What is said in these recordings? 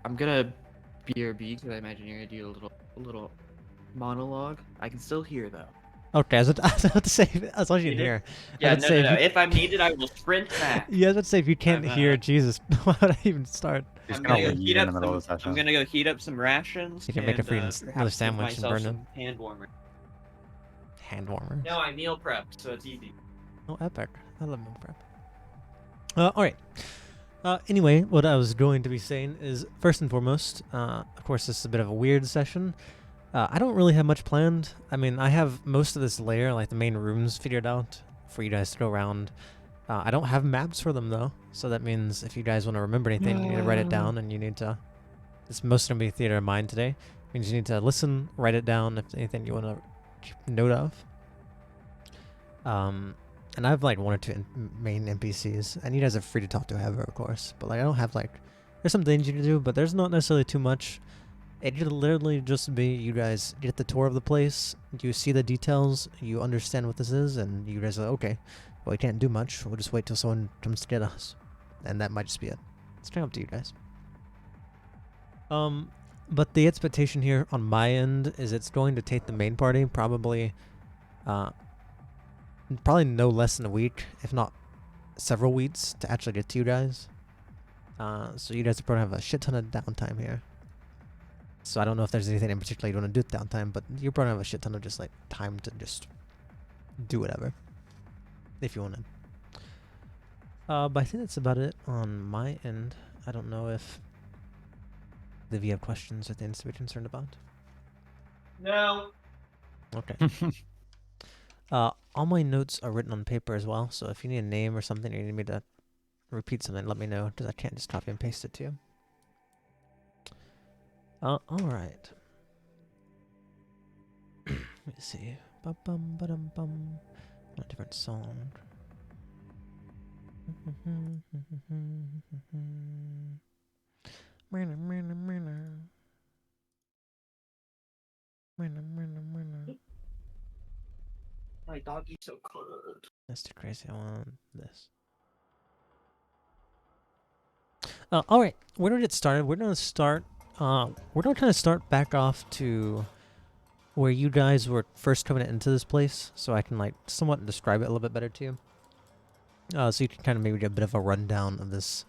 I'm gonna BRB because I imagine you're gonna do a little monologue. I can still hear though. Okay, I was about to say, as long as you can hear. I was Yeah, about to no, say no, if no. you. If I'm needed, I will sprint back. Yeah, I was about to say if you can't I'm hear Jesus, why would I even start? He's I'm gonna gonna go leave heat in up the middle some. of the session. I'm gonna go heat up some rations You can make a and freaking another perhaps give sandwich and myself burn some them. hand warmers. Hand warmers. No, I meal prepped, so it's easy. Oh, epic. I love meal prep. Alright. Anyway, what I was going to be saying is, first and foremost, of course this is a bit of a weird session. I don't really have much planned. I mean, I have most of this layer, like the main rooms, figured out for you guys to go around. I don't have maps for them, though, so that means if you guys want to remember anything, you need to write it down, and you need to... It's most going to be theater of mind today. It means you need to listen, write it down if anything you want to keep note of. And I have like 1 or 2 main NPCs, and you guys are free to talk to whoever, of course. But like, I don't have like... There's some things you can do, but there's not necessarily too much. It could literally just be you guys get the tour of the place, you see the details, you understand what this is, and you guys are like, okay, well, we can't do much. We'll just wait till someone comes to get us. And that might just be it. It's kind of up to you guys. But the expectation here on my end is it's going to take the main party probably no less than a week, if not several weeks, to actually get to you guys. So you guys are probably have a shit ton of downtime here. So I don't know if there's anything in particular you want to do with downtime, but you're probably have a shit ton of just like time to just do whatever, if you want to. But I think that's about it on my end. I don't know if you have questions or things to be concerned about. No. Okay. All my notes are written on paper as well, so if you need a name or something, or you need me to repeat something, let me know, because I can't just copy and paste it to you. Alright. Let me see. Ba-bum, ba-dum-bum. A different song. My doggy's so cold. That's too crazy. I want this. Alright, we're gonna get started. We're gonna start. We're gonna kind of start back off to where you guys were first coming into this place, so I can like somewhat describe it a little bit better to you. So you can kind of maybe get a bit of a rundown of this,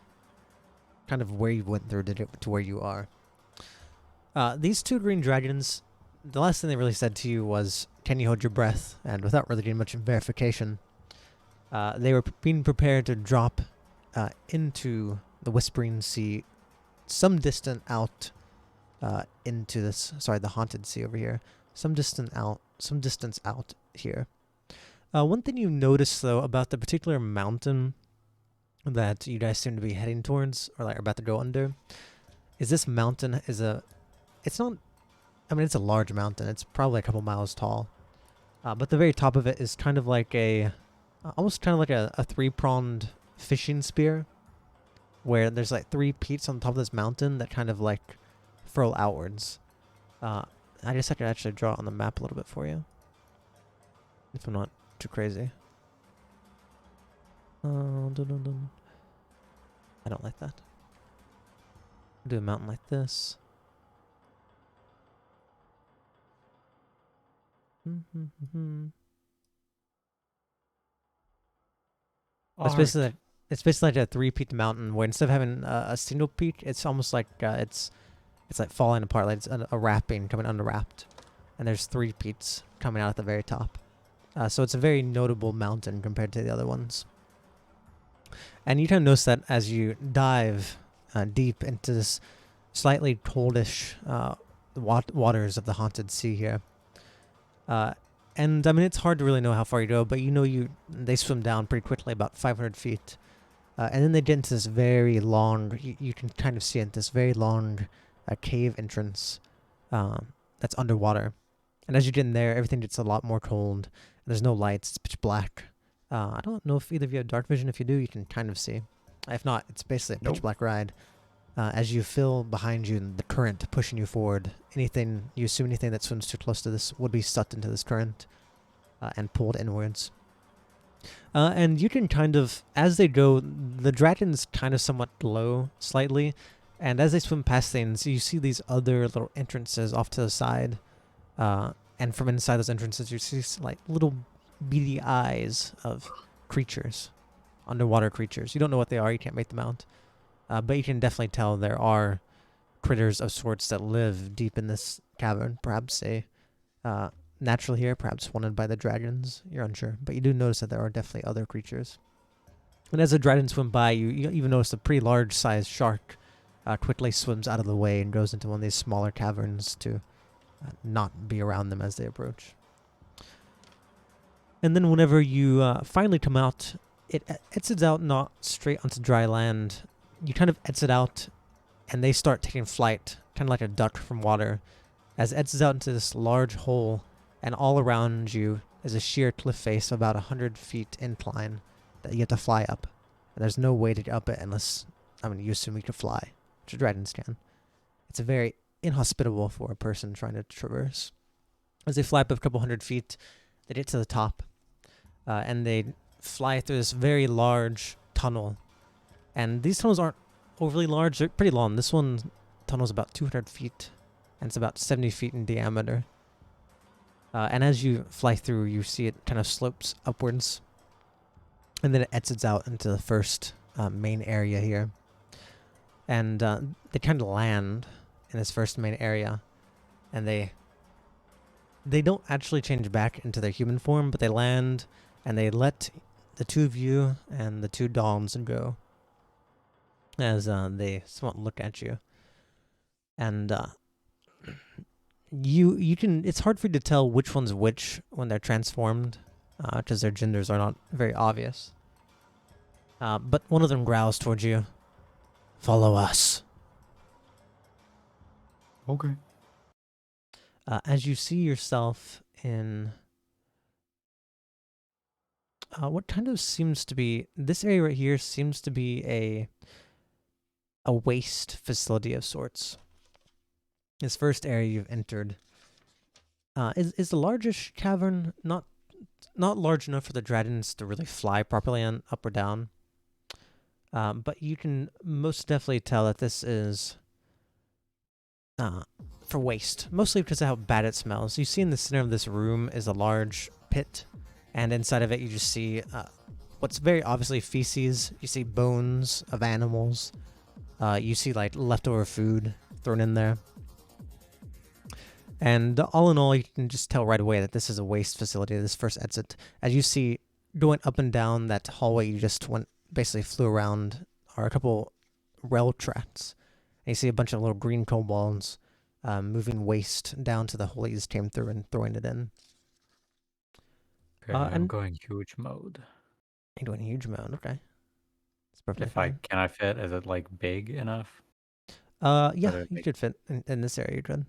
kind of where you went through to get to where you are. These 2 green dragons, the last thing they really said to you was, "Can you hold your breath?" And without really getting much verification, they were being prepared to drop into the Whispering Sea, some distance out into this. Sorry, the Haunted Sea over here. Some distance out here. One thing you notice though about the particular mountain that you guys seem to be heading towards, or like about to go under, is this mountain is a... It's not... I mean, it's a large mountain. It's probably a couple miles tall. But the very top of it is kind of like a... almost kind of like a 3-pronged fishing spear, where there's like 3 peaks on top of this mountain that kind of like furl outwards. I guess I could actually draw it on the map a little bit for you, if I'm not too crazy. I don't like that. Do a mountain like this. It's basically like a 3-peaked mountain where instead of having a single peak, it's almost like it's like falling apart, like it's a wrapping coming unwrapped, and there's 3 peaks coming out at the very top. So it's a very notable mountain compared to the other ones. And you kind of notice that as you dive deep into this slightly coldish waters of the Haunted Sea here. And I mean, it's hard to really know how far you go, but you know they swim down pretty quickly, about 500 feet. And then they get into this very long, you can kind of see it, this very long cave entrance that's underwater. And as you get in there, everything gets a lot more cold. There's no lights, it's pitch black. I don't know if either of you have dark vision. If you do, you can kind of see. If not, it's basically a pitch black ride. As you feel behind you the current pushing you forward, you assume anything that swims too close to this would be sucked into this current and pulled inwards. And you can kind of, as they go, the dragons kind of somewhat glow slightly, And as they swim past things, you see these other little entrances off to the side. And from inside those entrances, you see like little beady eyes of creatures, underwater creatures. You don't know what they are. You can't make them out. But you can definitely tell there are critters of sorts that live deep in this cavern. Perhaps natural here, perhaps wanted by the dragons. You're unsure. But you do notice that there are definitely other creatures. And as the dragons swim by, you even notice a pretty large-sized shark quickly swims out of the way and goes into one of these smaller caverns to not be around them as they approach. And then whenever you finally come out, it exits out not straight onto dry land. You kind of exit out, and they start taking flight, kind of like a duck from water, as it exits out into this large hole, and all around you is a sheer cliff face of about 100 feet incline that you have to fly up. And there's no way to get up it unless, you assume you can fly, which dragons can. It's very inhospitable for a person trying to traverse. As they fly up a couple 100 feet, they get to the top, and they fly through this very large tunnel. And these tunnels aren't overly large, they're pretty long. This one tunnel's about 200 feet, and it's about 70 feet in diameter. And as you fly through, you see it kind of slopes upwards, and then it exits out into the first main area here. And they kind of land in this first main area, and they don't actually change back into their human form, but they land, and they let the two of you and the two Dons go as they somewhat look at you. And you can, it's hard for you to tell which one's which when they're transformed, because their genders are not very obvious. But one of them growls towards you. Follow us. Okay. As you see yourself in what kind of seems to be, this area right here seems to be a waste facility of sorts. This first area you've entered is the largest cavern, not large enough for the dragons to really fly properly on up or down. But you can most definitely tell that this is for waste, mostly because of how bad it smells. You see in the center of this room is a large pit, and inside of it you just see what's very obviously feces. You see bones of animals. You see like leftover food thrown in there. And all in all, you can just tell right away that this is a waste facility, this first exit. As you see, going up and down that hallway you just basically flew around, are a couple rail tracks. And you see a bunch of little green kobolds moving waste down to the hole you just came through and throwing it in. Okay, I'm going huge mode. You're doing huge mode, okay. It's perfectly Can I fit? Is it like big enough? Yeah, you could fit in this area, you could.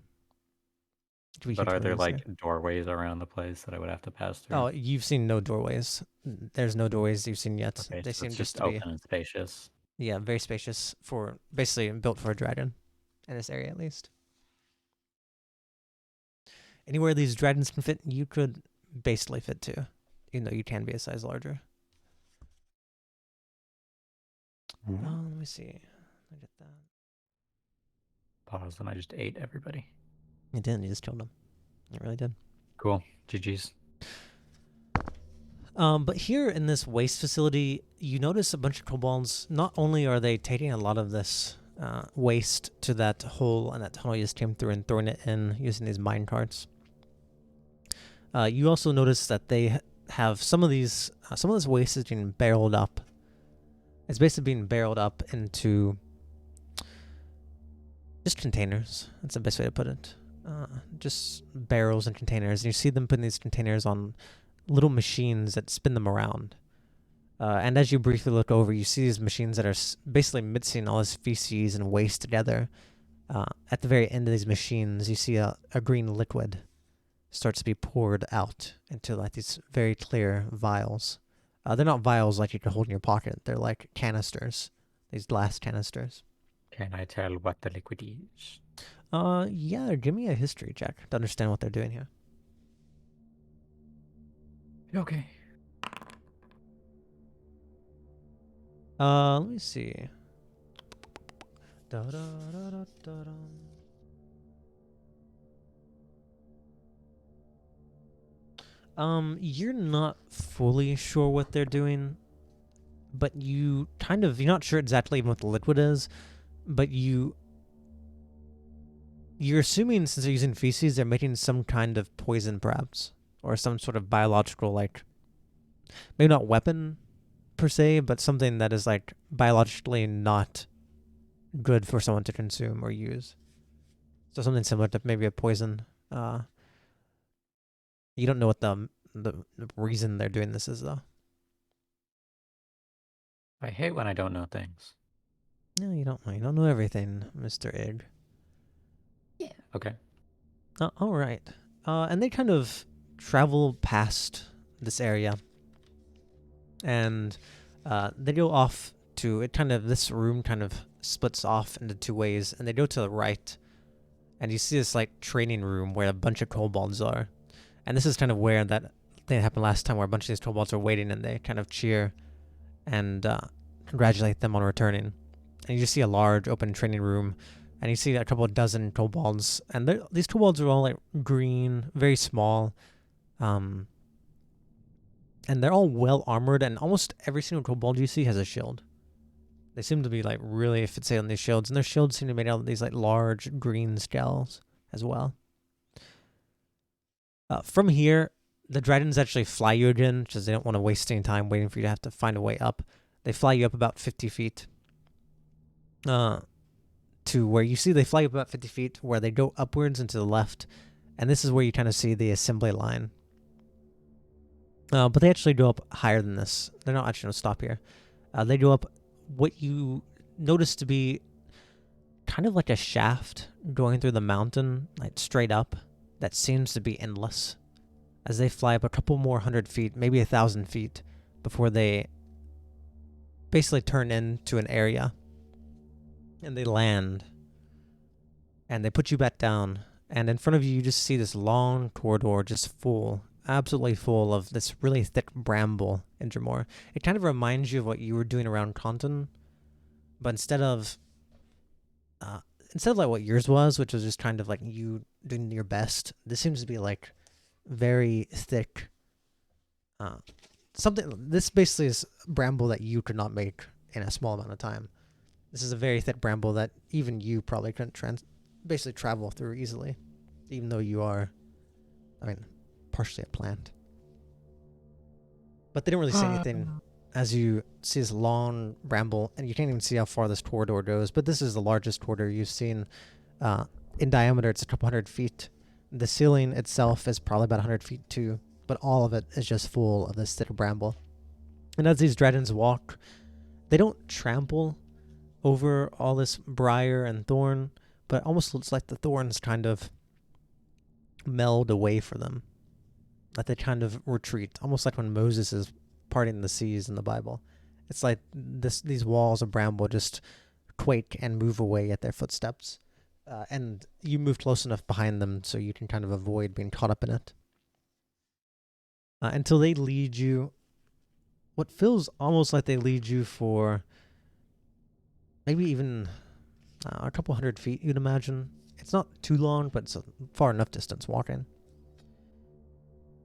But are there like doorways around the place that I would have to pass through? Oh, you've seen no doorways. There's no doorways you've seen yet. Okay, They so seem it's just to open be and spacious. Yeah, very spacious, for basically built for a dragon in this area at least. Anywhere these dragons can fit, you could basically fit too, even though you can be a size larger. Let me see. I get that. Pause, and I just ate everybody. You didn't. You just killed them. You really did. Cool. GG's. But here in this waste facility, you notice a bunch of kobolds. Not only are they taking a lot of this waste to that hole and that tunnel you just came through and throwing it in using these mine carts. You also notice that they have some of this waste is being barreled up. It's basically being barreled up into just containers. That's the best way to put it. Just barrels and containers. And you see them putting these containers on little machines that spin them around. And as you briefly look over, you see these machines that are basically mixing all this feces and waste together. At the very end of these machines, you see a green liquid starts to be poured out into like these very clear vials. They're not vials like you can hold in your pocket. They're like canisters, these glass canisters. Can I tell what the liquid is? Yeah, give me a history check to understand what they're doing here. Okay. Let me see. Da, da, da, da, da, da. You're not fully sure what they're doing, but you're not sure exactly even what the liquid is, but you're assuming since they're using feces, they're making some kind of poison, perhaps, or some sort of biological, like, maybe not weapon per se, but something that is like biologically not good for someone to consume or use. So something similar to maybe a poison. You don't know what the reason they're doing this is, though. I hate when I don't know things. No, you don't know. You don't know everything, Mr. Egg. Yeah. Okay. All right. And they kind of travel past this area, and they go off to it. This room kind of splits off into two ways, and they go to the right, and you see this like training room where a bunch of kobolds are, and this is kind of where that thing happened last time, where a bunch of these kobolds are waiting, and they kind of cheer and congratulate them on returning. And you just see a large open training room, and you see a couple of dozen kobolds, and these kobolds are all like green, very small, and they're all well armored, and almost every single kobold you see has a shield. They seem to be like really fixated on these shields, and their shields seem to be made out of these like large green skulls as well. From here, the dragons actually fly you again, because they don't want to waste any time waiting for you to have to find a way up. They fly you up about 50 feet. To where you see they fly up about 50 feet, where they go upwards and to the left, and this is where you kind of see the assembly line. But they actually go up higher than this. They're not actually going to stop here. They go up what you notice to be kind of like a shaft going through the mountain, like straight up, that seems to be endless. As they fly up a couple more 100 feet, maybe 1,000 feet, before they basically turn into an area. And they land, and they put you back down, and in front of you, you just see this long corridor just full, absolutely full of this really thick bramble in Dremore. It kind of reminds you of what you were doing around Conton, but instead of like what yours was, which was just kind of like you doing your best, this seems to be like very thick. This basically is bramble that you could not make in a small amount of time. This is a very thick bramble that even you probably couldn't basically travel through easily, even though you are, partially a plant. But they don't really say anything as you see this long bramble, and you can't even see how far this corridor goes, but this is the largest corridor you've seen. In diameter, it's a couple 100 feet. The ceiling itself is probably about 100 feet too, but all of it is just full of this thick bramble. And as these dragons walk, they don't trample over all this briar and thorn, but it almost looks like the thorns kind of meld away for them. That they kind of retreat, almost like when Moses is parting the seas in the Bible. It's like these walls of bramble just quake and move away at their footsteps. And you move close enough behind them so you can kind of avoid being caught up in it. Until they lead you, what feels almost like they lead you for maybe even a couple 100 feet, you'd imagine. It's not too long, but it's a far enough distance walking.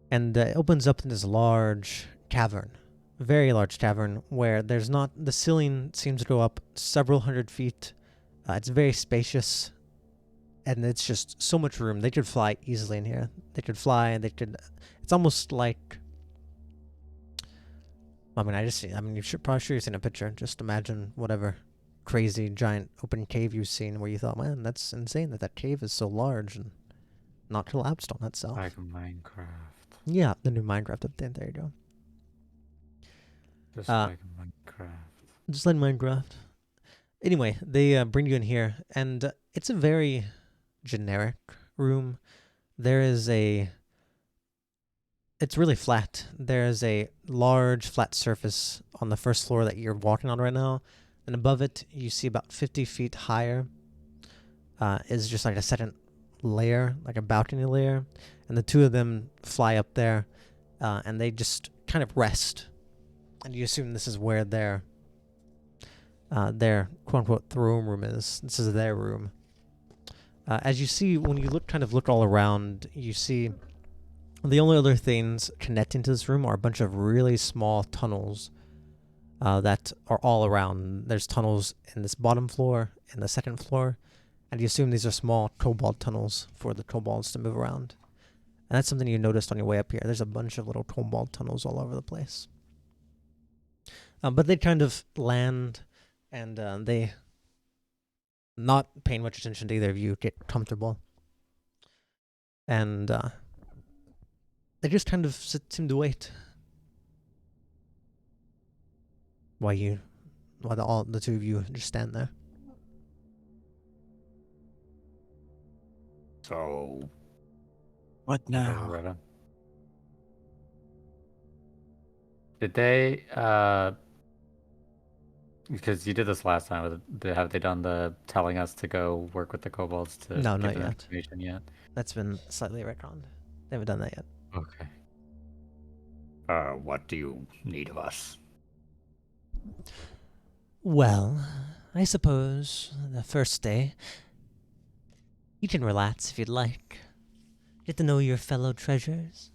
And it opens up in this large cavern, very large cavern, where the ceiling seems to go up several 100 feet. It's very spacious, and it's just so much room. They could fly easily in here. They could fly, and it's almost like, you're sure you've seen a picture. Just imagine whatever crazy giant open cave you've seen where you thought, man, that's insane that cave is so large and not collapsed on itself. Like Minecraft. Yeah, the new Minecraft update. There you go. Just like Minecraft. Just like Minecraft. Anyway, they bring you in here, and it's a very generic room. It's really flat. There's a large flat surface on the first floor that you're walking on right now. And above it, you see about 50 feet higher is just like a second layer, like a balcony layer. And the two of them fly up there, and they just kind of rest. And you assume this is where their their quote-unquote throne room is. This is their room. As you see, when you look all around, you see the only other things connecting to this room are a bunch of really small tunnels that are all around. There's tunnels in this bottom floor, in the second floor, and you assume these are small kobold tunnels for the kobolds to move around. And that's something you noticed on your way up here. There's a bunch of little kobold tunnels all over the place. But they kind of land, and they, not paying much attention to either of you, get comfortable. And they just kind of seem to wait. While the two of you just stand there. So, What now? Did they, because you did this last time, have they done the telling us to go work with the kobolds to No, give not them yet. information yet? That's been slightly retconned. They haven't done that yet. Okay. what do you need of us? Well, I suppose the first day, you can relax if you'd like. Get to know your fellow treasures.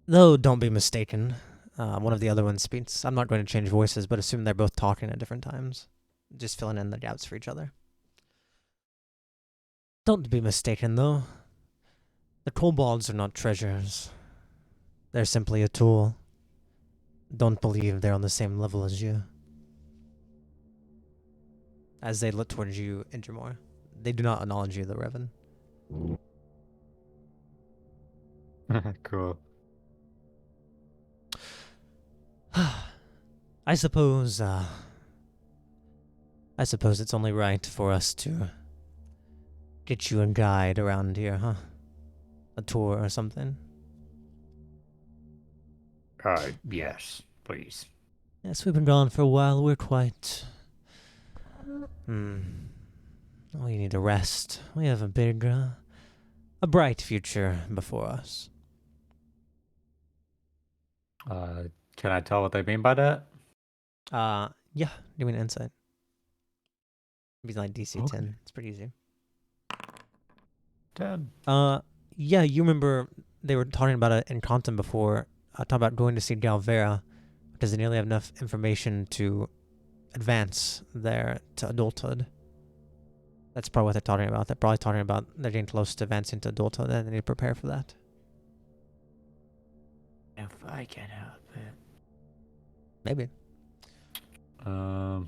Though, don't be mistaken. One of the other ones speaks. I'm not going to change voices, but assume they're both talking at different times. Just filling in the gaps for each other. Don't be mistaken, though. The kobolds are not treasures. They're simply a tool. Don't believe they're on the same level as you. As they look towards you, Indramore. They do not acknowledge you, though, Revan. Cool. I suppose it's only right for us to get you a guide around here, huh? A tour or something? Yes, please. Yes, we've been gone for a while. We're quite... We need to rest. We have a bright future before us. Can I tell what they mean by that? Yeah, give me an insight. It'd be like DC Okay. 10. It's pretty easy. 10. Yeah, you remember they were talking about it in Compton before, talking about going to see Galvera, because they nearly have enough information to advance there to adulthood. That's probably what they're talking about. They're probably talking about they're getting close to advancing to adulthood, and they need to prepare for that. If I can help it. Maybe. Yeah,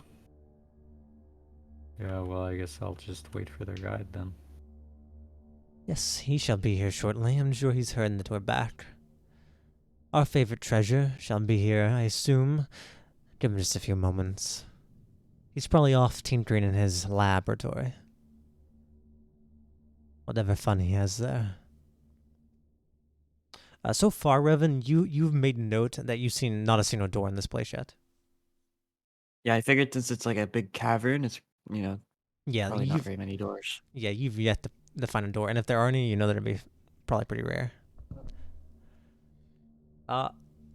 well, I guess I'll just wait for their guide then. Yes, he shall be here shortly. I'm sure he's heard that we're back. Our favorite treasure shall be here, I assume. Give him just a few moments. He's probably off tinkering in his laboratory. Whatever fun he has there. So far, Revan, you've made note that you've seen not a single door in this place yet. Yeah, I figured since it's like a big cavern, it's, Yeah, probably not very many doors. Yeah, you've yet to find a door, and if there are any, you know that it'd be probably pretty rare.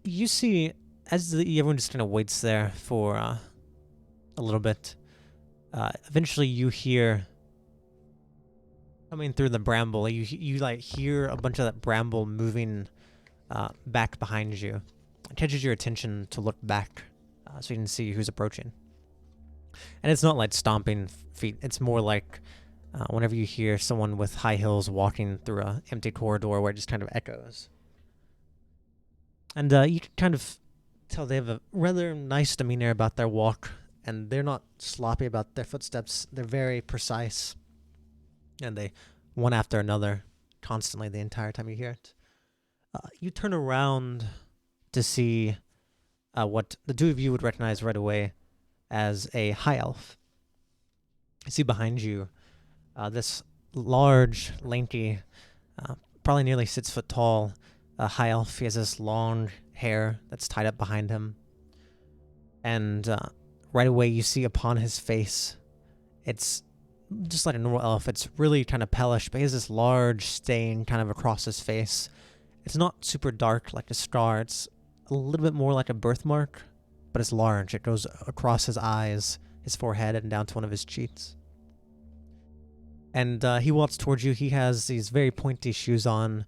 You see, as everyone just kind of waits there for a little bit, eventually you hear coming through the bramble. You like hear a bunch of that bramble moving back behind you. It catches your attention to look back, so you can see who's approaching. And it's not like stomping feet. It's more like whenever you hear someone with high heels walking through an empty corridor where it just kind of echoes. And you can kind of tell they have a rather nice demeanor about their walk, and they're not sloppy about their footsteps. They're very precise, and they, one after another, constantly the entire time you hear it. You turn around to see what the two of you would recognize right away as a high elf. You see behind you this large, lanky, probably nearly 6 foot tall high elf. He has this long hair that's tied up behind him. And right away you see upon his face, it's just like a normal elf. It's really kind of palish, but he has this large stain kind of across his face. It's not super dark like a scar. It's a little bit more like a birthmark, but it's large. It goes across his eyes, his forehead, and down to one of his cheeks. And he walks towards you. He has these very pointy shoes on,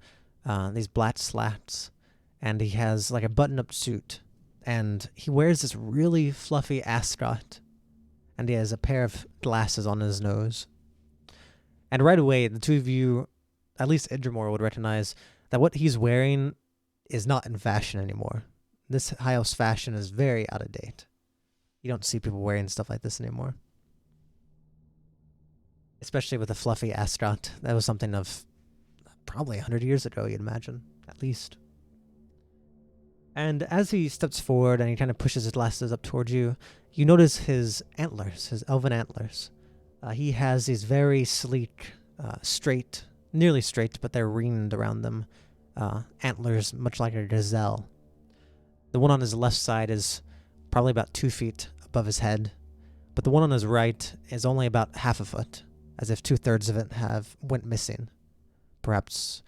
these black slats, and he has like a button-up suit. And he wears this really fluffy ascot, and he has a pair of glasses on his nose. And right away, the two of you, at least Idramore, would recognize that what he's wearing is not in fashion anymore. This high elf's fashion is very out of date. You don't see people wearing stuff like this anymore. Especially with a fluffy ascot. That was something of probably 100 years ago, you'd imagine, at least. And as he steps forward and he kind of pushes his glasses up towards you, you notice his antlers, his elven antlers. He has these very sleek, straight, nearly straight, but they're ringed around them, antlers much like a gazelle. The one on his left side is probably about 2 feet above his head, but the one on his right is only about half a foot, as if 2/3 of it went missing. Perhaps,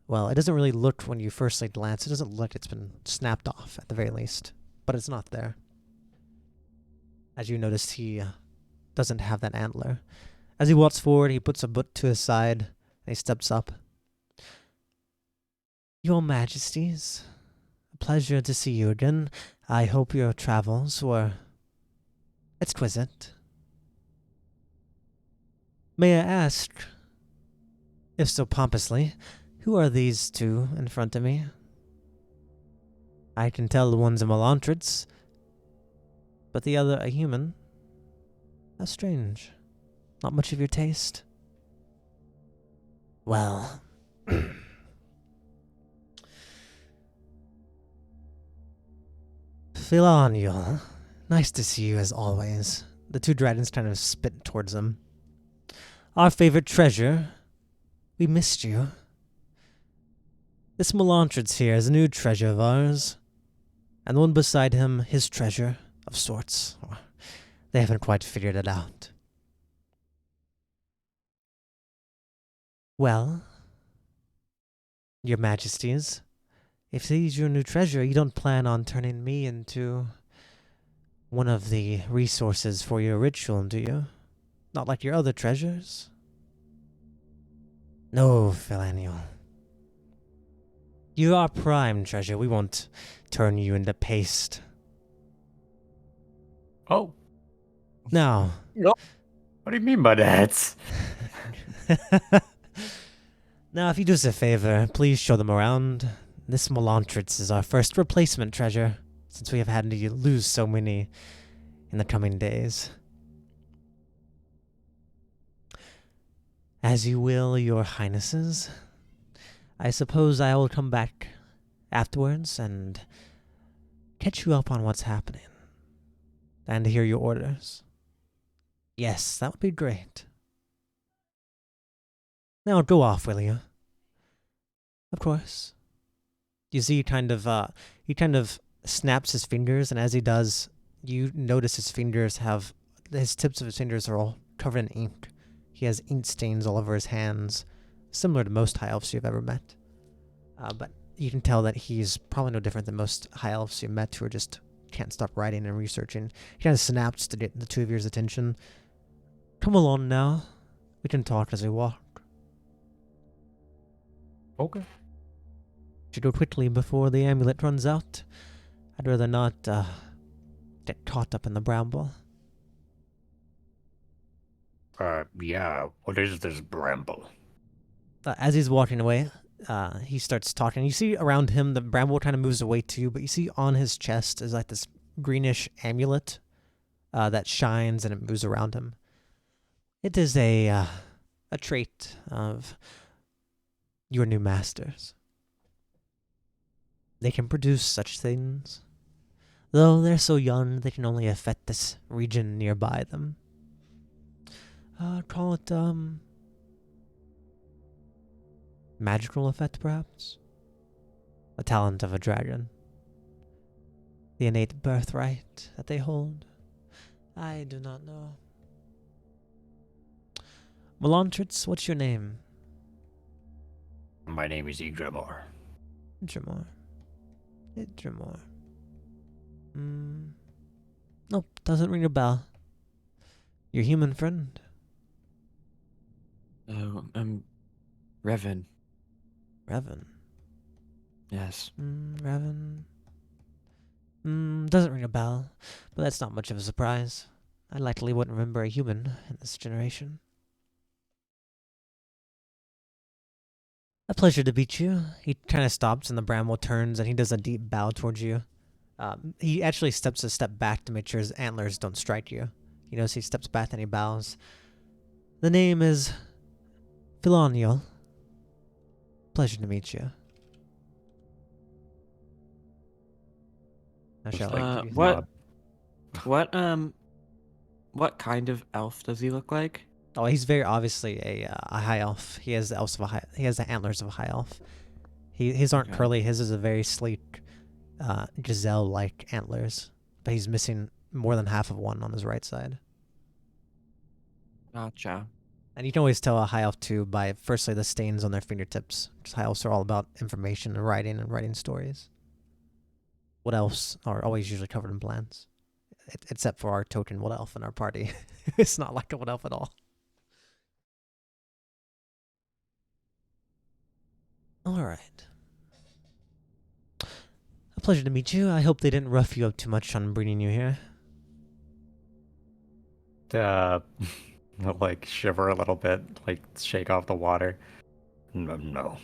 well, it doesn't really look when you firstly glance. It doesn't look, it's been snapped off at the very least, but it's not there. As you notice, he doesn't have that antler. As he walks forward, he puts a book to his side, and he steps up. Your Majesties, a pleasure to see you again. I hope your travels were exquisite. May I ask, if so pompously, who are these two in front of me? I can tell the one's a Melantrix, but the other a human. How strange. Not much of your taste? Well... Philanio, nice to see you as always. The two dragons kind of spit towards him. Our favorite treasure. We missed you. This Melantrix here is a new treasure of ours. And the one beside him, his treasure, of sorts. They haven't quite figured it out. Well, your Majesties, if he's your new treasure, you don't plan on turning me into one of the resources for your ritual, do you? Not like your other treasures? No, Philanio. You are prime treasure. We won't turn you into paste. Oh, Now. what do you mean by that? Now, if you do us a favor, please show them around. This Melantrix is our first replacement treasure, since we have had to lose so many in the coming days. As you will, your highnesses. I suppose I will come back afterwards and catch you up on what's happening. And hear your orders. Yes, that would be great. Now go off, will you? Of course. You see, he kind of snaps his fingers, and as he does, you notice his tips of his fingers are all covered in ink. He has ink stains all over his hands, similar to most high elves you've ever met. But you can tell that he's probably no different than most high elves you've met who are just can't stop writing and researching. He kind of snaps to get the two of yours attention. Come along now. We can talk as we walk. Okay. Should go quickly before the amulet runs out. I'd rather not get caught up in the bramble. Yeah, what is this bramble? As he's walking away, he starts talking. You see around him, the bramble kind of moves away too, but you see on his chest is like this greenish amulet that shines and it moves around him. It is a trait of your new masters. They can produce such things. Though they're so young, they can only affect this region nearby them. Call it, magical effect, perhaps? The talent of a dragon. The innate birthright that they hold. I do not know. Melantrix, what's your name? My name is Idramore. Idramore. Nope, doesn't ring a bell. Your human friend? Oh, Revan. Revan. Yes. Revan. Doesn't ring a bell, but that's not much of a surprise. I likely wouldn't remember a human in this generation. A pleasure to meet you. He kind of stops and the bramble turns and he does a deep bow towards you. He actually steps a step back to make sure his antlers don't strike you. You notice he steps back and he bows. The name is Philonial. Pleasure to meet you. Now, shall I give you What kind of elf does he look like? Oh, he's very obviously a high elf. He has the elves of a high. He has the antlers of a high elf. His aren't Okay. curly. His is a very sleek, gazelle-like antlers. But he's missing more than half of one on his right side. Gotcha. And you can always tell a high elf too by firstly the stains on their fingertips. Because high elves are all about information and writing stories. Wood elves are always usually covered in plants, except for our token wood elf in our party. It's not like a wood elf at all. All right. A pleasure to meet you. I hope they didn't rough you up too much on bringing you here. Like shiver a little bit, like shake off the water. No.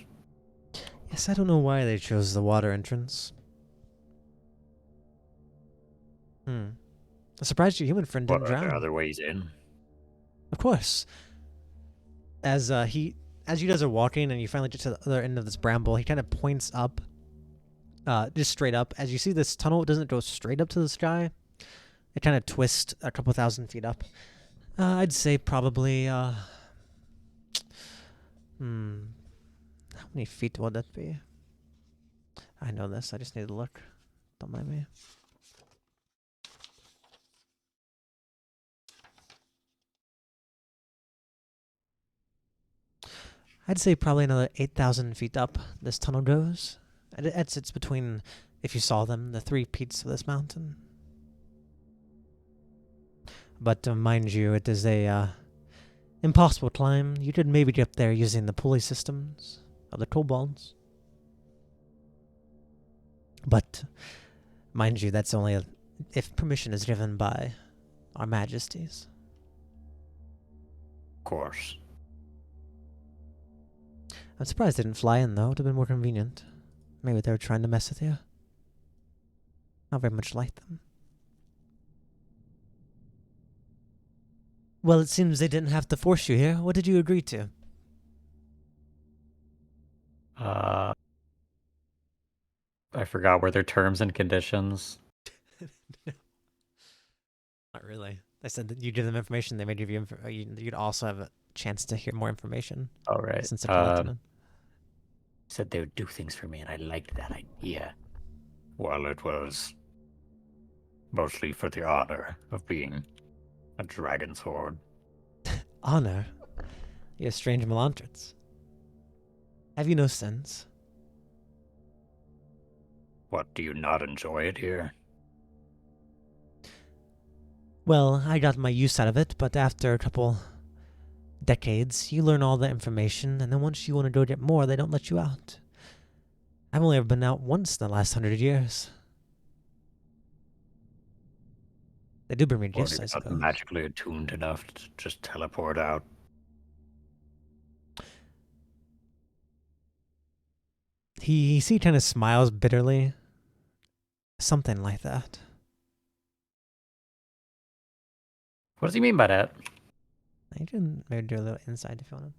Yes, I don't know why they chose the water entrance. I'm surprised your human friend What didn't are there drown. other ways in? Of course. As you guys are walking and you finally get to the other end of this bramble, he kind of points up, just straight up. As you see, this tunnel doesn't go straight up to the sky. It kind of twists a couple thousand feet up. I'd say probably, how many feet would that be? I know this. I just need to look. Don't mind me. I'd say probably another 8,000 feet up this tunnel goes. It sits between, if you saw them, the three peaks of this mountain. But mind you, it is a impossible climb. You could maybe get up there using the pulley systems of the kobolds. But mind you, that's only if permission is given by our majesties. Of course. I'm surprised they didn't fly in, though. It would have been more convenient. Maybe they were trying to mess with you. Not very much like them. Well, it seems they didn't have to force you here. What did you agree to? I forgot, were there terms and conditions? Not really. They said that you give them information, they may give you you'd also have a chance to hear more information. All right. Since they're collecting it. Said they would do things for me, and I liked that idea. Well, it was mostly for the honor of being a dragon's horde. Honor? You strange Melantrans. Have you no sense? What, do you not enjoy it here? Well, I got my use out of it, but after a couple decades, you learn all the information, and then once you want to go get more, they don't let you out. I've only ever been out once in the last 100 years. They do bring me Or gifts, you're I not suppose. magically attuned enough to just teleport out? He kind of smiles bitterly. Something like that. What does he mean by that? You can maybe do a little insight if you want.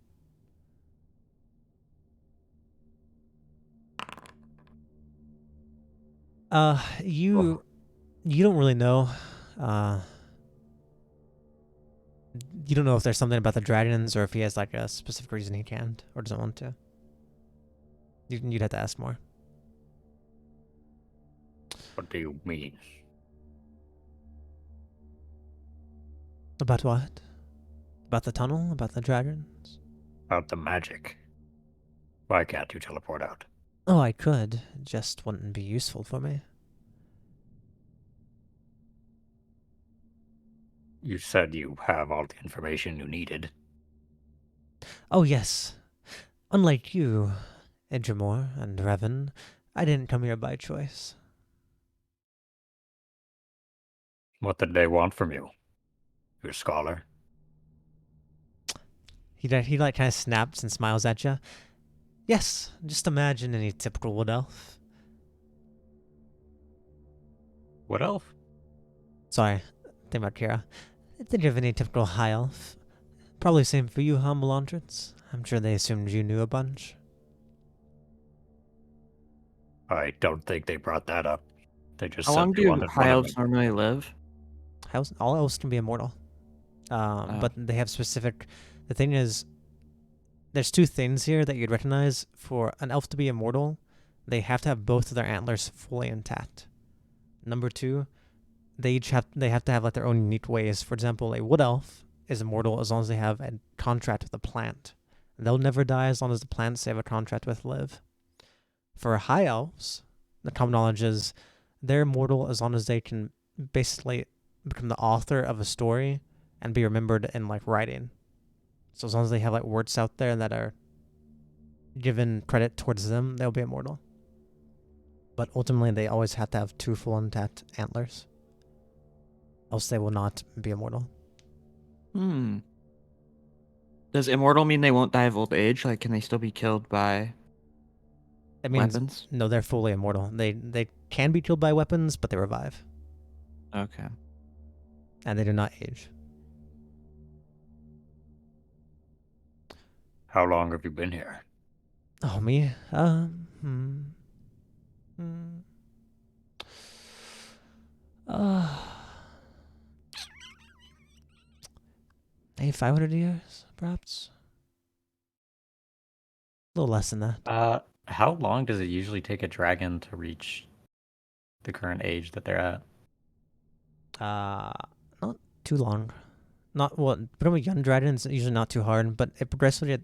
You don't really know. You don't know if there's something about the dragons or if he has like a specific reason he can't or doesn't want to. You'd have to ask more. What do you mean? About what? About the tunnel? About the dragons? About the magic. Why can't you teleport out? Oh, I could. It just wouldn't be useful for me. You said you have all the information you needed. Oh, yes. Unlike you, Idramor and Revan, I didn't come here by choice. What did they want from you? Your scholar? He like kind of snaps and smiles at you. Yes, just imagine any typical wood elf. What elf? Sorry, think about Kira. Think of any typical high elf. Probably same for you, huh, Melantrans? I'm sure they assumed you knew a bunch. I don't think they brought that up. They just How said long they do wanted high one of elves them. normally live? All elves can be immortal. But they have specific... The thing is, there's two things here that you'd recognize. For an elf to be immortal, they have to have both of their antlers fully intact. Number two, they have to have like their own unique ways. For example, a wood elf is immortal as long as they have a contract with a plant. They'll never die as long as the plants they have a contract with live. For high elves, the common knowledge is they're immortal as long as they can basically become the author of a story and be remembered in like writing. So as long as they have like words out there that are given credit towards them, they'll be immortal. But ultimately, they always have to have two full intact antlers, else they will not be immortal. Hmm. Does immortal mean they won't die of old age? Like, can they still be killed by That means weapons? no, they're fully immortal. They can be killed by weapons, but they revive, Okay. and they do not age. How long have you been here? Oh me, uh, maybe 500 years, perhaps. A little less than that. How long does it usually take a dragon to reach the current age that they're at? Not too long. Not well. Putting a young dragon is usually not too hard, but it progressively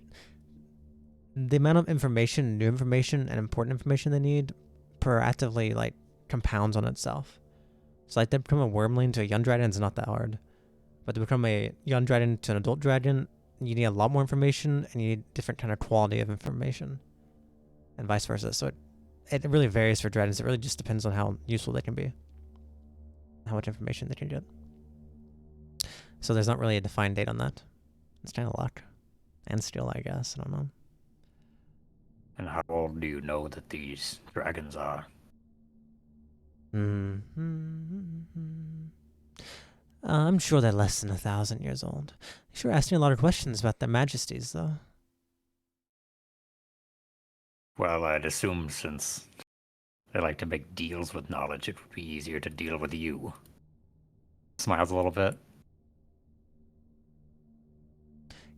the amount of information, new information, and important information they need proactively like compounds on itself. So like to become a wormling to a young dragon is not that hard, but to become a young dragon to an adult dragon, you need a lot more information and you need different kind of quality of information, and vice versa. So it really varies for dragons. It really just depends on how useful they can be, how much information they can get. So there's not really a defined date on that. It's kind of luck, and skill, I guess. I don't know. And how old do you know that these dragons are? I'm sure they're less than 1,000 years old. You sure asking a lot of questions about their majesties, though. Well, I'd assume since they like to make deals with knowledge, it would be easier to deal with you. Smiles a little bit.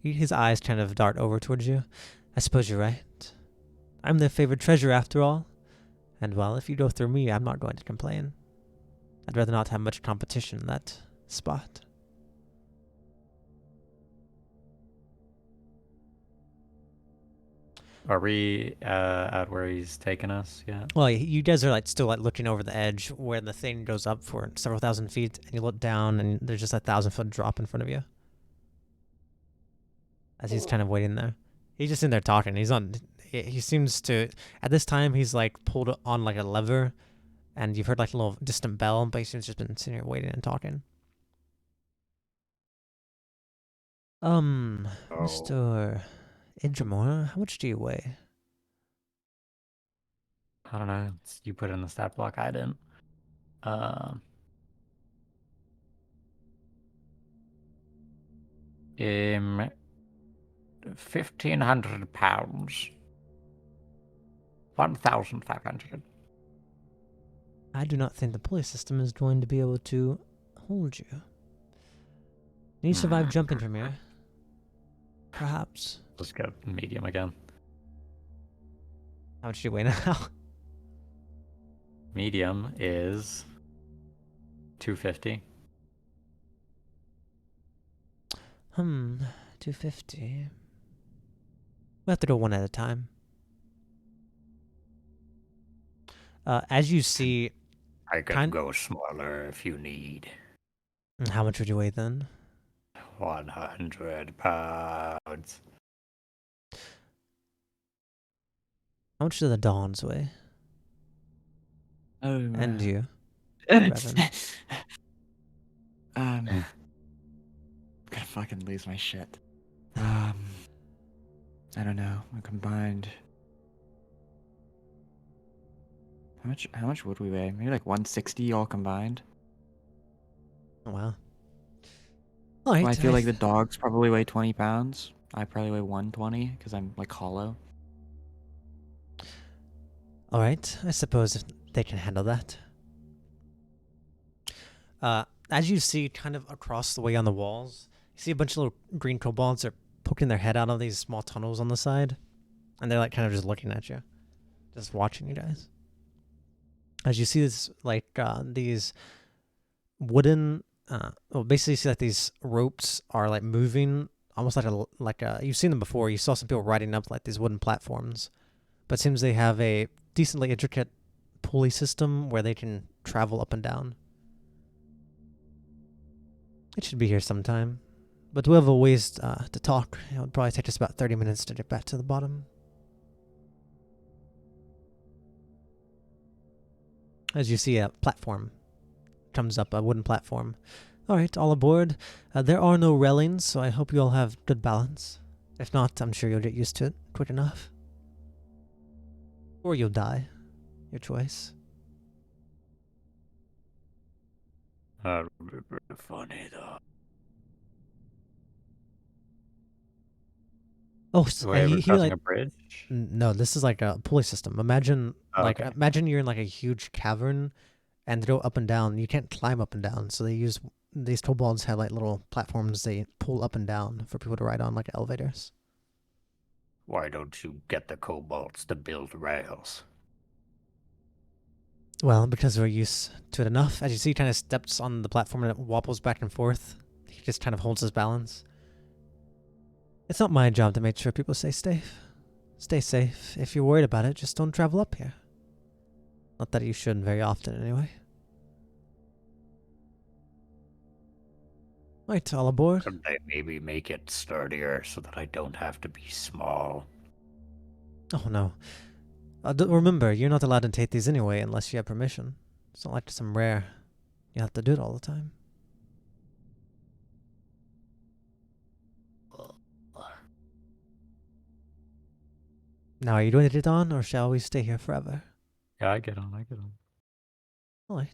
His eyes kind of dart over towards you. I suppose you're right. I'm their favorite treasure, after all. And well, if you go through me, I'm not going to complain. I'd rather not have much competition in that spot. Are we at where he's taking us yet? Well, you guys are like still like looking over the edge where the thing goes up for several thousand feet, and you look down, and there's just a 1,000-foot drop in front of you. As he's kind of waiting there, he's just in there talking. He's on. He seems to at this time he's like pulled on like a lever, and you've heard like a little distant bell, but he's just been sitting here waiting and talking. Mr. Idramor, how much do you weigh? I don't know. You put in the stat block. I didn't. 1,500 pounds. 1,500. I do not think the pulley system is going to be able to hold you. You survive jumping from here. Perhaps. Let's go medium again. How much do you weigh now? Medium is 250. 250. We'll have to go one at a time. As you see, I could go smaller if you need. And how much would you weigh then? 100 pounds. How much do the Dawns weigh? Oh, And you? I'm Revan. gonna fucking lose my shit. I don't know. A combined. How much would we weigh? Maybe like 160 all combined. Oh, wow. All right. Well, I feel like the dogs probably weigh 20 pounds. I probably weigh 120 because I'm like hollow. All right. I suppose if they can handle that. As you see, kind of across the way on the walls, you see a bunch of little green kobolds are poking their head out of these small tunnels on the side, and they're like kind of just looking at you, just watching you guys. As you see this, like these wooden, well, basically you see that these ropes are like moving, almost like a. You've seen them before. You saw some people riding up like these wooden platforms, but it seems they have a decently intricate pulley system where they can travel up and down. It should be here sometime. But we have a ways to talk. It would probably take us about 30 minutes to get back to the bottom. As you see, a platform comes up, a wooden platform. Alright, all aboard. There are no railings, so I hope you all have good balance. If not, I'm sure you'll get used to it quick enough. Or you'll die. Your choice. Funny though. Oh, So we're he crossing like a bridge? no, this is like a pulley system. Imagine Oh, like okay. imagine you're in like a huge cavern and they go up and down. You can't climb up and down, so they use these kobolds have like little platforms they pull up and down for people to ride on like elevators. Why don't you get the kobolds to build rails? Well, because we're used to it enough. As you see, he kind of steps on the platform and it wobbles back and forth. He just kind of holds his balance. It's not my job to make sure people stay safe. Stay safe. If you're worried about it, just don't travel up here. Not that you should very often, anyway. Right, all aboard. Could they maybe make it sturdier so that I don't have to be small? Oh no. Remember, you're not allowed to take these anyway unless you have permission. It's not like some rare. You have to do it all the time. Now, are you going to get on, or shall we stay here forever? Yeah, I get on. Alright.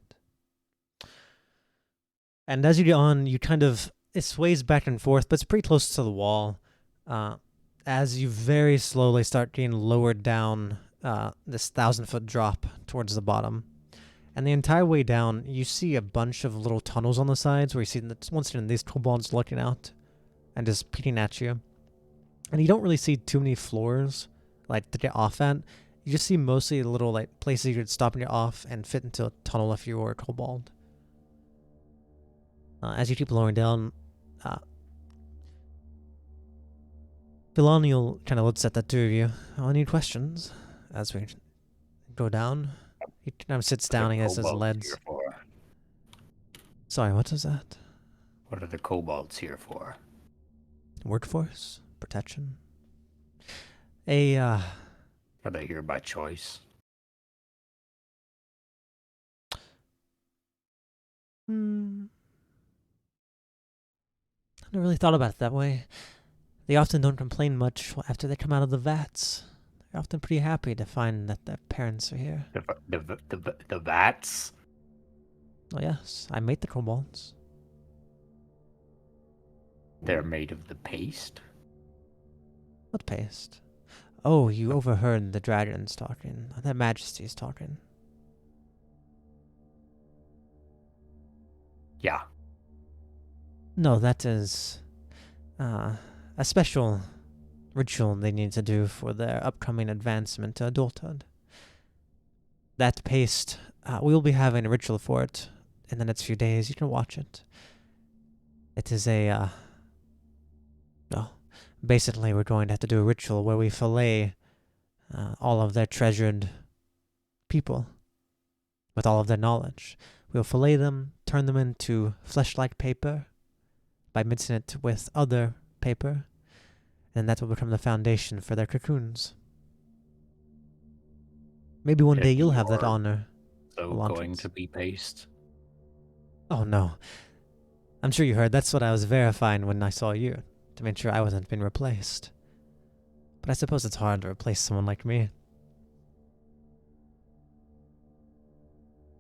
And as you get on, you kind of... It sways back and forth, but it's pretty close to the wall. As you very slowly start getting lowered down this 1,000-foot drop towards the bottom. And the entire way down, you see a bunch of little tunnels on the sides where you see that once again these kobolds looking out and just peeking at you. And you don't really see too many floors like to get off at. You just see mostly little like places you could stop and get off and fit into a tunnel if you were a kobold. As you keep lowering down, Vilaniel kind of looks at the two of you. Any questions as we go down? He kind of sits down and has his Kobolds legs. here for? Sorry, what was that? What are the kobolds here for? Workforce? Protection? Are they here by choice? I never really thought about it that way. They often don't complain much after they come out of the vats. They're often pretty happy to find that their parents are here. The vats? Oh yes, I made the kobolds. They're made of the paste? What paste? Oh, you overheard the dragons talking. Their majesties talking. Yeah. No, that is a special ritual they need to do for their upcoming advancement to adulthood. That paste, we will be having a ritual for it in the next few days. You can watch it. It is a, basically we're going to have to do a ritual where we fillet all of their treasured people with all of their knowledge. We'll fillet them, turn them into flesh-like paper by mixing it with other paper, and that will become the foundation for their cocoons. Maybe one day If you'll have that you're honor. So going Elantrix. to be paste. Oh no. I'm sure you heard. That's what I was verifying when I saw you, to make sure I wasn't being replaced. But I suppose it's hard to replace someone like me.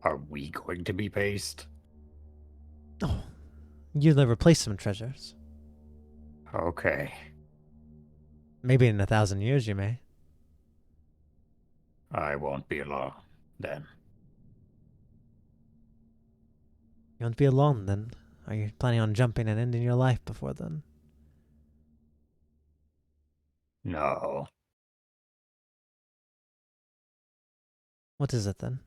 Are we going to be paste? Oh, you're the replacement treasures. Okay. Maybe in 1,000 years you may. I won't be alone then. You won't be alone then. Are you planning on jumping and ending your life before then? No. What is it then?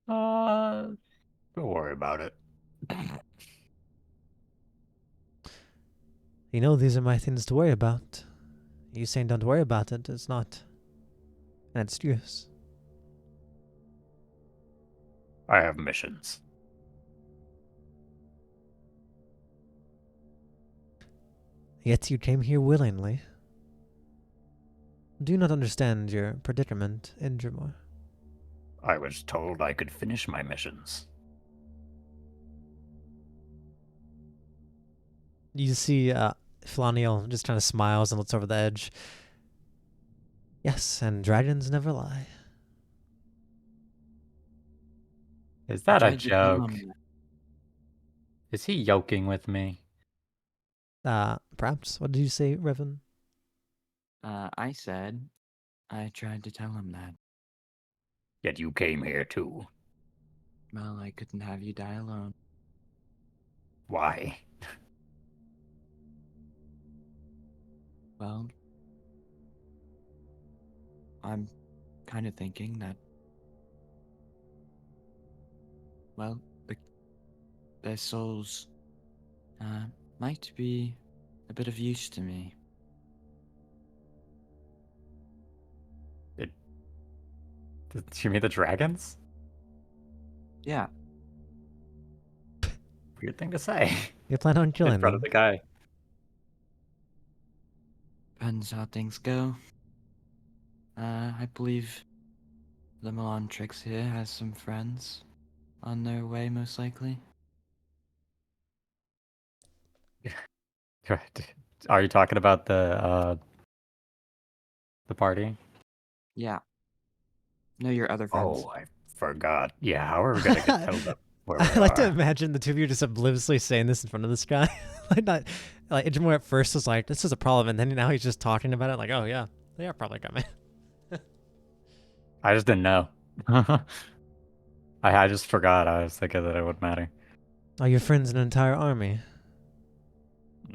Don't worry about it. You know, these are my things to worry about. You saying don't worry about it is not an excuse. I have missions. Yet you came here willingly. Do you not understand your predicament, Indrimor? I was told I could finish my missions. You see Flaniel just kind of smiles and looks over the edge. Yes, and dragons never lie. Is I that a tried to tell joke? him Is he yoking with me? Perhaps. What did you say, Revan? I said I tried to tell him that. Yet you came here too. Well, I couldn't have you die alone. Why? Well, I'm kind of thinking that, well, their souls might be a bit of use to me. Did you mean the dragons? Yeah, Weird thing to say. You plan on In killing front of them? the guy. depends how things go. I believe the Melantrix here has some friends on their way, most likely. Are you talking about the party? Yeah. No, your other friends. Oh, I forgot. Yeah, how are we gonna get told up where we I like to are? imagine the two of you just obliviously saying this in front of this guy. Like not like Idrimor at first was like, this is a problem, and then now he's just talking about it like, oh yeah, they are probably coming. I just didn't know. I just forgot. I was thinking that it would matter. Are your friends an entire army?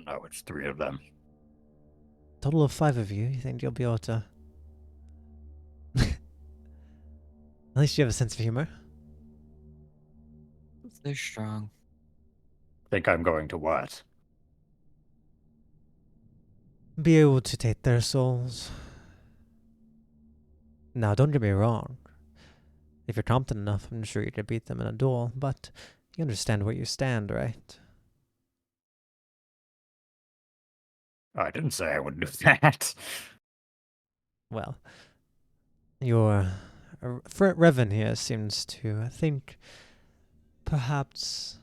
No, it's 3 of them. Total of 5 of you. You think you'll be able to? At least you have a sense of humor. They're strong. Think I'm going to what? Be able to take their souls. Now, don't get me wrong. If you're competent enough, I'm sure you could beat them in a duel, but you understand where you stand, right? I didn't say I would do that. Well, your Revan here seems to think perhaps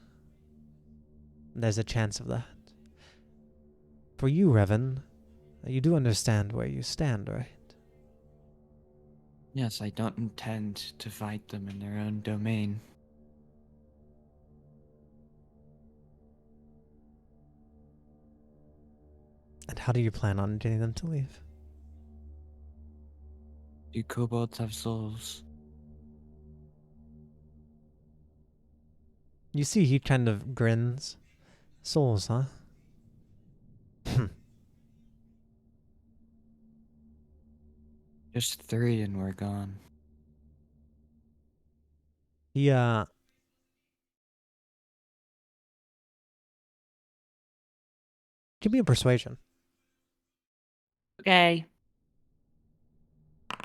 there's a chance of that. For you, Revan, you do understand where you stand, right? Yes, I don't intend to fight them in their own domain. And how do you plan on getting them to leave? Do kobolds have souls? You see, he kind of grins. Souls, huh? Just 3 and we're gone. He, give me a persuasion. Okay.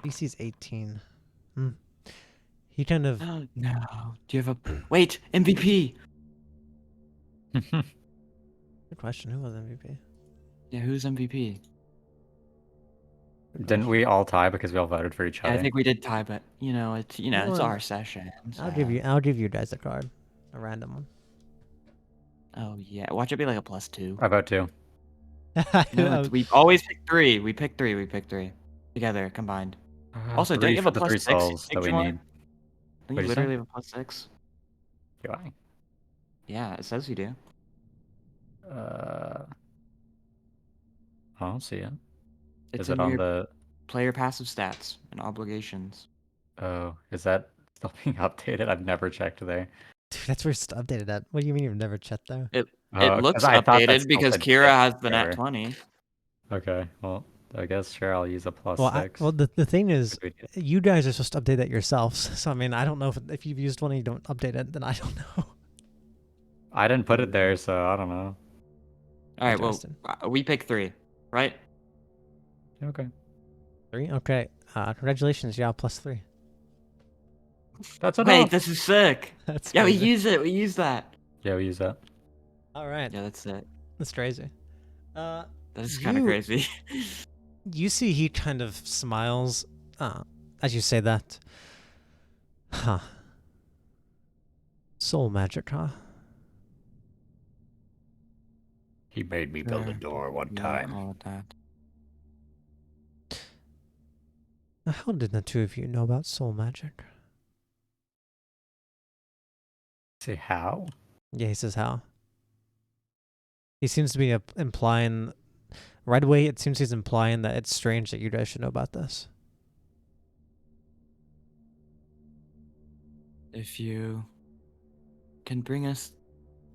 DC's 18. He kind of. No. Do you have a wait? MVP. Good question. Who was MVP? Yeah, who's MVP? Didn't we all tie because we all voted for each Yeah, other? I think we did tie, but it's You know it's what? our session. I'll so- give you. I'll give you guys a card, a random one. Oh yeah, watch it be like a +2. I vote 2. No, we always pick 3. We pick 3. We pick 3 together combined. Also, don't 3 you have for a the 3 +6? souls that we Ignore? need. Don't What'd you you say? literally have a +6? Do I? Yeah, it says you do. I don't see it. It's Is it in on your the... player passive stats and obligations. Oh, is that still being updated? I've never checked there. Dude, that's where it's updated at. What do you mean you've never checked there? It 'Cause looks I thought that updated still because said Kira 6 has the nat forever. 20. Okay, well, I guess sure I'll use a +6. Well, the thing is, If we did. you guys are supposed to update that yourselves. So I mean, I don't know if you've used one and you don't update it, then I don't know. I didn't put it there, so I don't know. All right, well, Interesting. we pick 3, right? Okay. 3. Okay. Congratulations. Yeah, +3. That's enough. Wait, this is sick. That's Yeah, we crazy. use it. We use that. Yeah, we use that. All right. Yeah, that's it. That's crazy. That is kind of You- crazy. You see, he kind of smiles as you say that. Huh. Soul magic, huh? He made me build a Sure. door one Yeah, time. all of that. Now, how did the two of you know about soul magic? Say how? Yeah, he says how. He seems to be implying right away. It seems he's implying that it's strange that you guys should know about this. If you can bring us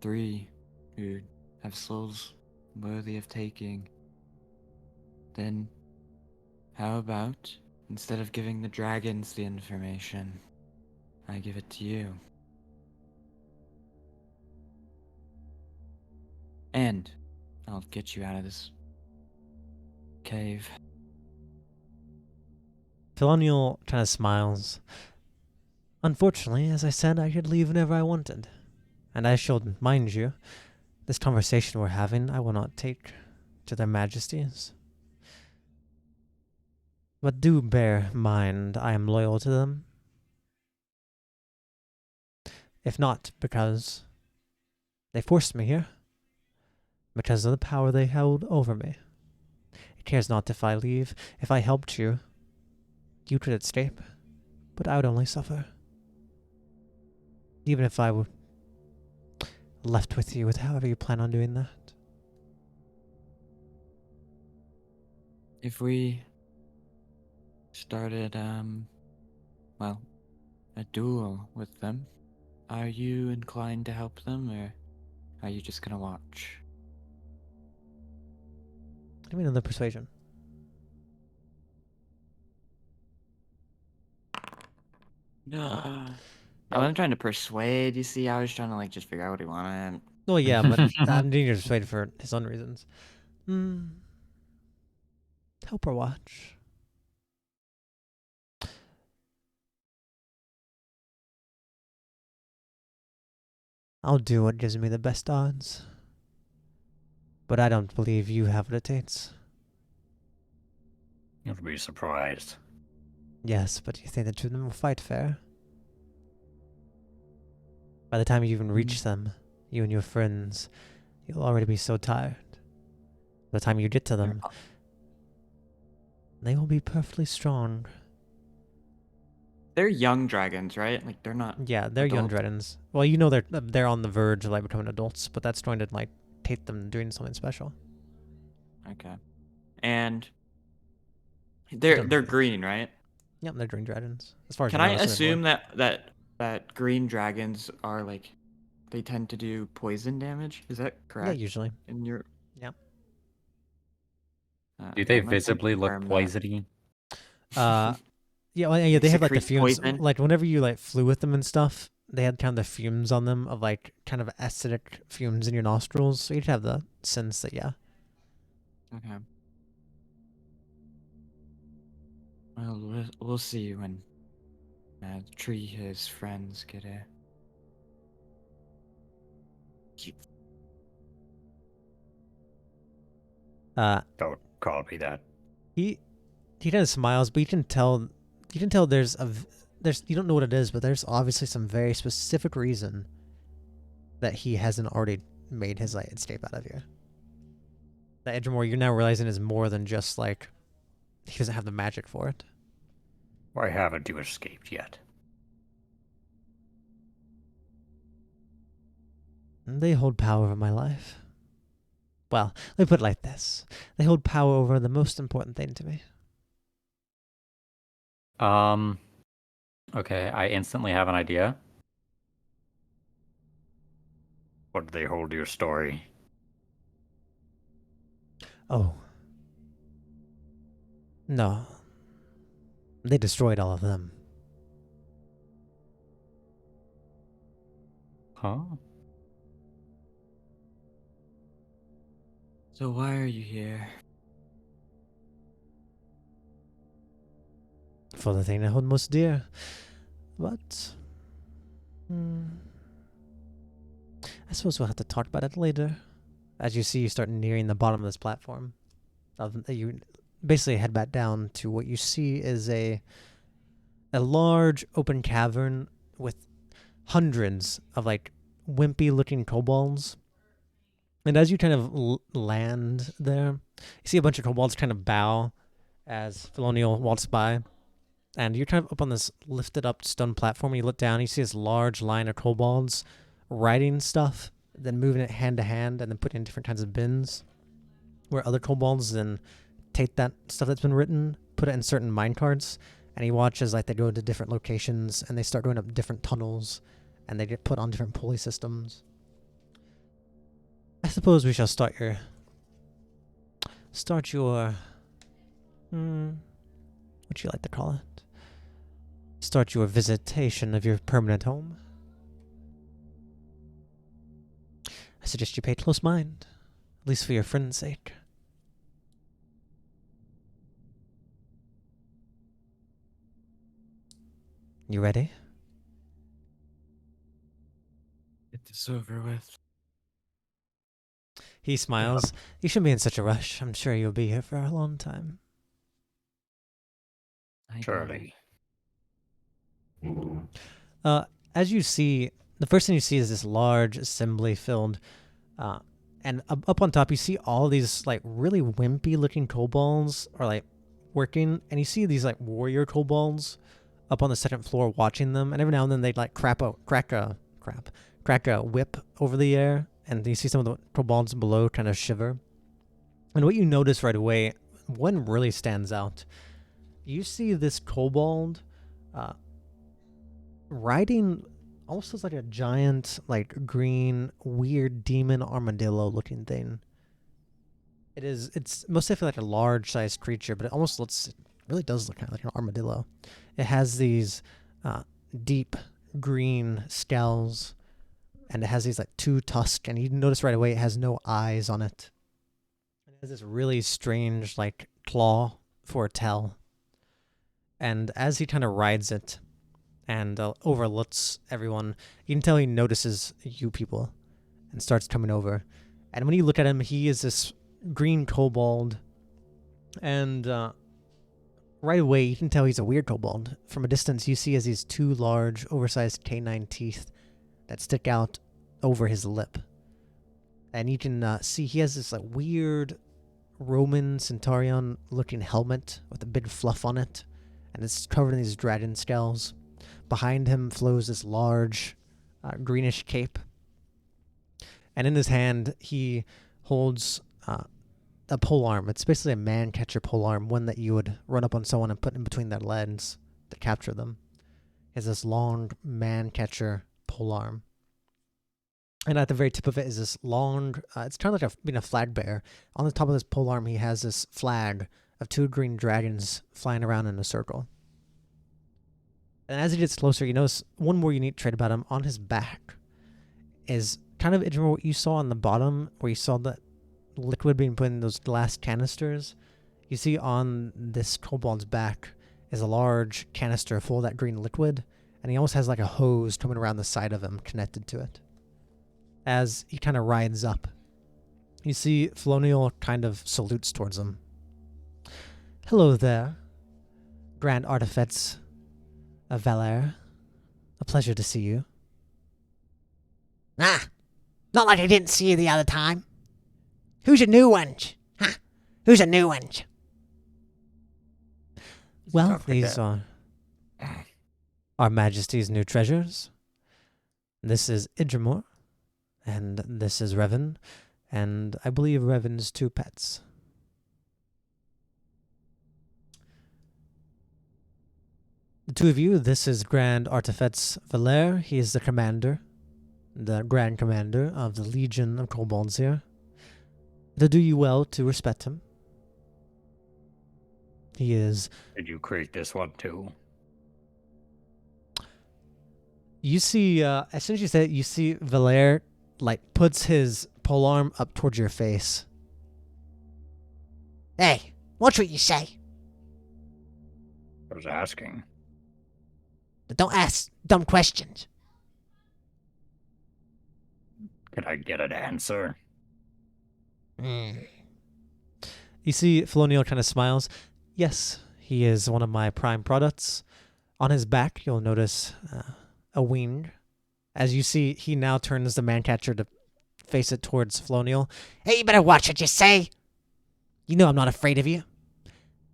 3 who have souls worthy of taking, then how about, instead of giving the dragons the information, I give it to you? And I'll get you out of this cave. Philoneal kind of smiles. Unfortunately, as I said, I could leave whenever I wanted. And I should mind you, this conversation we're having I will not take to their majesties. But do bear mind I am loyal to them. If not because they forced me here, because of the power they held over me. It cares not if I leave. If I helped you, you could escape, but I would only suffer. Even if I were left with you with however you plan on doing that. If we started, well, a duel with them, are you inclined to help them, or are you just gonna watch? Give me another persuasion. No. I wasn't trying to persuade, you see, I was trying to, like, just figure out what he wanted. Well, yeah, but I'm needing to persuade for his own reasons. Help or watch? I'll do what gives me the best odds. But I don't believe you have what it takes. You'll be surprised. Yes, but you think the two of them will fight fair? By the time you even reach them, you and your friends, you'll already be so tired. By the time you get to them, they will be perfectly strong. They're young dragons, right? Like, they're not... Yeah, they're young Adult? dragons. Well, you know they're on the verge of like becoming adults, but that's going to like take them doing something special. Okay. And... Don't They're know. green, right? Yep, they're green dragons. As far as Can you I know, that's what they're assume born. that green dragons are, like... They tend to do poison damage? Is that correct? Yeah, usually. In your... Yep. Do okay, they I'm gonna visibly look confirm that. poisony? Yeah, well, yeah, they have like the Secrete fumes. poison? Like whenever you like flew with them and stuff, they had kind of the fumes on them of like kind of acidic fumes in your nostrils. So you'd have the sense that yeah. Okay. Well, we'll see when The tree his friends get it. Don't call me that. He kind of smiles, but you can tell there's you don't know what it is, but there's obviously some very specific reason that he hasn't already made his like escape out of here. That Edgemore, you're now realizing, is more than just like he doesn't have the magic for it. Why haven't you escaped yet? They hold power over my life. Well, let me put it like this. They hold power over the most important thing to me. Okay, I instantly have an idea. What do they hold your story? Oh. No. They destroyed all of them. Huh? So why are you here? For the thing I hold most dear. But... I suppose we'll have to talk about it later. As you see, you start nearing the bottom of this platform. You basically head back down to what you see is a large open cavern with hundreds of like wimpy looking kobolds. And as you kind of land there, you see a bunch of kobolds kind of bow as Felonial walks by. And you're kind of up on this lifted up stone platform. And you look down, and you see this large line of kobolds writing stuff, then moving it hand to hand, and then putting it in different kinds of bins. Where other kobolds then take that stuff that's been written, put it in certain minecarts, and he watches like they go to different locations and they start going up different tunnels, and they get put on different pulley systems. I suppose we shall start your what you like to call it? Start your visitation of your permanent home. I suggest you pay close mind, at least for your friend's sake. You ready? Get this over with. He smiles. You shouldn't be in such a rush. I'm sure you'll be here for a long time. I got Surely. As you see, the first thing you see is this large assembly filled, and up on top you see all these like really wimpy looking kobolds are like working, and you see these like warrior kobolds up on the second floor watching them, and every now and then they'd like crack a whip over the air, and you see some of the kobolds below kind of shiver. And what you notice right away, one really stands out. You see this kobold riding almost as like a giant, like green, weird demon armadillo looking thing. It's most definitely like a large sized creature, but it really does look kind of like an armadillo. It has these deep green scales, and it has these like two tusks, and you notice right away it has no eyes on it. It has this really strange like claw for a tail. And as he kind of rides it and overlooks everyone, you can tell he notices you people and starts coming over. And when you look at him, he is this green kobold, and right away you can tell he's a weird kobold. From a distance, you see as these two large, oversized canine teeth that stick out over his lip. And you can see he has this like weird Roman centurion-looking helmet with a big fluff on it, and it's covered in these dragon scales. Behind him flows this large greenish cape. And in his hand, he holds a polearm. It's basically a man-catcher polearm, one that you would run up on someone and put in between their legs to capture them. He has this long man-catcher polearm. And at the very tip of it is this long, it's kind of like being a flag bearer. On the top of this polearm, he has this flag of two green dragons flying around in a circle. And as he gets closer, you notice one more unique trait about him. On his back is kind of what you saw on the bottom, where you saw the liquid being put in those glass canisters. You see on this kobold's back is a large canister full of that green liquid, and he almost has like a hose coming around the side of him connected to it. As he kind of rides up, you see Flonial kind of salutes towards him. Hello there, Grand Artifacts of Valere. A pleasure to see you. Ah, not like I didn't see you the other time. Who's a new one? Huh? Who's a new one? Well, Don't these forget. are Our Majesty's new treasures. This is Idrimor, and this is Revan, and I believe Revan's 2 pets. The 2 of you, this is Grand Artifacts Valere. He is the commander, the Grand Commander of the Legion of Kobolds here. It'll do you well to respect him. He is... Did you create this one too? You see, as soon as you say it, you see Valere, like, puts his polearm up towards your face. Hey, watch what you say. I was asking. Don't ask dumb questions. Could I get an answer? You see, Felonial kind of smiles. Yes, he is one of my prime products. On his back, you'll notice a wing. As you see, he now turns the man-catcher to face it towards Felonial. Hey, you better watch what you say. You know I'm not afraid of you.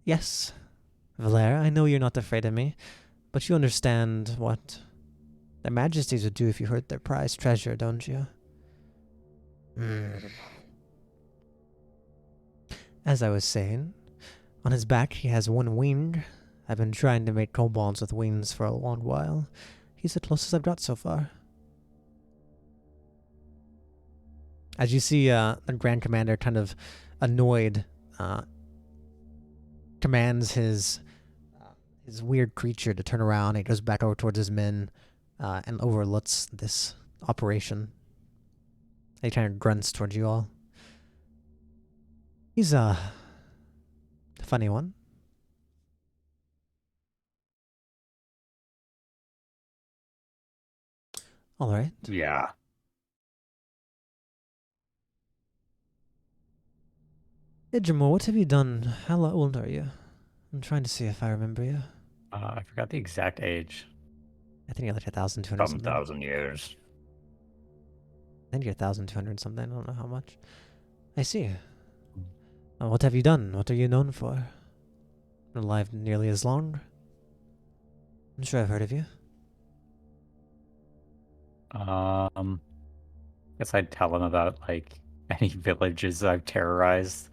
Yes, Valere, I know you're not afraid of me, but you understand what their majesties would do if you hurt their prized treasure, don't you? As I was saying, on his back he has one wing. I've been trying to make kobolds with wings for a long while. He's the closest I've got so far. As you see, the Grand Commander kind of annoyed commands his weird creature to turn around. He goes back over towards his men and overlooks this operation. He kind of grunts towards you all. He's a funny one. All right. Yeah. Idrimor, what have you done? How old are you? I'm trying to see if I remember you. I forgot the exact age. I think you're like 1,200 Some something. 1,000 years. I think you're 1,200 something. I don't know how much. I see. What have you done? What are you known for? Been alive nearly as long? I'm sure I've heard of you. Guess I'd tell him about like any villages I've terrorized.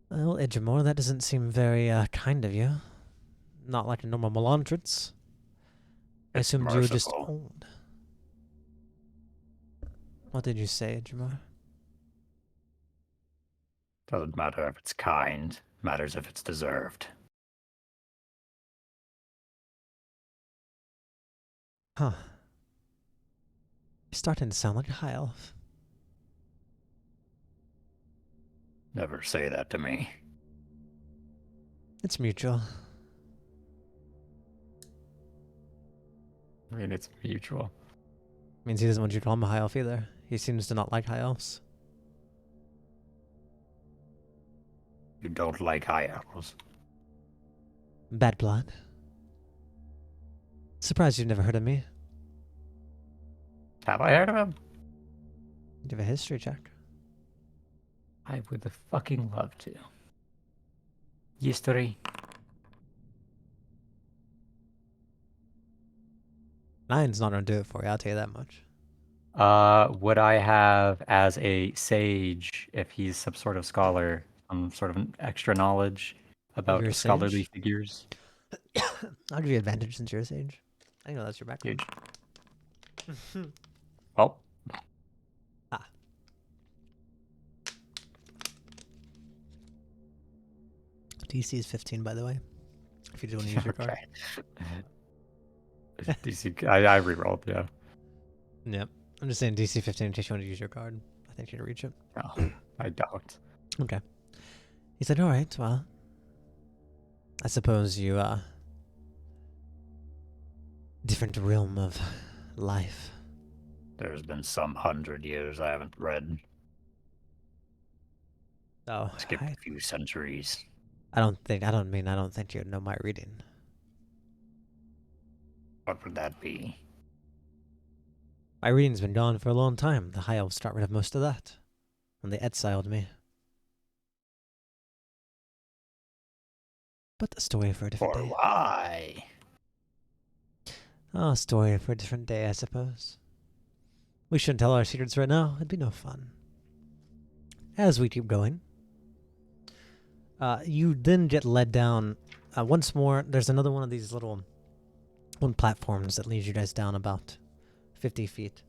Well, Idrimor, that doesn't seem very kind of you. Not like a normal Melantrance. I It's assumed you were just merciful. old. What did you say, Idrimor? Doesn't matter if it's kind. Matters if it's deserved. Huh. You're starting to sound like a high elf. Never say that to me. It's mutual. I mean, it's mutual. Means he doesn't want you to call him a high elf either. He seems to not like high elves. You don't like high elves. Bad blood. Surprised you've never heard of me. Have I heard of him? Give a history check. I would fucking love to. History. 9's not gonna do it for you, I'll tell you that much. Would I have as a sage, if he's some sort of scholar, some sort of an extra knowledge about you're a scholarly sage? figures? I'll give you advantage since you're a sage. I know that's your background. Huge. Well, DC is 15, by the way. If you do want to use your card. okay. DC, I rerolled, yeah. Yep. I'm just saying DC 15 in case you want to use your card. I think you can reach it. No, I don't. Okay. He said, alright, well, I suppose you, different realm of life. There's been some 100 years I haven't read. Oh, Skipped a few centuries. I don't think you know my reading. What would that be? My reading's been gone for a long time. The High Elves got rid of most of that when they exiled me. But a story for a different Or day. why? Oh, a story for a different day, I suppose. We shouldn't tell our secrets right now. It'd be no fun. As we keep going, you then get led down once more. There's another one of these little platforms that leads you guys down about 50 feet.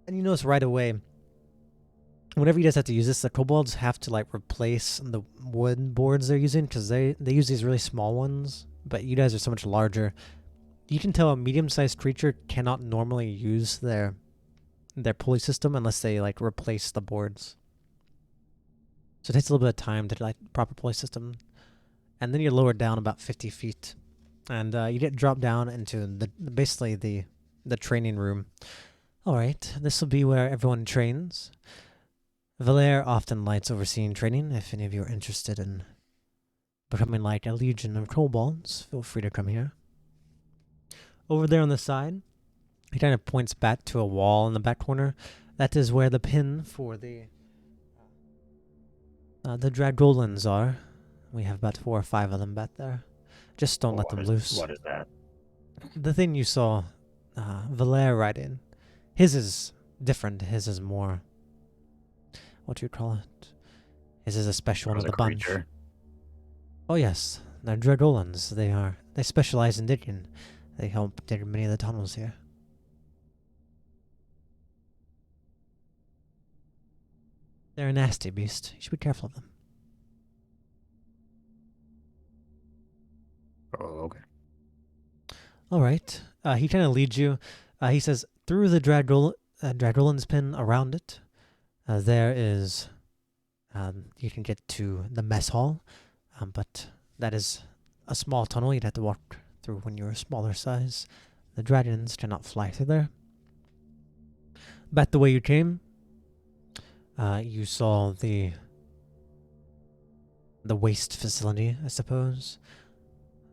And you notice right away, whenever you guys have to use this, the kobolds have to like replace the wood boards they're using because they use these really small ones. But you guys are so much larger. You can tell a medium-sized creature cannot normally use their pulley system unless they like replace the boards. So it takes a little bit of time to like proper pulley system, and then you're lowered down about 50 feet, and you get dropped down into basically the training room. All right, this will be where everyone trains. Valere often lights overseeing training. If any of you are interested in becoming like a legion of kobolds, feel free to come here. Over there on the side, he kind of points back to a wall in the back corner. That is where the pin for the Dragolans are. We have about 4 or 5 of them back there. Just don't let them loose. What is that? The thing you saw Valere ride in. His is different. His is more... What do you call it? His is a special one of the bunch. Creature. Oh yes, they're Dragolans. They specialize in digging. They help dig many of the tunnels here. They're a nasty beast. You should be careful of them. Oh, okay. All right. He kind of leads you. He says, through the Dragolan's pin around it, there is... you can get to the mess hall, but that is a small tunnel you'd have to walk through when you're a smaller size. The dragons cannot fly through there. Back the way you came, you saw the waste facility, I suppose.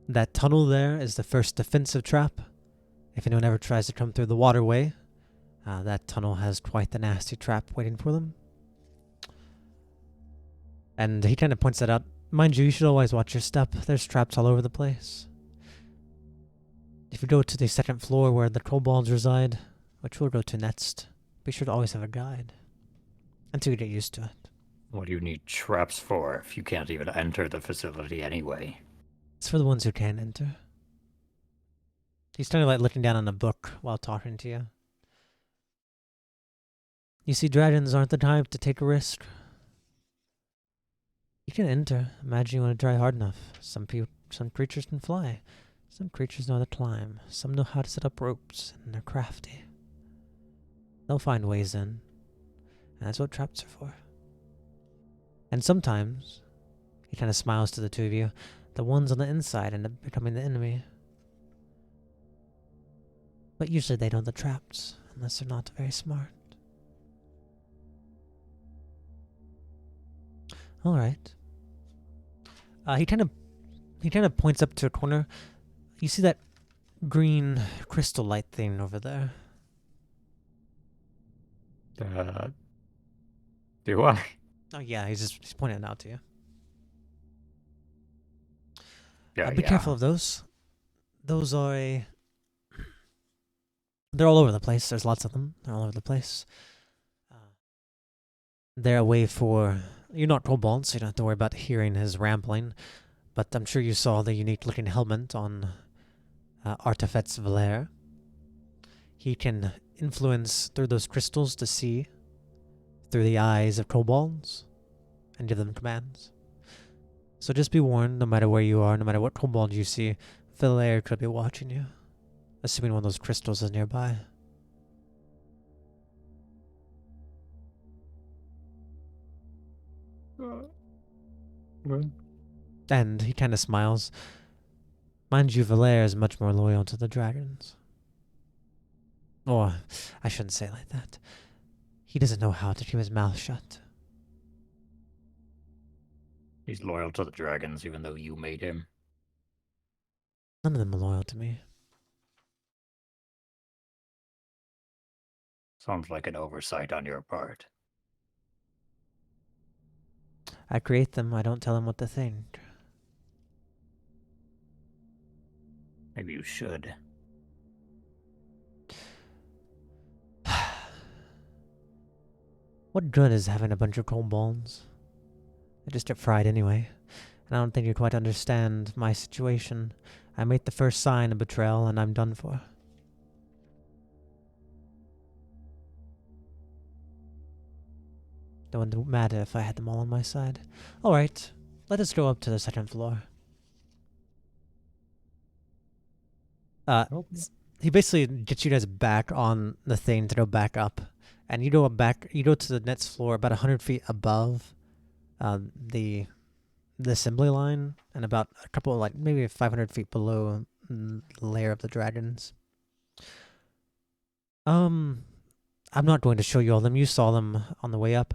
That tunnel there is the first defensive trap. If anyone ever tries to come through the waterway, that tunnel has quite the nasty trap waiting for them. And he kind of points that out. Mind you should always watch your step. There's traps all over the place. If you go to the second floor where the kobolds reside, which we'll go to next, be sure to always have a guide. Until you get used to it. What do you need traps for if you can't even enter the facility anyway? It's for the ones who can enter. He's kind of like looking down on a book while talking to you. You see, dragons aren't the type to take a risk. You can enter. Imagine you want to try hard enough. Some creatures can fly. Some creatures know how to climb. Some know how to set up ropes, and they're crafty. They'll find ways in. And that's what traps are for. And sometimes, he kind of smiles to the two of you, the ones on the inside end up becoming the enemy. But usually they know the traps, unless they're not very smart. Alright. He kind of points up to a corner. You see that green crystal light thing over there? Do I? Oh yeah, he's pointing it out to you. Yeah, Be careful of those. Those are they're all over the place. There's lots of them. They're all over the place. They're a way for... You're not kobolds, so you don't have to worry about hearing his rambling. But I'm sure you saw the unique-looking helmet on Artifacts Valere. He can influence through those crystals to see through the eyes of kobolds and give them commands. So just be warned, no matter where you are, no matter what kobold you see, Valere could be watching you. Assuming one of those crystals is nearby. And he kind of smiles. Mind you, Valere is much more loyal to the dragons. Or, I shouldn't say it like that. He doesn't know how to keep his mouth shut. He's loyal to the dragons even though you made him. None of them are loyal to me. Sounds like an oversight on your part. I create them, I don't tell them what to think. Maybe you should. What good is having a bunch of cold bones? They just get fried anyway. And I don't think you quite understand my situation. I made the first sign of betrayal and I'm done for. It wouldn't matter if I had them all on my side. Alright, let us go up to the second floor. He basically gets you guys back on the thing to go back up. And you go to the next floor about 100 feet above the assembly line and about a couple, like maybe 500 feet below the lair of the dragons. I'm not going to show you all of them. You saw them on the way up.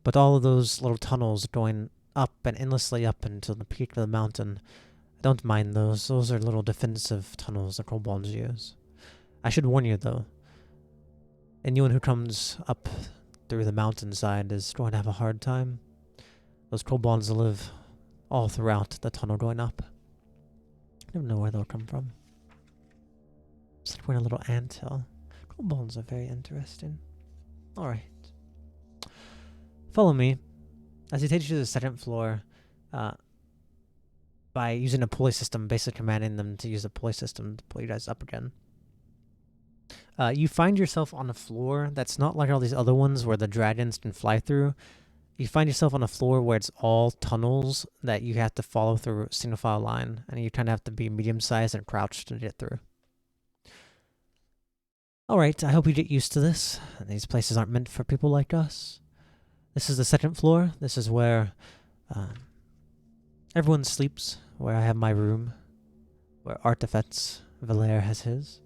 But all of those little tunnels going up and endlessly up until the peak of the mountain, I don't mind those. Those are little defensive tunnels the kobolds use. I should warn you, though. Anyone who comes up through the mountainside is going to have a hard time. Those kobolds live all throughout the tunnel going up. I don't know where they'll come from. It's like we're in a little anthill. Kobolds are very interesting. Alright. Follow me as he takes you to the second floor by using a pulley system, basically commanding them to use a pulley system to pull you guys up again. You find yourself on a floor that's not like all these other ones where the dragons can fly through. You find yourself on a floor where it's all tunnels that you have to follow through a single file line, and you kind of have to be medium-sized and crouched to get through. Alright, I hope you get used to this. These places aren't meant for people like us. This is the second floor. This is where everyone sleeps, where I have my room, where Artifacts Valere has his.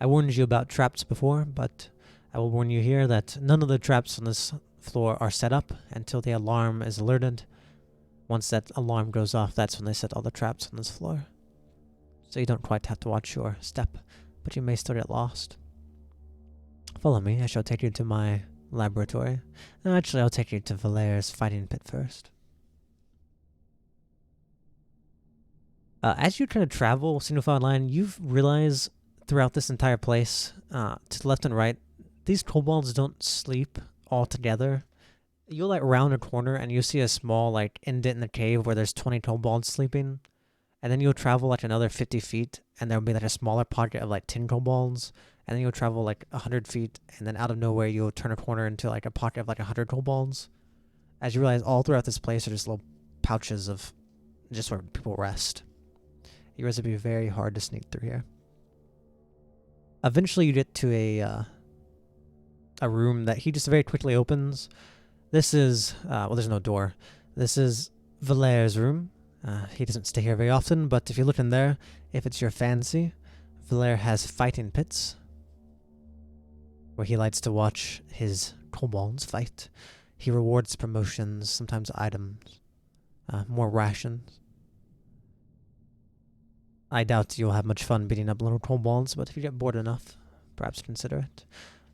I warned you about traps before, but I will warn you here that none of the traps on this floor are set up until the alarm is alerted. Once that alarm goes off, that's when they set all the traps on this floor. So you don't quite have to watch your step, but you may still get lost. Follow me. I shall take you to my laboratory. No, actually, I'll take you to Valere's fighting pit first. As you kind of travel single file line, you realize throughout this entire place, to the left and right, these kobolds don't sleep all together. You'll like round a corner and you'll see a small like indent in the cave where there's 20 kobolds sleeping. And then you'll travel like another 50 feet and there'll be like a smaller pocket of like 10 kobolds. And then you'll travel like 100 feet and then out of nowhere you'll turn a corner into like a pocket of like 100 kobolds. As you realize all throughout this place are just little pouches of just where people rest. You realize it'd be very hard to sneak through here. Eventually you get to a room that he just very quickly opens. This is, well, there's no door. This is Valere's room. He doesn't stay here very often, but if you look in there, if it's your fancy, Valere has fighting pits where he likes to watch his kobolds fight. He rewards promotions, sometimes items, more rations. I doubt you'll have much fun beating up little kobolds, but if you get bored enough, perhaps consider it.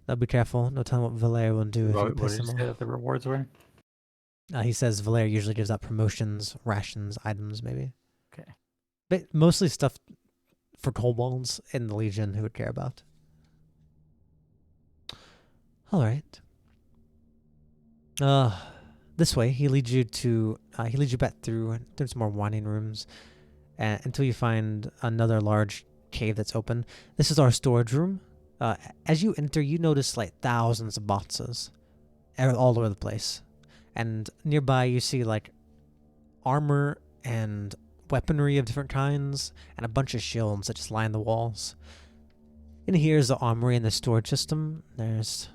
Though be careful, no telling what Valere will do if you piss him off. The rewards were? He says Valere usually gives out promotions, rations, items, maybe. Okay. But mostly stuff for kobolds in the Legion who would care about. Alright. This way, he leads you back through some more winding rooms until you find another large cave that's open. This is our storage room. As you enter, you notice like thousands of boxes all over the place. And nearby you see like armor and weaponry of different kinds and a bunch of shields that just line the walls. In here is the armory and the storage system. There's,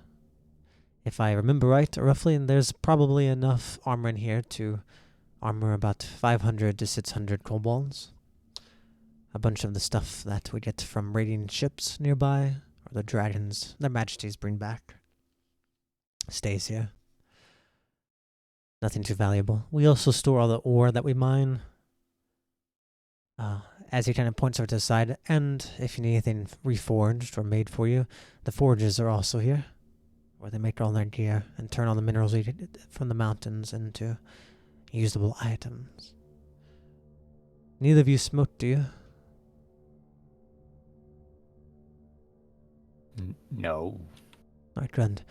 if I remember right, roughly, and there's probably enough armor in here to Armor about 500 to 600 kobolds. A bunch of the stuff that we get from raiding ships nearby, or the dragons their majesties bring back, stays here. Nothing too valuable. We also store all the ore that we mine. As he kind of points over to the side, and if you need anything reforged or made for you, the forges are also here, where they make all their gear and turn all the minerals we get from the mountains into usable items. Neither of you smoke, do you? No. Alright, good.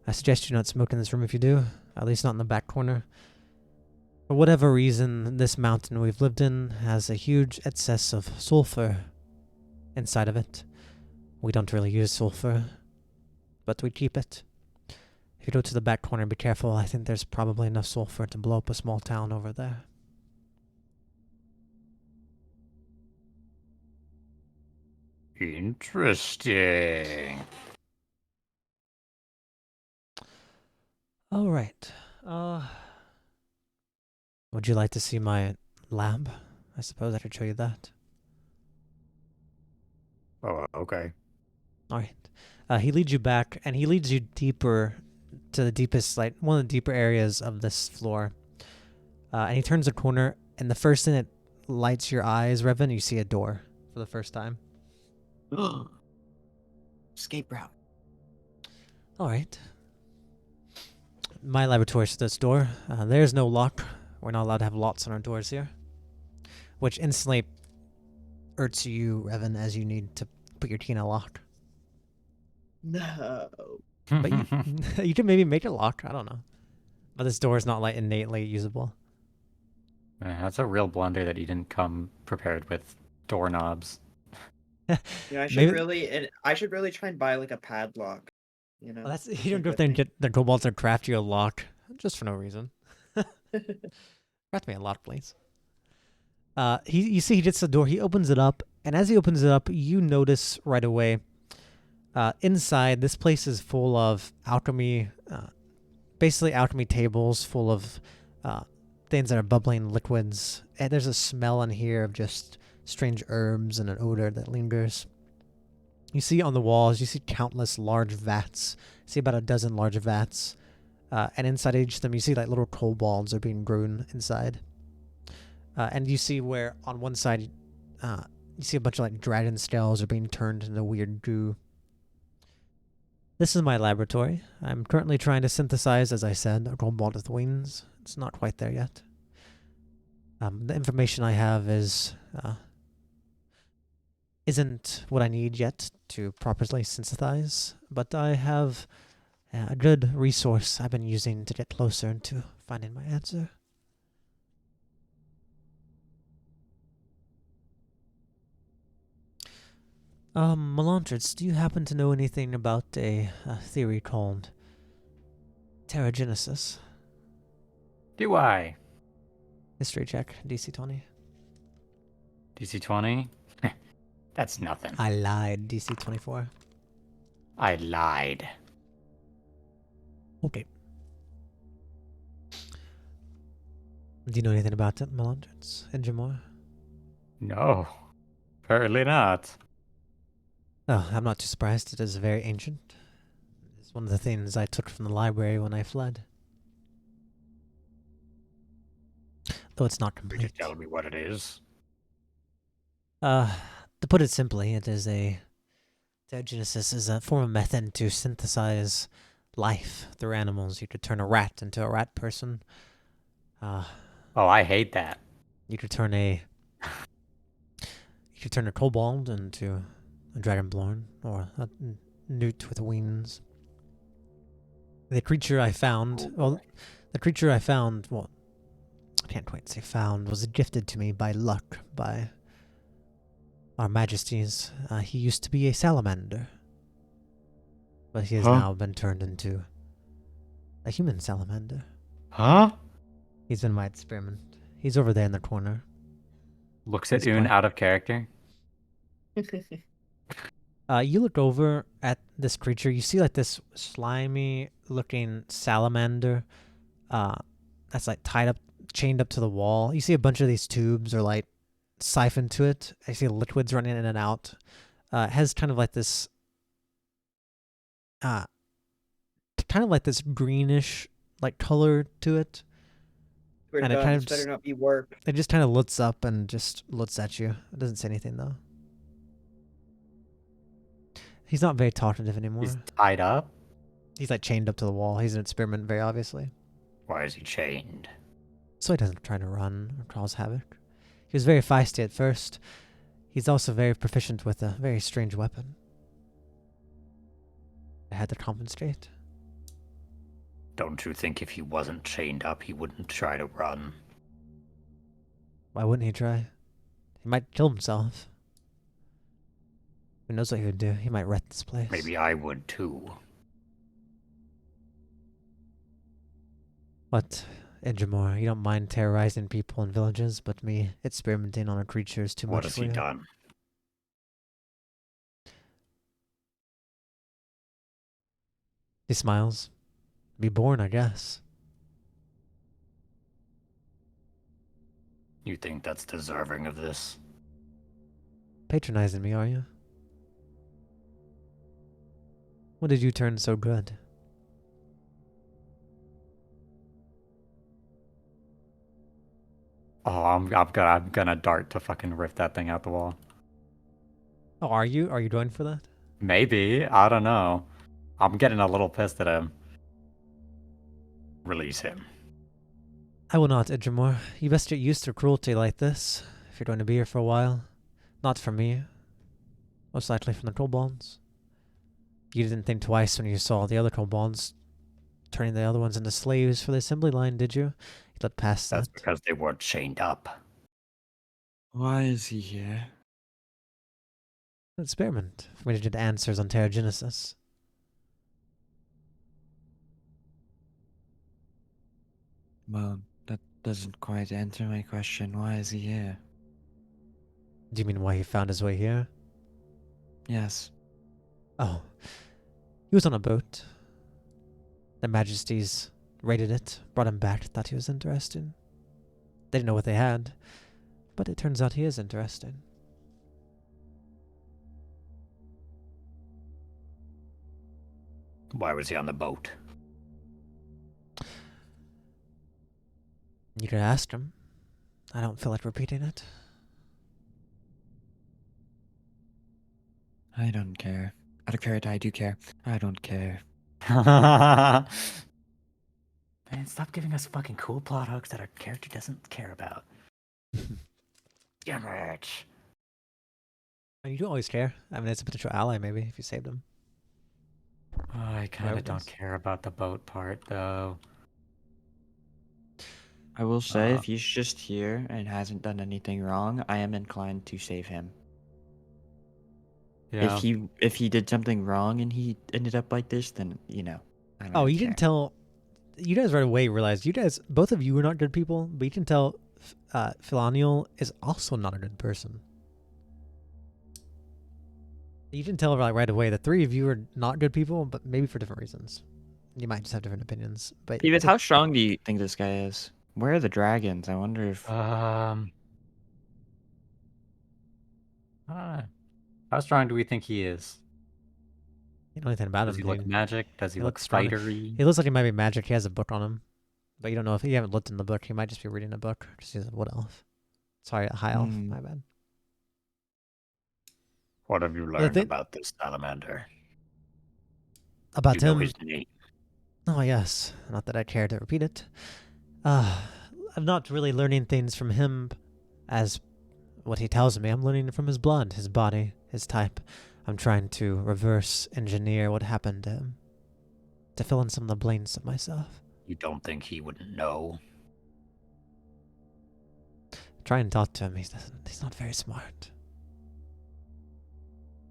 I suggest you not smoke in this room if you do, at least not in the back corner. For whatever reason, this mountain we've lived in has a huge excess of sulfur inside of it. We don't really use sulfur, but we keep it. If you go to the back corner, be careful. I think there's probably enough sulfur to blow up a small town over there. Interesting. All right. Would you like to see my lab? I suppose I could show you that. Oh, okay. All right. He leads you back, and he leads you deeper to the deepest, like one of the deeper areas of this floor. And he turns a corner, and the first thing that lights your eyes, Revan, you see a door for the first time. Escape route. All right. My laboratory is this door. There's no lock. We're not allowed to have locks on our doors here, which instantly hurts you, Revan, as you need to put your key in a lock. No. But you can maybe make it lock. I don't know. But this door is not like innately usable. That's a real blunder that you didn't come prepared with doorknobs. Yeah, I should Maybe- really, and I should really try and buy like a padlock. You know. Well, that's you don't go up there and get the kobolds to craft you a lock just for no reason. Craft me a lock, please. You see, he gets the door. He opens it up, and as he opens it up, you notice right away. Inside, this place is full of alchemy, basically alchemy tables full of things that are bubbling liquids. And there's a smell in here of just strange herbs and an odor that lingers. You see on the walls, you see countless large vats. You see about a dozen large vats. And inside each of them, you see like little kobolds are being grown inside. And you see where on one side, you see a bunch of like dragon scales are being turned into weird goo. This is my laboratory. I'm currently trying to synthesize, as I said, a kobold with wings. It's not quite there yet. The information I have isn't what I need yet to properly synthesize, but I have a good resource I've been using to get closer into finding my answer. Melantrix, do you happen to know anything about a theory called Pterogenesis? Do I? History check, DC 20. DC 20? That's nothing. I lied, DC 24. I lied. Okay. Do you know anything about it, Melantrix and Jamor? No. Apparently not. Oh, I'm not too surprised. It is very ancient. It's one of the things I took from the library when I fled. Though it's not Could you complete. tell me what it is? To put it simply, Pterogenesis is a form of method to synthesize life through animals. You could turn a rat into a rat person. Oh, I hate that. You could turn a kobold into a dragonborn or a newt with wings. The creature I found, well, I can't quite say found, was gifted to me by luck, by our majesties. He used to be a salamander, but he has Huh? now been turned into a human salamander. Huh? He's been my experiment. He's over there in the corner. Looks at He's Un quite- out of character. You look over at this creature. You see like this slimy looking salamander that's like tied up chained up to the wall. You see a bunch of these tubes or like siphoned to it. I see liquids running in and out. It has kind of like this greenish like color to it. Swear to And it God, kind this of better just- not be work. It just kind of looks up and just looks at you. It doesn't say anything though. He's not very talkative anymore. He's tied up. He's like chained up to the wall. He's an experiment, very obviously. Why is he chained? So he doesn't try to run or cause havoc. He was very feisty at first. He's also very proficient with a very strange weapon. I had to compensate. Don't you think if he wasn't chained up, he wouldn't try to run? Why wouldn't he try? He might kill himself. Who knows what he would do? He might wreck this place. Maybe I would too. What, Edgemore? You don't mind terrorizing people in villages, but me experimenting on a creature is too What much has for he you. done? He smiles. Be born, I guess. You think that's deserving of this? Patronizing me, are you? When did you turn so good? Oh, I'm gonna dart to fucking rip that thing out the wall. Oh, are you? Are you going for that? Maybe, I don't know. I'm getting a little pissed at him. Release him. I will not, Edgemore. You best get used to cruelty like this, if you're going to be here for a while. Not from me. Most likely from the kobolds. You didn't think twice when you saw the other kobolds turning the other ones into slaves for the assembly line, did you? You let past That's that. because they weren't chained up. Why is he here? An experiment for me to get answers on Terrigenesis. Well, that doesn't quite answer my question. Why is he here? Do you mean why he found his way here? Yes. Oh. He was on a boat. Their Majesties raided it, brought him back, thought he was interesting. They didn't know what they had, but it turns out he is interesting. Why was he on the boat? You could ask him. I don't feel like repeating it. I don't care. Out of character, I do care. I don't care. Man, Man, stop giving us fucking cool plot hooks that our character doesn't care about. Damn it. You do always care. I mean, it's a potential ally, maybe, if you saved him. I kind Whoever of don't does. care about the boat part, though. I will say, Uh, if he's just here and hasn't done anything wrong, I am inclined to save him. Yeah. If he did something wrong and he ended up like this, then I don't Oh, really you didn't care. tell. You guys right away realized both of you were not good people, but you can tell Philaniel is also not a good person. You can tell right away the three of you are not good people, but maybe for different reasons. You might just have different opinions. But David, it's a- how strong do you think this guy is? Where are the dragons? I wonder if. How strong do we think he is? you know anything about Does him? he look dude. magic? Does he look looks strong. spidery? He looks like he might be magic. He has a book on him, but you don't know if you haven't looked in the book. He might just be reading a book. Just he's a wood elf. Sorry, a high elf. Hmm. My bad. What have you the learned thing- about this salamander? About You know him. his name. Oh, yes. Not that I care to repeat it. I'm not really learning things from him as what he tells me. I'm learning from his blood, his body, his type. I'm trying to reverse engineer what happened to him. To fill in some of the blanks of myself. You don't think he wouldn't know? Try and talk to him. He's not very smart.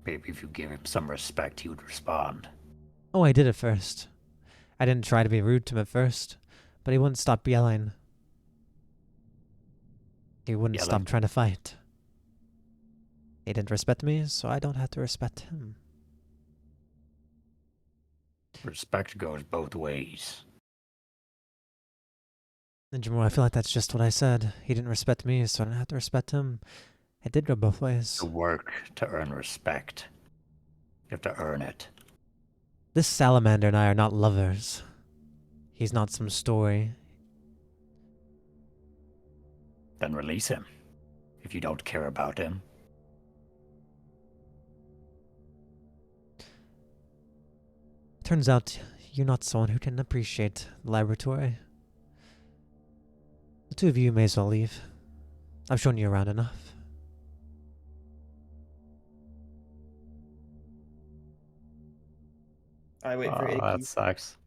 Maybe if you give him some respect, he would respond. Oh, I did at first. I didn't try to be rude to him at first, but he wouldn't stop yelling. He wouldn't stop Yelling? trying to fight. He didn't respect me, so I don't have to respect him. Respect goes both ways. And Jamal, I feel like that's just what I said. He didn't respect me, so I don't have to respect him. It did go both ways. To work to earn respect. You have to earn it. This salamander and I are not lovers. He's not some story. Then release him. If you don't care about him. Turns out you're not someone who can appreciate the laboratory. The two of you may as well leave. I've shown you around enough. I wait for Oh, that Iggy. sucks.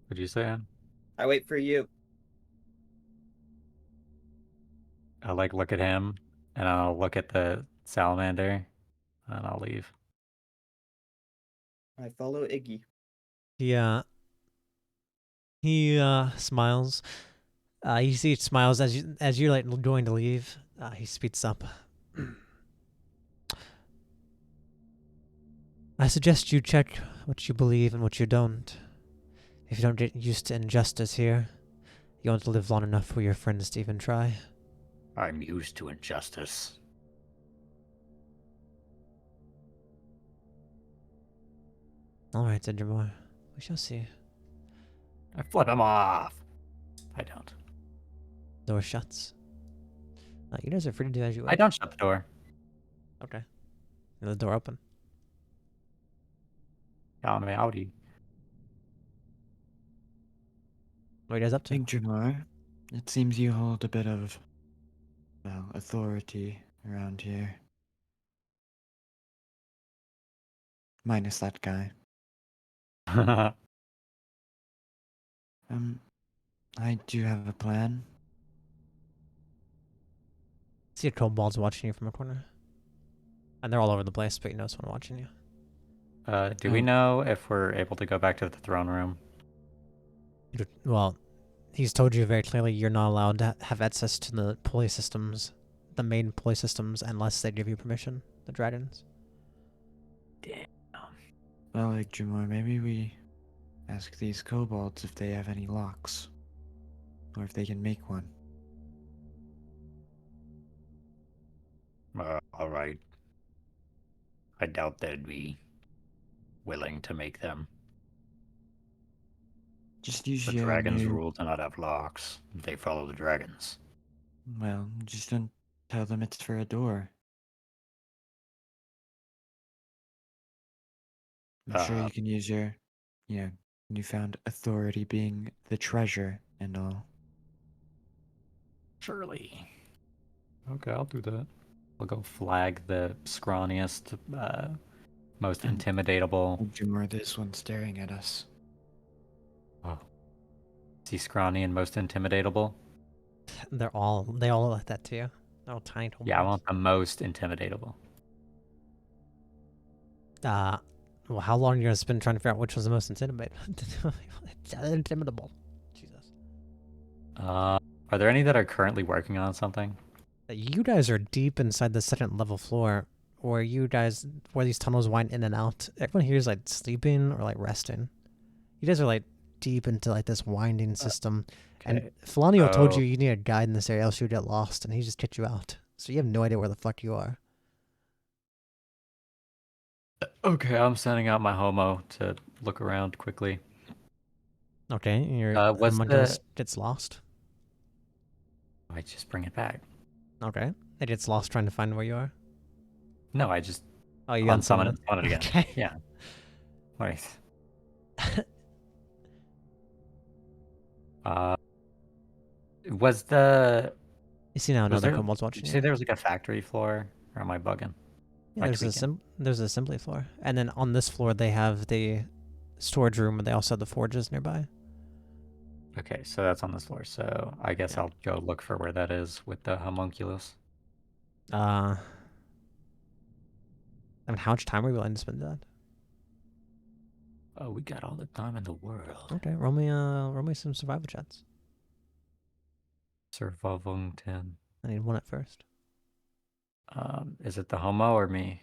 What'd you say, Ann? I wait for you. I like look at him, and I'll look at the salamander, and I'll leave. I follow Iggy. He smiles. You see it smiles as you're like going to leave. He speeds up. I suggest you check what you believe and what you don't. If you don't get used to injustice here, you won't live long enough for your friends to even try. I'm used to injustice. Alright, Edgemore. We shall see. I flip him off. I don't. Door shuts. You guys are free to do as you I wish. don't shut the door. Okay. And the door open. Howdy. What are you guys up to? Big Jamar, it seems you hold a bit of, well, authority around here. Minus that guy. I do have a plan. See a kobold's watching you from a corner. And they're all over the place, but you know someone watching you. Do we know if we're able to go back to the throne room? Well, he's told you very clearly you're not allowed to have access to the pulley systems, the main pulley systems, unless they give you permission, the dragons. Well, like Jamar, maybe we ask these kobolds if they have any locks. Or if they can make one. Alright. I doubt they'd be willing to make them. Just use The your dragons new... rule to not have locks. They follow the dragons. Well, just don't tell them it's for a door. I'm sure you can use your, newfound authority being the treasure and all. Surely. Okay, I'll do that. We'll go flag the scrawniest, most intimidatable. Jamar, this one's staring at us. Oh. Is he scrawny and most intimidatable? They all look like that to you. They're all tiny kobolds. Yeah, I want the most intimidatable. Well, how long are you gonna spend trying to figure out which was the most intimidable? Jesus. Are there any that are currently working on something? You guys are deep inside the second level floor, where these tunnels wind in and out. Everyone here is like sleeping or like resting. You guys are like deep into like this winding system. And Okay. Felanio told So- you need a guide in this area, else you'd get lost, and he just kicked you out. So you have no idea where the fuck you are. Okay, I'm sending out my homo to look around quickly. Okay, your what's homunculus the- gets lost. I just bring it back. Okay, it gets lost trying to find where you are. No, I just Oh, you unsummon unsummon it, summon it again. Okay. Yeah. Wait. Was the You see now was another there, kobold's did watching you you. say there was like a factory floor, or am I bugging? Yeah, there's an assembly floor, and then on this floor they have the storage room, and they also have the forges nearby. Okay, so that's on this floor. So I guess Yeah. I'll go look for where that is with the homunculus. I mean, how much time are we willing to spend that? Oh, we got all the time in the world. Okay, roll me some survival chats. Survival 10. I need one at first. Is it the homo or me?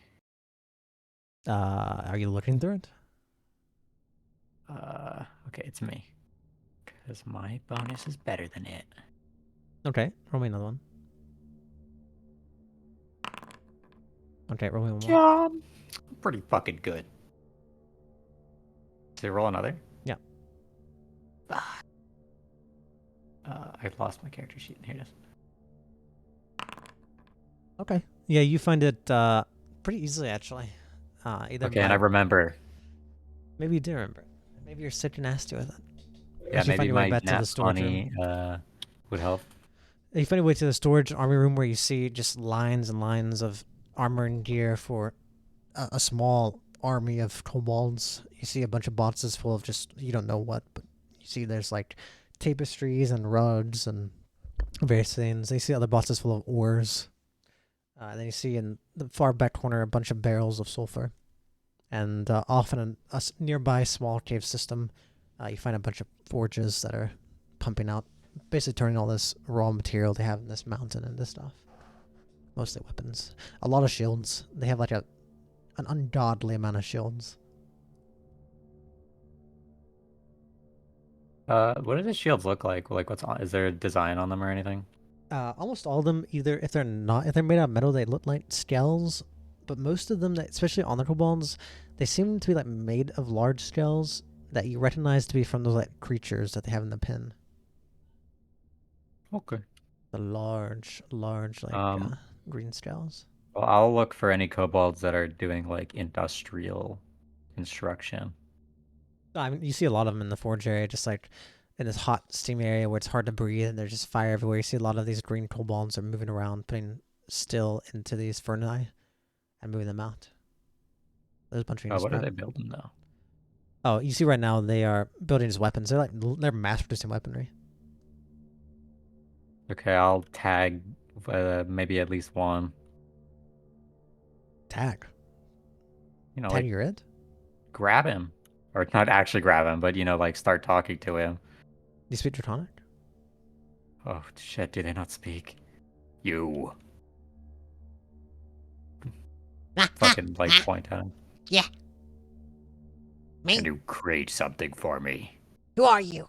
Are you looking through it? Okay, it's me. Because my bonus is better than it. Okay, roll me another one. Okay, roll me one more. Pretty fucking good. Did you roll another? Yeah. I lost my character sheet. Here it is. Okay. Yeah, you find it pretty easily actually. Either Okay, and I by remember. maybe you do remember. Maybe you're such nasty with it. Yeah, As you maybe find your way my back to the nat storage room. 20 would help. You find your way to the storage army room where you see just lines and lines of armor and gear for a small army of kobolds. You see a bunch of boxes full of just, you don't know what, but you see there's like tapestries and rugs and various things. You see other boxes full of ores. And then you see in the far back corner a bunch of barrels of sulfur. And off in a nearby small cave system, you find a bunch of forges that are pumping out, basically turning all this raw material they have in this mountain into stuff. Mostly weapons. A lot of shields. They have like an ungodly amount of shields. What do the shields look like? Like, what's on? Is there a design on them or anything? Almost all of them, either if they're made out of metal, they look like skulls. But most of them, especially on the kobolds, they seem to be like made of large skulls that you recognize to be from those like creatures that they have in the pin. Okay. The large like green skulls. Well, I'll look for any kobolds that are doing like industrial construction. I mean, you see a lot of them in the forge area, just like in this hot, steamy area where it's hard to breathe and there's just fire everywhere. You see a lot of these green kobolds are moving around, putting steel into these furnace and moving them out. There's a bunch of What are they building though? Oh, you see right now they are building these weapons. They're mass producing weaponry. Okay, I'll tag maybe at least one. Tag. You know, Tag like your it? grab him, or not actually grab him, but like start talking to him. You speak Draconic? Oh shit! Do they not speak? You fucking like point at him. Yeah. Me? Can you create something for me? Who are you?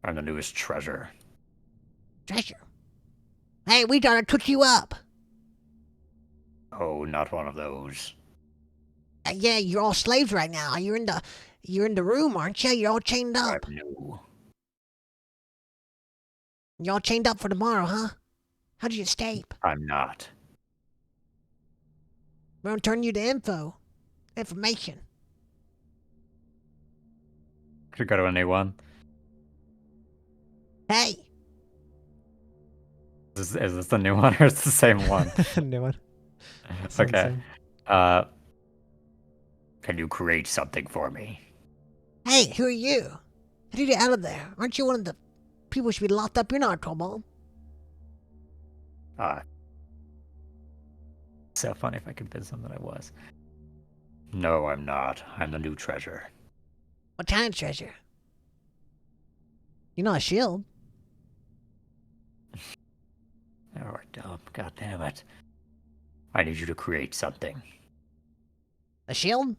I'm the newest treasure. Treasure. Hey, we gotta cook you up. Oh, not one of those. Yeah, you're all slaves right now. You're in the room, aren't you? You're all chained up. I'm new. You're all chained up for tomorrow, huh? How'd you escape? I'm not. We're gonna turn you to information. Could go to a new one. Hey, Is this the new one or is it the same one? New one. Okay. Can you create something for me? hey, who are you? How did you get out of there? Aren't you one of the people who should be locked up? You're not a kobold. So funny if I convinced them that I was. No, I'm not. I'm the new treasure. What kind of treasure? You're not a shield. Oh, dumb. God damn it. I need you to create something. A shield?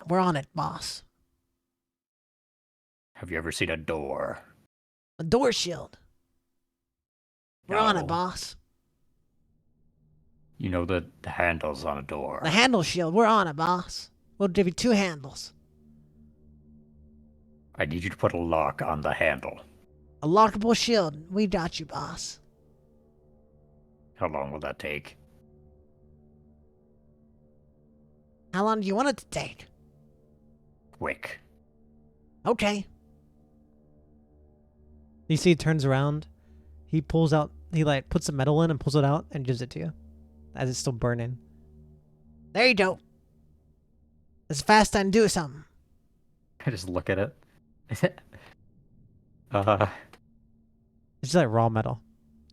We're on it, boss. Have you ever seen a door? A door shield. We're on it, No. boss. You know the handles on a door. The handle shield. We're on it, boss. We'll give you 2 handles. I need you to put a lock on the handle. A lockable shield. We got you, boss. How long will that take? How long do you want it to take? Quick. Okay. You see he turns around. He pulls out, he like puts the metal in and pulls it out and gives it to you. As it's still burning. There you go. It's fast time to do something. I just look at it. It's just like raw metal.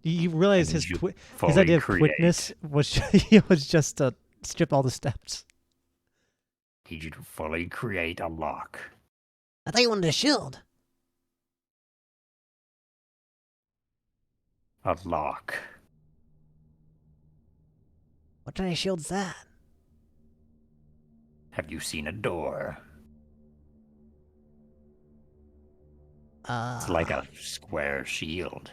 You realize his you his fully idea of create. quickness was was just to strip all the steps. Need you to fully create a lock. I thought you wanted a shield. A lock. What kind of shield's that? Have you seen a door? It's like a square shield.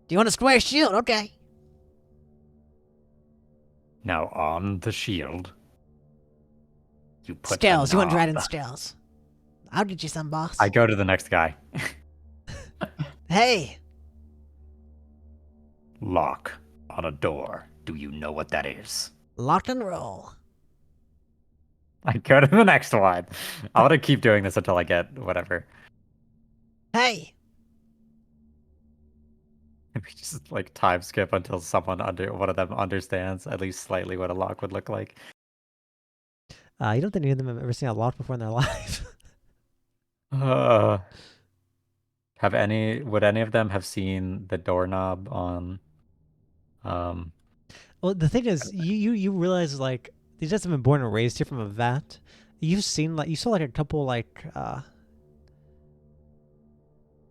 Do you want a square shield? Okay. Now on the shield, you put Stills. the You want knob. Dryden Stills? I'll get you some, boss. I go to the next guy. Hey. Lock on a door. Do you know what that is? Lock and roll. I go to the next one. I want to keep doing this until I get whatever. Hey. If we just like time skip until one of them understands at least slightly what a lock would look like. You don't think any of them have ever seen a lock before in their life? Would any of them have seen the doorknob on Well, the thing is, you realize like these guys have been born and raised here from a vat. You saw like a couple like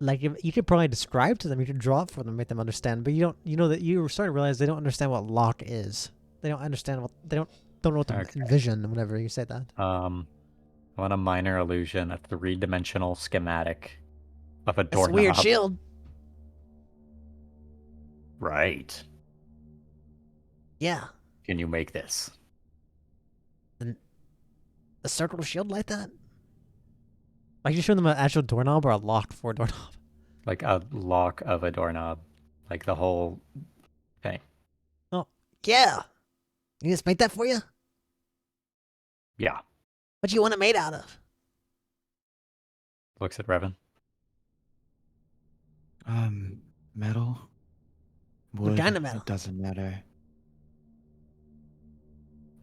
if you could probably describe to them, you could draw it for them, make them understand. But you know that you're starting to realize they don't understand what lock is. They don't understand what don't know what to Okay. envision whenever you say that. I want a minor illusion, a 3-dimensional schematic of a That's a doorknob. weird shield. Right. Yeah. Can you make this? A circle shield like that? Like you show them an actual doorknob or a lock for a doorknob. Like a lock of a doorknob. Like the whole thing. Yeah. You just make that for you? Yeah. What do you want it made out of? Looks at Revan. Metal. What Wood. kind of metal? It doesn't matter.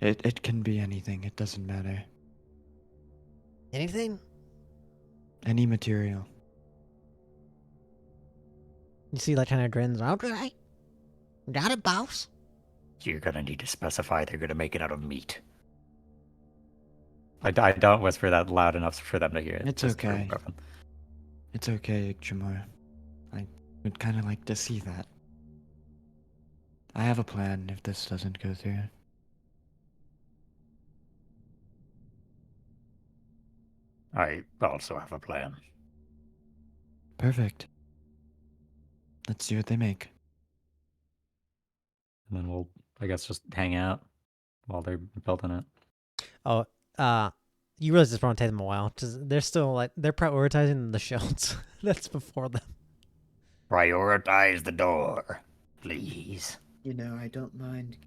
It can be anything. It doesn't matter. Anything? Any material. You see, like kind of grins. Okay. Got it, boss. You're gonna need to specify they're gonna make it out of meat. I don't whisper that loud enough for them to hear it. It's just for okay. Revan. It's okay, Ichamar. I would kind of like to see that. I have a plan if this doesn't go through. I also have a plan. Perfect. Let's see what they make. And then we'll, I guess, just hang out while they're building it. Oh, you realize it's probably take them a while. They're still like they're prioritizing the shields. That's before them. Prioritize the door, please. You know, I don't mind.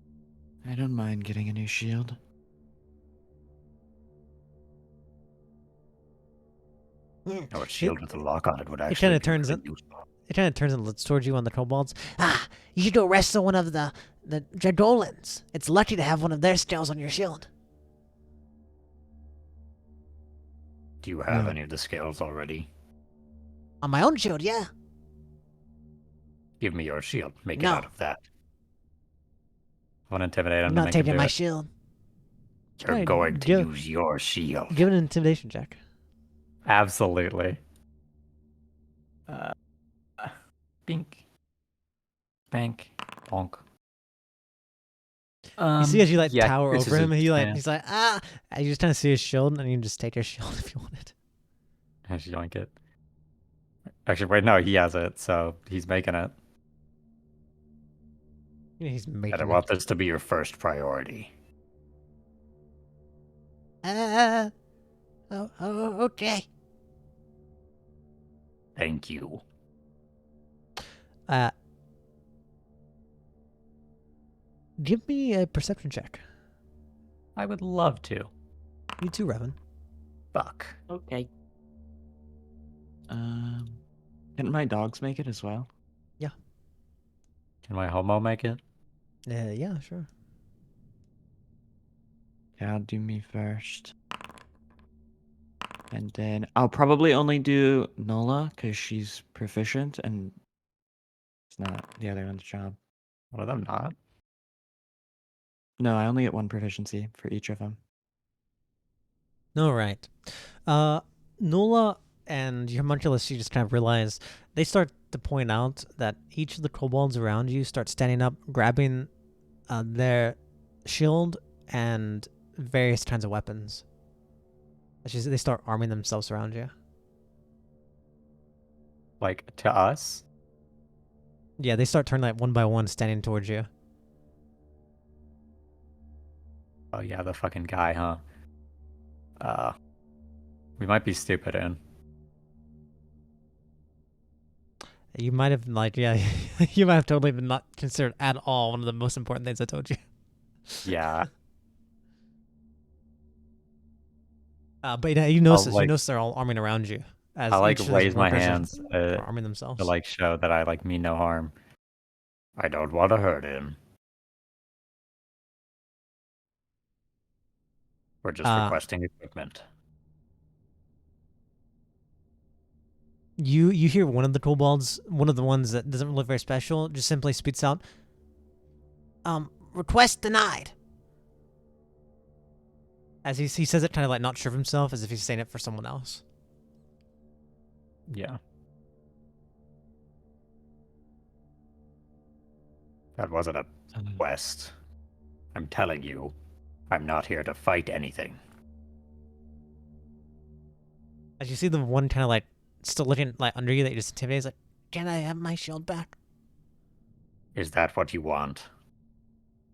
I don't mind getting a new shield. Or a shield with a lock on it would actually. kinda be turns really it- useful. It kind of turns and looks towards you on the kobolds. You should go wrestle one of the Dragolans. It's lucky to have one of their scales on your shield. Do you have No. any of the scales already? On my own shield, yeah. Give me your shield. Make No. it out of that. I want to intimidate him I'm to not make him taking do my it. shield. You're Right, going to give- use your shield. Give it an intimidation check. Absolutely. Bink. Bank. Bonk. You see as you like yeah, tower this over is him, a- he like yeah. he's like and you just kind of see his shield, and you can just take his shield if you want it. Actually, yoink it. Actually, wait, no, he has it, so he's making it. You know, he's And making I it. want this to be your first priority. Okay. Thank you. Give me a perception check. I would love to. You too, Revan. Fuck. Okay. Can my dogs make it as well? Can my homo make it? Yeah, sure. Yeah, do me first. And then I'll probably only do Nola because she's proficient and it's not the other one's job. One of them not. No, I only get one proficiency for each of them. All right. Nola and your homunculus, you just kind of realize they start to point out that each of the kobolds around you start standing up, grabbing their shield and various kinds of weapons. They start arming themselves around you. like to us? Yeah, they start turning like one by one, standing towards you. Oh yeah, the fucking guy, huh? We might be stupid in. You might have like, yeah, you might have totally been not considered at all one of the most important things I told you. Yeah. But you I'll notice this. You like notice they're all arming around you as I like each of those raise my workers hands are arming themselves. to like show that I like mean no harm. I don't want to hurt him. We're just requesting equipment. You hear one of the kobolds, one of the ones that doesn't look very special, just simply spits out, Request denied. as he says it kind of like not sure of himself, as if he's saying it for someone else. Yeah. That wasn't a request. I'm telling you, I'm not here to fight anything. As you see the one kind of like still looking like under you that you just intimidates, like, Can I have my shield back? Is that what you want?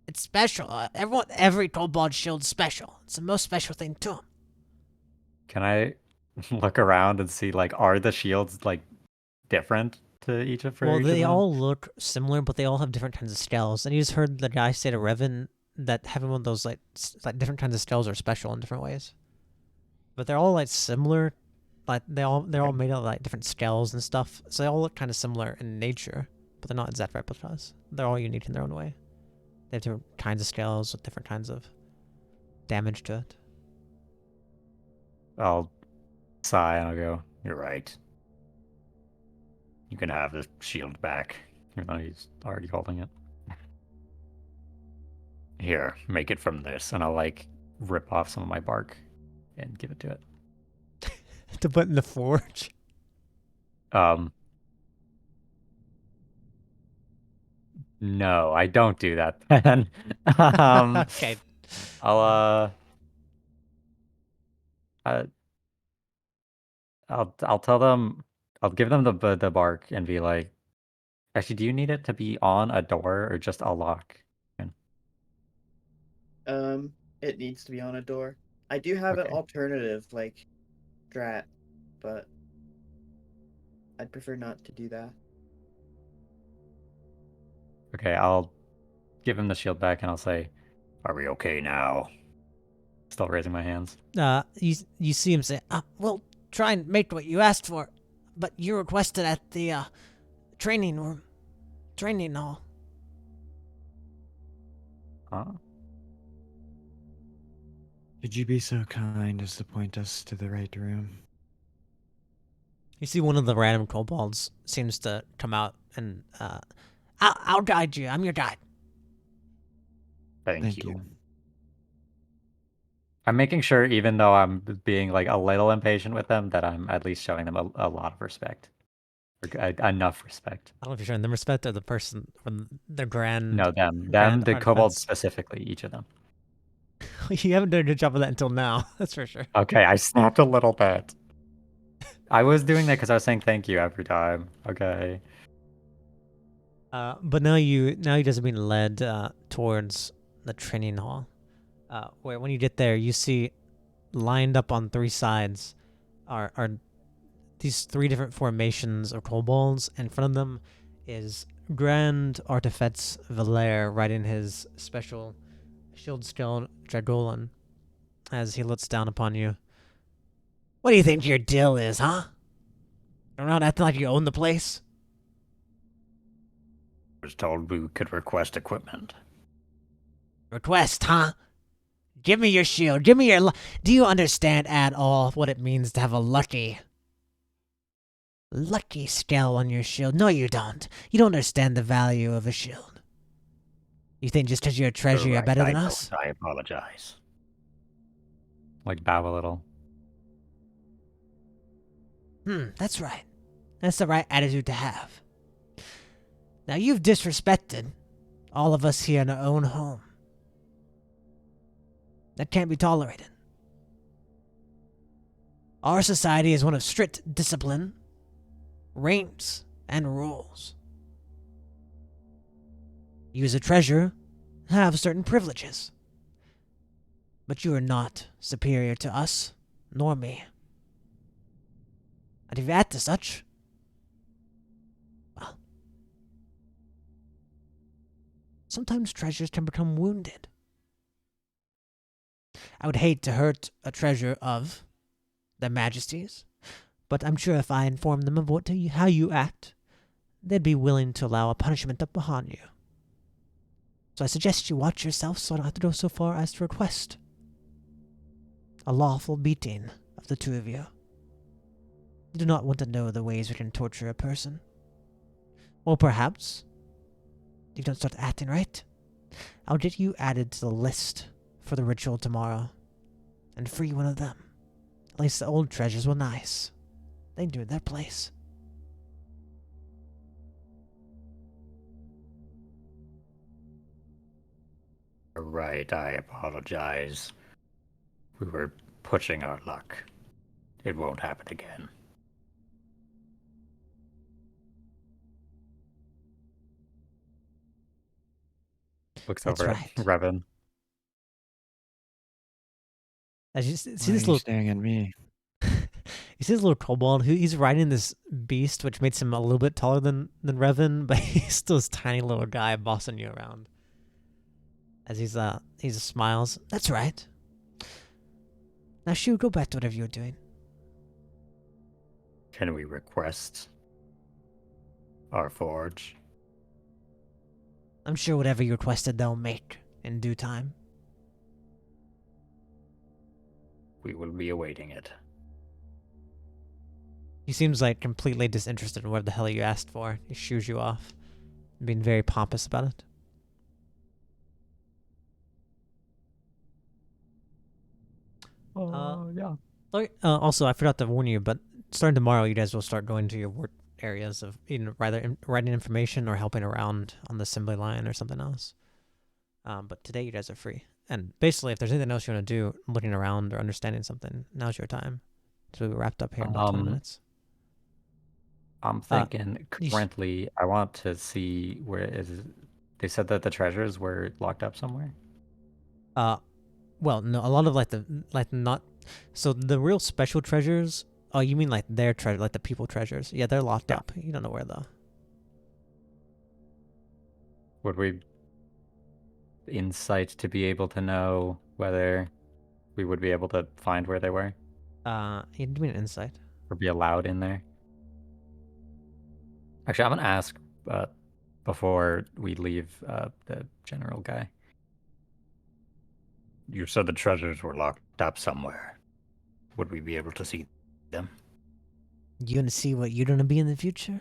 It's special. Every kobold shield's special. It's the most special thing to him. Can I look around and see like are the shields like different to each of well, each they of them? all look similar, but they all have different kinds of scales. And you just heard the guy say to Revan that having one of those like different kinds of scales are special in different ways. But they're all like similar. Like they're all made out of like different scales and stuff. So they all look kind of similar in nature, but they're not exact replicas. They're all unique in their own way. They have different kinds of scales with different kinds of damage to it. I'll sigh and I'll go, You're right. You can have the shield back. even though he's already holding it. Here, make it from this. And I'll like rip off some of my bark and give it to it. To put in the forge. No, I don't do that then. Okay. I'll I'll tell them, I'll give them the bark and be like, actually, do you need it to be on a door or just a lock? It needs to be on a door. I do have an Okay. alternative, like, strat, but I'd prefer not to do that. Okay, I'll give him the shield back and I'll say, Are we okay now? still raising my hands. You see him say, We'll try and make what you asked for, but you requested at the training room, training hall. Huh? Could you be so kind as to point us to the right room? you see one of the random kobolds seems to come out and I'll guide you. I'm your guide. Thank you. I'm making sure, even though I'm being like a little impatient with them, that I'm at least showing them a lot of respect. Or enough respect. I don't know if you're showing them respect or the person or the grand. No, them, grand the kobolds artifacts. specifically, each of them. You haven't done a good job of that until now. That's for sure. Okay, I snapped a little bit. I was doing that because I was saying thank you every time. Okay. But now you guys are being led towards the training hall. Where when you get there, you see lined up on three sides are these three different formations of kobolds. In front of them is Grand Artifex Valair riding his special shield scaled Dragolan as he looks down upon you. What do you think your deal is, huh? You're not acting like you own the place. I was told we could request equipment. Request, huh? Give me your shield. Give me your. Do you understand at all what it means to have a lucky scale on your shield? No, you don't. You don't understand the value of a shield. You think just because you're a treasure, you're Correct, better I than don't. us? I apologize. Like bow a little. That's right. That's the right attitude to have. Now, you've disrespected all of us here in our own home. That can't be tolerated. Our society is one of strict discipline. reigns and rules. You as a treasurer have certain privileges. But you are not superior to us, nor me. And if you add to such, well, sometimes treasures can become wounded. I would hate to hurt a treasure of their majesties, but I'm sure if I inform them of how you act, they'd be willing to allow a punishment upon you. So I suggest you watch yourself so I don't have to go so far as to request a lawful beating of the two of you. You do not want to know the ways we can torture a person. Or perhaps you don't start acting right. I'll get you added to the list for the ritual tomorrow and free one of them. At least the old treasures were nice. They knew their place. Right, I apologize. We were pushing our luck. It won't happen again. Looks That's over right. at Revan. As you see Why this are you little, staring at me? you see this little kobold who he's riding this beast, which makes him a little bit taller than Revan, but he's still this tiny little guy bossing you around. As he smiles. That's right. Now, Shu, go back to whatever you're doing. Can we request our forge? I'm sure whatever you requested they'll make in due time. We will be awaiting it. He seems like completely disinterested in what the hell you asked for. He shoos you off, being very pompous about it. Yeah. Also, I forgot to warn you, but starting tomorrow, you guys will start going to your work areas of either writing information or helping around on the assembly line or something else. But today, you guys are free. And basically, if there's anything else you want to do, looking around or understanding something, now's your time. So we wrapped up here in about 20 minutes. I'm thinking currently I want to see where is. They said that the treasures were locked up somewhere. Well, no, a lot of not. So the real special treasures. Oh, you mean like their treasure, like the people treasures? Yeah, they're locked up. You don't know where though. Would we insight to be able to know whether we would be able to find where they were You do mean insight? or be allowed in there? Actually, I'm gonna ask before we leave the general guy. You said the treasures were locked up somewhere. Would we be able to see them? You want to see what you're going to be in the future?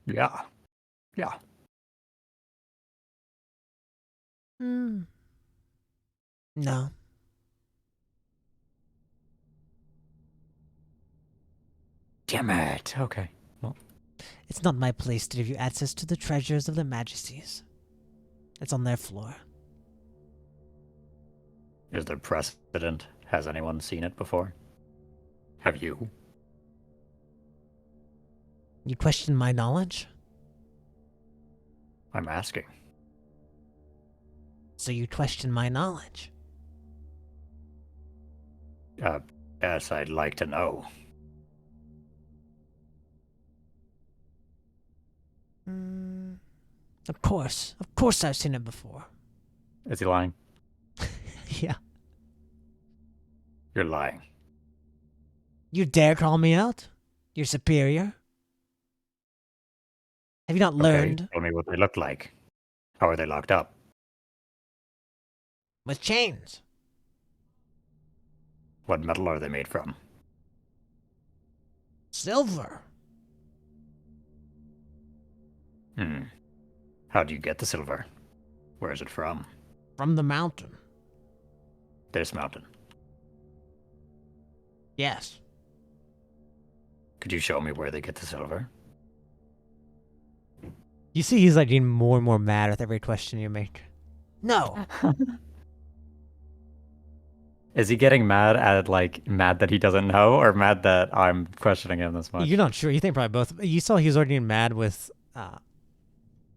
Yeah. Yeah. No. Damn it. Okay. Well, It's not my place to give you access to the treasures of their majesties. It's on their floor. Is there precedent? Has anyone seen it before? Have you? You question my knowledge? I'm asking. So you question my knowledge? Yes, I'd like to know. Of course I've seen it before. is he lying? Yeah. You're lying. You dare call me out? You're superior? Have you not learned? Okay, tell me what they look like. How are they locked up? With chains. What metal are they made from? Silver. How do you get the silver? Where is it from? From the mountain. This mountain. Yes. Could you show me where they get the silver? You see, he's like getting more and more mad with every question you make. No. Is he getting mad at mad that he doesn't know, or mad that I'm questioning him this much? You're not sure. You think probably both. You saw he was already mad with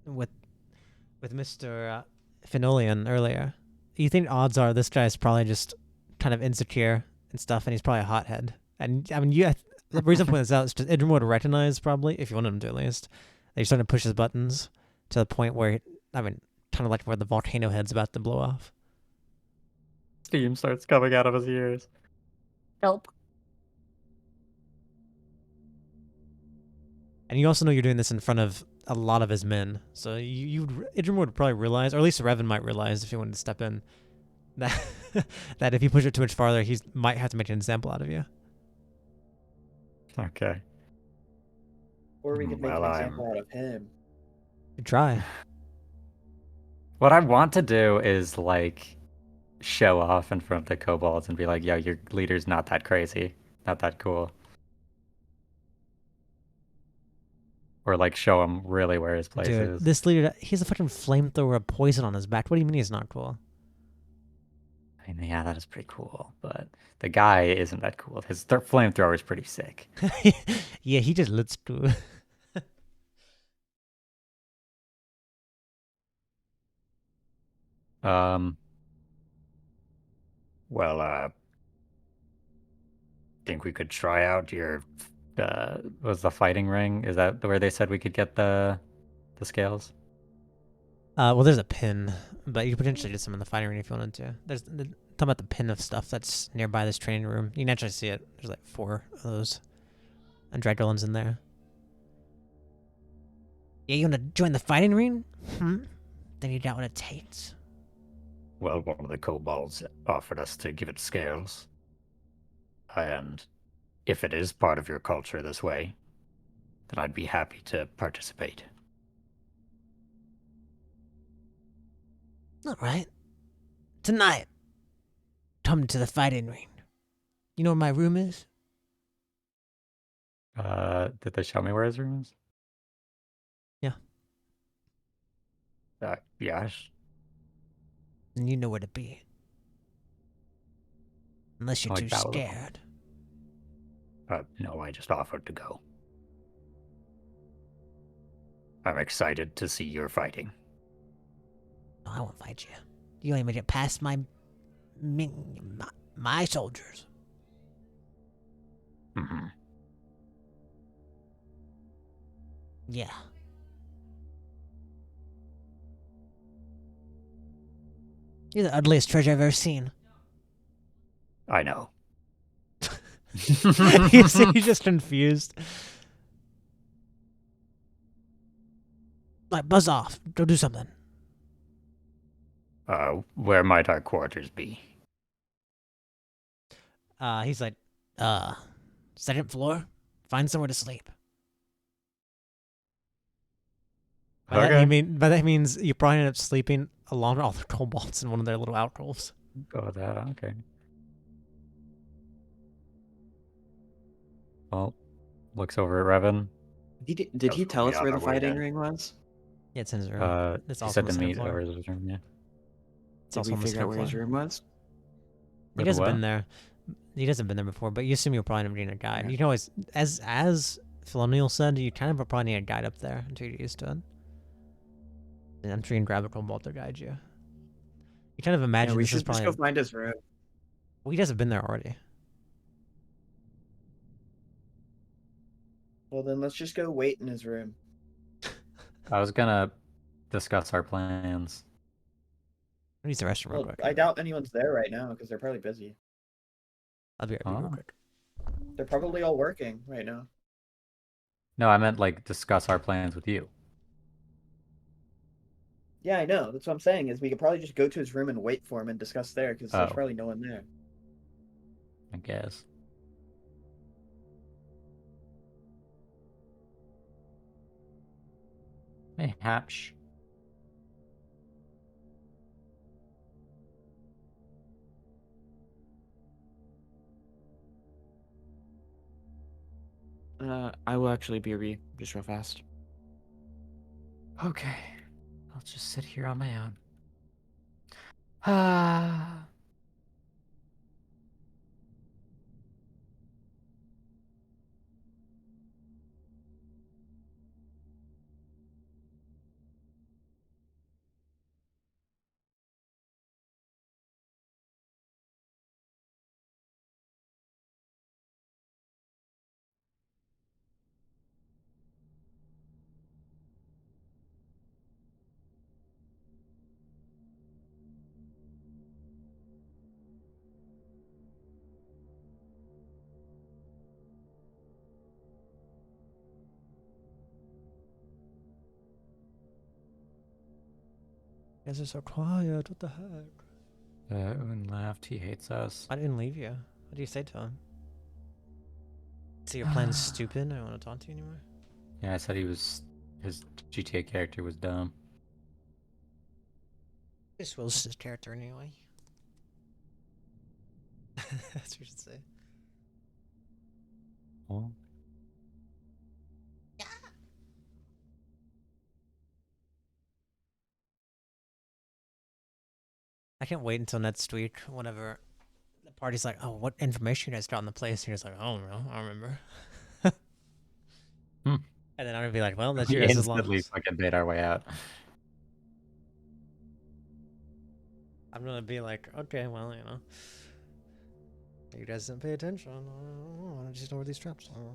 Mr. Phenolian earlier. You think odds are this guy's probably just kind of insecure and stuff, and he's probably a hothead. And I mean, the reason I point this out is just Idrim would recognize probably, if you wanted him to at least, that he's starting to push his buttons to the point where, kind of like where the volcano head's about to blow off. Steam starts coming out of his ears. Help. And you also know you're doing this in front of a lot of his men, so Idrim would probably realize, or at least Revan might realize if he wanted to step in, that that if you push it too much farther, he might have to make an example out of you. Okay. Or we could make Well, an example out of him. You try. What I want to do is show off in front of the kobolds and be like, yo, your leader's not that crazy, not that cool. Or show him really where his place Dude, is. this leader, he's a fucking flamethrower of poison on his back. What do you mean he's not cool? I mean, yeah, that is pretty cool, but the guy isn't that cool. His flamethrower is pretty sick. Yeah, he just looks cool. Well, think we could try out your. Was the fighting ring? Is that where they said we could get the scales? Well, there's a pin, but you could potentially get some in the fighting ring if you wanted to. Talking about the pin of stuff that's nearby this training room. You can actually see it. There's 4 of those. And Dragolins in there. Yeah, you want to join the fighting ring? Then you doubt what it takes. Well, one of the kobolds offered us to give it scales. And if it is part of your culture this way, then I'd be happy to participate. All right. Tonight, come to the fighting ring. You know where my room is? Did they show me where his room is? Yes. And you know where to be. Unless you're Like too that little- scared. No, I just offered to go. I'm excited to see your fighting. No, I won't fight you. You ain't gonna get past my soldiers. Mm-hmm. Yeah. You're the ugliest treasure I've ever seen. I know. He's just confused. Buzz off. Go do something. Where might our quarters be? He's like, Second floor? Find somewhere to sleep. by Okay. that means you probably end up sleeping along with all the kobolds in one of their little alcoves. Go with that. Okay. Well, looks over at Revan. Did That's he what tell we us where are the way fighting then. ring was? Yeah, it's in his room. It's He also said on the to second meet floor. over his room. Yeah. It's Did also we on the figure out second where his floor. room was? He With hasn't what? been there. He hasn't been there before, but you assume you'll probably need a guide. Okay. You can always, as Philonial said, you kind of probably need a guide up there until you're used to it. And I'm sure you can grab a kobold to guide you. You kind of Yeah, imagine we this is should just probably. go find his room. Well, he hasn't been there already. Well, then let's just go wait in his room. I was gonna discuss our plans. Use the restroom real Well, quick. I doubt anyone's there right now because they're probably busy. I'll be right back real Oh. quick. They're probably all working right now. No, I meant discuss our plans with you. Yeah, I know. That's what I'm saying. Is we could probably just go to his room and wait for him and discuss there because there's Oh. probably no one there. I guess. Hey, Hatch. I will actually BRB just real fast. Okay. I'll just sit here on my own. Ah. guys are so quiet. What the heck? Un left. He hates us. I didn't leave you. What do you say to him? So your plan's stupid? I don't want to talk to you anymore? Yeah, I said his GTA character was dumb. This was his character anyway. That's what you should say. Oh. I can't wait until next week whenever the party's like, oh, what information you guys got on the place? And you're just like, oh, no, I don't remember. Hmm. And then I'm going to be like, well, that's We yours as instantly long. fucking bait our way out. I'm going to be like, okay, well, you know. You guys didn't pay attention. I just know where these traps are.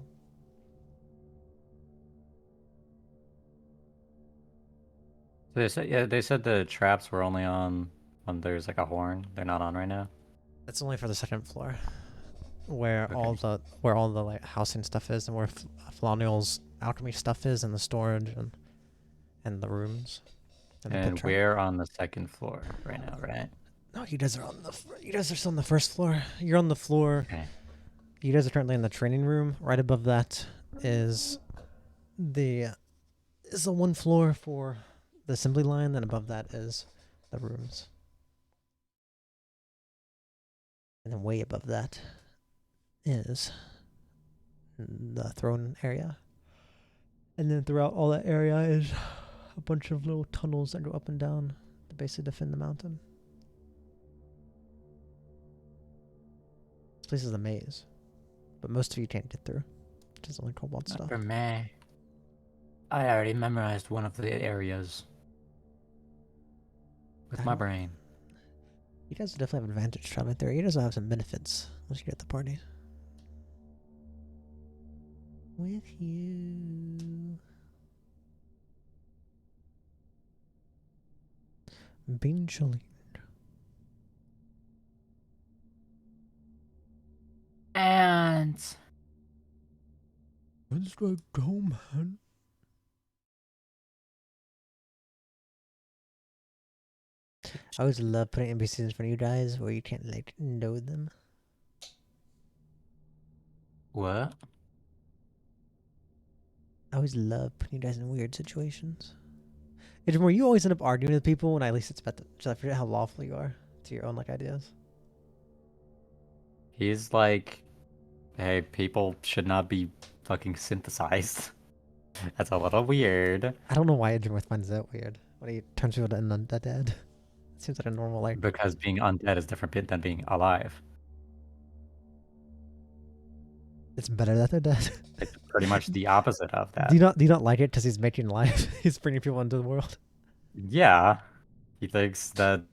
They said the traps were only on when there's like a horn. They're not on right now. That's only for the second floor, where Okay. all the like housing stuff is, and where Flonial's alchemy stuff is, and the storage and the rooms. The pit And trap. we're on the second floor right now, right? No, you guys are on the. You guys are still on the first floor. You're on the floor. Okay. You guys are currently in the training room. Right above that is the one floor for the assembly line. Then above that is the rooms. And then way above that is the throne area. And then throughout all that area is a bunch of little tunnels that go up and down to basically defend the mountain. This place is a maze. But most of you can't get through. Which is only cobalt stuff. For me, I already memorized one of the areas with my brain. You guys definitely have an advantage traveling through. You guys will have some benefits once you get at the party. With you. Being chilly. And Let's go home, man. I always love putting NPCs in front of you guys where you can't like know them. what? I always love putting you guys in weird situations. It's where you always end up arguing with people when I least expect it. Just I forget how lawful you are to your own like ideas. He's like, hey, people should not be fucking synthesized. That's a little weird. I don't know why Edgeworth finds that weird. When he turns people into undead. It seems like a normal like. Because being undead is different than being alive. It's better that they're dead. It's pretty much the opposite of that. Do you not like it because he's making life? He's bringing people into the world. Yeah. He thinks that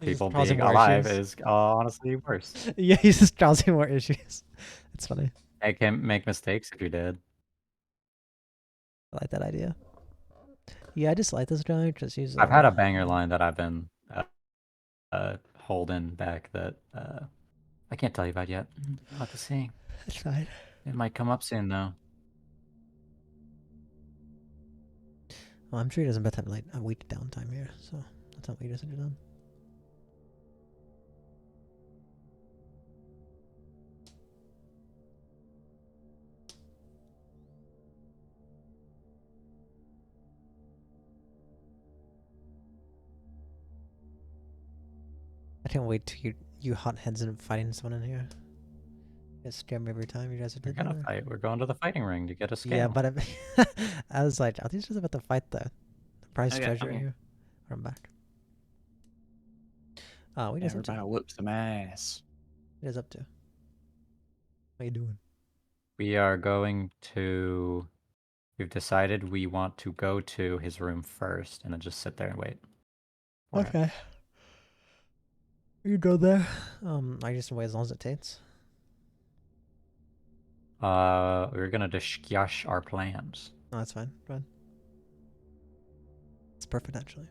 He's people causing being more alive issues. is honestly worse. Yeah, he's just causing more issues. It's funny. I can make mistakes if you did. I like that idea. Yeah, I just like this guy because he's. I've had a banger line that I've been holding back that I can't tell you about yet. I'll have to see. That's fine. It might come up soon though. Well, I'm sure he doesn't bet have like a week downtime here, so that's not what he doesn't do done. I can't wait till you hot heads end up fighting someone in here. You guys scare me every time you guys are We're doing gonna that. fight. We're going to the fighting ring to get a scale. Yeah, but I was like, are these just about to fight the prize Okay, treasure okay. here? I'm back. We Yeah, just we're up to. about to whip some ass. What is up to? What you doing? We are going to. We've decided we want to go to his room first, and then just sit there and wait. for him. Okay. You go there. I just wait as long as it takes. We're gonna discuss our plans. No, that's fine. Go ahead. It's perfect, actually.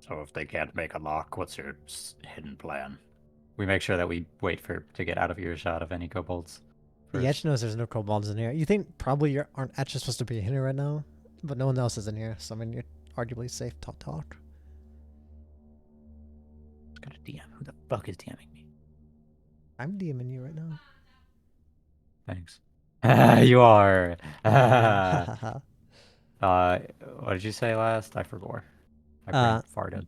So if they can't make a lock, what's your hidden plan? We make sure that we wait to get out of earshot of any kobolds. The first. Etch knows there's no kobolds in here. You think probably you aren't actually supposed to be in here right now, but no one else is in here. So I mean, arguably safe to talk. Just got a DM. Who the fuck is DMing me? I'm DMing you right now. Thanks. You are. Hahaha. What did you say last? I forgot. My brain farted.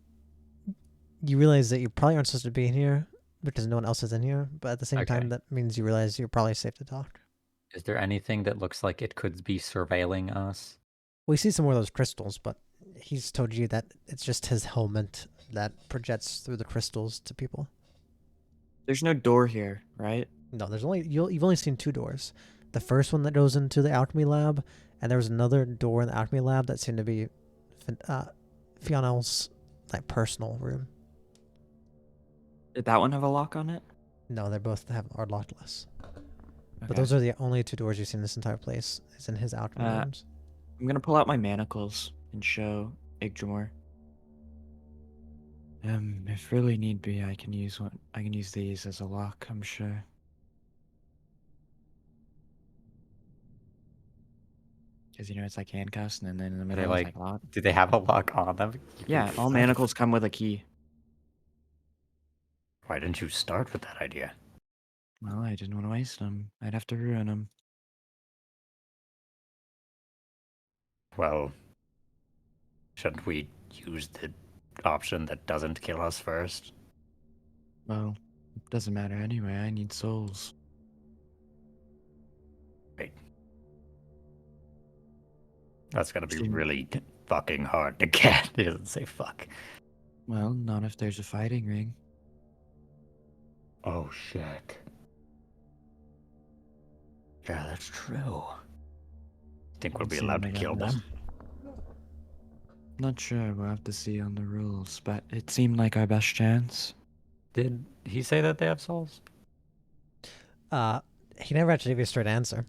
You realize that you probably aren't supposed to be in here because no one else is in here, but at the same Okay. time, that means you realize you're probably safe to talk. Is there anything that looks like it could be surveilling us? We see some more of those crystals, but he's told you that it's just his helmet that projects through the crystals to people. There's no door here, right? No, there's only you've only seen 2 doors. The first one that goes into the alchemy lab, and there was another door in the alchemy lab that seemed to be Fionel's like personal room. Did that one have a lock on it? No, they both are lockless. Okay. But those are the only 2 doors you've seen in this entire place. Is in his alchemy rooms. I'm gonna pull out my manacles and show Yggdrasil. If really need be, I can use one. I can use these as a lock, I'm sure. Because it's like handcuffs, and then in the Are middle they it's like? like lock. Do they have a lock on them? Yeah, all manacles come with a key. Why didn't you start with that idea? Well, I didn't want to waste them. I'd have to ruin them. Well, shouldn't we use the option that doesn't kill us first? Well, it doesn't matter anyway. I need souls. Wait. That's gonna be Shouldn't- really fucking hard to get. He doesn't say fuck. Well, not if there's a fighting ring. Oh shit. Yeah, that's true. Think we'll be See allowed when to I get kill this. them? Not sure. We'll have to see on the rules, but it seemed like our best chance. Did he say that they have souls? He never actually gave you a straight answer.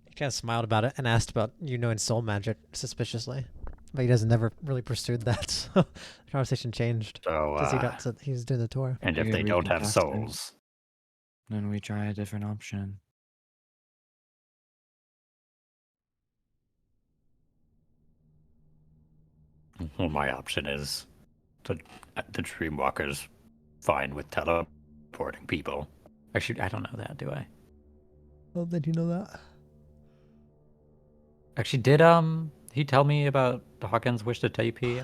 He kind of smiled about it and asked about you knowing soul magic suspiciously, but he doesn't never really pursued that. So the conversation changed So, because he's doing the tour. and if Figured they we don't could have test it. souls, Then we try a different option. well, my option is the Dreamwalker's fine with teleporting people. Actually, I don't know that, do I? Oh, did you know that? Actually, did he tell me about Hawkins' wish to TP?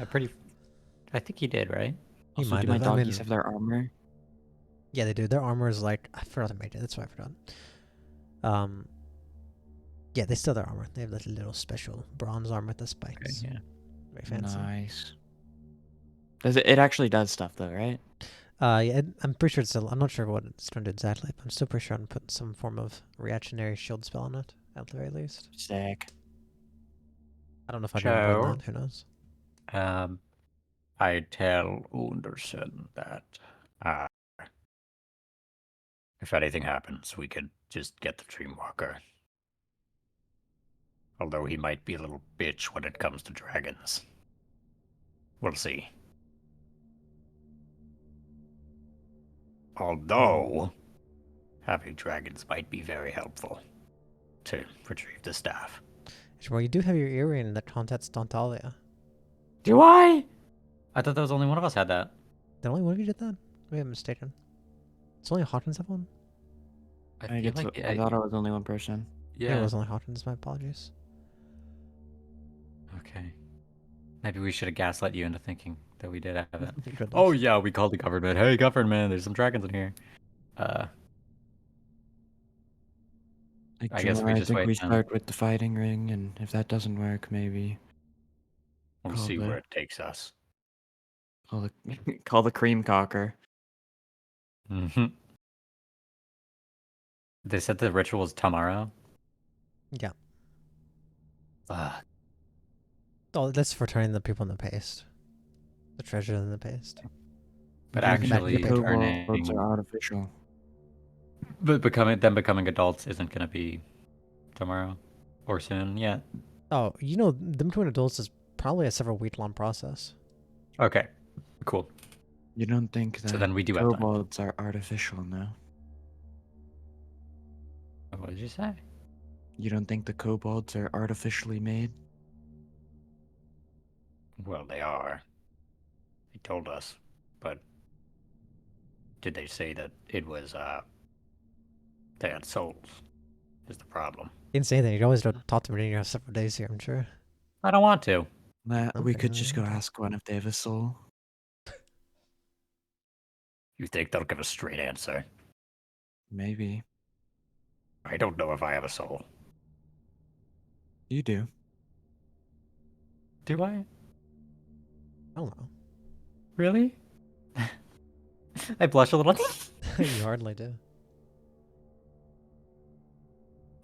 I think he did, right? He Also, might do my have. I doggies mean, have their armor? yeah, they do. Their armor is like I forgot to make it. That's why I forgot. Yeah, they still have their armor. They have this little special bronze armor with the spikes. Okay, yeah. Very fancy. Nice. Does it? It actually does stuff though, right? Yeah, I'm pretty sure I'm not sure what it's going to do exactly, but I'm still pretty sure I'm putting some form of reactionary shield spell on it, at the very least. Sick. I don't know if I do more Joe? than that. Who knows? I tell Underson that if anything happens, we could just get the Dreamwalker. Although he might be a little bitch when it comes to dragons. We'll see. Although, having dragons might be very helpful to retrieve the staff. Well, you do have your earring that contacts Dantalia. Do I? I thought that was only one of us had that. The only one of you did that? Maybe I'm mistaken. It's only Hawkins have one? I I, feel get like to, I thought I was only one person. Yeah, it was only Hawkins. My apologies. Okay. Maybe we should have gaslit you into thinking that we did have it. Good Oh luck. yeah, we called the government. Hey government, there's some dragons in here. I guess we I just think wait we then. start with the fighting ring, and if that doesn't work, maybe We'll Call see the- where it takes us. call the call the cream cocker. Mm-hmm. They said the ritual is tomorrow. Yeah. Fuck. Oh, that's for turning the people in the paste. The treasure in the paste. But You can imagine actually the picture. Kobolds turning, are artificial. but becoming adults isn't gonna be tomorrow or soon yet. Oh, you know, them becoming adults is probably a several week long process. Okay, cool. You don't think that So then we do have time. kobolds are artificial now? What did you say? You don't think the kobolds are artificially made? Well, they are. They told us. But did they say that it was, they had souls? Is the problem. Didn't say anything. You always don't talk to me. You have several days here, I'm sure. I don't want to. We Okay, could just go okay. ask one if they have a soul. You think they'll give a straight answer? Maybe. I don't know if I have a soul. You do. Do I? I don't know. Really? I blush a little. You hardly do.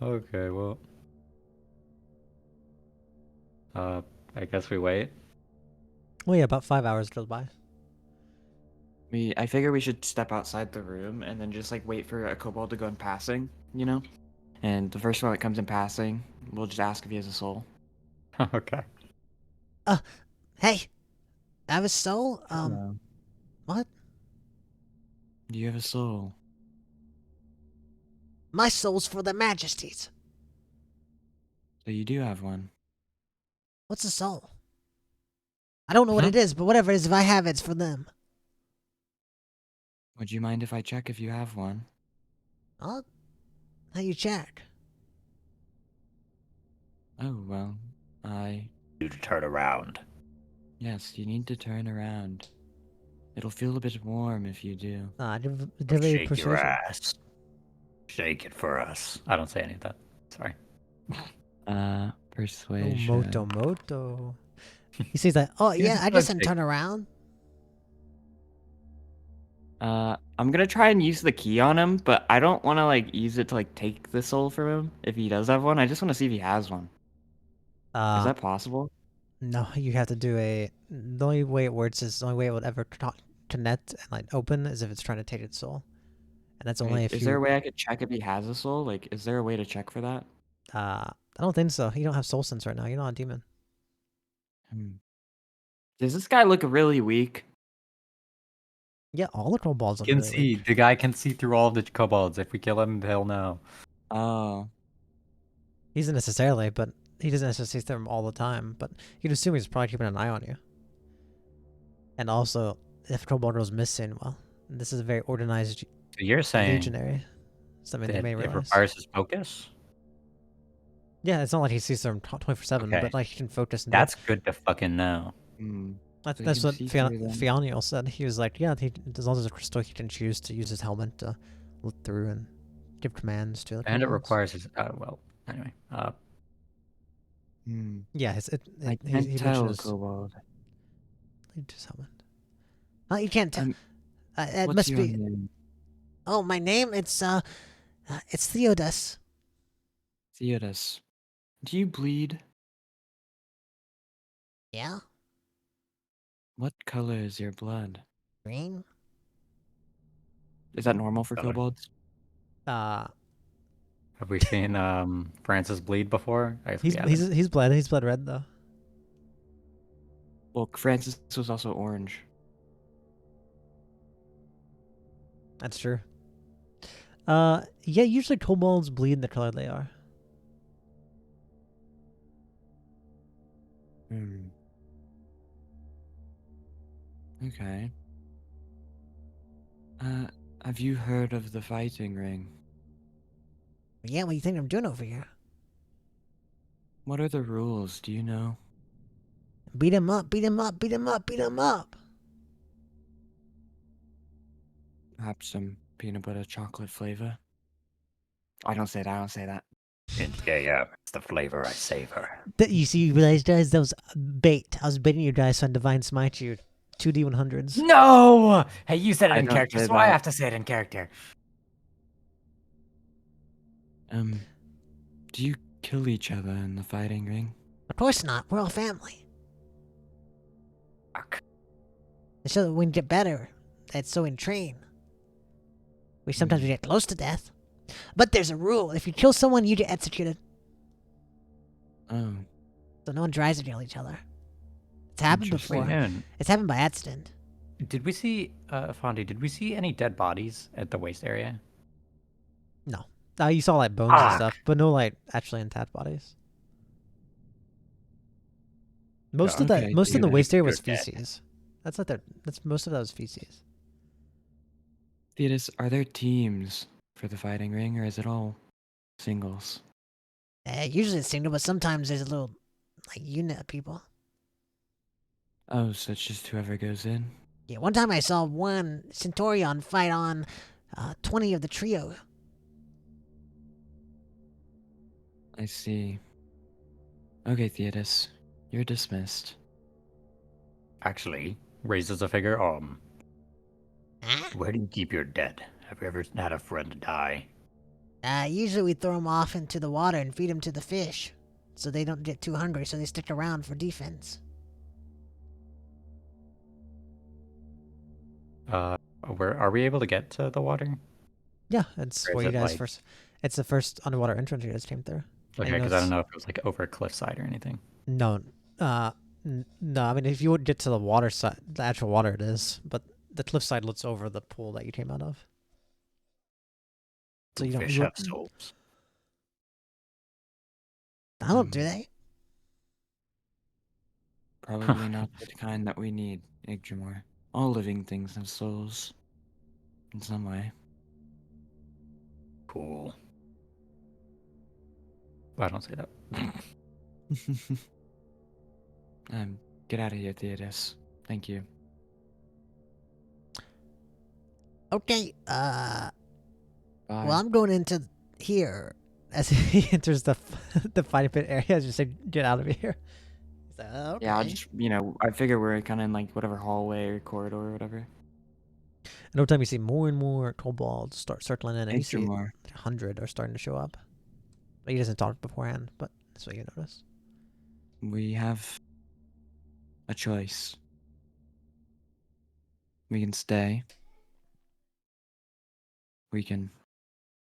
Okay, well. I guess we wait. Well, yeah, about 5 hours goes by. I figure we should step outside the room and then just like wait for a kobold to go in passing, you know? And the first one that comes in passing, we'll just ask if he has a soul. Okay. Hey, I have a soul? What? Do you have a soul? My soul's for the majesties. So you do have one. What's a soul? I don't know what Huh? it is, but whatever it is, if I have it, it's for them. Would you mind if I check if you have one? Huh? How you check? Oh, well, You to turn around. Yes, you need to turn around. It'll feel a bit warm if you do. Very Shake your persuasion. ass. Shake it for us. I don't say any of that. Sorry. Oh, Persuasion. moto. He says that, oh You yeah, just I just don't didn't shake. turn around. I'm gonna try and use the key on him, but I don't want to like use it to like take the soul from him if he does have one. I just want to see if he has one. Is that possible? No, you have to do the only way it works is the only way it would ever connect and like open is if it's trying to take its soul. And that's only Okay, if is you there a way I could check if he has a soul? Like, is there a way to check for that? I don't think so. You don't have soul sense right now. You're not a demon. Does this guy look really weak? Yeah, all the kobolds look Can really see. weak. The guy can see through all of the kobolds. If we kill him, they'll know. Oh, He doesn't necessarily, but he doesn't necessarily see them all the time. But you'd assume he's probably keeping an eye on you. And also, if kobold goes missing, well, this is a very organized So you're saying legionary. Something they that may it realize. requires his focus? Yeah, it's not like he sees them 24/7, Okay. but like he can focus. And That's good to fucking know. That's, So he that's can what see through them. Fioniel said. He was like, yeah, as long as it's a crystal, he can choose to use his helmet to look through and give commands to the And it kobolds. requires his. Well, anyway. Yeah, I he can't tell, mentions kobold. his helmet. You can't tell. It What's must your be. name? Oh, my name? It's Theodas. Theodas. Do you bleed? Yeah? What color is your blood? Green? Is that normal for Color. kobolds? Have we seen Francis bleed before? I guess we haven't. he's bled. He's bled red though. Well, Francis was also orange. That's true. Yeah, usually kobolds bleed the color they are. Okay. Have you heard of the fighting ring? Yeah, what do you think I'm doing over here? What are the rules? Do you know? Beat him up, beat him up, beat him up, beat him up. Perhaps some peanut butter chocolate flavor? I don't say that. Yeah, it's the flavor I savor. You see, you realize, guys, that was bait. I was baiting you guys so I Divine Smite you. 2D100s. No! Hey, you said it I in don't character, say so I that. have to say it in character. Do you kill each other in the fighting ring? Of course not. We're all family. Fuck. And so that we can get better. That's so we can train. We sometimes we get close to death. But there's a rule. If you kill someone, you get executed. Oh, So no one tries to kill each other. It's happened Interesting. before. Man, It's happened by accident. did we see, Fondi, did we see any dead bodies at the waste area? No. You saw like bones and stuff, but no like actually intact bodies. Most of Okay, most of the dude. waste area was You're dead. feces. That's not their. That's most of that was feces. Thetis, are there teams for the fighting ring, or is it all singles? Usually it's single, but sometimes there's a little, like, unit of people. Oh, so it's just whoever goes in? Yeah, one time I saw one Centurion fight on 20 of the trio. I see. Okay, Thetis, you're dismissed. Actually, raises a figure. Huh? Where do you keep your dead? Have you ever had a friend die? Usually we throw them off into the water and feed them to the fish. So they don't get too hungry, so they stick around for defense. Where are we able to get to the water? Yeah, it's Or is where you it, guys like- first. It's the first underwater entrance you guys came through. Okay, know because I it's- don't know if it was like over a cliffside or anything. No, no. I mean, if you would get to the water side, the actual water it is, but the cliffside looks over the pool that you came out of. So Do you don't. fish You have would, souls? I don't do they? Probably not the kind that we need, Yggdrasil. All living things have souls. In some way. Cool. I don't say that. Get out of here, Thetis. Thank you. Okay, Bye. well, I'm going into here. As he enters the the fighting pit area, I just say, "Get out of here." He's like, "Oh, okay." Yeah, I'll just, I figure we're kind of in like whatever hallway or corridor or whatever. And over time, you see more and more kobolds start circling in, and you see Yggdrasil. 100 are starting to show up. But he doesn't talk beforehand, but that's what you notice. We have a choice. We can stay. We can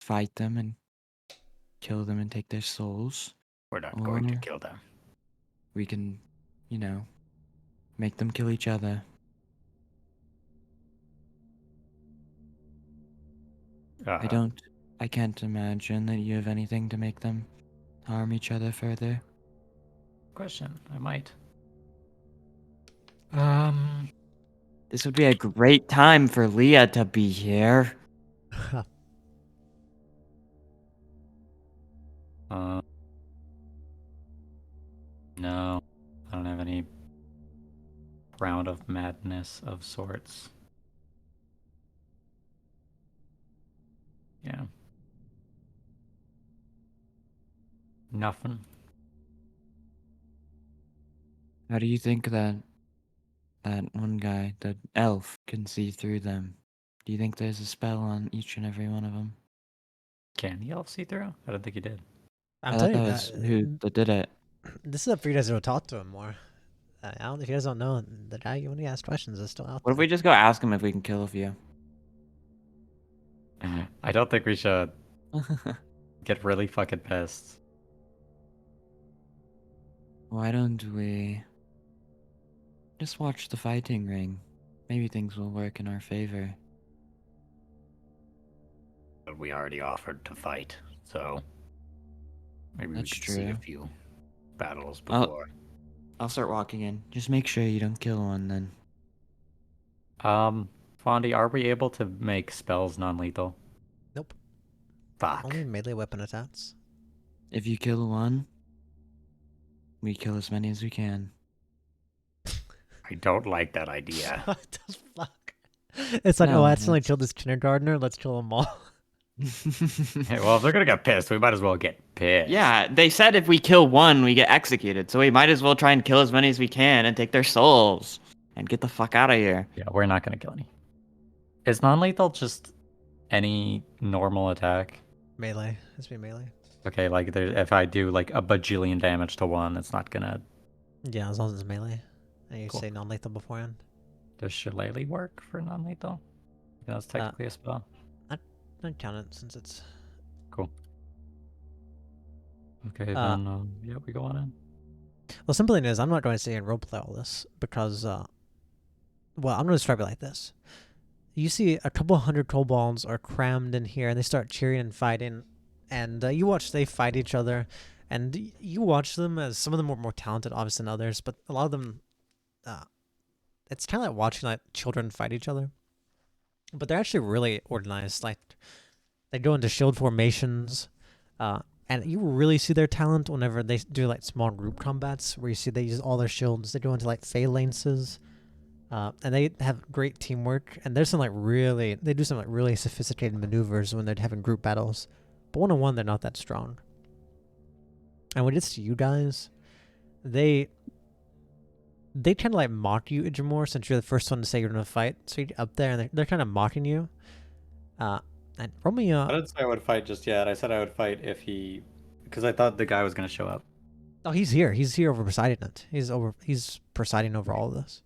fight them and kill them and take their souls. We're not going to Or- kill them. We can, make them kill each other. I can't imagine that you have anything to make them harm each other further. Question. I might. This would be a great time for Leah to be here. No, I don't have any round of madness of sorts. Yeah. Nothing. How do you think that one guy, the elf, can see through them? Do you think there's a spell on each and every one of them? Can the elf see through? I don't think he did. I'm I thought telling you that was who that did it. this is up for you guys to go talk to him more. I don't. If you guys don't know, the guy you when he asked questions is still out What if there. we just go ask him if we can kill a few? I don't think we should get really fucking pissed. Why don't we just watch the fighting ring? Maybe things will work in our favor. But we already offered to fight, so maybe That's we could see a true. few battles I'll- before. I'll start walking in. Just make sure you don't kill one then. Fondy, are we able to make spells non-lethal? Nope. Fuck. Only melee weapon attacks. If you kill one, we kill as many as we can. I don't like that idea. What the fuck? It's like, No, oh, I accidentally that's- killed this kindergartner. Let's kill them all. Hey, well, if they're gonna get pissed, we might as well get pissed. Yeah, they said if we kill one, we get executed. So we might as well try and kill as many as we can and take their souls and get the fuck out of here. Yeah, we're not gonna kill any. Is non-lethal just any normal attack? Melee. It's be melee. Okay, like if I do like a bajillion damage to one, it's not gonna. Yeah, as long as it's melee. And you Cool. say non-lethal beforehand. Does shillelagh work for non-lethal? Yeah, that's technically a spell. I'd count it since it's... Cool. Okay, Uh, then yeah, we go on in. Well, simple thing is, I'm not going to say and roleplay all this because, well, I'm going to describe it like this. You see a couple hundred kobolds are crammed in here, and they start cheering and fighting, and you watch they fight each other, And you watch them as some of them were more talented, obviously, than others, but a lot of them, it's kind of like watching like children fight each other. But they're actually really organized. Like they go into shield formations, and you really see their talent whenever they do like small group combats, where you see they use all their shields. They go into like phalanxes, and they have great teamwork. And there's some they do some like really sophisticated maneuvers when they're having group battles. But 1-on-1, they're not that strong. And when it's to you guys, they kind of like mock you, Ijamor, since you're the first one to say you're gonna fight. So you're up there, and they're kind of mocking you. And roll me I didn't say I would fight just yet. I said I would fight if he, because I thought the guy was gonna show up. Oh, he's here. He's here over presiding it. He's presiding over all of this.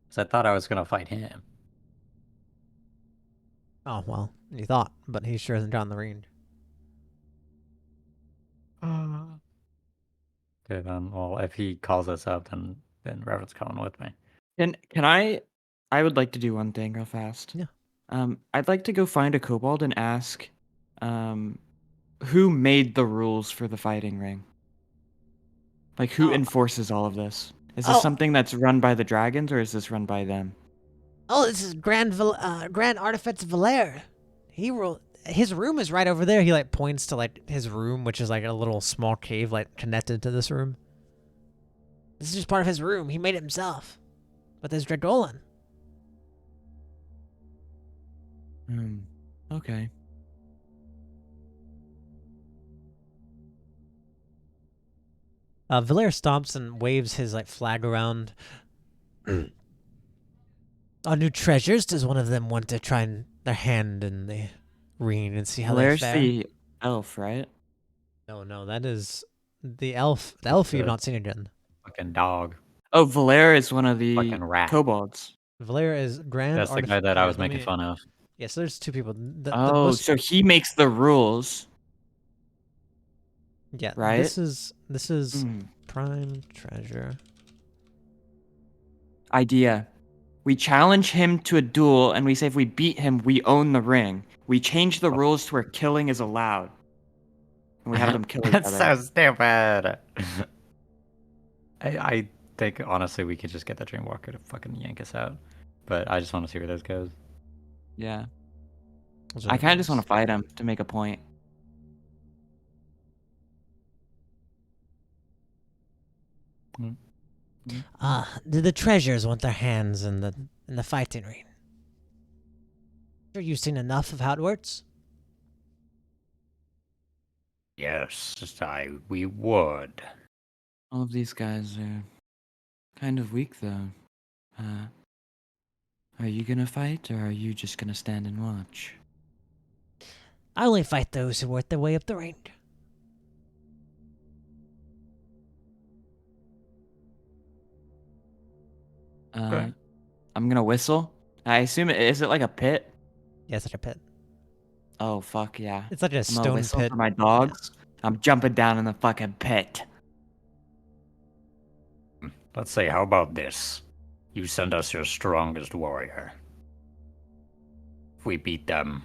So I thought I was gonna fight him. Oh well, you thought, but he sure hasn't gotten the ring. Okay, then. Well, if he calls us up, then Reverend's coming with me. Can I? I would like to do one thing real fast. Yeah. I'd like to go find a kobold and ask, who made the rules for the fighting ring? Like, who enforces all of this? Is this something that's run by the dragons, or is this run by them? Oh, this is Grand Artifacts Valere. His room is right over there. He like points to like his room, which is like a little small cave like connected to this room. This is just part of his room. He made it himself. But there's Dragolan. Okay. Valere stops and waves his like flag around. Our new treasures. Does one of them want to try their hand in the ring and see how they Where's fare? the elf, right? No, that is the elf. The elf you've not seen again. Fucking dog. Oh, Valere is one of the Fucking rat. kobolds. Valere is Grand That's the guy that I was making fun of. Yeah, so there's two people. So he makes the rules. Yeah, right? This is prime treasure. Idea. We challenge him to a duel, and we say if we beat him, we own the ring. We change the rules to where killing is allowed. And we have them kill each That's other. so stupid. I think, honestly, we could just get the Dreamwalker to fucking yank us out. But I just want to see where this goes. Yeah. Those are I the kind of just things. want to fight him to make a point. Do the treasures want their hands in the fighting ring? Sure, you've seen enough of how it works. Yes, we would. All of these guys are kind of weak, though. Are you gonna fight, or are you just gonna stand and watch? I only fight those who work their way up the ring. Okay. I'm gonna whistle. I assume is it like a pit? Yeah, it's like a pit. Oh fuck yeah! It's like a I'm gonna stone whistle pit. for my dogs. I'm jumping down in the fucking pit. Let's say, how about this? You send us your strongest warrior. If we beat them,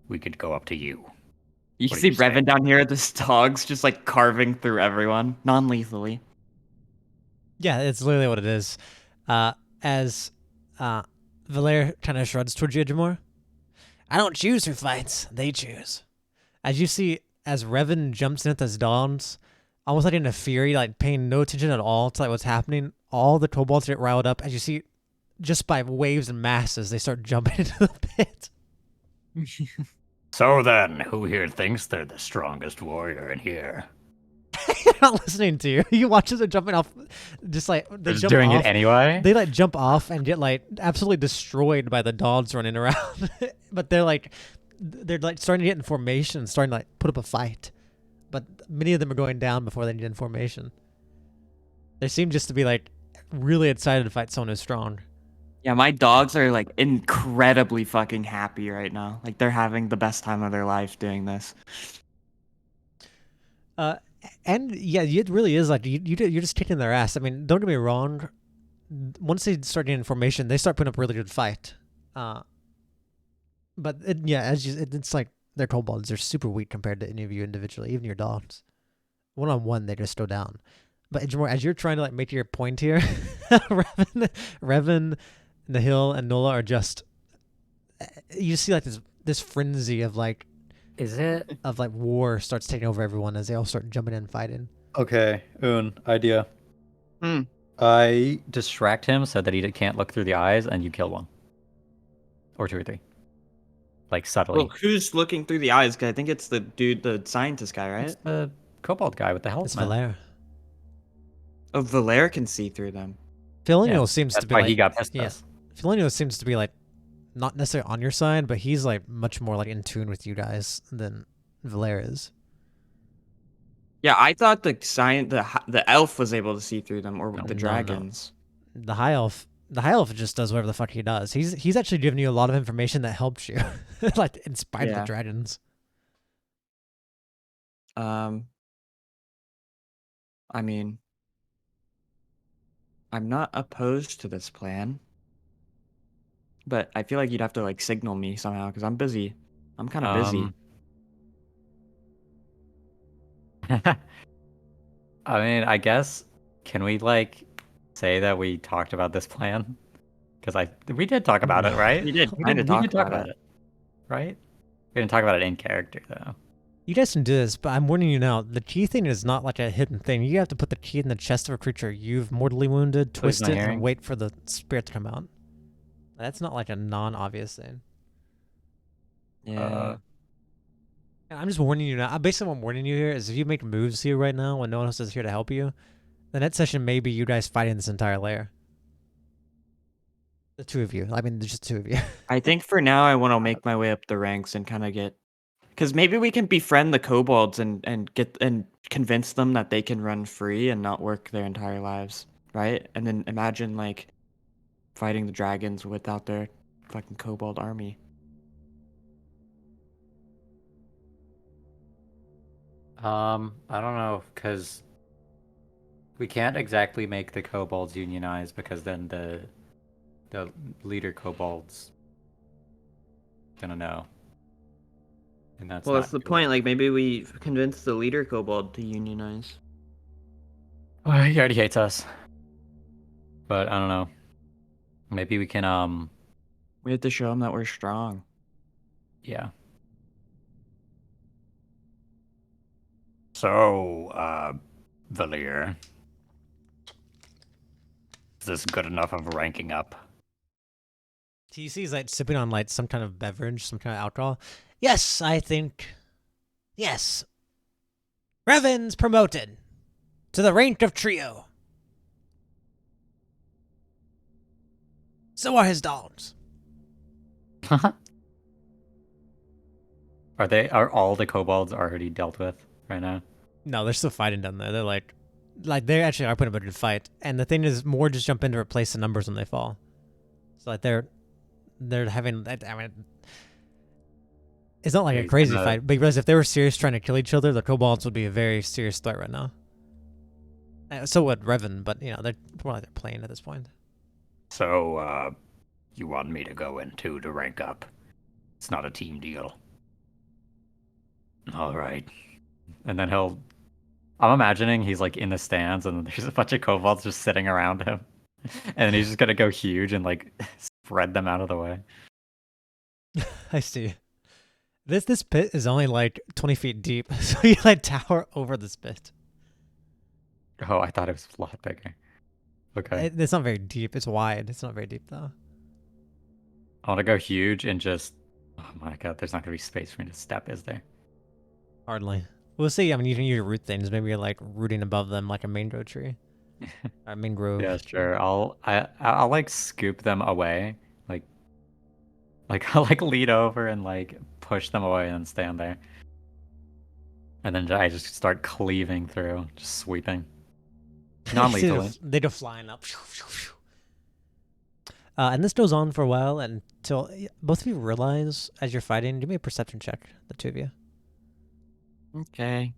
we could go up to you. You What do see you say? Revan down here at the dogs just like carving through everyone, non-lethally. Yeah, it's literally what it is. As Valere kind of shrugs towards you, Jamor. I don't choose who fights. They choose. As you see, as Revan jumps in at those dawns, almost like in a fury, like paying no attention at all to like what's happening, all the kobolds get riled up. As you see, just by waves and masses, they start jumping into the pit. So then, who here thinks they're the strongest warrior in here? They're not listening to you. You watch as they're jumping off, just like they Just jump doing off. it anyway? They like jump off and get like absolutely destroyed by the dogs running around. But they're like starting to get in formation, starting to like put up a fight. But many of them are going down before they get in formation. They seem just to be like really excited to fight someone who's strong. Yeah, my dogs are like incredibly fucking happy right now. Like they're having the best time of their life doing this. And yeah, it really is like you're just kicking their ass. I mean, don't get me wrong. Once they start getting in formation, they start putting up a really good fight. But it's like they're kobolds. They're super weak compared to any of you individually, even your dogs. 1-on-1, they just go down. But Jamor, as you're trying to like make your point here, Revan, Nahil, and Nola are just you see like this frenzy of like Is it? war starts taking over everyone as they all start jumping in and fighting. Okay, idea. Hmm. I distract him so that he can't look through the eyes, and you kill one. Or 2 or 3. Like, subtly. Well, who's looking through the eyes? Because I think it's the dude, the scientist guy, right? It's the kobold guy with the helmet. It's Valera. Oh, Valera can see through them. Filonio seems That's to be why like, he got pissed at yeah. us. Filonio seems to be like not necessarily on your side, but he's like much more like in tune with you guys than Valera is. Yeah, I thought the elf was able to see through them, or No, the no. dragons. The high elf just does whatever the fuck he does. He's actually giving you a lot of information that helps you, like in spite of the Yeah. dragons. I mean, I'm not opposed to this plan, but I feel like you'd have to like signal me somehow because I'm busy. I'm kind of busy. I mean, I guess, can we, like, say that we talked about this plan? Because we did talk about it, right? We did We kind of did talk talk about it. right? We didn't talk about it in character, though. You guys can do this, but I'm warning you now. The key thing is not like a hidden thing. You have to put the key in the chest of a creature you've mortally wounded, Please twist not it, and hearing. wait for the spirit to come out. That's not like a non-obvious thing. Yeah. And I'm just warning you now. Basically, what I'm warning you here is if you make moves here right now when no one else is here to help you, the next session may be you guys fighting this entire lair. The 2 of you. I mean, there's just 2 of you. I think for now I want to make my way up the ranks and kind of get, because maybe we can befriend the kobolds and get and convince them that they can run free and not work their entire lives, right? And then imagine like fighting the dragons without their fucking kobold army. I don't know, because we can't exactly make the kobolds unionize, because then the leader kobold's gonna know. And that's Well, not that's the cool. point. Like maybe we convince the leader kobold to unionize. Well, he already hates us. But I don't know. Maybe we can, We have to show him that we're strong. yeah. So, Valir, is this good enough of ranking up? TC's like sipping on like some kind of beverage, some kind of alcohol. Yes, I think. Yes. Revan's promoted to the rank of trio. So are his dogs. Are all the kobolds already dealt with right now? No, they're still fighting down there. They're like they actually are putting up a good fight. And the thing is, more just jump in to replace the numbers when they fall. So like they're having. I mean, it's not like Yeah, a he's crazy gonna- fight, because if they were serious trying to kill each other, the kobolds would be a very serious threat right now. So would Revan, but you know they're more like they're playing at this point. So, you want me to go in too to rank up? It's not a team deal. All right. And then I'm imagining he's like in the stands and there's a bunch of kobolds just sitting around him. And then he's just gonna go huge and like spread them out of the way. I see. This pit is only like 20 feet deep, so you like tower over this pit. Oh, I thought it was a lot bigger. Okay. It's not very deep. It's wide. It's not very deep though. I want to go huge and just. Oh my god, there's not gonna be space for me to step, is there? Hardly. We'll see. I mean, you can use root things. Maybe you're like rooting above them like a mangrove tree. A mangrove. Yeah, sure. I'll like scoop them away, like I'll like lead over and like push them away and stand there, and then I just start cleaving through, just sweeping, non-lethally. They go flying up. And this goes on for a while until both of you realize as you're fighting. Give me a perception check, the 2 of you. Okay.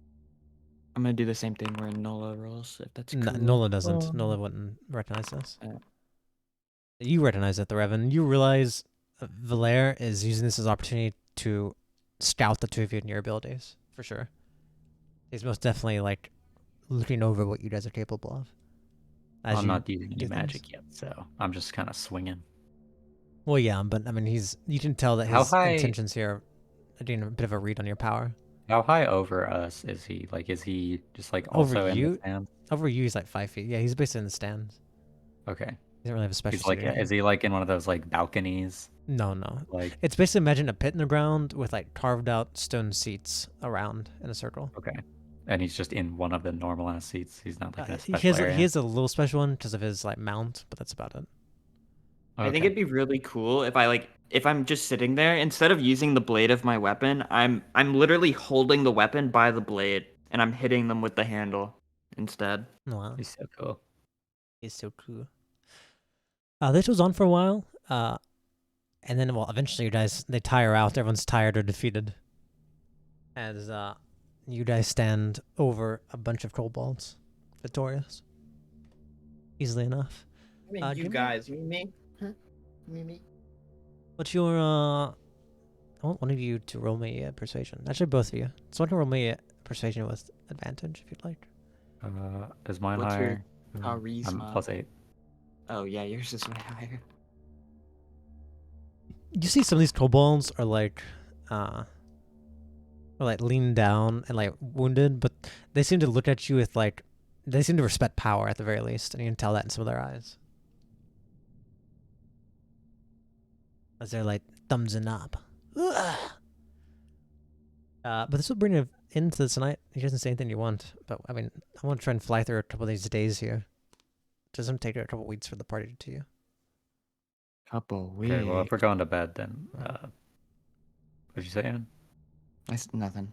I'm gonna do the same thing where Nola rolls, if that's cool. Nola doesn't. Nola wouldn't recognize this. Yeah. You recognize it, the Revan. You realize Valer is using this as an opportunity to scout the 2 of you and your abilities, for sure. He's most definitely like looking over what you guys are capable of. As I'm you not using any do things. magic yet, so I'm just kind of swinging. Well, yeah, but I mean, you can tell that How his high? intentions here are doing a bit of a read on your power. How high over us is he? Like, is he just like Over also in the you? stand? Over you, he's like 5 feet. Yeah, he's basically in the stands. Okay. He doesn't really have a special He's like, seat or anything. is he like in one of those like balconies? No, no. Like, It's basically imagine a pit in the ground with like carved out stone seats around in a circle. okay. And he's just in one of the normal ass seats. He's not like in a He special has area. he has a little special one because of his like mount, but that's about it. I think Okay. it'd be really cool if I'm just sitting there, instead of using the blade of my weapon, I'm literally holding the weapon by the blade and I'm hitting them with the handle instead. Wow, He's so cool. he's so cool. This was on for a while, and then well, eventually you guys they tire out. Everyone's tired or defeated. As you guys stand over a bunch of kobolds, victorious, easily enough. I mean, you give me- guys, you mean me? Huh? You mean me? What's your I want one of you to roll me a persuasion. Actually, both of you. Someone can roll me a persuasion with advantage if you'd like. Is mine What's your higher? I'm charisma? +8. Oh yeah, yours is way higher. You see some of these kobolds are like leaned down and like wounded, but they seem to look at you with like they seem to respect power at the very least, and you can tell that in some of their eyes. As they're like thumbsing up. But this will bring an end to tonight. He doesn't say anything you want, but I mean, I want to try and fly through a couple of these days here. Doesn't take a couple weeks for the party to you. Couple Okay, well, if weeks. we're going to bed, then what'd you say, Ian? Nothing.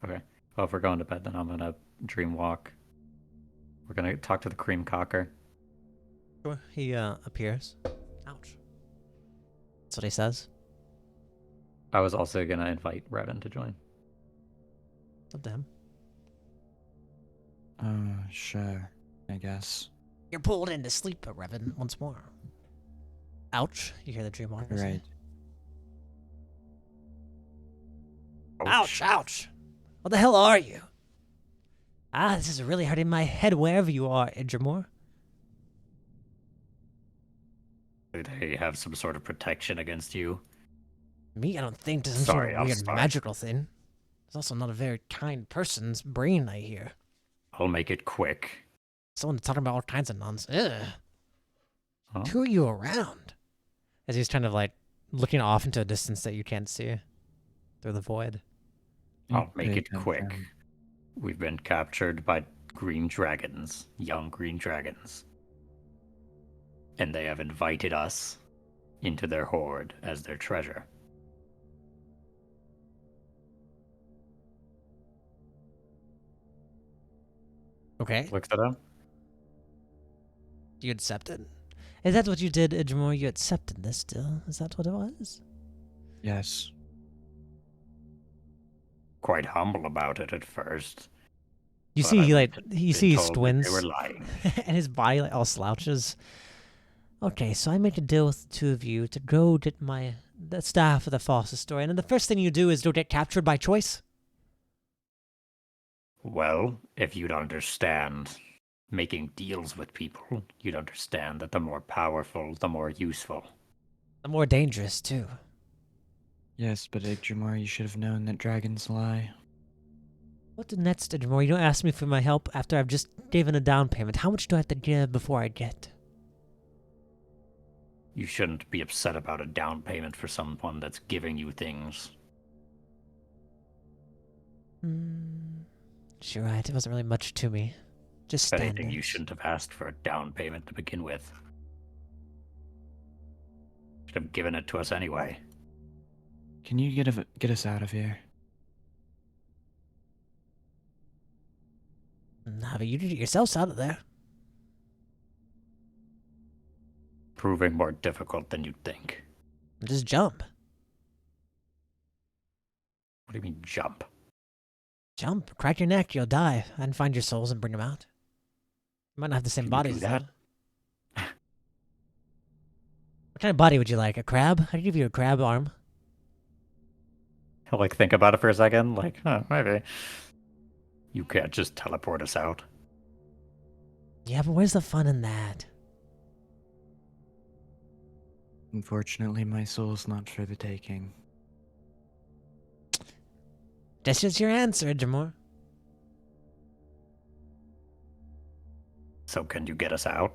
Okay. Well, if we're going to bed, then I'm gonna dream walk. We're gonna talk to the cream cocker. Sure. He appears. Ouch. That's what he says. I was also gonna invite Revan to join. Up to him. Sure. I guess. You're pulled into sleep, Revan, once more. Ouch. You hear the dream walker say. Right. Ouch, ouch. What the hell are you? This is really hurting my head wherever you are, Idramore. Do they have some sort of protection against you? Me, I don't think there's some Sorry, sort I'll of weird start. magical thing. It's also not a very kind person's brain, I hear. I'll make it quick. Someone talking about all kinds of nonsense. Ugh. Huh? Who are you around? As he's kind of like looking off into a distance that you can't see through the void. I'll make Pay it quick. attention. We've been captured by green dragons, young green dragons. And they have invited us into their hoard as their treasure. Okay. Looks at him. You accepted. Is that what you did, Idramore? You accepted this still? Is that what it was? Yes. Quite humble about it at first. You but see, I he like been you see he told that squints, They were lying. and his body like all slouches. Okay, so I made a deal with the two of you to go get the staff of the Foster story, and then the first thing you do is go get captured by choice? Well, if you'd understand making deals with people, you'd understand that the more powerful, the more useful. The more dangerous, too. Yes, but Igdramar, you should have known that dragons lie. What next, Idramore? You don't ask me for my help after I've just given a down payment. How much do I have to give before I get? You shouldn't be upset about a down payment for someone that's giving you things. You're right, it wasn't really much to me. Just If anything, standards. you shouldn't have asked for a down payment to begin with. Should have given it to us anyway. Can you get us out of here? Nah, but you did it yourselves out of there. Proving more difficult than you'd think. Just jump. What do you mean, jump? Jump. Crack your neck, you'll die. And find your souls and bring them out. You might not have the same Can you do bodies, that? though. What kind of body would you like? A crab? I'd give you a crab arm. He'll like think about it for a second. Like, huh, maybe. You can't just teleport us out. Yeah, but where's the fun in that? Unfortunately, my soul's not for the taking. That's just your answer, Jamor. So can you get us out?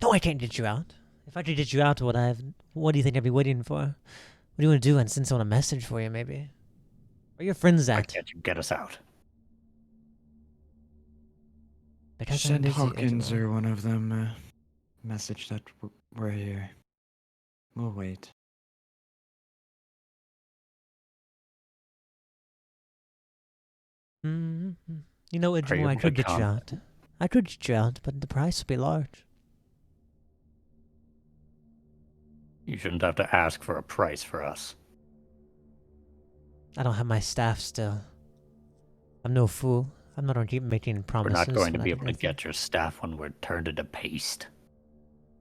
No, I can't get you out. If I could get you out, what do you think I'd be waiting for? What do you want to do? And send someone a message for you, maybe? Where are your friends Why at? can't you get us out? Because I'm Send busy, Hawkins Edgemore. or one of them a message that we're here. We'll wait. Mm-hmm. You know, Are you Edgemore, I able to could get you out. I could get you out, but the price would be large. You shouldn't have to ask for a price for us. I don't have my staff still. I'm no fool. I'm not going to keep making We're promises. not going to when I be do able to nothing. get your staff when we're turned into paste.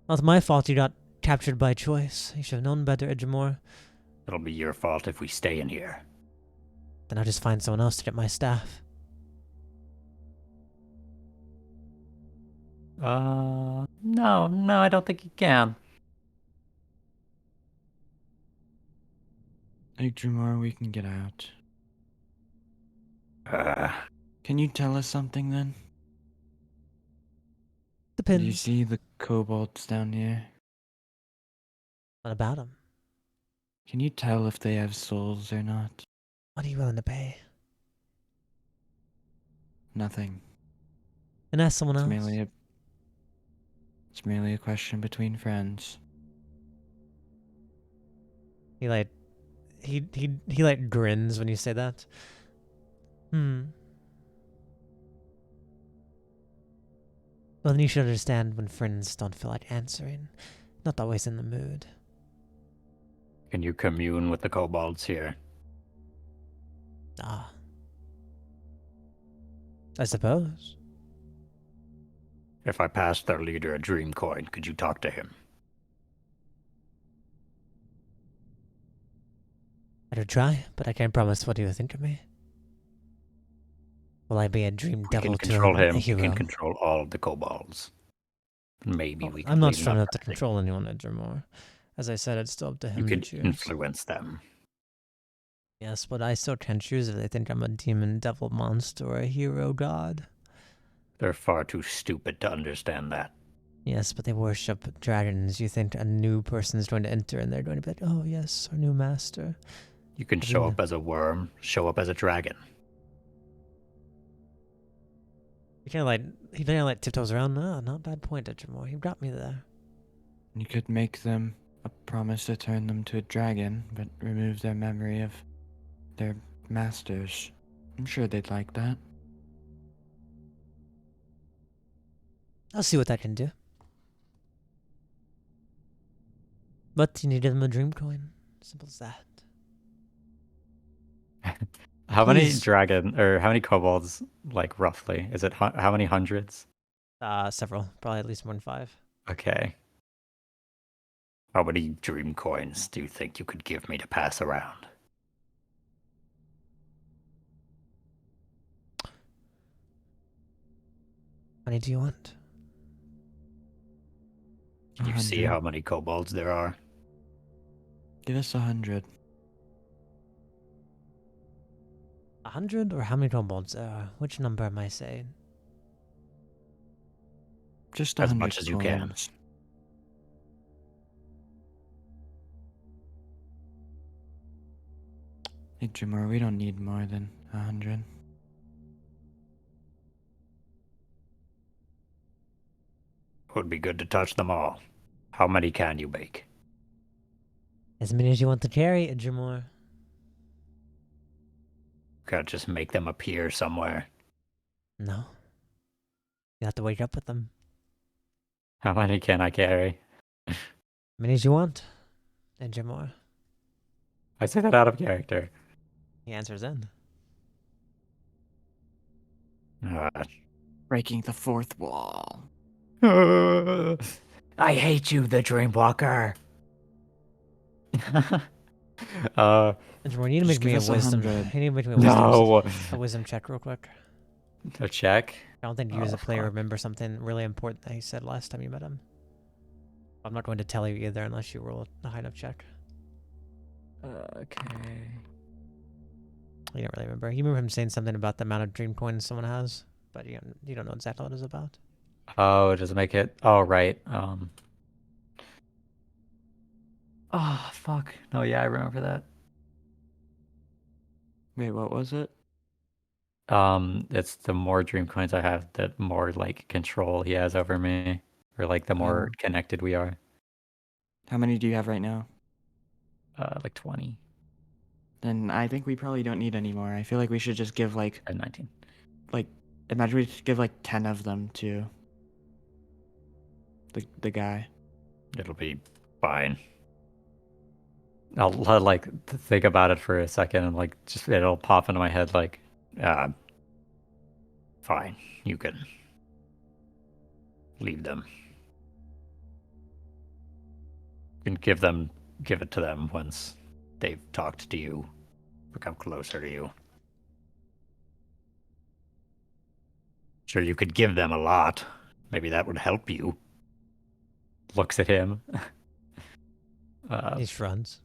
Well, it's my fault you got captured by choice. You should have known better, Edgemore. It'll be your fault if we stay in here. Then I'll just find someone else to get my staff. No, I don't think you can. Hey, Drumar, we can get out. Uh, Can you tell us something then? Do Depends. you see the kobolds down here? What about them? Can you tell if they have souls or not? What are you willing to pay? Nothing. And ask someone It's else. merely a question between friends. He like he like grins when you say that. Well, then you should understand when friends don't feel like answering. Not always in the mood. can you commune with the kobolds here? Ah. I suppose. If I passed their leader a dream coin, could you talk to him? I could try, but I can't promise what he will think of me. Will I be a dream We can devil to control him, a him. You hero? can control all of the kobolds. Maybe Well, we can I'm not leave strong enough enough to control anyone, Edgermore. As I said, it's still up to You him to can choose. influence them. Yes, but I still can't choose if they think I'm a demon, devil, monster, or a hero god. They're far too stupid to understand that. Yes, but they worship dragons. You think a new person's going to enter and they're going to be like, oh yes, our new master. You can show up as a worm, show up as a dragon. He kind of like tiptoes around. No, not a bad point, Edgermore. You got me there. You could make them a promise to turn them to a dragon, but remove their memory of their masters. I'm sure they'd like that. I'll see what I can do. But you need to give them a dream coin. Simple as that. How many Please. how many kobolds, like, roughly? Is it how many hundreds? Several. Probably at least more than 5. Okay. How many dream coins do you think you could give me to pass around? How many do you want? You see 100. how many kobolds there are? Give us 100. 100 or how many kobolds? Which number am I saying? Just As 100 much as you can. coins. Hey, Jamar, we don't need more than 100. It would be good to touch them all. How many can you make? As many as you want to carry, Edgermore. Can't just make them appear somewhere. No. You have to wake up with them. How many can I carry? As many as you want, Edgermore. I say that out of character. He answers in. Breaking the fourth wall. I hate you, the Dreamwalker. Edgermore, you need to Just make me give a us wisdom. 100. You need to make me a No. wisdom check real quick. A check? I don't think you as Oh, a player fuck. remember something really important that he said last time you met him. I'm not going to tell you either unless you roll a high enough check. Okay. You don't really remember. You remember him saying something about the amount of dream coins someone has, but you don't know exactly what it's about. Oh, does it make it? Oh, right. Oh, fuck. No, yeah, I remember that. Wait, what was it? It's the more dream coins I have, the more like control he has over me, or like the more Oh. connected we are. How many do you have right now? Like 20 Then I think we probably don't need any more. I feel like we should just give like and 19. imagine we just give like 10 of them to the guy. It'll be fine. I'll like think about it for a second and like just it'll pop into my head like, Fine. You can leave them. You can give it to them once they've talked to you, become closer to you. Sure, you could give them a lot. Maybe that would help you. looks at him. He shrugs.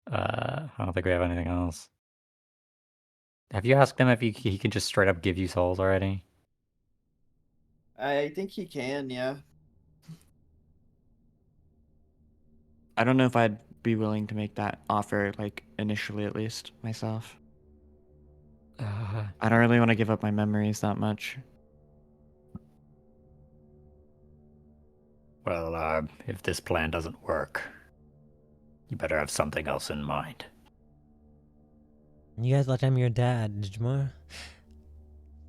I don't think we have anything else. Have you asked him if he can just straight up give you souls already? I think he can, yeah. I don't know if I'd be willing to make that offer, like initially at least, myself. I don't really want to give up my memories that much. Well, if this plan doesn't work, you better have something else in mind. You guys let him your dad, Dijmar.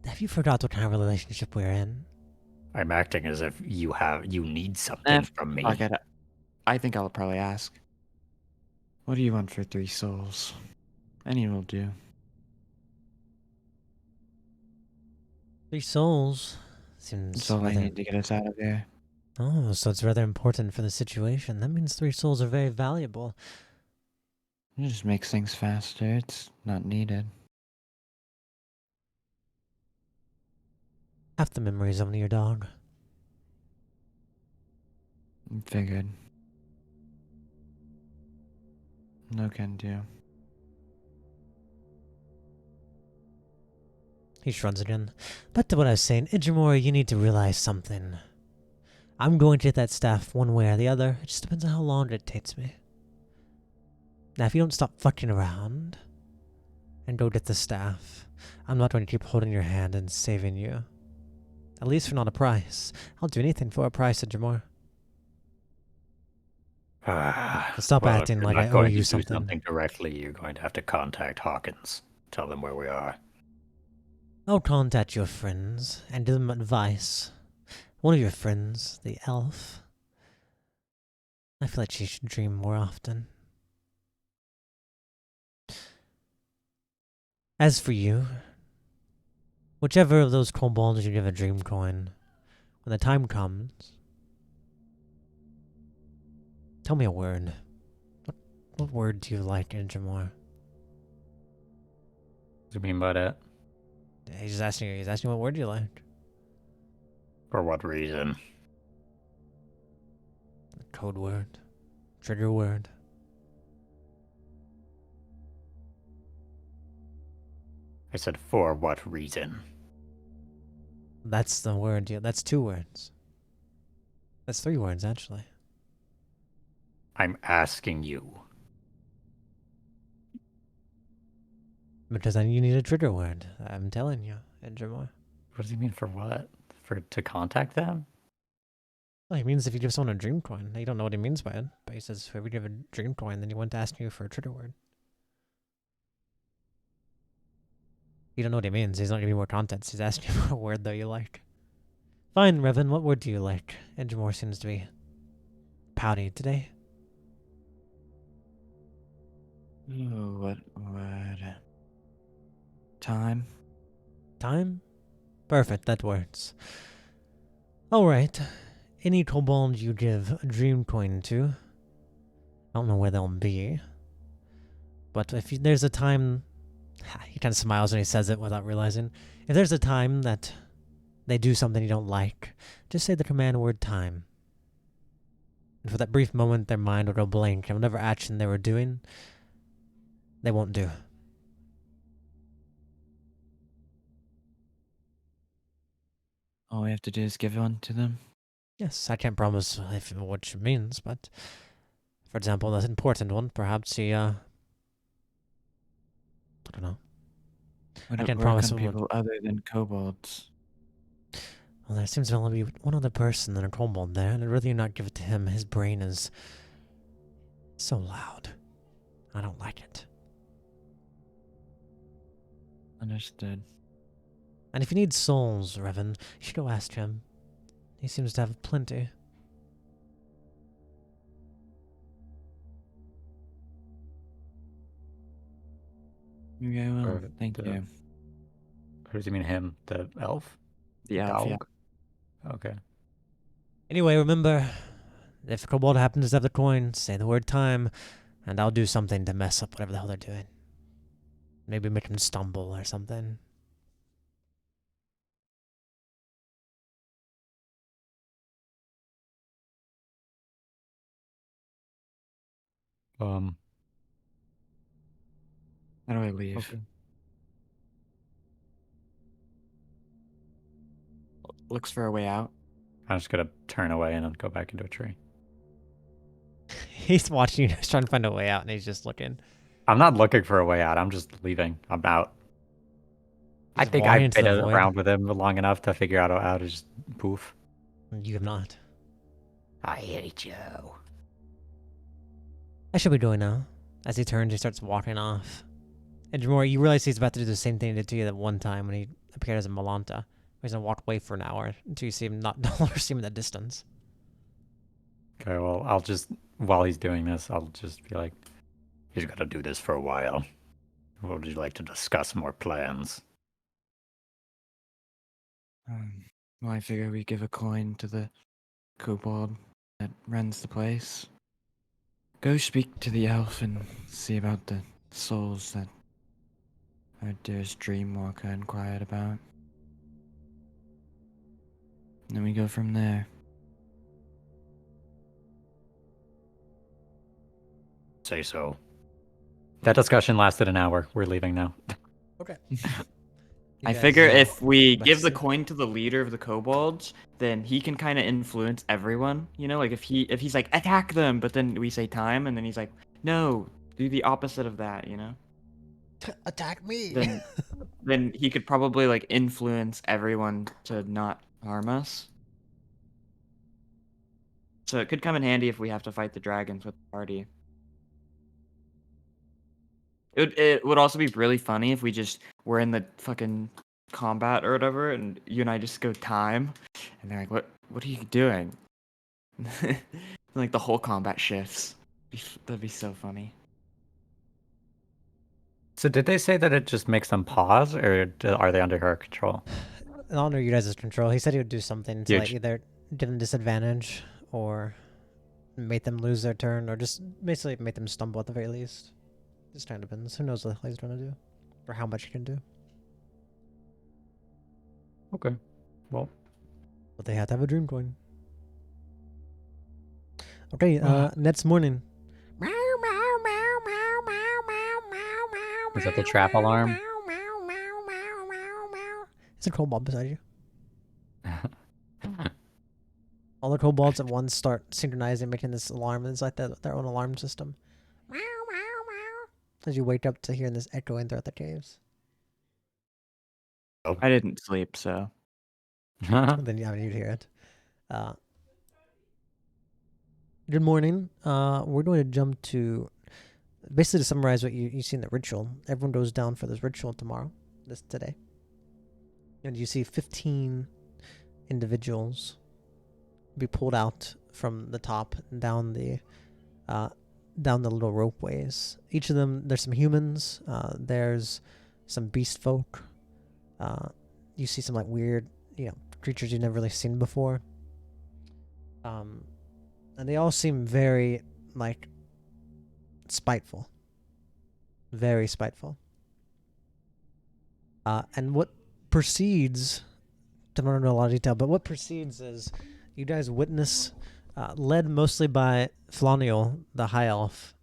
Have you forgot what kind of relationship we're in? I'm acting as if you need something from me. Fuck it. I think I'll probably ask. What do you want for 3 souls? Any will do. 3 souls seems That's all I rather... need to get us out of here. Oh, so it's rather important for the situation. That means 3 souls are very valuable. It just makes things faster. It's not needed. Half the memories of your dog. Figured. No can do. He shrugs again. But to what I was saying, Idrimor, you need to realize something. I'm going to get that staff one way or the other. It just depends on how long it takes me. Now, if you don't stop fucking around and go get the staff, I'm not going to keep holding your hand and saving you. At least for not a price. I'll do anything for a price, Idrimor. Stop Well, if acting you're like not I owe going you to do something. something directly, you're going to have to contact Hawkins. Tell them where we are. I'll contact your friends and give them advice. One of your friends, the elf. I feel like she should dream more often. As for you, whichever of those kobolds you give a dream coin, when the time comes, tell me a word. What word do you like, Injamor? What do you mean by that? He's asking you what word do you like. For what reason? Code word. Trigger word. I said, for what reason? That's the word. That's 2 words. That's 3 words, actually. I'm asking you. Because then you need a trigger word. I'm telling you, Injamor. What does he mean for what? To contact them? Well, he means if you give someone a dream coin. You don't know what he means by it, but he says if we give a dream coin, then he wants to ask you for a trigger word. You don't know what he means. He's not giving you more context. He's asking you for a word, though, you like. Fine, Revan, what word do you like? Edgemore seems to be pouty today. Ooh, what word? Time? Time? Perfect, that works. Alright. Any kobold you give a dream coin to, I don't know where they'll be, But if there's a time, he kind of smiles when he says it without realizing. If there's a time that they do something you don't like, just say the command word time. And for that brief moment, their mind will go blank, and whatever action they were doing, they won't do. All we have to do is give one to them. Yes, I can't promise what she means, but for example, that important one, perhaps he, I don't know. Would I it can't work promise on it would. people other than kobolds? Well, there seems to only be one other person in a kobold there, and I'd rather you not give it to him. His brain is so loud. I don't like it. Understood. And if you need souls, Revan, you should go ask him. He seems to have plenty. Okay, well, Or thank the- you. Or does he mean him? The elf? The elf, yeah. Dog? Okay. Anyway, remember, if a kobold happens to have the coin, say the word time, and I'll do something to mess up whatever the hell they're doing. Maybe make them stumble or something. Um. How do I leave? Okay. Looks for a way out. I'm just gonna turn away and then go back into a tree. He's watching you, he's trying to find a way out, and he's just looking. I'm not looking for a way out. I'm just leaving. I'm out. I Just think walking I've into been the void. around with him long enough to figure out how to just poof. You have not. I hate you. I should be going now. As he turns, he starts walking off. And Jamora, you realize he's about to do the same thing he did to you that one time when he appeared as a Malanta. He's gonna walk away for an hour until you see him no longer see him in the distance. Okay, well, I'll just, while he's doing this, I'll just be like, He's got to do this for a while. Would you like to discuss more plans? Well, I figure we give a coin to the kobold that runs the place. Go speak to the elf and see about the souls that our dearest Dreamwalker inquired about. And then we go from there. Say so. that discussion lasted an hour. We're leaving now. Okay. I figure if we give the coin to the leader of the kobolds, then he can kind of influence everyone. You know, like if he's like attack them, but then we say time, and then he's like, no, do the opposite of that. You know, Attack me. then he could probably like influence everyone to not harm us. So it could come in handy if we have to fight the dragons with the party. It would also be really funny if we just were in the fucking combat or whatever, and you and I just go time, and they're like, "What are you doing?" Like the whole combat shifts. That'd be so funny. So did they say that it just makes them pause, or are they under her control? Under you guys' control. He said he would do something to like, Huge. either give them disadvantage or make them lose their turn or just basically make them stumble at the very least. Just kind of depends. Who knows what the hell he's going to do or how much he can do. Okay. Well, But they have to have a dream coin. Okay, next morning. is that the trap alarm? It's a kobold beside you. All the kobolds at once start synchronizing, making this alarm. It's like their own alarm system. As you wake up to hearing this echoing throughout the caves. I didn't sleep, so Then you'd hear it. Good morning. We're going to jump to basically to summarize what you see in the ritual. Everyone goes down for this ritual today. And you see 15 individuals be pulled out from the top and down the little ropeways. Each of them, there's some humans. There's some beast folk. You see some like weird, creatures you've never really seen before. And they all seem very like spiteful. Very spiteful. And what proceeds, I don't know a lot of detail, but what proceeds is you guys witness, led mostly by Floniel, the High Elf,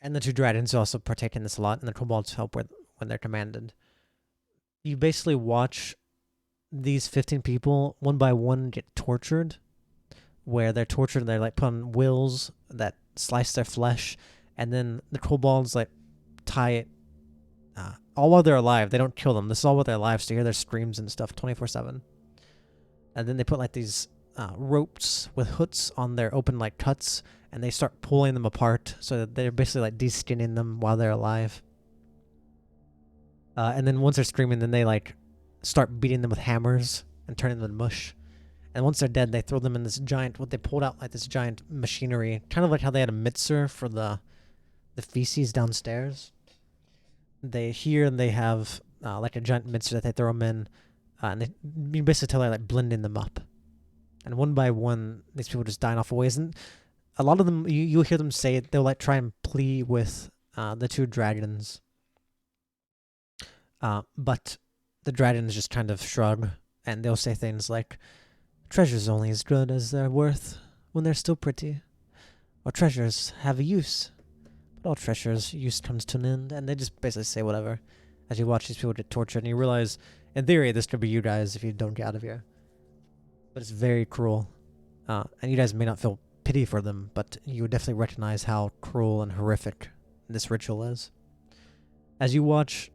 and the two dragons who also partake in this a lot, and the kobolds help with when they're commanded. You basically watch these 15 people, one by one, get tortured, where they're tortured and they're like put on wheels that slice their flesh, and then the kobolds like tie it all while they're alive. They don't kill them. This is all while they're alive, so you hear their screams and stuff 24/7. And then they put like these ropes with hooks on their open like cuts, and they start pulling them apart, so that they're basically like de-skinning them while they're alive. And then once they're screaming, then they like start beating them with hammers and turning them to mush. And once they're dead, they throw them in this giant, what they pulled out like this giant machinery, kind of like how they had a mixer for the feces downstairs. They have like a giant mixer that they throw them in, and you basically tell they're like blending them up. And one by one, these people just dying off ways. And a lot of them, you'll hear them say it, they'll like try and plea with the two dragons. But the dragons just kind of shrug, and they'll say things like, treasure's only as good as they're worth when they're still pretty. Or treasures have a use, but all treasures' use comes to an end. And they just basically say whatever as you watch these people get tortured, and you realize, in theory, this could be you guys if you don't get out of here. But it's very cruel. And you guys may not feel pity for them, but you would definitely recognize how cruel and horrific this ritual is. As you watch,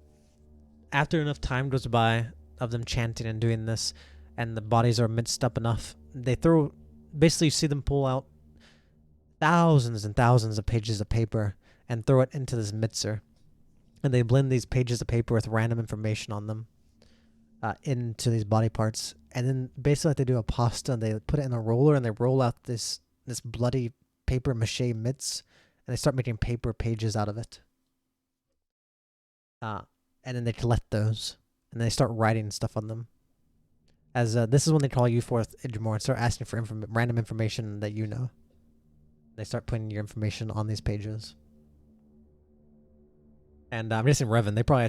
after enough time goes by of them chanting and doing this, and the bodies are mixed up enough, basically you see them pull out thousands and thousands of pages of paper and throw it into this mixer. And they blend these pages of paper with random information on them into these body parts. And then basically like they do a pasta, and they put it in a roller, and they roll out this bloody paper mache mitts, and they start making paper pages out of it. And then they collect those, and they start writing stuff on them. As this is when they call you forth, Idrimor, and start asking for random information that you know. They start putting your information on these pages. And I'm guessing Revan, they probably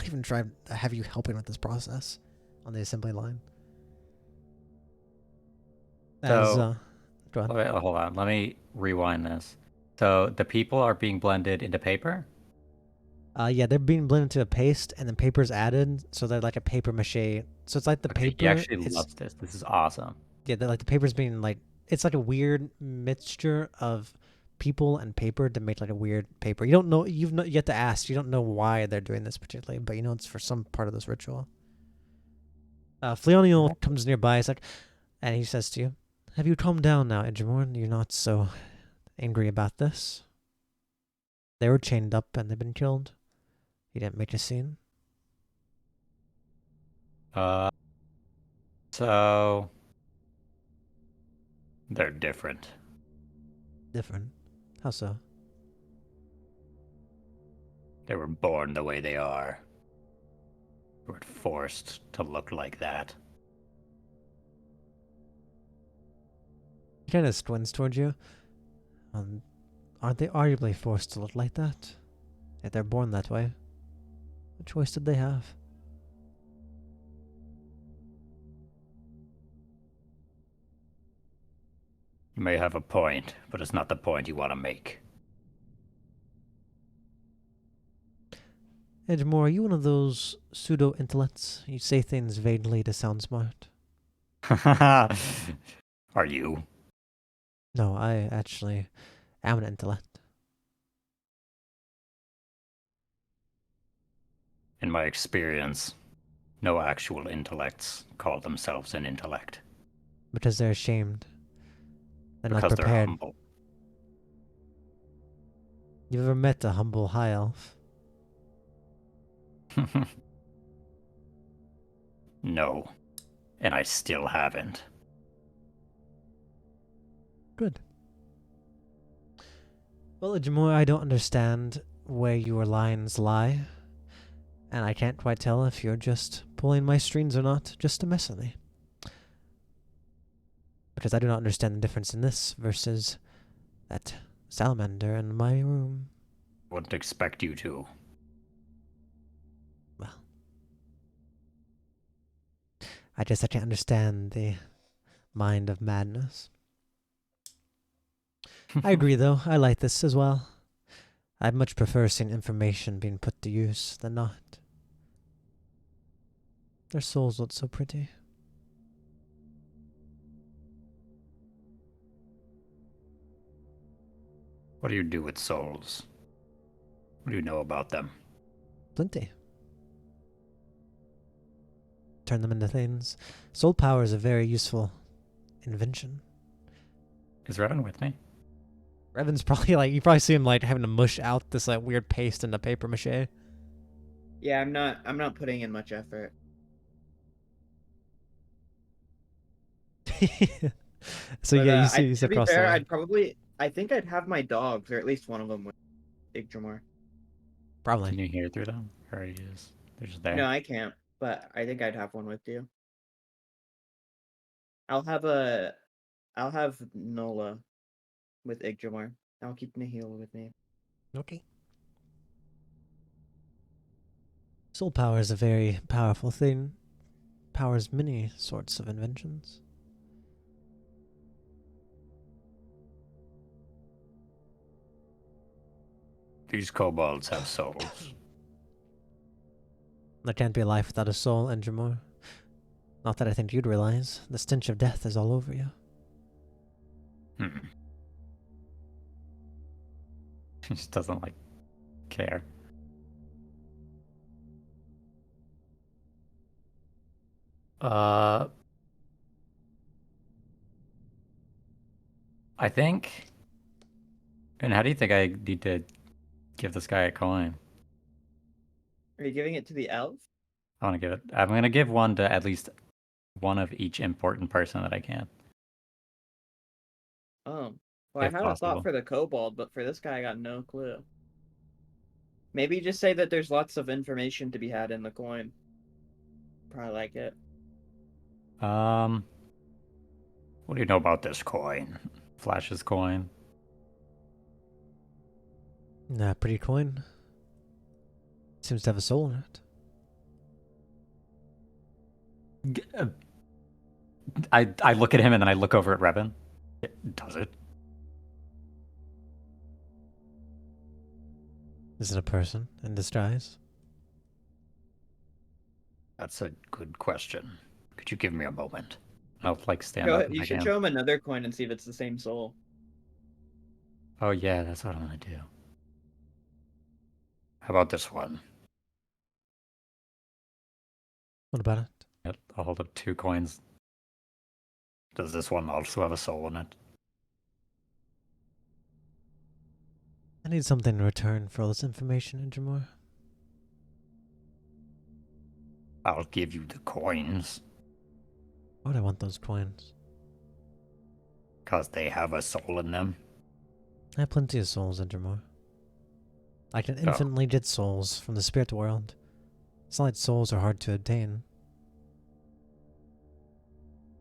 even try to have you helping with this process on the assembly line. So, go ahead. wait, hold on. Let me rewind this. So the people are being blended into paper? Yeah, they're being blended to a paste, and then paper's added, so they're like a paper mache. So it's like the Okay, paper. he actually loves this. This is awesome. Yeah, like the paper's being like, it's like a weird mixture of people and paper to make like a weird paper. You don't know, you have to ask. You don't know why they're doing this particularly, but you know it's for some part of this ritual. Fleoniel comes nearby. He's like, and he says to you, "Have you calmed down now, Edgemorn? You're not so angry about this. They were chained up and they've been killed. You didn't make a scene." So They're different. Different. How so? They were born the way they are. They were forced to look like that. He kind of squints towards you. Aren't they arguably forced to look like that? If they're born that way, what choice did they have? You may have a point, but it's not the point you want to make. Edgemore, are you one of those pseudo-intellects? You say things vaguely to sound smart. Are you? No, I actually am an intellect. In my experience, no actual intellects call themselves an intellect. Because they're ashamed. They're not Because they're prepared. humble. You've ever met a humble high elf? No. And I still haven't. Good. Well, Edgemore, I don't understand where your lines lie. And I can't quite tell if you're just pulling my strings or not, just to mess with me. Because I do not understand the difference in this versus that salamander in my room. Wouldn't expect you to. Well, I can't understand the mind of madness. I agree, though. I like this as well. I'd much prefer seeing information being put to use than not. Their souls look so pretty. What do you do with souls? What do you know about them? Plenty. Turn them into things. Soul power is a very useful invention. Is Revan with me? Revan's probably like, you probably see him like having to mush out this like weird paste into paper mache. Yeah, I'm not putting in much effort. So But, yeah, you I, see he's to be across fair, the line. I think I'd have my dogs, or at least one of them with Yggdrasil. Probably. Can you hear through them? Or he is? They're just there. No, I can't, but I think I'd have one with you. I'll have Nola with Yggdrasil. I'll keep Nihil with me. Okay. Soul power is a very powerful thing. Powers many sorts of inventions. These kobolds have souls. There can't be a life without a soul, Endramore. Not that I think you'd realize. The stench of death is all over you. Hmm. He just doesn't like care. I think. And how do you think I need to give this guy a coin? Are you giving it to the elf? I want to give it. I'm gonna give one to at least one of each important person that I can. Oh. Well, I If had a thought possible. for the kobold, but for this guy, I got no clue. Maybe just say that there's lots of information to be had in the coin. Probably like it. What do you know about this coin? Flash's coin. Nah, pretty coin. Seems to have a soul in it. I look at him and then I look over at Revan. Does it? Is it a person in disguise? That's a good question. Could you give me a moment? I'll like stand Go up. ahead. And You I should can. show him another coin and see if it's the same soul. Oh yeah, that's what I'm gonna do. How about this one? What about it? Yep, I'll hold up 2 coins. Does this one also have a soul in it? I need something in return for all this information, Endramore. I'll give you the coins. Why would I want those coins? Because they have a soul in them. I have plenty of souls, Endramore. I can infinitely get souls from the spirit world. It's not like souls are hard to obtain.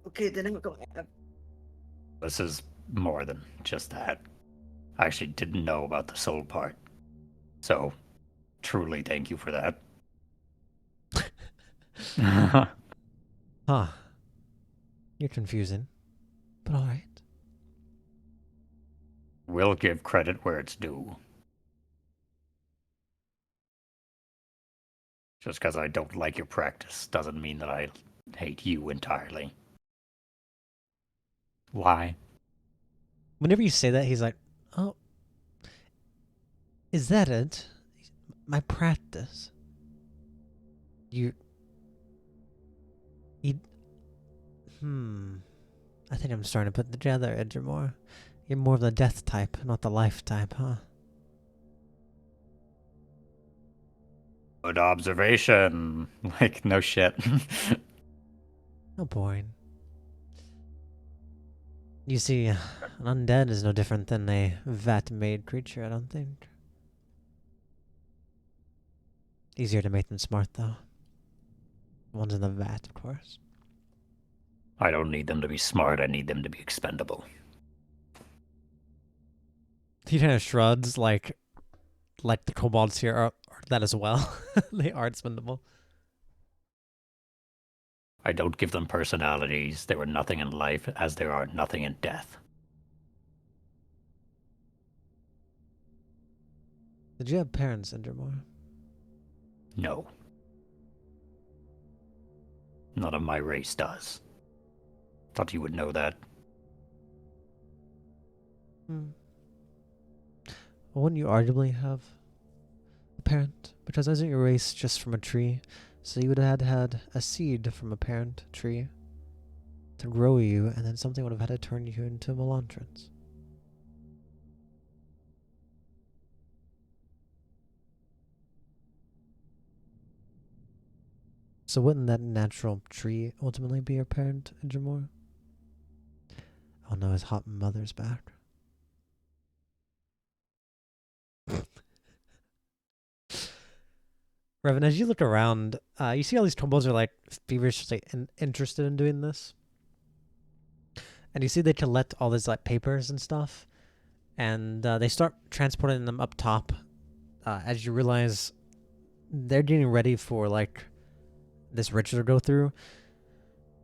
Okay, then I'm going to have. This is more than just that. I actually didn't know about the soul part. So, truly thank you for that. Huh. You're confusing. But alright. We'll give credit where it's due. Just because I don't like your practice doesn't mean that I hate you entirely. Why? Whenever you say that, he's like, oh. Is that it? My practice. You. I think I'm starting to put together, Edgermore. You're more of the death type, not the life type, huh? Good observation. Like no shit. How boring. You see, an undead is no different than a vat-made creature, I don't think. Easier to make them smart, though. One's in the vat, of course. I don't need them to be smart, I need them to be expendable. He kind of shrugs, like like the kobolds here are that as well. They are expendable. I don't give them personalities. They were nothing in life, as there are nothing in death. Did you have parents, Indermore? No. None of my race does. Thought you would know that. Hmm. Well, wouldn't you arguably have a parent? Because isn't your race just from a tree? So you would have had a seed from a parent tree to grow you, and then something would have had to turn you into Melantrons. So wouldn't that natural tree ultimately be your parent, Ingermore? Oh no, his hot mother's back. Revan, as you look around, you see all these kobolds are like feverishly interested in doing this. And you see they collect all these like papers and stuff. And they start transporting them up top. As you realize they're getting ready for like this ritual to go through.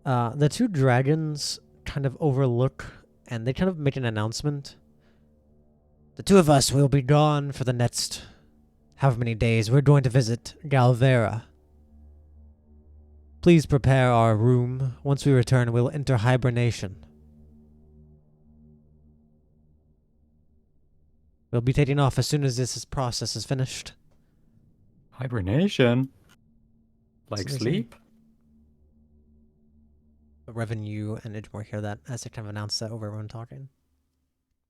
The two dragons kind of overlook and they kind of make an announcement. The two of us will be gone for the next however many days. We're going to visit Galvera. Please prepare our room. Once we return, we'll enter hibernation. We'll be taking off as soon as this process is finished. Hibernation? Like So they say. sleep? But Revan, you and Idmore hear that as they kind of announce that over everyone talking.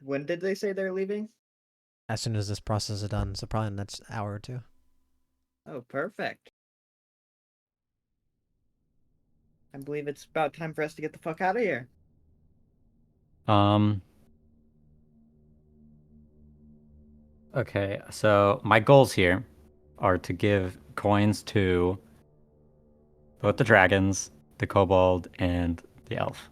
When did they say they're leaving? As soon as this process is done, so probably in the next hour or two. Oh, perfect. I believe it's about time for us to get the fuck out of here. Okay, so my goals here are to give coins to both the dragons, the kobold, and the elf.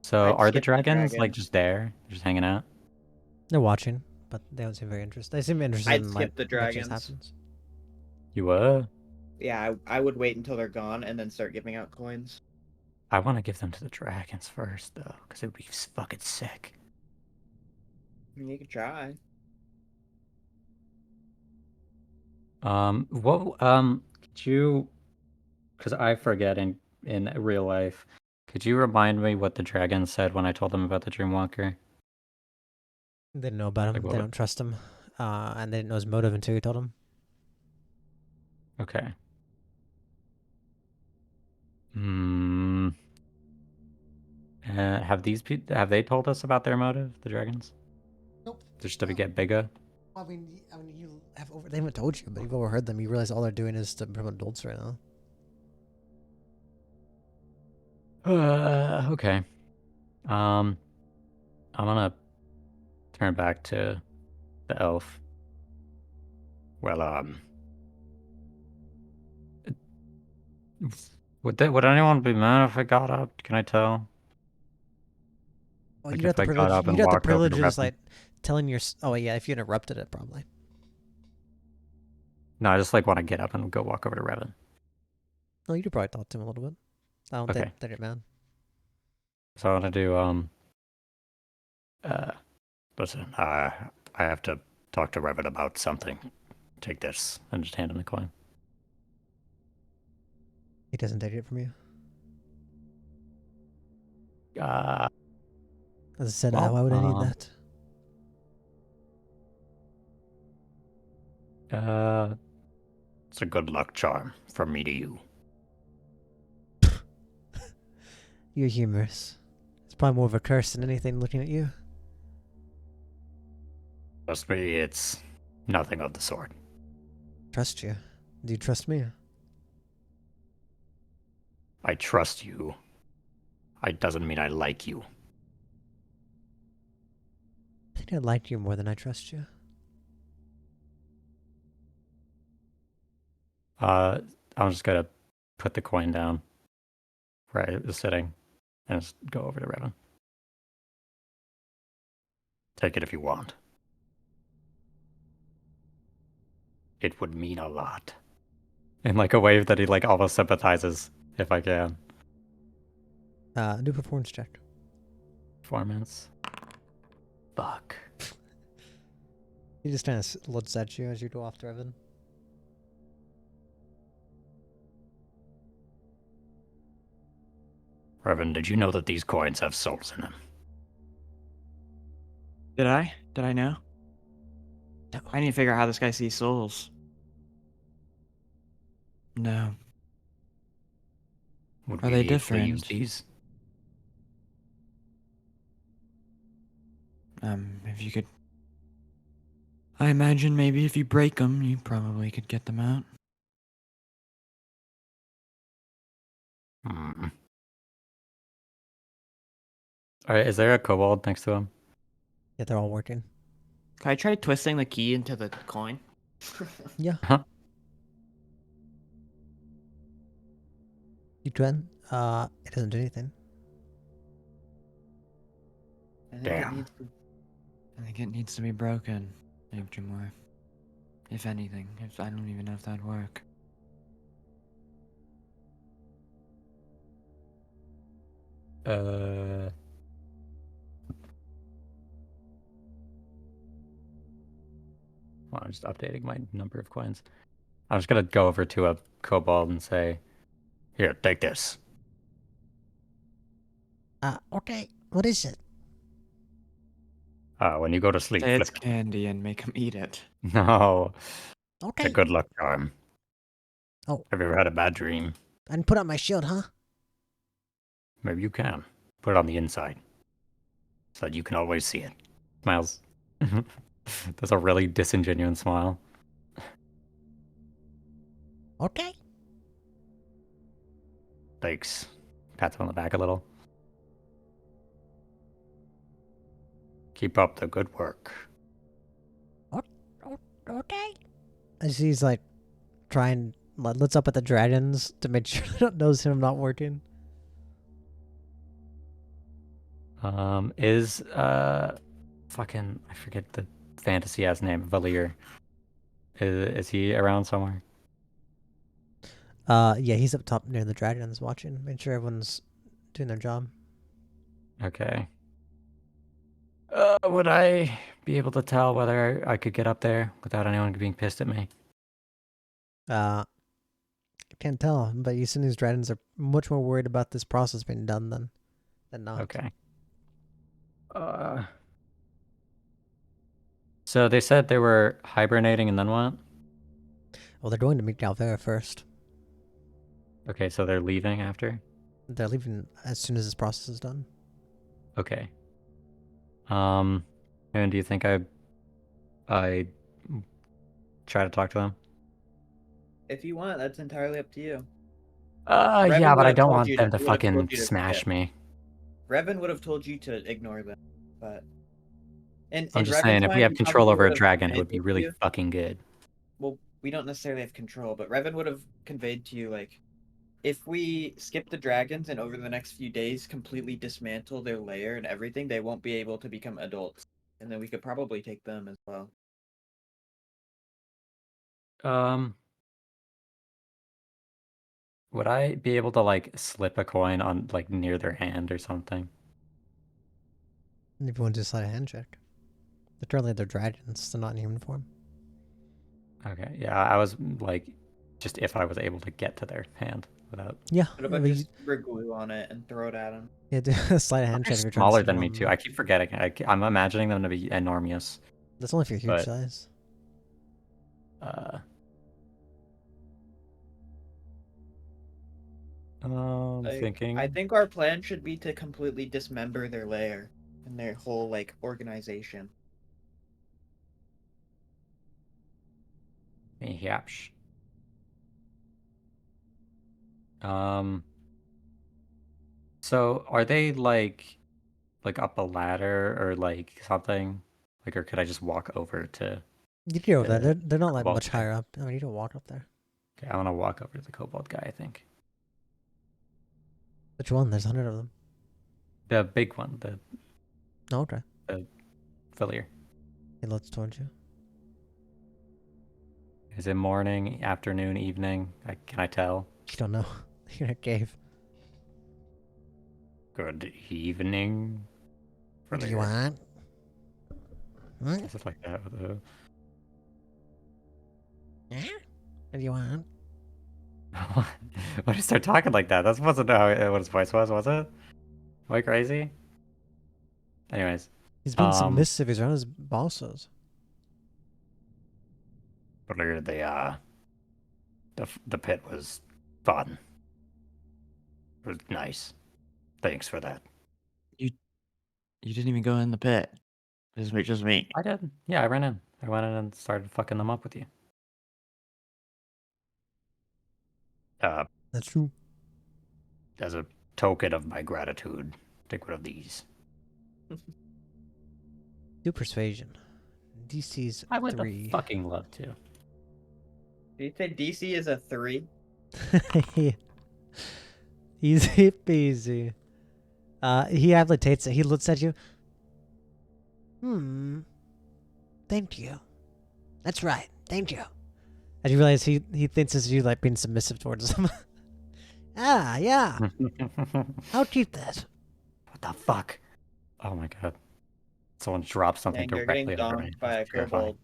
So I'd are the skip the dragons like dragon. just there, just hanging out? They're watching, but they don't seem very interested. They seem interested I'd in skip like the what just dragons. happens. You were? Yeah, I would wait until they're gone and then start giving out coins. I want to give them to the dragons first, though, because it would be fucking sick. I mean, you could try. Could you, because I forget in real life, could you remind me what the dragons said when I told them about the Dreamwalker? They didn't know about him. Like, They what? don't trust him. And they didn't know his motive until you told him. Okay. Hmm. Have they told us about their motive, the dragons? Nope. Just to get bigger? I mean, you have they haven't told you, but you've overheard them. You realize all they're doing is to promote adults right now. Okay. I'm gonna turn back to the elf. Well, Would anyone be mad if I got up? Can I tell? Well, Like you got if the I got privilege. up You and got the walked over to privilege of just Revan? like telling your. Oh yeah, if you interrupted it, probably. No, I just like want to get up and go walk over to Revan. No, you could probably talk to him a little bit. I don't think Okay. they get mad. So I want to do listen, I have to talk to Revan about something. Take this. and just hand him the coin. He doesn't take it from you. Uh, As I said, well, why would I need that? It's a good luck charm from me to you. You're humorous. It's probably more of a curse than anything looking at you. Trust me, it's nothing of the sort. Trust you. Do you trust me? I trust you. It doesn't mean I like you. I think I like you more than I trust you. I'm just gonna put the coin down where I was sitting and just go over to Revan. Take it if you want. It would mean a lot. In like a way that he like almost sympathizes, if I can. Do performance check. Performance. Fuck. He just kind of looks at you as you go off to Revan. Revan, did you know that these coins have souls in them? Did I? Did I know? No. I need to figure out how this guy sees souls. No. Would Are we they be able to use different? these? If you could... I imagine maybe if you break them, you probably could get them out. Hmm. Alright, is there a kobold next to him? Yeah, they're all working. Can I try twisting the key into the coin? Yeah. Huh? You can. It doesn't do anything. I think Damn. it needs to. I think it needs to be broken, Jamor. If anything, if I don't even know if that'd work. Well, I'm just updating my number of coins. I'm just gonna go over to a kobold and say, Here, take this. Okay. What is it? When you go to sleep, Say flip it's candy and make him eat it. no. It's a Okay. good luck charm. Oh. Have you ever had a bad dream? I can put up my shield, huh? Maybe you can. Put it on the inside. So that you can always see it. Smiles. That's a really disingenuous smile. Okay. Thanks. Pats him on the back a little. Keep up the good work. Okay. As he's like trying, looks up at the dragons to make sure they don't notice him not working. Is fucking I forget the fantasy ass name, Valir. Is he around somewhere? Yeah, he's up top near the dragons watching, making sure everyone's doing their job. Okay. Would I be able to tell whether I could get up there without anyone being pissed at me? Can't tell, but you see these dragons are much more worried about this process being done than not. Okay. So they said they were hibernating and then what? Well, they're going to meet Galvera first. Okay, so they're leaving after? They're leaving as soon as this process is done. Okay. And do you think I try to talk to them? If you want, that's entirely up to you. Yeah, Revan but would I have don't told want you them to- to would have told fucking you to smash skip. me. Revan would have told you to ignore them, but I'm in just Revan's saying, if we mind, have he control probably over a would have dragon, it conveyed would be to really you- fucking good. Well, we don't necessarily have control, but Revan would have conveyed to you like, if we skip the dragons and over the next few days completely dismantle their lair and everything, they won't be able to become adults, and then we could probably take them as well. Would I be able to like slip a coin on like near their hand or something? And if you want to slide a hand check. But currently they're dragons, they're not in human form. Okay, yeah, I was like, just if I was able to get to their hand without. Yeah. What about just super glue on it and throw it at them? Yeah, do a slide a hand They're check if you're trying to smaller slip than me on too. them. I keep forgetting. I'm imagining them to be enormous. That's only if you're huge but- size. Thinking. I think our plan should be to completely dismember their lair and their whole like organization. Yaps. So are they like up a ladder or like something? Like, or could I just walk over to? You can go over there. the They're not like kobold much guy? higher up. I mean, you can walk up there. Okay, I want to walk over to the kobold guy. I think Which one? There's 100 of them. the big one, Oh, okay. the Valir. He looks towards you. Is it morning, afternoon, evening? Can I tell? You don't know. You're in a cave. Good evening. What do you Valir. want? What? Is it like that? Huh? What do you want? Why did you start talking like that? That wasn't what his voice was it? Am I crazy? Anyways, He's being submissive. He's around his bosses. Valir, the pit was fun. It was nice. Thanks for that. You didn't even go in the pit. Just me. I did. Yeah, I ran in. I went in and started fucking them up with you. That's true. As a token of my gratitude, take one of these. Do persuasion. DC's I would 3. fucking love to. Do you think DC is a 3? Easy peasy. He habilitates it. He looks at you. Thank you. That's right. Thank you. And you realize he thinks it's you like being submissive towards him. Ah, yeah. I'll keep that. What the fuck? Oh my god. Someone dropped something Dang, you're getting directly over me. donked by a That's terrifying.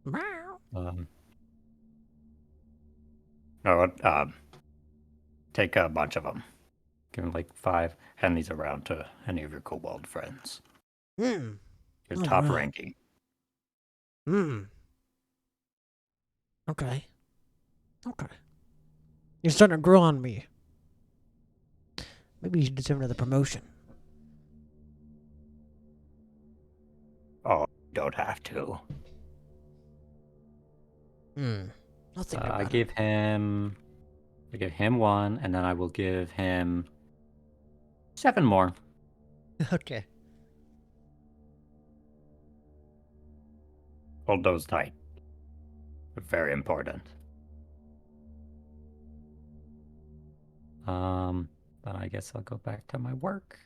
kobold. No, take a bunch of them. Give him like 5. Hand these around to any of your kobold friends. Hmm. Your All top right. ranking. Okay. Okay. You're starting to grow on me. Maybe you should deserve another promotion. Oh, you don't have to. I'll think I about it. give him 1, and then I will give him 7 more. Okay. Hold those tight. They're very important. Then I guess I'll go back to my work.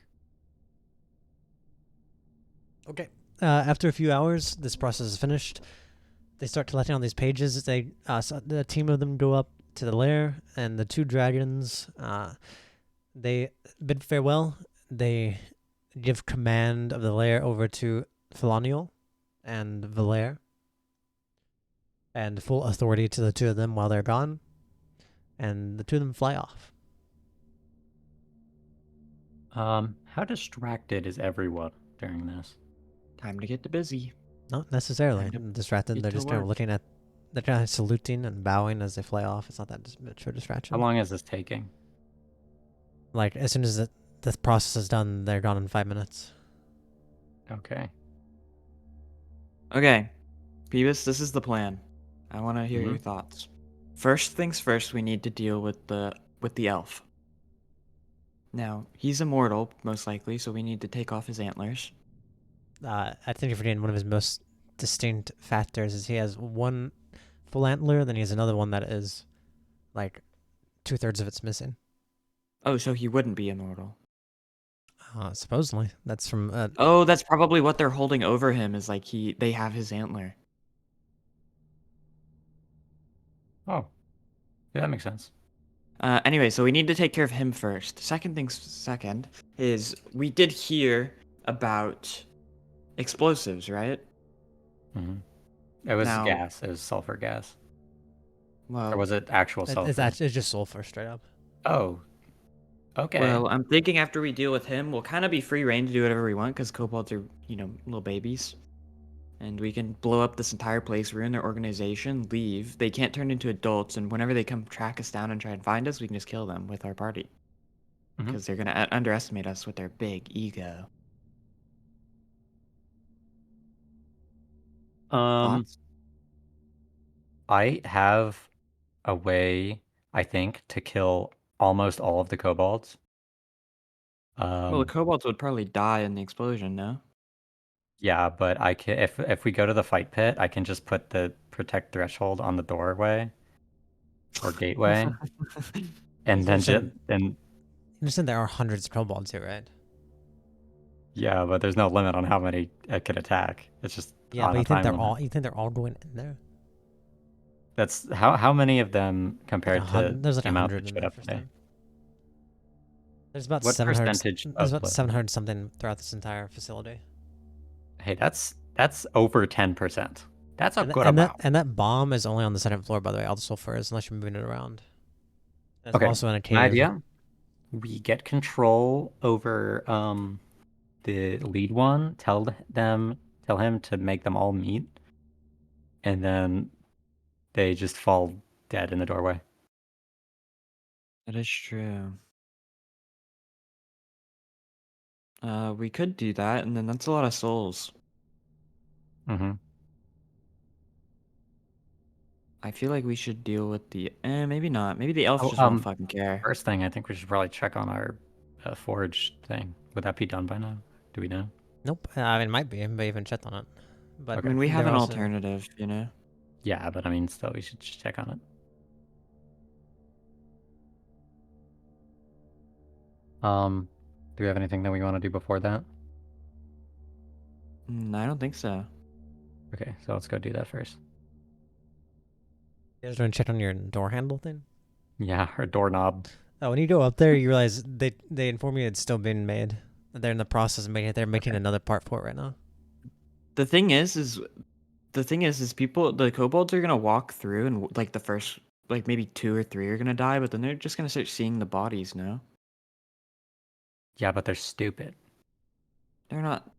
Okay. After a few hours, this process is finished. They start collecting all these pages. So the team of them go up to the lair, and the 2 dragons, they bid farewell. They give command of the lair over to Felonial and Valer, and full authority to the 2 of them while they're gone. And the 2 of them fly off. How distracted is everyone during this? Time to get to busy. Not necessarily Kind of distracted. get They're to just kind of work. looking at, they're kind of saluting and bowing as they fly off. It's not that much of a distraction. How long is this taking? Like, as soon as the process is done, they're gone in 5 minutes. Okay. Okay, Beavis, this is the plan. I want to hear your Mhm. thoughts. First things first, we need to deal with the elf. Now, he's immortal, most likely, so we need to take off his antlers. I think you're forgetting one of his most distinct factors is he has one full antler, then he has another one that is, like, 2/3 of it's missing. Oh, so he wouldn't be immortal. Supposedly. That's from, Oh, that's probably what they're holding over him is like they have his antler. Oh. Yeah, that makes sense. Anyway, so we need to take care of him first. Second things second is we did hear about explosives, right? Mm-hmm. It was Now- gas. It was sulfur gas. Well, Or was it actual sulfur? it's just sulfur, straight up. Oh. Okay. well, I'm thinking after we deal with him, we'll kind of be free reign to do whatever we want because kobolds are, little babies. And we can blow up this entire place, ruin their organization, leave. They can't turn into adults, and whenever they come track us down and try and find us, we can just kill them with our party. Mhm. Because they're going to underestimate us with their big ego. Thoughts? I have a way, I think, to kill almost all of the kobolds. Well, the kobolds would probably die in the explosion, no? Yeah, but I can if we go to the fight pit, I can just put the protect threshold on the doorway or gateway, and then Listen. and You understand there are hundreds of kobolds here, right? Yeah, but there's no limit on how many it can attack. It's just Yeah, on but a time limit. you think they're all going in there? That's how many of them Like compared to there's like the amount 100 that in showed there up for today? some. There's about What 700. percentage There's of about the 700 something throughout this entire facility. Hey, that's over 10%. That's a good amount. And that bomb is only on the second floor, by the way. All the sulfur is, unless you're moving it around. It's Okay, also in a an cave. idea. We get control over the lead one. Tell him to make them all meet, and then they just fall dead in the doorway. That is true. We could do that, and then that's a lot of souls. Mm-hmm. I feel like we should deal with the. Maybe not. Maybe the elves Oh, just won't fucking care. First thing, I think we should probably check on our forge thing. Would that be done by now? Do we know? Nope. I mean, it might be. But even checked on it. But I mean, we have they're an also, alternative, you know. Yeah, but I mean, still, we should just check on it. Do we have anything that we want to do before that? I don't think so. Okay, so let's go do that first. You guys going to check on your door handle thing? Yeah, our doorknob. Oh, when you go up there, you realize they inform you it's still being made. They're in the process of making it. They're making another part for it right now. The thing is people, the kobolds are gonna walk through, and like the first, like maybe 2 or 3 are gonna die, but then they're just gonna start seeing the bodies. No, Yeah, but they're stupid. they're not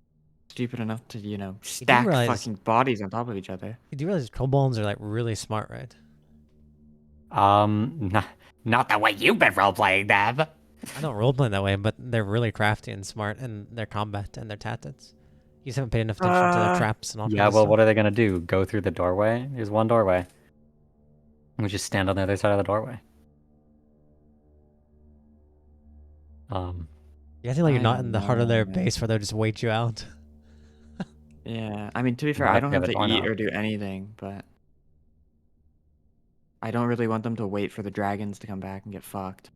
stupid enough to, stack realize- fucking bodies on top of each other. You do realize kobolds are like really smart, right? Not the way you've been role-playing them. I don't roleplay that way, but they're really crafty and smart in their combat and their tactics. You just haven't paid enough attention to their traps and all Yeah, kinds well, of what stuff. are they gonna do? Go through the doorway? There's one doorway. We just stand on the other side of the doorway. You think like you're I not don't in the heart of know, their man. base where they'll just wait you out. Yeah, I mean, to be fair, What I if don't we have have a to eat doorknob? or do anything, but I don't really want them to wait for the dragons to come back and get fucked.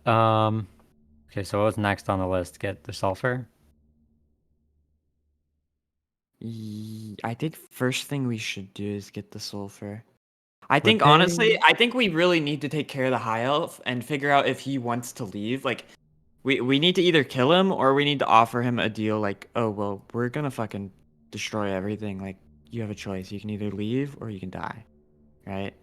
Okay, so what was next on the list? Get the sulfur? I think first thing we should do is get the sulfur. I Would think honestly, they- I think we really need to take care of the high elf and figure out if he wants to leave. Like, we need to either kill him or we need to offer him a deal like, oh well, we're gonna fucking destroy everything. Like, you have a choice. You can either leave or you can die. Right?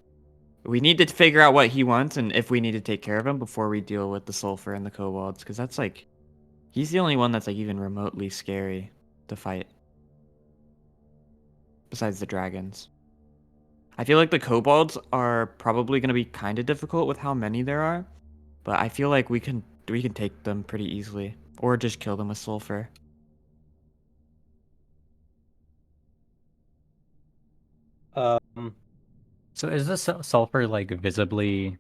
We need to figure out what he wants and if we need to take care of him before we deal with the sulfur and the kobolds, because that's like, he's the only one that's like even remotely scary to fight. Besides the dragons. I feel like the kobolds are probably going to be kind of difficult with how many there are, but I feel like we can take them pretty easily, or just kill them with sulfur. So is this sulfur like visibly,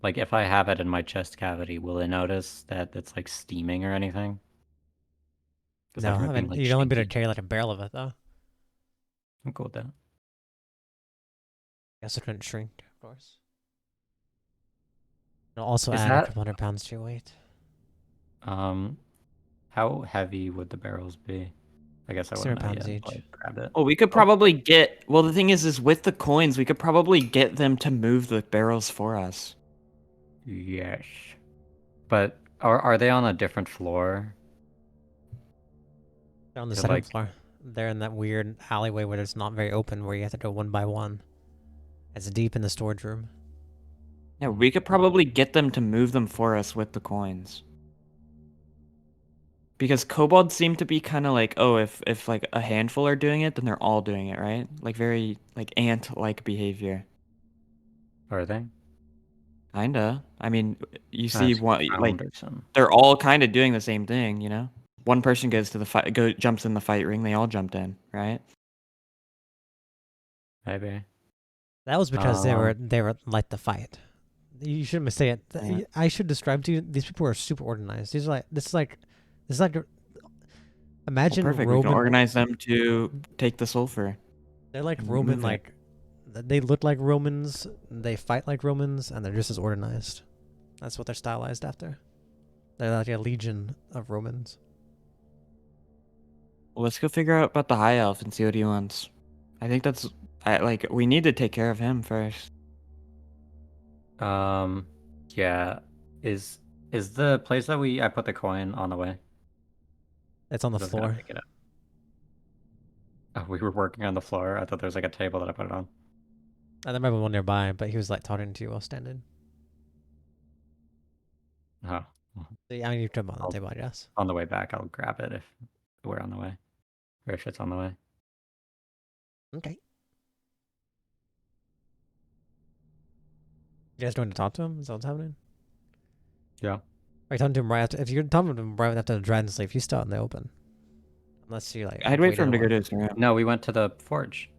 like if I have it in my chest cavity, will it notice that it's like steaming or anything? No, from it I being, mean, like, you'd only be able to shaky. carry like a barrel of it, though. I'm cool with that. Guess it couldn't shrink, of course. It'll also Is add a that- couple hundred pounds to your weight. How heavy would the barrels be? I guess I 600 wouldn't know pounds yet. each. Like, grabbed it. Oh, we could probably get. Well, the thing is with the coins, we could probably get them to move the barrels for us. Yes. But are they on a different floor? They're on the They're second like- floor. They're in that weird alleyway where it's not very open, where you have to go one by one. It's deep in the storage room. Yeah, we could probably get them to move them for us with the coins. Because kobolds seem to be kind of like, oh, if like a handful are doing it, then they're all doing it, right? Like very like ant-like behavior. Are they? Kinda. I mean, you see That's one like found or something. they're all kind of doing the same thing, you know? One person goes to the fight, jumps in the fight ring, they all jumped in, right? Maybe. That was because they Um, were like the fight. You shouldn't mistake it. Yeah. I should describe to you. These people are super organized. These are like this is like imagine Well, perfect. We can Roman. organize them to take the sulfur. They're like and Roman, move it. like they look like Romans. They fight like Romans, and they're just as organized. That's what they're stylized after. They're like a legion of Romans. Well, let's go figure out about the high elf and see what he wants. I think that's like we need to take care of him first. Yeah. Is the place that I put the coin on the way? It's on the I was gonna floor. pick it up. Oh, we were working on the floor. I thought there was like a table that I put it on. There might be one nearby, but he was like talking to you while standing. Oh, So, yeah, I mean, you put him on the I'll- table, I guess. on the way back, I'll grab it if we're on the way, or if it's on the way. Okay. You guys going to talk to him? Is that what's happening? Yeah. Are you talking to him right after? If you're talking to him right after the dragon sleep, you start in the open. Unless you like. I'd wait for him to go to his room. No, we went to the forge,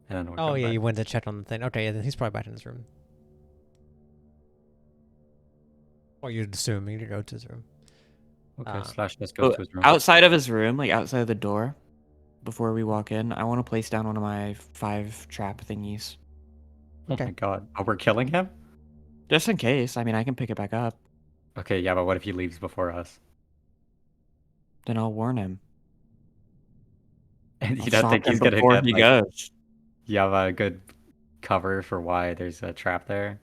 and then we're Oh coming yeah, back. you went to check on the thing. Okay, yeah, then he's probably back in his room. Or you'd assume you go to his room. Okay, Uh, let's go to his room. Outside of his room, like outside of the door, before we walk in, I want to place down one of my 5 trap thingies. Oh my god. Oh, we're killing him? Just in case. I mean, I can pick it back up. Okay, yeah, but what if he leaves before us? Then I'll warn him. And I'll you don't stop think him he's gonna before get, he like, goes. you have a good cover for why there's a trap there?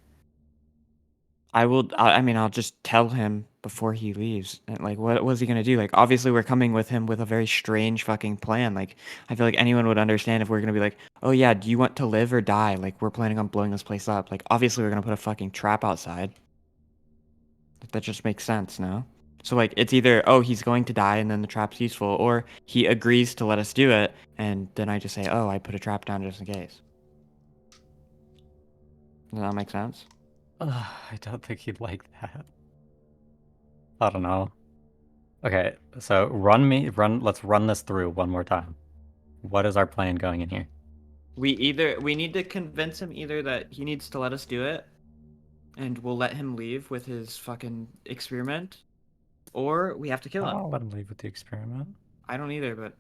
I will. I mean, I'll just tell him before he leaves. And like, what was he gonna do? Like, obviously, we're coming with him with a very strange fucking plan. Like, I feel like anyone would understand if we're gonna be like, "Oh yeah, do you want to live or die?" Like, we're planning on blowing this place up. Like, obviously, we're gonna put a fucking trap outside. That just makes sense, no? So like, it's either oh he's going to die and then the trap's useful, or he agrees to let us do it, and then I just say, oh, I put a trap down just in case. Does that make sense? I don't think he'd like that. I don't know. Okay, so let's run this through one more time. What is our plan going in here? We need to convince him either that he needs to let us do it, and we'll let him leave with his fucking experiment, or we have to kill him. I'll let him leave with the experiment. I don't either, but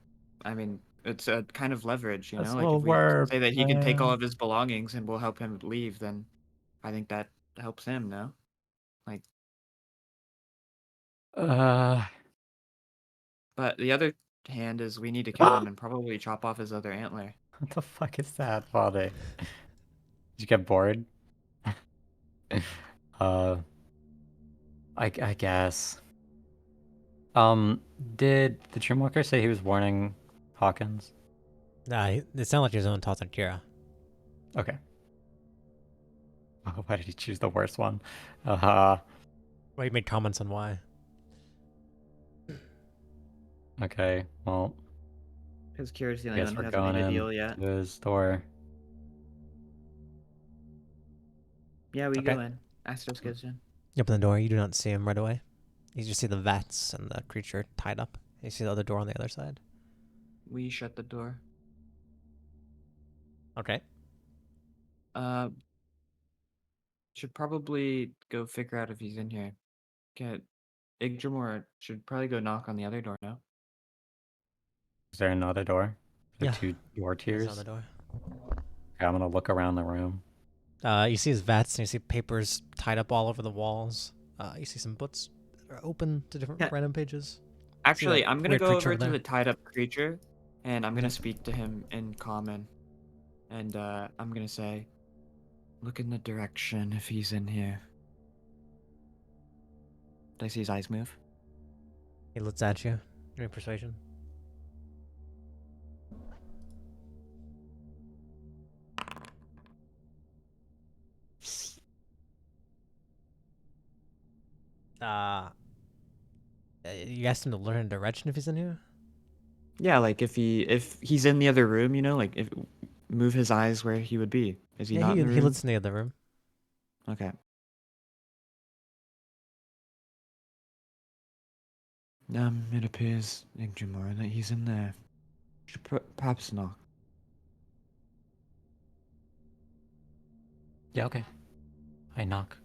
I mean, it's a kind of leverage, you That's know? a Like little if we word, say that he can take all man. of his belongings and we'll help him leave, then I think that helps him, no? Like, Uh, but the other hand is we need to kill him and probably chop off his other antler. what the fuck is that, Father? Did you get bored? uh, I guess. Did the Dreamwalker say he was warning Hawkins? Nah, it sounded like he was on Tots and Kira. Okay. Oh, why did he choose the worst one? Uh, Well, he made comments on why. okay, well, Because Kira's the I only guess one who we're hasn't going made a in deal yet. to his door. Yeah, we Okay. go in. Astos goes in. You open the door, you do not see him right away. You just see the vats and the creature tied up. You see the other door on the other side. We shut the door. Okay. Should probably go figure out if he's in here. Get Yggdrasil should probably go knock on the other door now. Is there another door? The Yeah. two door There's tiers? another door. Okay, I'm gonna look around the room. You see his vats and you see papers tied up all over the walls. You see some books that are open to different Yeah. random pages. Actually, that I'm gonna weird go creature over over to there? the tied up creature, and I'm gonna Mhm. speak to him in common. And I'm gonna say, look in the direction if he's in here. Did I see his eyes move? He looks at you. Give me persuasion. You asked him to learn a direction if he's in here? Yeah, like if he's in the other room, you know, like if move his eyes where he would be. Is he Yeah, not in the he room? looks in the other room. Okay. It appears, Yggdrasil, that he's in there. Should perhaps knock. Yeah, okay. I knock.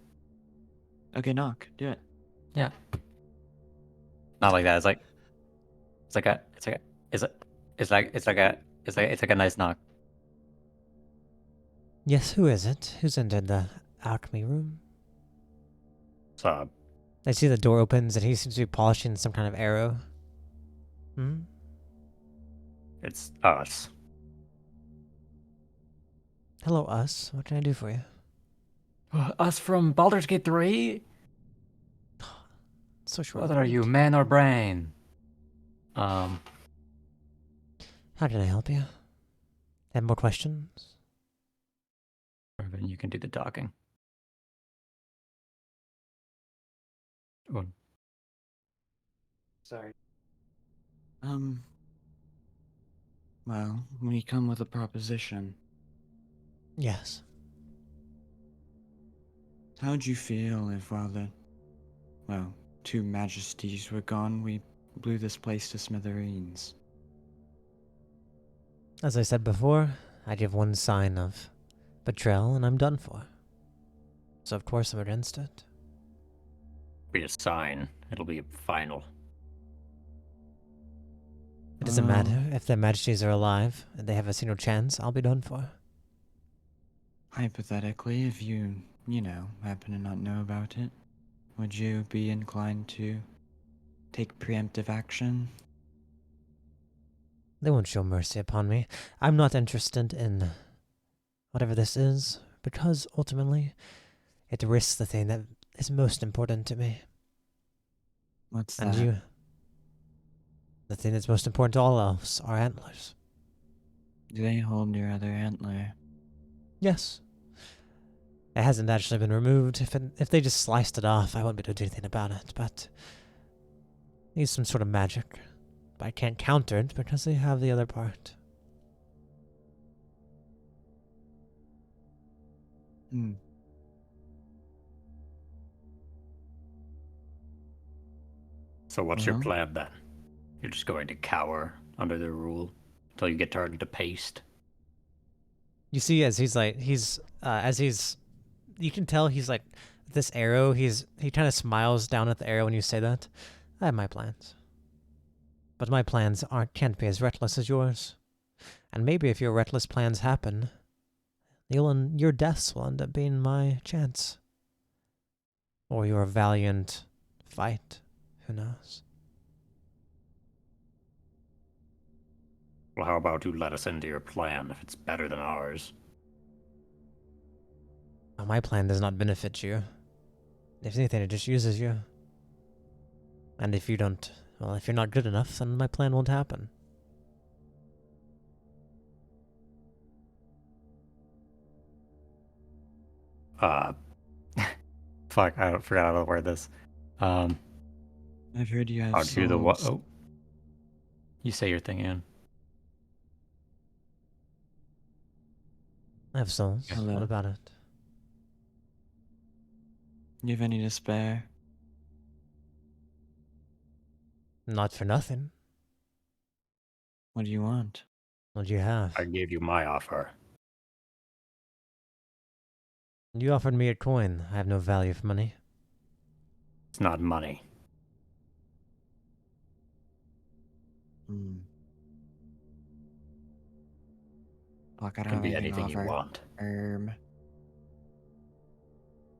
Okay, knock. Do it. Yeah. Not like that. It's like it's like a nice knock. Yes, who is it? Who's entered the alchemy room? It's I see the door opens and he seems to be polishing some kind of arrow. Hmm? It's us. Hello, us. What can I do for you? Us from Baldur's Gate 3? So short. What of are word. you, man or brain? How can I help you? Have more questions? Irvin, you can do the talking. Oh, Sorry. Well, we come with a proposition. Yes. How'd you feel if while the, well, two majesties were gone, we blew this place to smithereens? As I said before, I give one sign of betrayal and I'm done for. So of course I'm against it. Be a sign. It'll be final. It doesn't Well, matter. If their majesties are alive and they have a single chance, I'll be done for. hypothetically, if you happen to not know about it, would you be inclined to take preemptive action? They won't show mercy upon me. I'm not interested in whatever this is, because ultimately, it risks the thing that is most important to me. What's And that? you. The thing that's most important to all elves are antlers. Do they hold your other antler? Yes. It hasn't actually been removed. If they just sliced it off, I wouldn't be able to do anything about it, but... Use some sort of magic. But I can't counter it because they have the other part. Hmm. So what's your Well? plan then? You're just going to cower under their rule until you get turned to paste? You see, as he's like, you can tell he's like, this arrow, he kind of smiles down at the arrow when you say that. I have my plans. But my plans can't be as reckless as yours. And maybe if your reckless plans happen, your deaths will end up being my chance. Or your valiant fight. Who knows? Well, how about you let us into your plan if it's better than ours? Well, my plan does not benefit you. If anything, it just uses you. And if you're not good enough, then my plan won't happen. Uh, fuck, I forgot how to word this. I've heard you have I'll do the what? souls. Oh, You say your thing, Ian. I have souls. Hello. What about it? You have any to spare? Not for nothing. What do you want? What do you have? I gave you my offer. You offered me a coin. I have no value for money. It's not money. Hmm. Fuck, I It don't can have be anything to anything you offer. want.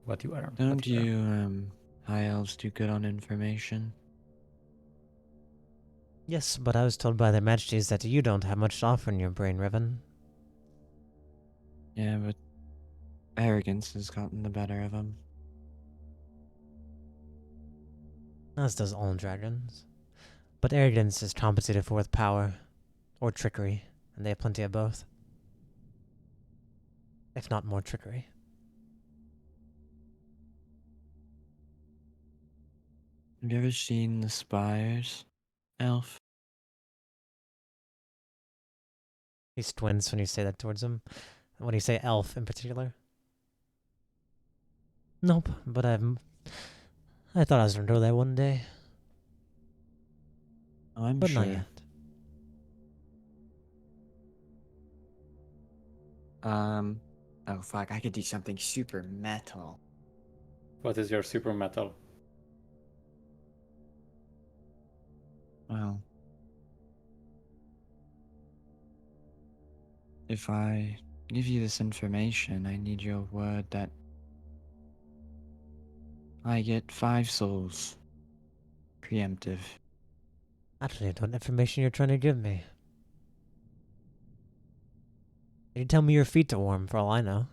What you are? Don't you, high elves do good on information? Yes, but I was told by their majesties that you don't have much to offer in your brain, Riven. Yeah, but arrogance has gotten the better of them. As does all dragons. But arrogance is compensated for with power. Or trickery. And they have plenty of both. If not more trickery. Have you ever seen the spires, elf? He squints when you say that towards him. When you say elf in particular. Nope, but I thought I was gonna go there one day. Oh, I'm But sure. not yet. Oh fuck, I could do something super metal. What is your super metal? Well, if I give you this information, I need your word that I get 5 souls. Preemptive. I don't know what information you're trying to give me. You tell me your feet are warm, for all I know.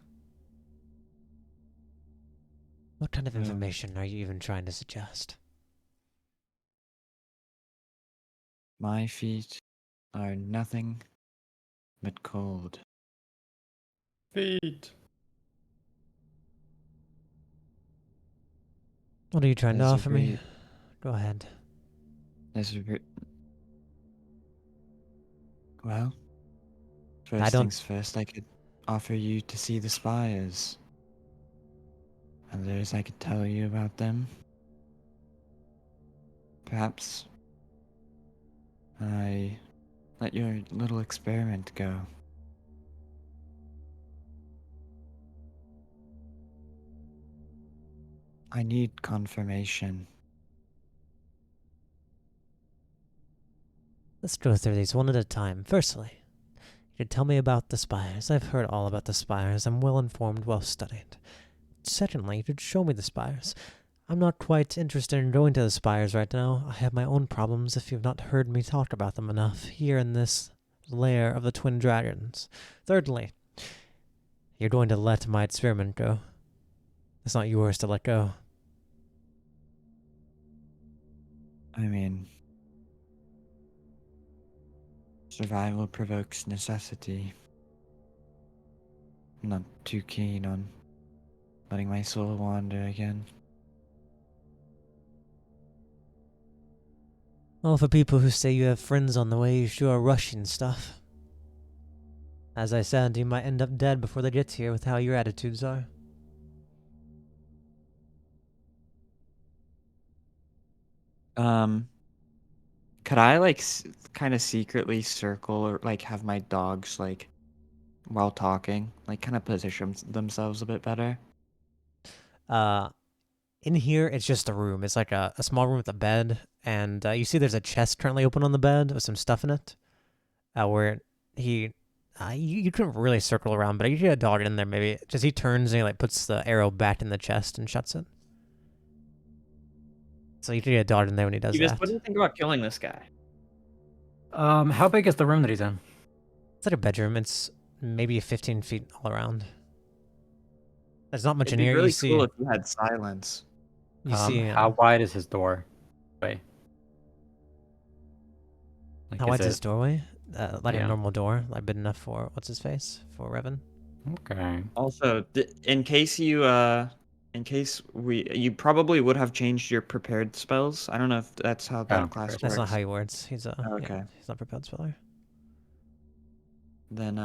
What kind of Oh. information are you even trying to suggest? My feet are nothing but cold. Feet. What are you trying to There's a offer me? great- Go ahead. There's a great... Well, I first don't- things first, I could offer you to see the spires. Others, I could tell you about them. Perhaps I let your little experiment go. I need confirmation. Let's go through these one at a time. Firstly, you could tell me about the spires. I've heard all about the spires. I'm well informed, well studied. Secondly, you could show me the spires. I'm not quite interested in going to the spires right now. I have my own problems if you've not heard me talk about them enough here in this lair of the twin dragons. Thirdly, you're going to let my experiment go. It's not yours to let go. I mean, survival provokes necessity. I'm not too keen on letting my soul wander again. Well, for people who say you have friends on the way, you sure are rushing stuff. As I said, you might end up dead before they get here with how your attitudes are. Could I like kind of secretly circle or like have my dogs like while talking, like kind of position themselves a bit better? In here, it's just a room. It's like a small room with a bed, and you see there's a chest currently open on the bed with some stuff in it. Where you couldn't really circle around, but you get a dog in there maybe. Just he turns and he like puts the arrow back in the chest and shuts it. So you can get a dog in there when he does that. What do you think about killing this guy? How big is the room that he's in? It's like a bedroom. It's maybe 15 feet all around. There's not much It'd in be here. really You see, cool if you had silence. you see. How wide is his door? Like, How is wide's it... his doorway? Like a Yeah. normal door, like big enough for what's his face for Revan. Okay. Also, in case you you probably would have changed your prepared spells. I don't know if that's how that Oh, class prepared That's works. not how he works. He's a Oh, okay. he's not prepared speller. Then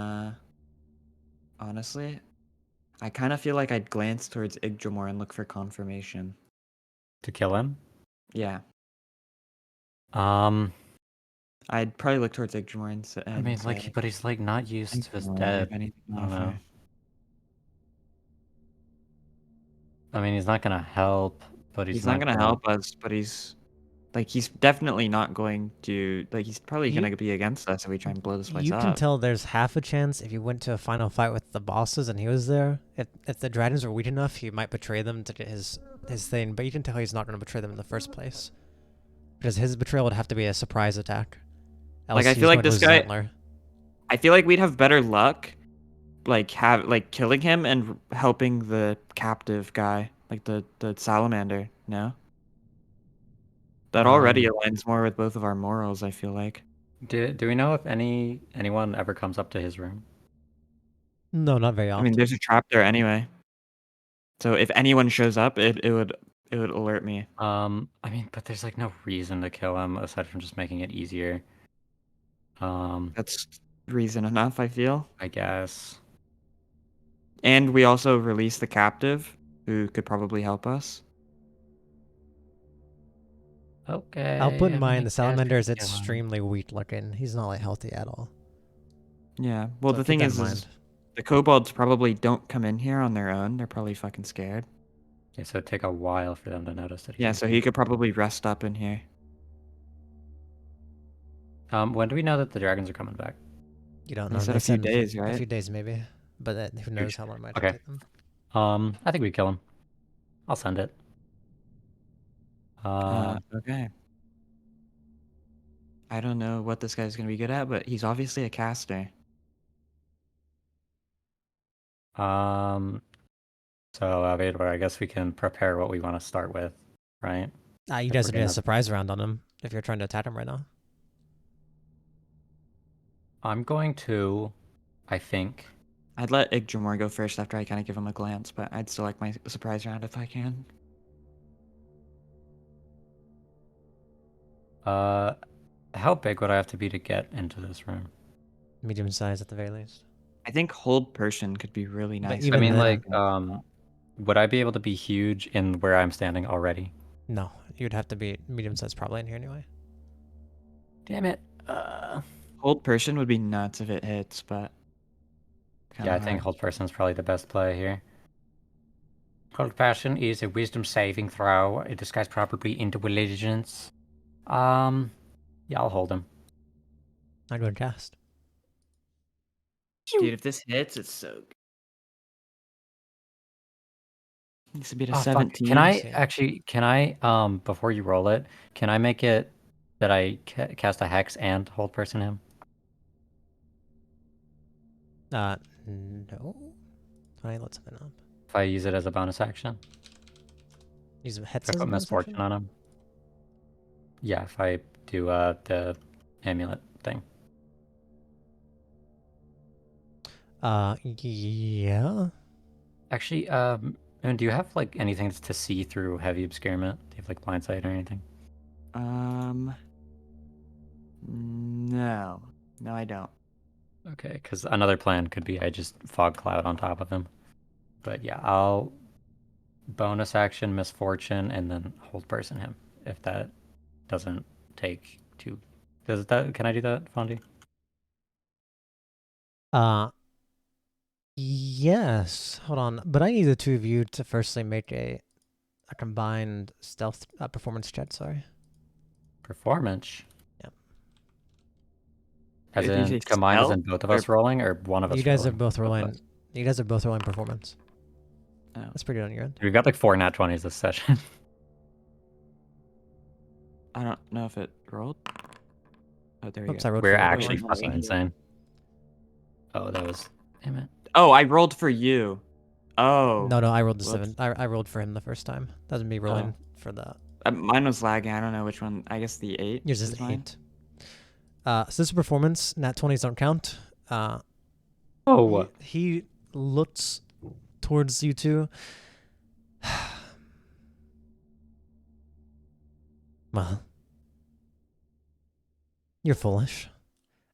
honestly, I kind of feel like I'd glance towards Yggdrasil and look for confirmation. To kill him? Yeah, Um, I'd probably look towards Yggdrasil and I mean, say, like, but he's like not used "Thank to his you, Lord, dead. if anything I don't know. offer." I mean, he's not gonna help, but He's not gonna help us, but he's definitely not going to he's probably You- gonna be against us if we try and blow this place You up. can tell there's half a chance if you went to a final fight with the bosses and he was there. If the dragons were weak enough, he might betray them to get his thing. But you can tell he's not going to betray them in the first place, because his betrayal would have to be a surprise attack. Like, I Else feel he's like going to this lose guy- his antler. I feel like we'd have better luck, killing him and helping the captive guy, like the salamander. No, that already aligns more with both of our morals. I feel like. Do we know if anyone ever comes up to his room? No, not very I often. mean, there's a trap there anyway. So if anyone shows up, it would alert me. I mean, but there's like no reason to kill him aside from just making it easier. That's reason enough, I feel. I guess. And we also release the captive, who could probably help us. Okay. I'll put I in mind mean, the I guess salamander we is could kill him. extremely weak looking. He's not like healthy at all. Yeah. Well, So the keep thing that in is mind. the kobolds probably don't come in here on their own. They're probably fucking scared. Yeah, so it'd take a while for them to notice that he's Yeah, so he could probably rest up in here. When do we know that the dragons are coming back? You don't He know. said They a few said days, a right? few days maybe, but who knows how long it might Okay. take them. I think we kill him. I'll send it. Okay. I don't know what this guy's gonna be good at, but he's obviously a caster. So, Vedor, I guess we can prepare what we want to start with, right? You If guys we're are doing a gonna- surprise round on him if you're trying to attack him right now. I'm going to, I think. I'd let Yggdrasil go first after I kind of give him a glance, but I'd still like my surprise round if I can. How big would I have to be to get into this room? Medium size at the very least. I think hold person could be really But nice. even I mean, then- like, would I be able to be huge in where I'm standing already? No, you'd have to be medium size probably in here anyway. Damn it. Hold person would be nuts if it hits, but Yeah, I think hold person is probably the best play here. Hold person is a wisdom saving throw. This guy's probably intelligence. Yeah, I'll hold him. I'd go and cast. Dude, if this hits, it's so good. Needs to be a Oh, fuck. 17. Can I see. actually? Can I? Before you roll it, can I make it that I cast a hex and hold person him? No. Fine, let's open up. If I use it as a bonus action, Use a head if I put misfortune on him. Yeah, if I do the amulet thing. Yeah. Actually, and do you have like anything to see through heavy obscurement? Do you have like blind sight or anything? No. No, I don't. Okay, because another plan could be I just fog cloud on top of him. But yeah, I'll bonus action misfortune and then hold person him if that doesn't take too. Does that? Can I do that, Fondy? Yes. Hold on, but I need the two of you to firstly make a combined stealth performance check. Sorry. Performance. Yep. As Did you in say combined, as stealth in both of or- us rolling, or one of us? You guys are rolling? both Both of rolling. us. You guys are both rolling performance. Oh. That's pretty good on your end. We've got like 4 nat 20s this session. I don't know if it rolled. Oh, there we Oops, go. I rolled We're for you. actually wait, fucking wait. insane. Oh, that was. Damn it. Oh, I rolled for you. Oh. No, I rolled the Whoops. 7. I rolled for him the first time. That was me rolling for the. Mine was lagging. I don't know which one. I guess the 8. Yours is mine. 8. So this is performance. Nat 20s don't count. Oh. He looks towards you two. Well, you're foolish.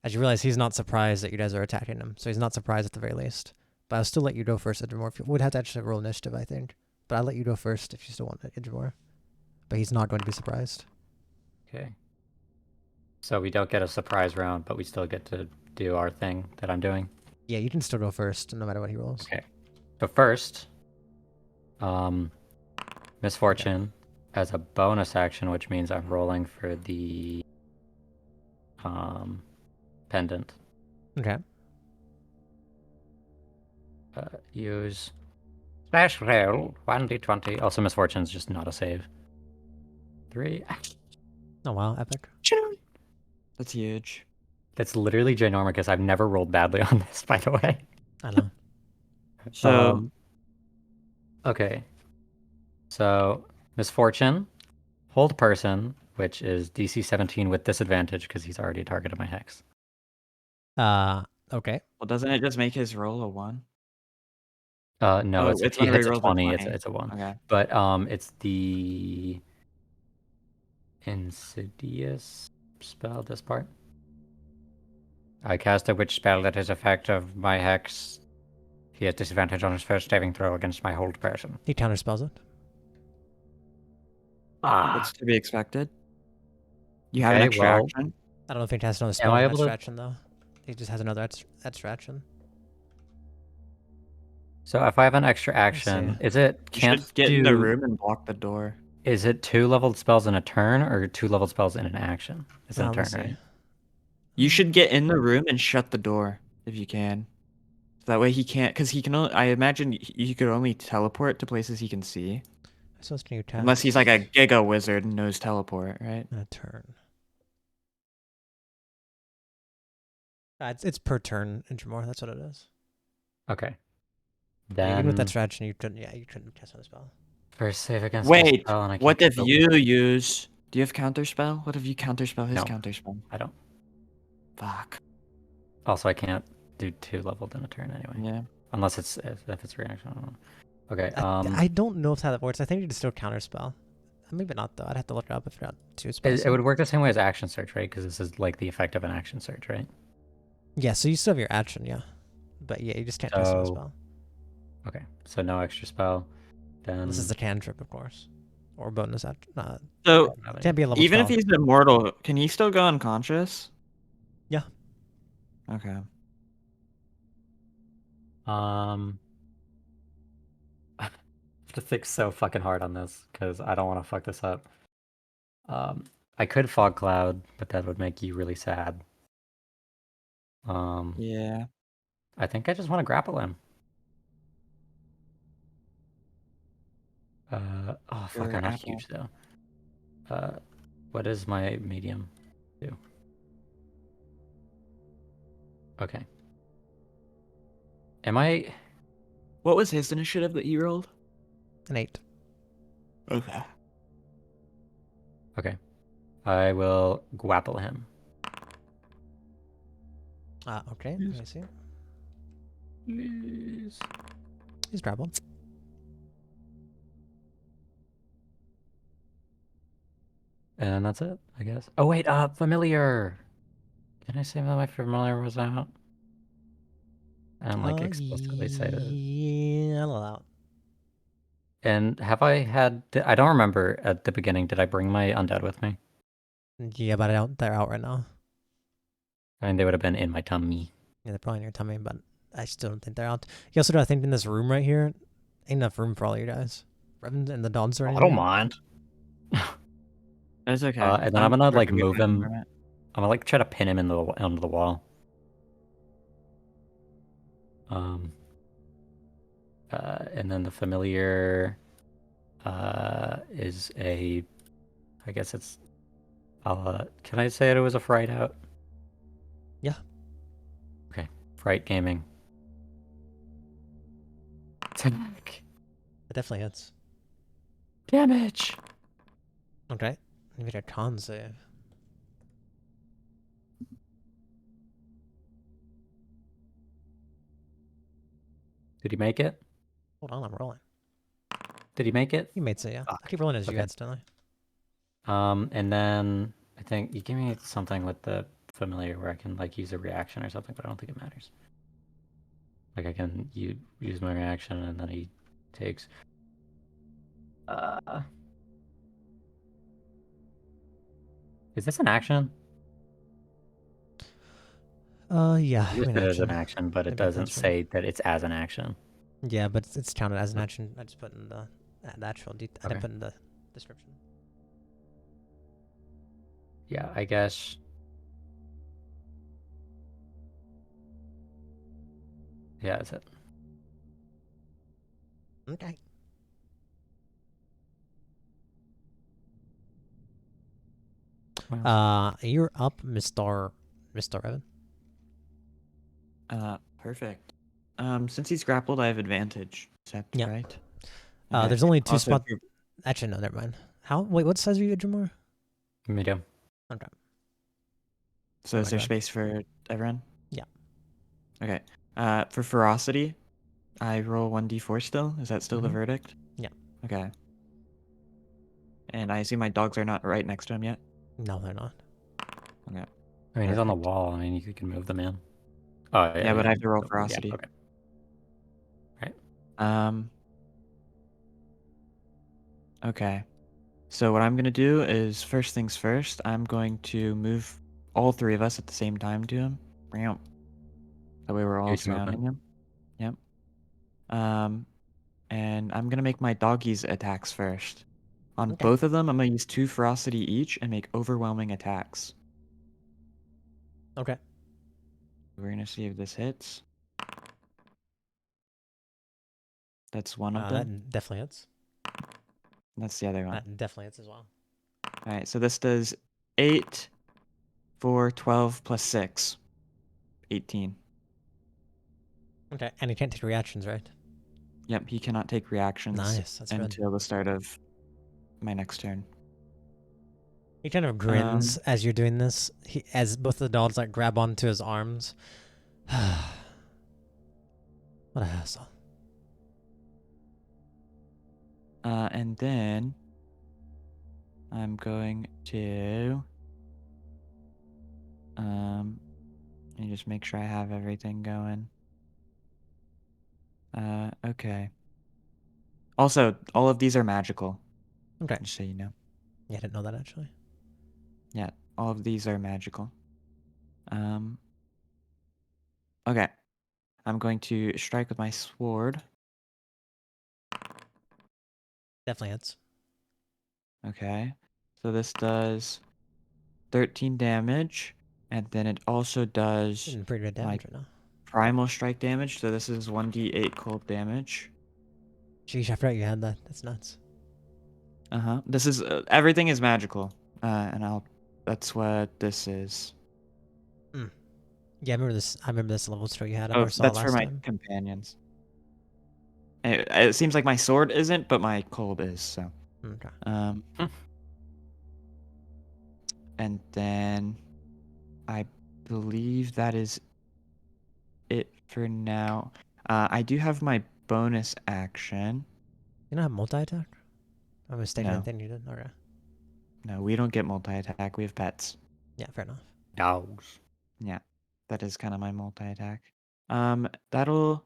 As you realize, he's not surprised that you guys are attacking him, so he's not surprised at the very least. But I'll still let you go first, Idrimore. If you would have to actually roll initiative, I think. But I'll let you go first if you still want it, Idrimore. But he's not going to be surprised. Okay. So we don't get a surprise round, but we still get to do our thing that I'm doing. Yeah, you can still go first, no matter what he rolls. Okay. So first, misfortune as a bonus action, which means I'm rolling for the pendant. Okay. Use slash roll 1d20. Also, misfortune is just not a save. 3. Oh wow, epic. That's huge. That's literally ginormous. I've never rolled badly on this, by the way. I know. So, Okay. So, misfortune, hold person, which is DC 17 with disadvantage because he's already a target of my hex. Okay. well, doesn't it just make his roll a 1? No, Oh, it's if it's he whenever hits he a rolls a 20, 20. it's a 1. Okay. But it's the insidious spell, this part. I cast a witch spell that is effective my hex. He has disadvantage on his first saving throw against my hold person. He counterspells it. What's to be expected? You have an Okay, extra well, action? I don't know if he has another spell I in able to- extraction though. He just has another extraction. So if I have an extra see. action, is it You can't should get do? in the room and block the door. Is it 2 leveled spells in a turn or 2 leveled spells in an action? It's in a Let me turn, see. right? You should get in the room and shut the door if you can. So that way he can't, because he can only, I imagine he could only teleport to places he can see. So it's new task. Unless he's like a Giga Wizard and knows teleport, right? A turn. It's per turn, Intramore. That's what it is. Okay. Yeah, even with that Then strategy, you couldn't cast on a spell. first save against my Wait, spell, and I what can't if go- you use? Do you have counterspell? What if you counterspell his No. counterspell? I don't. Fuck. Also, I can't do 2 leveled in a turn anyway. Yeah. Unless it's if it's reaction. I don't know. Okay. I don't know if that works. I think you can still counterspell. Maybe not though. I'd have to look it up if you're not too spell. It would work the same way as action search, right? Because this is like the effect of an action search, right? Yeah, so you still have your action, yeah. But yeah, you just can't cast on a So- spell. Okay. So no extra spell. Then This is a cantrip, of course. Or bonus action. So Can't be a level even if 12. he's immortal, can he still go unconscious? Yeah. Okay. I have to think so fucking hard on this because I don't want to fuck this up. I could fog cloud, but that would make you really sad. Yeah. I think I just want to grapple him. Oh fuck, Your I'm not apple. huge though. What is my medium do? Okay. Am I? What was his initiative that you rolled? An 8. Okay. Okay. I will grapple him. Okay. Yes. Let me see. Please. He's grappled. And that's it, I guess. Oh wait, familiar. Can I say that my familiar was out? I don't like explicitly say that. Yeah, I'll allow And have I had? I don't remember at the beginning. Did I bring my undead with me? it. Yeah, but they're out right now. I mean, they would have been in my tummy. Yeah, they're probably in your tummy, but I still don't think they're out. You also do, I think, in this room right here, ain't enough room for all you guys. Revan and the dogs are in I don't here. mind. That's okay. And then I'm gonna like perfectly move fine him. with it. I'm gonna like try to pin him onto the wall. And then the familiar is a. I guess it's. Can I say it was a fright out? Yeah. Okay, fright gaming. Attack. It definitely hits. Damage. Okay. Maybe a con save. Did he make it? Hold on, I'm rolling. Did he make it? You made it, yeah. I keep rolling as you Okay. heads, don't I? And then I think you give me something with the familiar where I can like use a reaction or something, but I don't think it matters. Like I can use my reaction and then he takes. Is this an action? Yeah. I It mean, is an action. action, but it Maybe doesn't that's right. say that it's as an action. Yeah, but it's counted as an action. I just put in the actual I didn't Okay. put in the description. Yeah, I guess. Yeah, that's it. Okay. You're up, Mr. Evan. Perfect. Since he's grappled, I have advantage. Is that Yeah. right? There's only 2 Also, spots. Actually, no, never mind. Wait, what size are you, Jamor? Medium. Okay. So is my there God. space for everyone? Yeah. Okay. For ferocity, I roll 1d4 still. Is that still the Mhm. verdict? Yeah. Okay. And I assume my dogs are not right next to him yet? No, they're not. Okay. I mean, he's on the Perfect. wall. I mean, you can move the man. Oh, yeah. Yeah, but I have to roll Yeah, ferocity. okay. Okay. So what I'm gonna do is first things first, I'm going to move all 3 of us at the same time to him. That way we're all Huge surrounding movement. him. Yep. And I'm gonna make my doggies attacks first. On Okay. both of them, I'm gonna use 2 ferocity each and make overwhelming attacks. Okay. We're gonna see if this hits. That's one of them. That definitely hits. That's the other one. That definitely hits as well. All right, so this does 8, 4, 12 plus 6. 18. Okay, and he can't take reactions, right? Yep, he cannot take reactions Nice, that's good. until the start of my next turn. He kind of grins as you're doing this. As both the dogs like grab onto his arms. What a hassle. And then I'm going to let me just make sure I have everything going. Okay. Also, all of these are magical. Okay. Just so you know. Yeah, I didn't know that actually. Yeah, all of these are magical. Okay. I'm going to strike with my sword. Definitely hits. Okay. So this does 13 damage, and then it also does Doing pretty good damage right now. primal strike damage. So this is 1d8 cold damage. Sheesh, I forgot you had that. That's nuts. This is everything is magical. And that's what this is. Yeah, I remember this. I remember this level story you had. I Oh, never saw it that's for last my time. companions. It seems like my sword isn't, but my cold is. So, Okay. and then I believe that is it for now. I do have my bonus action. You don't have multi-attack? I'm mistaken. No. Anything you did? Okay. No, we don't get multi-attack. We have pets. Yeah, fair enough. Dogs. Yeah, that is kind of my multi-attack. That'll.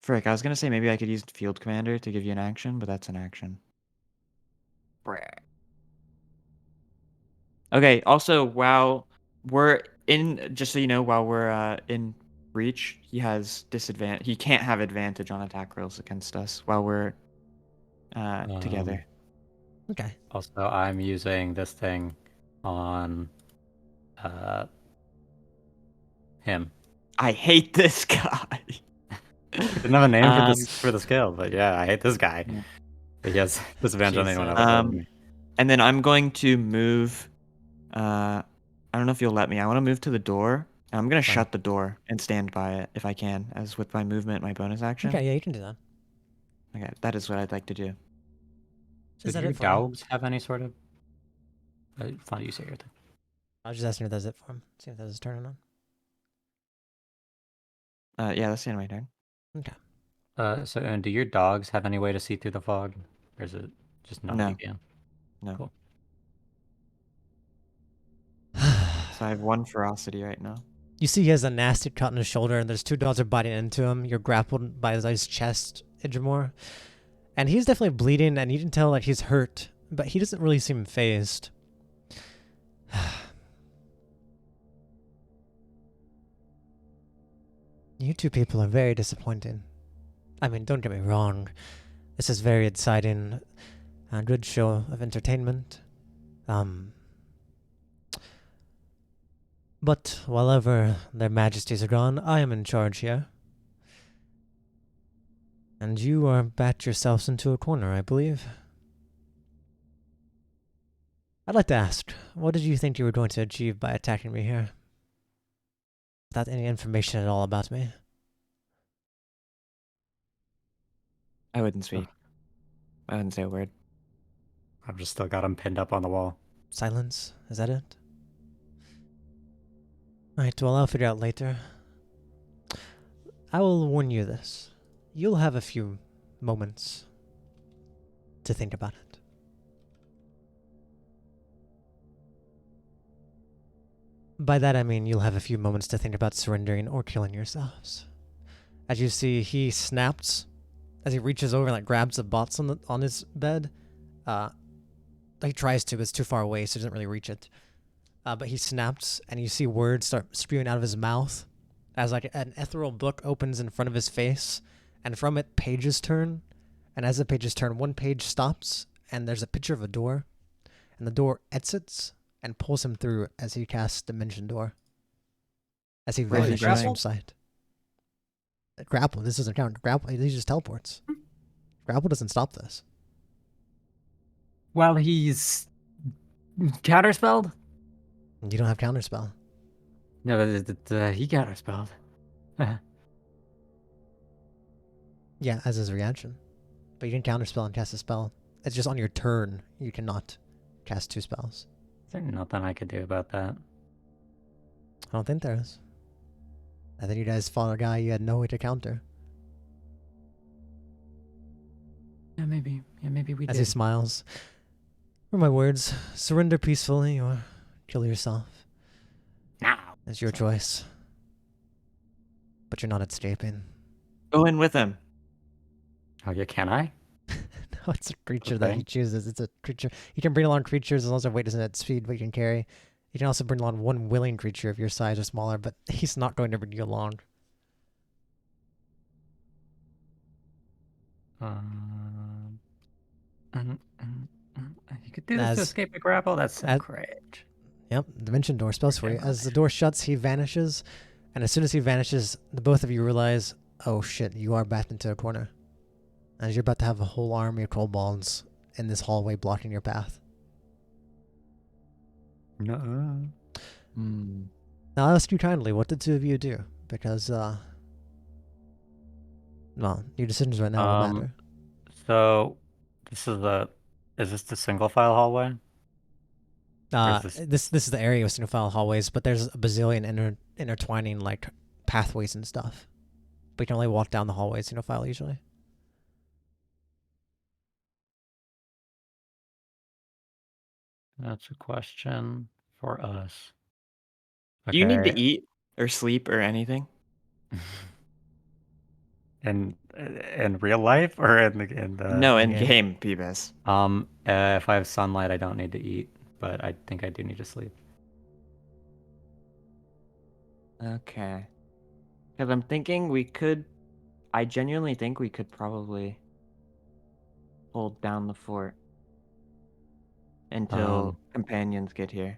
Frick, I was gonna say maybe I could use Field Commander to give you an action, but that's an action. Okay, also, while we're in, just so you know, while we're in reach, he has disadvantage. He can't have advantage on attack rolls against us while we're together. Okay. Also, I'm using this thing on him. I hate this guy. Didn't have a name for Um, the skill, but yeah, I hate this guy. Yeah. But he has disadvantage on anyone Jesus. else. Me. And then I'm going to move. I don't know if you'll let me. I want to move to the door. And I'm gonna Fine. shut the door and stand by it if I can, as with my movement, my bonus action. Okay, yeah, you can do that. Okay, that is what I'd like to do. So Is do that your it for him? dogs have any sort of? I thought you say your thing. I was just asking if that's it for him. See if that's his turn or not. Yeah, that's the end of my turn. Okay. So and do your dogs have any way to see through the fog, or is it just none of you can? No. Cool. So I have 1 ferocity right now. You see he has a nasty cut on his shoulder, and there's 2 dogs are biting into him. You're grappled by his chest, Idramore. And he's definitely bleeding, and you can tell like he's hurt, but he doesn't really seem phased. You two people are very disappointing. I mean, don't get me wrong. This is very exciting. A good show of entertainment. But while ever their majesties are gone, I am in charge here. And you are backed yourselves into a corner, I believe. I'd like to ask, what did you think you were going to achieve by attacking me here? Without any information at all about me. I wouldn't speak. I wouldn't say a word. I've just still got him pinned up on the wall. Silence? Is that it? Alright, well, I'll figure out later. I will warn you this. You'll have a few moments to think about it. By that I mean you'll have a few moments to think about surrendering or killing yourselves. As you see, he snaps as he reaches over and like grabs the box on his bed. He tries to, but it's too far away, so he doesn't really reach it. But he snaps, and you see words start spewing out of his mouth as like an ethereal book opens in front of his face, and from it pages turn. And as the pages turn, one page stops, and there's a picture of a door, and the door exits and pulls him through as he casts Dimension Door. As he Where is he vanishes from going? sight. Grapple. This doesn't count. Grapple. He just teleports. Grapple doesn't stop this. While he's counterspelled? You don't have counterspell. No, but he counterspelled. Yeah, as his reaction. But you can counterspell and cast a spell. It's just on your turn you cannot cast 2 spells. Is there nothing I could do about that? I don't think there is. I think you guys fought a guy you had no way to counter. Yeah, maybe. Yeah, maybe we As he smiles. For my words, surrender peacefully or kill yourself. Now. It's your choice. But you're not escaping. Go in with him. Oh yeah, can I? No, it's a creature that Okay. he chooses. It's a creature. You can bring along creatures as long as their weight isn't at speed, but you can carry. You can also bring along one willing creature of your size or smaller, but he's not going to bring you along. You could do this to escape a grapple. That's so great. Yep, dimension door spells for you. As the door shuts, he vanishes, and as soon as he vanishes, the both of you realize, oh shit, you are backed into a corner. As you're about to have a whole army of kobolds in this hallway blocking your path. No. Hmm. Now I'll ask you kindly, what did 2 of you do? Because, well, your decisions right now don't matter. So, is this the single file hallway? This is the area with single file hallways, but there's a bazillion intertwining like pathways and stuff. But you can only walk down the hallway single file usually. That's a question for us. Do you need to Okay. eat or sleep or anything? In real life or in the No, in game. game, Peebus. If I have sunlight, I don't need to eat, but I think I do need to sleep. Okay. Because I'm thinking we could. I genuinely think we could probably hold down the fort until companions get here.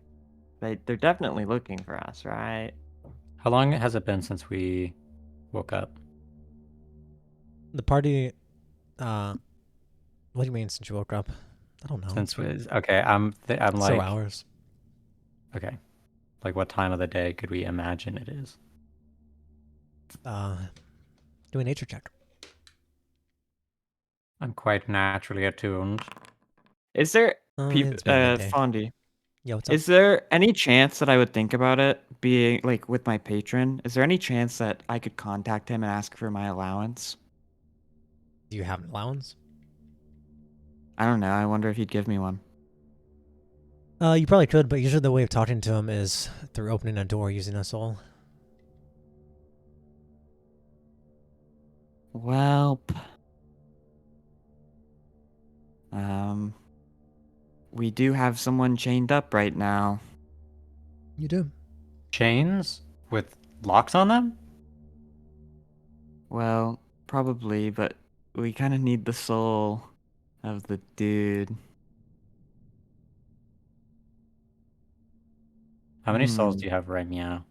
They're definitely looking for us, right? How long has it been since we woke up? The party, what do you mean since you woke up? I don't know. Since okay, I'm Several like hours. okay, like what time of the day could we imagine it is? Do a nature check. I'm quite naturally attuned. Is there It's about midday. Fondy? Yeah, what's up? Is there any chance that I would think about it being like with my patron? Is there any chance that I could contact him and ask for my allowance? Do you have an allowance? I don't know. I wonder if he'd give me one. You probably could, but usually the way of talking to him is through opening a door using a soul. Well, we do have someone chained up right now. You do. Chains with locks on them? Well, probably, but we kind of need the soul of the dude. How many souls do you have right now?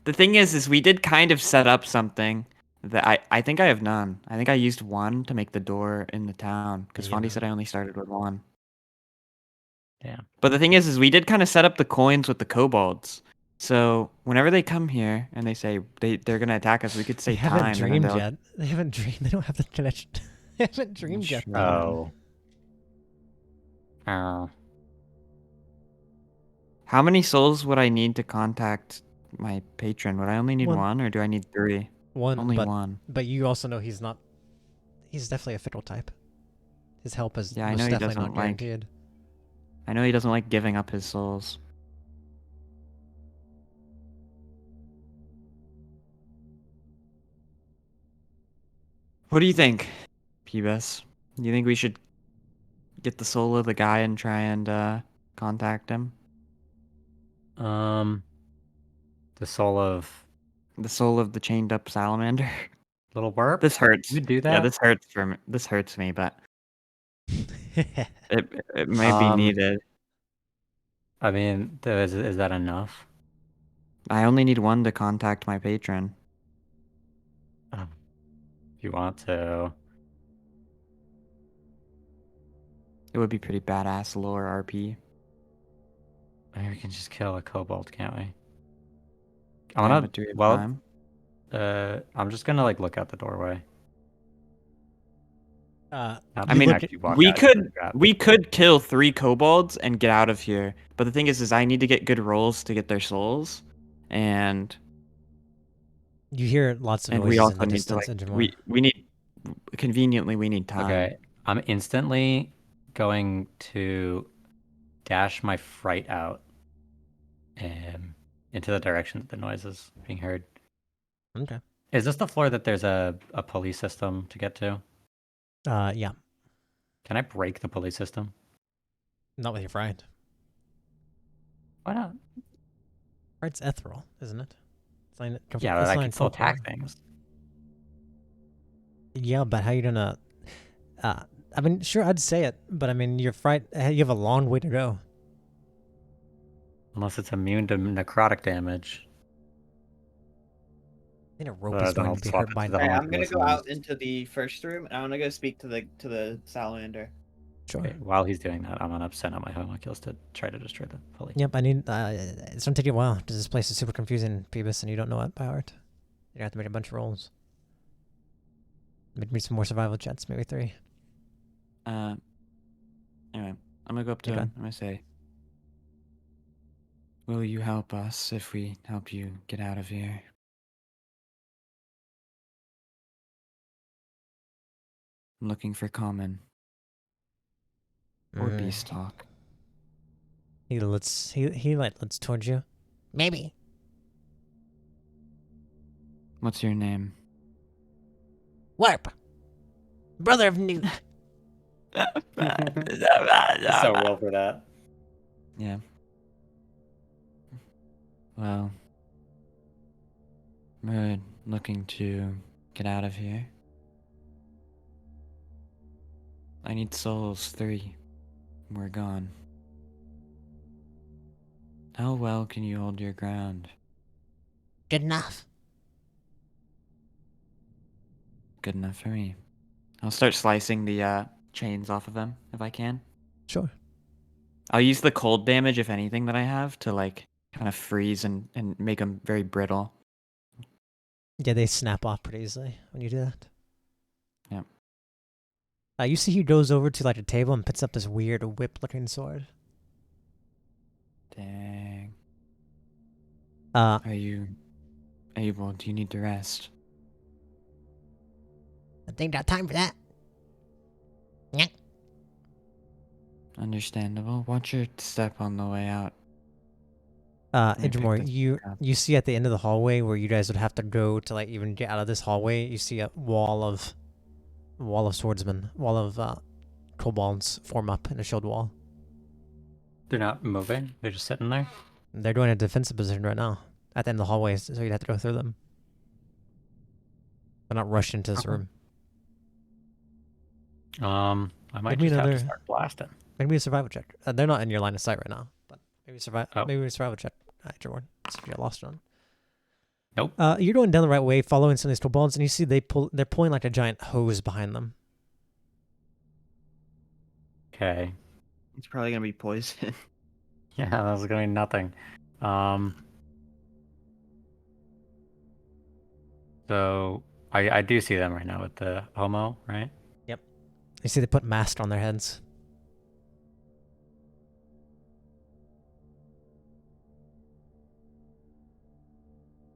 The thing is we did kind of set up something that I think I have none. I think I used one to make the door in the town because Fondy said I only started with one. Yeah. But the thing is we did kind of set up the coins with the kobolds. So whenever they come here and they say they're gonna attack us, we could say They haven't time. dreamed yet. They haven't dreamed. They don't have the connection. They haven't dreamed yet. Oh. How many souls would I need to contact my patron? Would I only need one, or do I need 3? Only one. But you also know he's not. He's definitely a fickle type. His help is Yeah, I most know he definitely doesn't not guaranteed. I know he doesn't like giving up his souls. What do you think, Peebus? You think we should get the soul of the guy and try and contact him? The soul of the chained up salamander. Little burp? This hurts. You do that? Yeah, this hurts me, but it may be needed. I mean, is that enough? I only need one to contact my patron. If you want to. It would be pretty badass lore RP. Maybe we can just kill a kobold, can't we? Yeah, I'm gonna. but do we have Well, time? I'm just gonna like look out the doorway. Uh, Not I you mean, look at, actually walk we out into the could trap. we could kill 3 kobolds and get out of here. But the thing is I need to get good rolls to get their souls, and you hear lots of and we noises in also the need to distance, like Edgemore. we need conveniently we need time. Okay, I'm instantly going to dash my fright out into the direction that the noise is being heard. Okay. Is this the floor that there's a police system to get to? Yeah. Can I break the police system? Not with your fright. Why not? Fright's ethereal, isn't it? It's not, Yeah, but it's I not can still incorporeal. attack things. Yeah, but how you gonna? I mean, sure, I'd say it, but I mean, your fright. You have a long way to go. Unless it's immune to necrotic damage. I think a rope is Then going I'll to be swap hurt it by. to the Alright, I'm gonna homunculus go and out into the first room, and I'm gonna go speak to the salamander. Sure. Okay, while he's doing that, I'm gonna send out my homunculus to try to destroy the pulley. Yep, I need. It's gonna take you a while because this place is super confusing, Phoebus, and you don't know it by heart. You're gonna have to make a bunch of rolls. Maybe some more survival checks, maybe 3. Anyway, I'm gonna go up to Okay. him. I'm gonna say, "Will you help us if we help you get out of here?" I'm looking for common or beast talk. He looks towards you. Maybe. What's your name? Warp. Brother of Newt. So well for that. Yeah. Well, we're looking to get out of here. I need souls 3. We're gone. How well can you hold your ground? Good enough. Good enough for me. I'll start slicing the chains off of them if I can. Sure. I'll use the cold damage, if anything, that I have to like kind of freeze and make them very brittle. Yeah, they snap off pretty easily when you do that. Yep. You see he goes over to like a table and picks up this weird whip-looking sword. Dang. Uh, Are you able? Do you need to rest? I think got time for that. Yeah. Understandable. Watch your step on the way out. me pick Edgemore, this you up. you see at the end of the hallway where you guys would have to go to like even get out of this hallway, you see a wall of swordsmen, wall of kobolds form up in a shield wall. They're not moving. They're just sitting there. They're doing a defensive position right now at the end of the hallway, so you'd have to go through them. They're not rushed into this Okay. room. I might Give me just have to another- start blasting. Maybe a survival check. They're not in your line of sight right now, but maybe Oh. maybe a survival check. Edgemore, see if you get lost on. Nope. You're going down the right way, following some of these kobolds, and you see they're pulling like a giant hose behind them. Okay. It's probably gonna be poison. Yeah, that was going nothing. So I do see them right now with the homo, right? You see they put masks on their heads.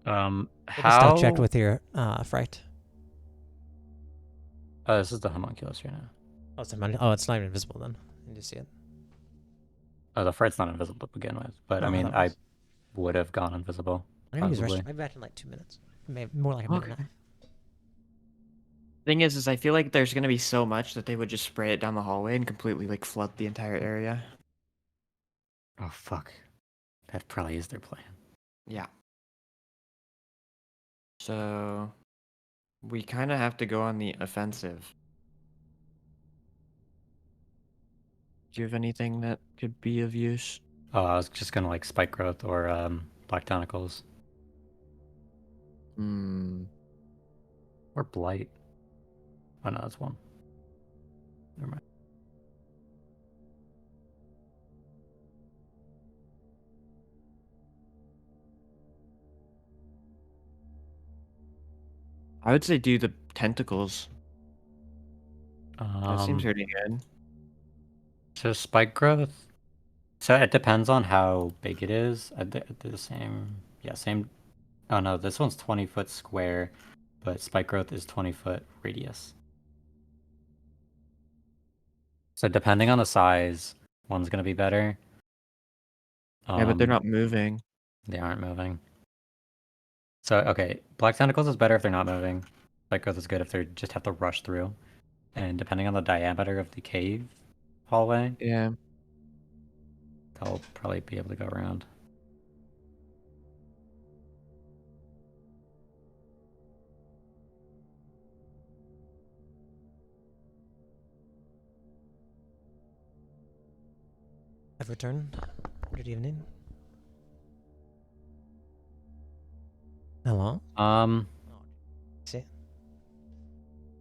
Make a How? stealth check with your fright. Oh, this is the homunculus right now. Oh, it's not even invisible then. You just see it. Oh, the fright's not invisible to begin with, but I Oh, mean, that I was- would have gone invisible. I'm gonna use Possibly. rest. Maybe back in like 2 minutes. Maybe more like a minute and a half. Thing is I feel like there's gonna be so much that they would just spray it down the hallway and completely like flood the entire area. Oh fuck, that probably is their plan. Yeah. So we kind of have to go on the offensive. Do you have anything that could be of use? Oh, I was just gonna like spike growth or black tentacles Hmm. or blight. Oh no, that's one. Never mind. I would say do the tentacles. That seems Um, pretty good. so spike growth. So it depends on how big it is. I did the same. Yeah, same. Oh no, this one's 20-foot square, but spike growth is 20-foot radius. So depending on the size, one's gonna be better. Yeah, but they're Um, not moving. They aren't moving. So okay, black tentacles is better if they're not moving. Spike growth is good if they just have to rush through. And depending on the diameter of the cave hallway, Yeah. they'll probably be able to go around. I've returned. Good evening. Hello? See?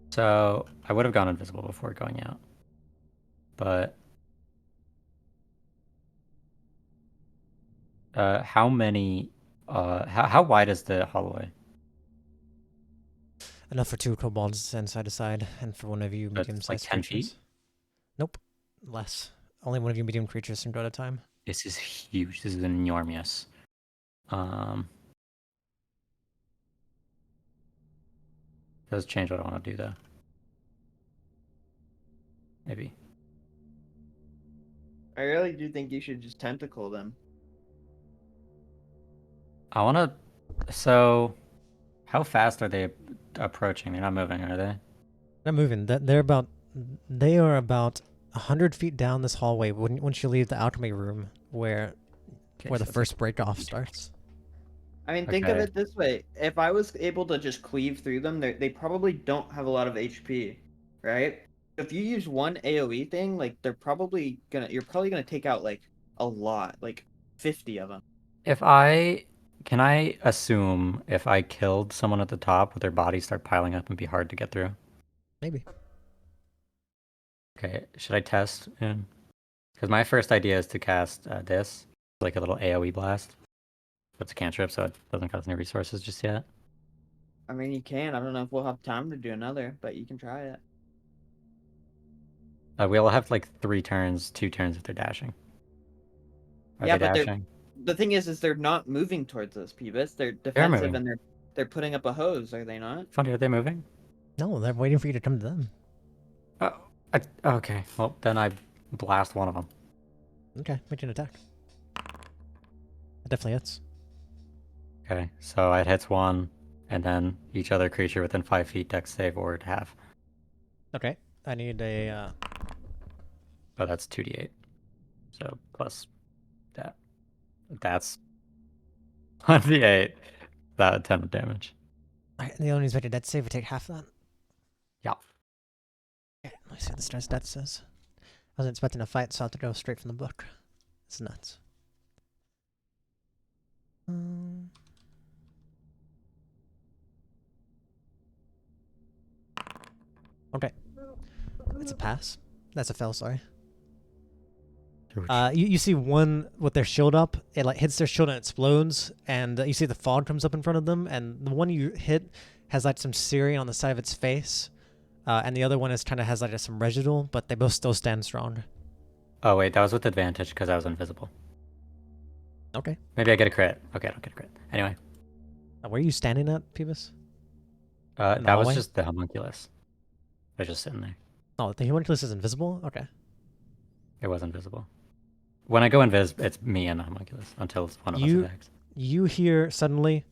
So I would have gone invisible before going out, but how many? How wide is the hallway? Enough for 2 kobolds to stand side to side, and for one of you So it's like medium-sized 10 creatures. feet? Nope. Less. Only one of you medium creatures can go at a time. This is huge. This is enormous. Does change what I want to do though. Maybe. I really do think you should just tentacle them. I want to. So, how fast are they approaching? They're not moving, are they? Not moving. They are about 100 feet down this hallway once you leave the alchemy room where Okay, the so it's first like break off 50 starts. I mean, think of Okay. it this way: if I was able to just cleave through them, they probably don't have a lot of HP, right? If you use one AOE thing, like you're probably gonna take out like a lot, like 50 of them. Can I assume if I killed someone at the top, would their bodies start piling up and be hard to get through? Maybe. Okay, should I test? Because my first idea is to cast this, like a little AoE blast. It's a cantrip, so it doesn't cost any resources just yet. I mean, you can. I don't know if we'll have time to do another, but you can try it. We'll have like 3 turns, 2 turns if they're dashing. Are Yeah, they but dashing? the thing is they're not moving towards us, Peebus. They're They're defensive moving. and they're putting up a hose, are they not? Funny, are they moving? No, they're waiting for you to come to them. Oh, okay. Well, then I blast one of them. Okay, make an attack. It definitely hits. Okay, so it hits one, and then each other creature within 5 feet dex save or half. Okay, I need a... Oh, that's 2d8. So plus that. That's 1d8. That 10 of damage. Alright, the only expected death save would take half that. Yeah. Okay, let me see what the star's death says. I wasn't expecting a fight, so I have to go straight from the book. It's nuts. Okay. That's a pass. That's a fail, sorry. You see one with their shield up, it like hits their shield and explodes, and you see the fog comes up in front of them, and the one you hit has like some searing on the side of its face, and the other one is kind of has like some residual, but they both still stand strong. Oh, wait, that was with advantage because I was invisible. Okay. Maybe I get a crit. Okay, I don't get a crit. Anyway. Where are you standing at, Peebus? That was hallway? just the homunculus. I was just sitting there. Oh, the homunculus is invisible? Okay. It was invisible. When I go invis, it's me and the homunculus until one of us attacks. You hear suddenly,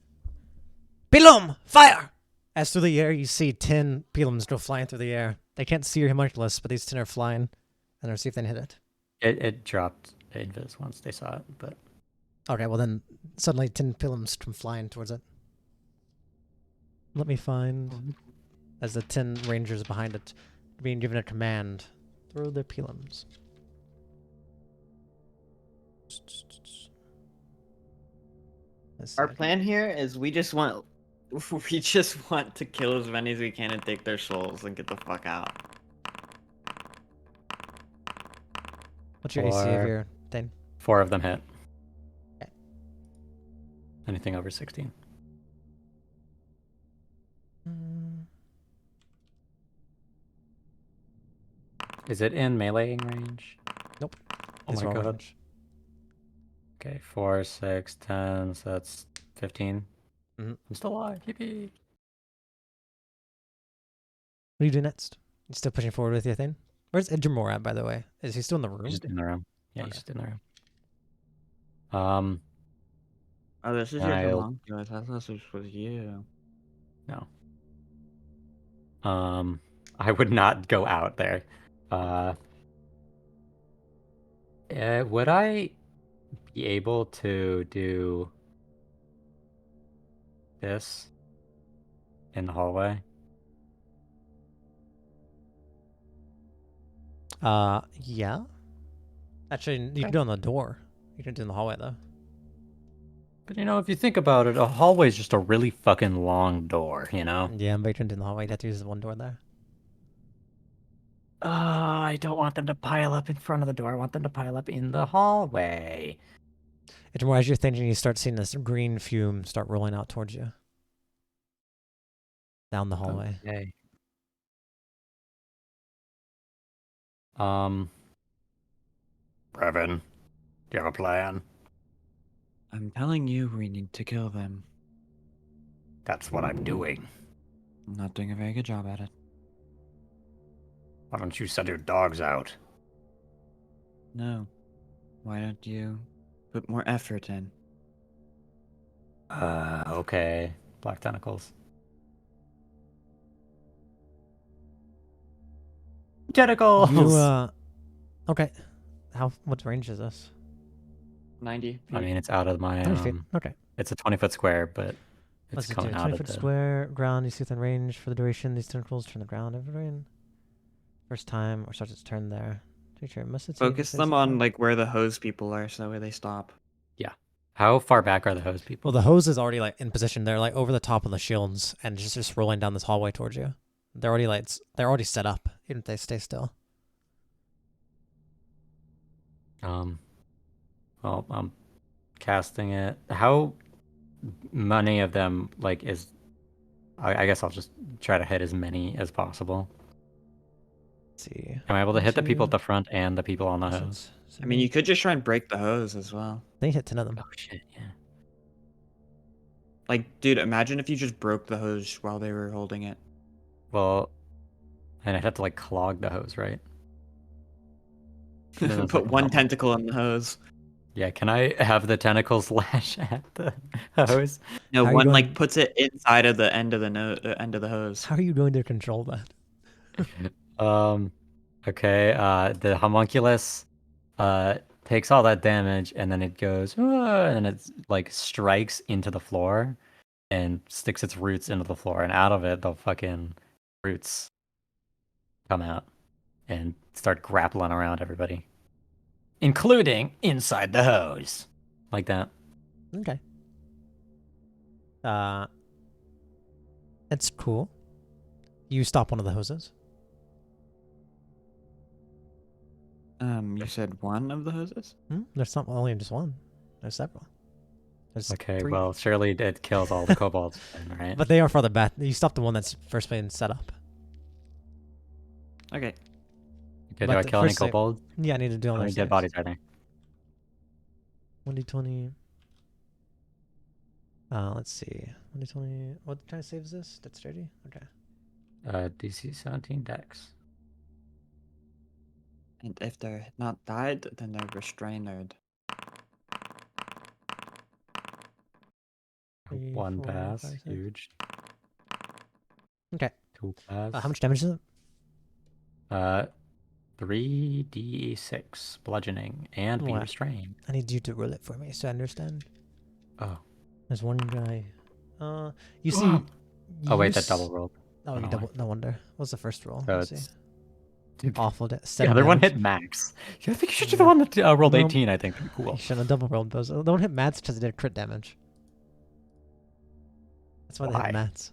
Pilum! Fire! As through the air, you see 10 Pilums go flying through the air. They can't see your homunculus, but these 10 are flying, and they'll see if they can hit it. It dropped invis once they saw it, but... Okay, well then, suddenly 10 Pilums come flying towards it. Let me find, as the 10 rangers behind it being given a command, throw their Pilums. Our plan here is we just want to kill as many as we can and take their souls and get the fuck out. What's your AC of your thing? 4 of them hit. Okay. Anything over 16. Is it in meleeing range? Nope. Oh These my are all god. range. Okay, 4, 6, 10, so that's 15. Mhm. I'm still alive. Yippee. What do you do next? You still pushing forward with your thing? Where's Edgermore at, by the way? Is he still in the room? He's just in the room. Yeah, Okay. he's just in the room. Oh, this is And your I'll homunculus. I thought this was you. no. I would not go out there. Would I be able to do this in the hallway? Yeah. Actually, you can do it on the door. You can do it in the hallway, though. But you know, if you think about it, a hallway is just a really fucking long door, you know? Yeah, but you can do it in the hallway. You have to use the one door there. I don't want them to pile up in front of the door. I want them to pile up in the hallway. Edgermore, as you're thinking, you start seeing this green fume start rolling out towards you. Down the hallway. Okay. Revan, do you have a plan? I'm telling you, we need to kill them. That's what I'm doing. I'm not doing a very good job at it. Why don't you send your dogs out? No. Why don't you put more effort in? Okay. Black tentacles. Tentacles! You, okay. What range is this? 90 feet. I mean, it's out of my, 20 feet. Okay. it's a 20-foot square, but it's Let's do coming out 20 of foot the... square, ground, you see within range. For the duration, these tentacles turn the ground every rain. First time, or starts its turn there. Teacher must have Focus them on like where the hose people are, so that way they stop. Yeah. How far back are the hose people? Well, the hose is already like in position. They're like over the top of the shields and just rolling down this hallway towards you. They're already like they're already set up, even if they stay still. Well, I'm casting it. How many of them, like, is... I guess I'll just try to hit as many as possible. Let's see. Am I able to hit the people at 2, the front and the people on the hose? 6, I mean, you could just try and break the hose as well. They hit 10 of them. Oh, shit, yeah. Like, dude, imagine if you just broke the hose while they were holding it. Well, and I'd have to, like, clog the hose, right? And then it's Put like, one oh, tentacle on the hose. yeah, can I have the tentacles lash at the hose? No, How are you one going- like puts it inside of the end of the end of the hose. How are you going to control that? Okay, the homunculus takes all that damage and then it goes, "Ah," and it like strikes into the floor and sticks its roots into the floor, and out of it the fucking roots come out and start grappling around everybody, including inside the hose. Like that. Okay. It's cool. You stop one of the hoses. You said one of the hoses? There's not only just one. There's several. There's Okay, 3. well, surely it kills all the kobolds, then, right? But they are farther back. You stop the one that's first been set up. Okay. Okay, do but I the kill any first thing- kobolds? Yeah, I need to do How all many those dead saves. bodies are there? 1d20. Let's see. 1d20. What kind of save is this? Dexterity? Okay. DC 17 dex. And if they're not died, then they're restrained. 3, One 4, pass, 5, 6. huge. Okay. 2 pass. How much damage is it? 3d6 bludgeoning and be What? restrained. I need you to roll it for me so I understand. Oh. There's one guy. You see. Oh wait, you that double rolled. Oh, Oh, you no, double. No wonder. What's the first roll? So Let's it's see. Dude, Awful. the 7 other one damage. hit max. I think you should do the one that rolled No. 18. I think that'd be You cool. shouldn't have double rolled those. Don't hit mats because it did crit damage. That's why they Why? hit mats.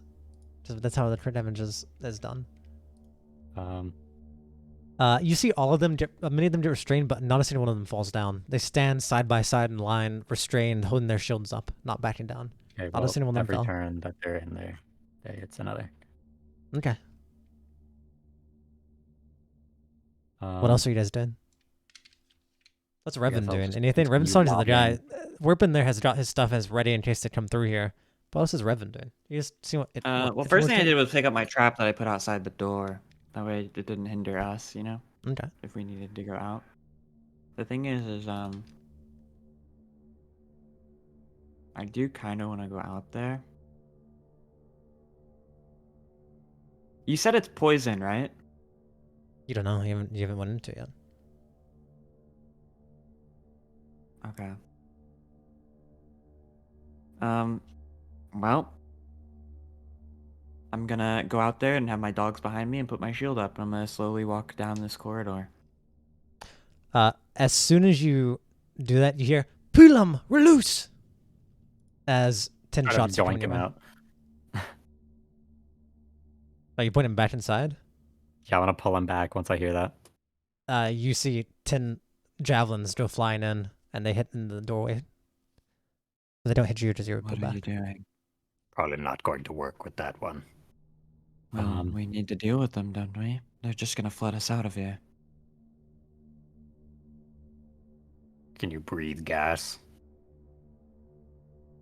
That's how the crit damage is done. You see all of them, many of them get restrained, but not a single one of them falls down. They stand side by side in line, restrained, holding their shields up, not backing down. Okay, Not a single one of them every fell. turn that they're in there, it's another. Okay. What else are you guys doing? What's I guess Revan I'll doing? just Anything? Revan's continue talking to the guy. walking. Warpin there has got his stuff as ready in case they come through here. What else is Revan doing? You just see what it. Well, first thing I did was pick up my trap that I put outside the door. That way it didn't hinder us, you know, Okay. if we needed to go out. The thing is I do kind of want to go out there. You said it's poison, right? You don't know. You haven't went into it yet. Okay. Well, I'm gonna go out there and have my dogs behind me and put my shield up, and I'm gonna slowly walk down this corridor. As soon as you do that, you hear "Pulam, release!" as 10 Try to shots are coming doink your him way. out. Oh, you put him back inside. Yeah, I want to pull him back once I hear that. You see 10 javelins go flying in, and they hit in the doorway. But they don't hit you, just you're What pulled are you back. doing? Probably not going to work with that one. Well, we need to deal with them, don't we? They're just gonna flood us out of here. Can you breathe gas?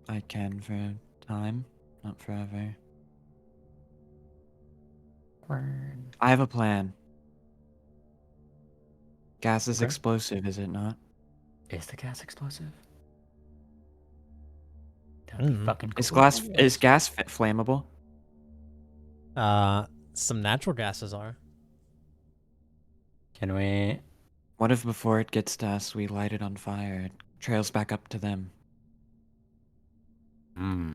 I can for a time, not forever. I have a plan. Gas is Okay. explosive, is it not? Is the gas explosive? That'd be fucking cool. Is gas flammable? Some natural gases are. Can we? What if before it gets to us, we light it on fire? It trails back up to them. Hmm.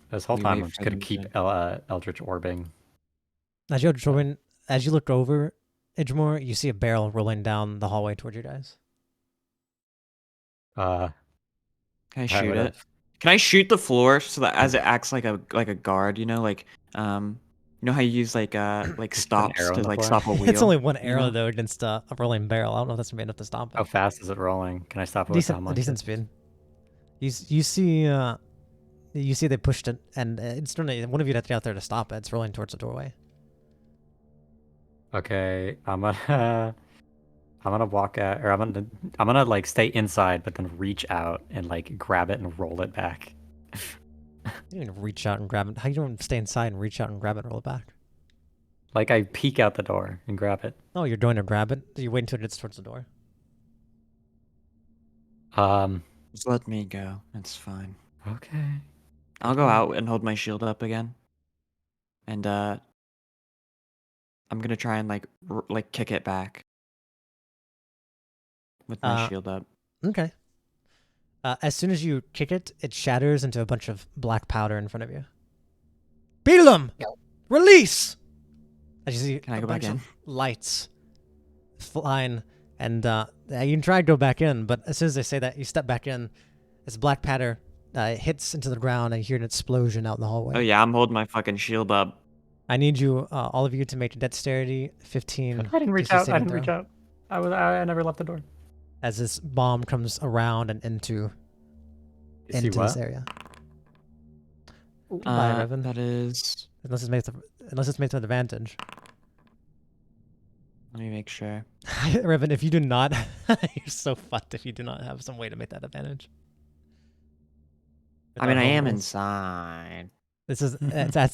This whole We time wait I'm just for gonna them keep to- Eldritch orbing. As you look over, Idgemore, you see a barrel rolling down the hallway towards you guys. Can I I shoot would it? have. Can I shoot the floor so that as it acts like a guard? You know, like you know how you use like stops arrow to in the like floor? stop a wheel. It's only one you arrow know? though against a rolling barrel. I don't know if that's gonna be enough to stop it. How fast is it rolling? Can I stop it with how A much? decent speed. You see they pushed it, and it's only one of you have to get out there to stop it. It's rolling towards the doorway. Okay, I'm gonna walk at, or I'm gonna like stay inside, but then reach out and like grab it and roll it back. You can reach out and grab it. How you don't stay inside and reach out and grab it and roll it back? Like I peek out the door and grab it. Oh, you're going to grab it. You wait until it gets towards the door. Just let me go. It's fine. Okay. I'll go out and hold my shield up again. And I'm gonna try and like kick it back with my shield up. Okay. As soon as you kick it, it shatters into a bunch of black powder in front of you. Beat them! Release! As you see Can I a go back bunch in? of lights flying, and you can try to go back in, but as soon as they say that, you step back in. This black powder hits into the ground, and you hear an explosion out in the hallway. Oh yeah, I'm holding my fucking shield up. I need you, all of you, to make a dexterity 15. I didn't reach DC out. I saving didn't reach throw, out. I never left the door. as this bomb comes around and into You see this what? area. Bye, Revan. That is. Unless it's made with advantage. Let me make sure. Revan, if you do not, you're so fucked if you do not have some way to make that advantage. I mean, I am in. inside. That's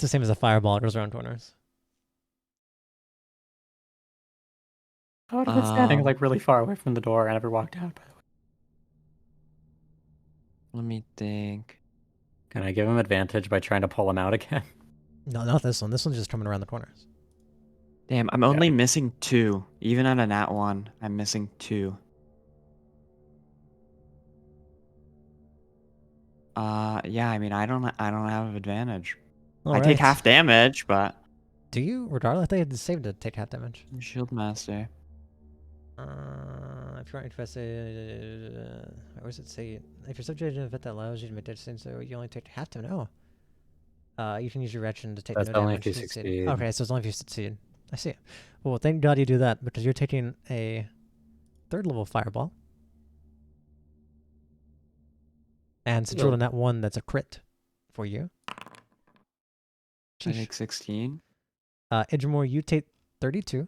the same as a fireball. It goes around corners. I would have been standing like really far away from the door. I never walked out, by the way. Let me think. Can I give him advantage by trying to pull him out again? No, not this one. This one's just coming around the corners. Damn, I'm only missing 2. Even on a nat 1, I'm missing 2. Yeah, I mean, I don't have advantage. I take half damage, but Do you? Regardless, I think it's saved to take half damage. I'm Shield Master. If you're interested, where does it say? If you're subject to an event that allows you to make dead scenes, so you only take half damage. Oh. You can use your reaction to take That's no only damage. if you succeed. Okay, so it's only if you succeed. I see. Well, thank God you do that, because you're taking a 3rd level fireball. And since you're on that one, that's a crit for you. I take 16. Idgemore, you take 32.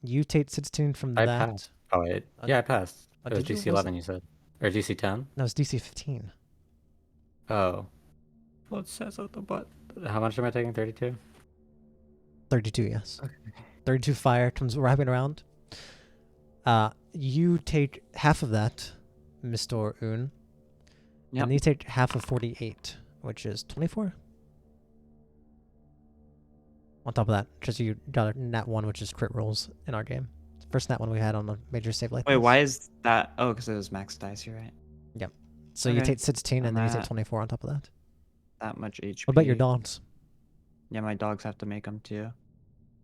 You take 16 from I that. passed. Oh wait, Uh, yeah, I passed. oh, It was did you? DC Was 11, you said, or DC 10? No, it's DC 15. Oh, well, it says at the butt. How much am I taking? 32. 32, yes. Okay. 32 fire comes wrapping around. You take half of that, Mr. Un. Yep. And you take half of 48, which is 24. On top of that, just you got a nat 1, which is crit rolls in our game. First nat 1 we had on a major save like Wait, this. why is that? Oh, because it was max dice. You're right. So you okay. take 16 and then you take at 24 on top of that. That much HP. What about your dogs? Yeah, my dogs have to make them too.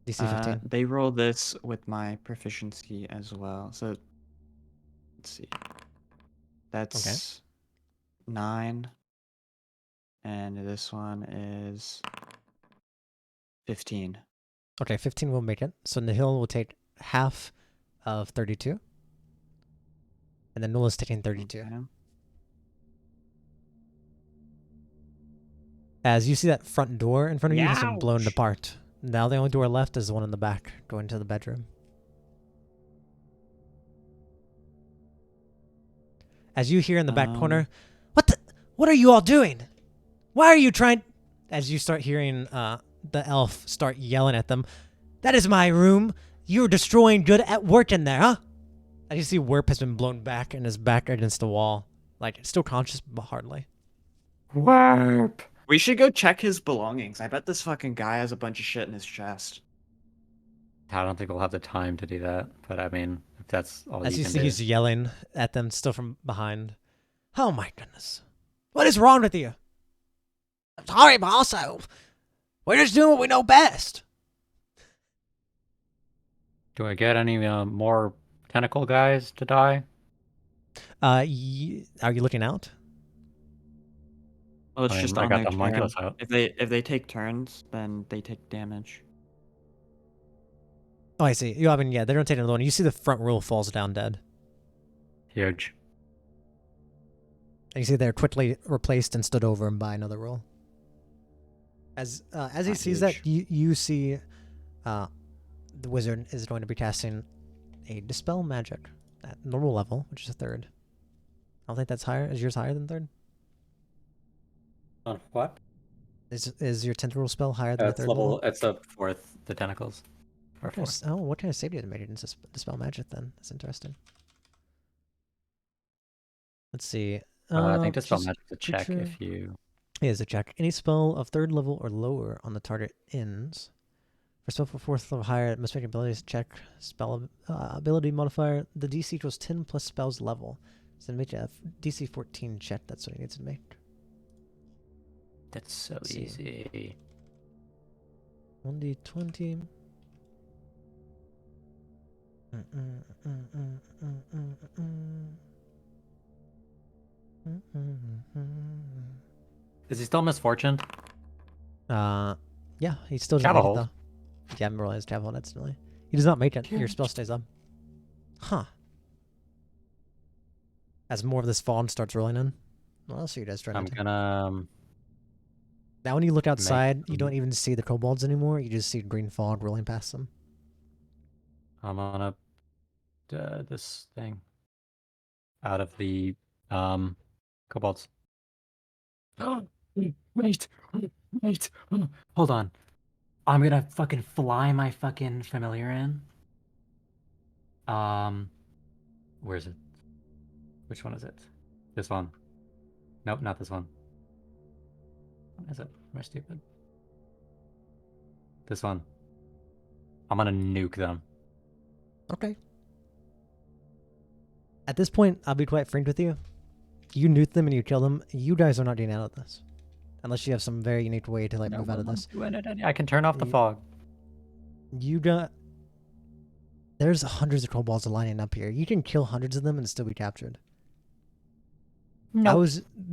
DC 15. They roll this with my proficiency as well. So let's see. That's 9. And this one is 15. Okay, 15 will make it. So Nihil will take half of 32. And then Nulla's taking 32. Okay. As you see that front door in front of you has been blown Youch. apart. Now the only door left is the one in the back, going to the bedroom. As you hear in the back corner, what are you all doing? Why are you trying? As you start hearing the elf start yelling at them, that is my room. You're destroying good at work in there, huh? As you see, Werp has been blown back and is back against the wall, like still conscious but hardly. Warp. We should go check his belongings. I bet this fucking guy has a bunch of shit in his chest. I don't think we'll have the time to do that, but I mean, if that's all As you you can see, do. he's yelling at them still from behind. Oh my goodness. What is wrong with you? I'm sorry, but also, we're just doing what we know best. Do I get any more tentacle guys to die? Are you looking out? Well, it's I mean, just I on got their the turn. homunculus out. If they take turns, then they take damage. Oh, I see. I mean, yeah, they're going to take another one. You see the front row falls down dead. Huge. And you see they're quickly replaced and stood over him by another roll. As he Not sees huge. that, you see the wizard is going to be casting a Dispel Magic at normal level, which is a 3rd. I don't think that's higher. Is yours higher than 3rd? On what? Is your tentacle spell higher than a It's 3rd level. level? It's the 4th. The tentacles. Or What kind 4th. of, what kind of save do you have to make against Dispel Magic then? That's interesting. Let's see. I think Dispel just Magic's a check creature- if you. Here's a check. Any spell of 3rd level or lower on the target ends. For spell for 4th level higher, it must make abilities check. Spell ability modifier. The DC equals 10 plus spell's level. So make a DC 14 check. That's what it needs to make. That's so Let's see. easy. 1d20. Is he still misfortuned? Yeah, he still doesn't make it though. You haven't realized travel instantly. He does not make it. Your spell stays up. Huh. As more of this fog starts rolling in. What else are you guys trying I'm to do? gonna. Now when you look outside, you them- don't even see the kobolds anymore. You just see green fog rolling past them. I'm gonna. This thing. Out of the kobolds. Wait. Hold on. I'm gonna fucking fly my fucking familiar in. Where is it? Which one is it? This one. Nope, not this one. What is it? Am I stupid? This one. I'm gonna nuke them. Okay. At this point, I'll be quite frank with you. You nuke them and you kill them. You guys are not getting out of this. Unless you have some very unique way to like move out of this. I can turn off the You- fog. You got... There's hundreds of kobolds lining up here. You can kill hundreds of them and still be captured. No.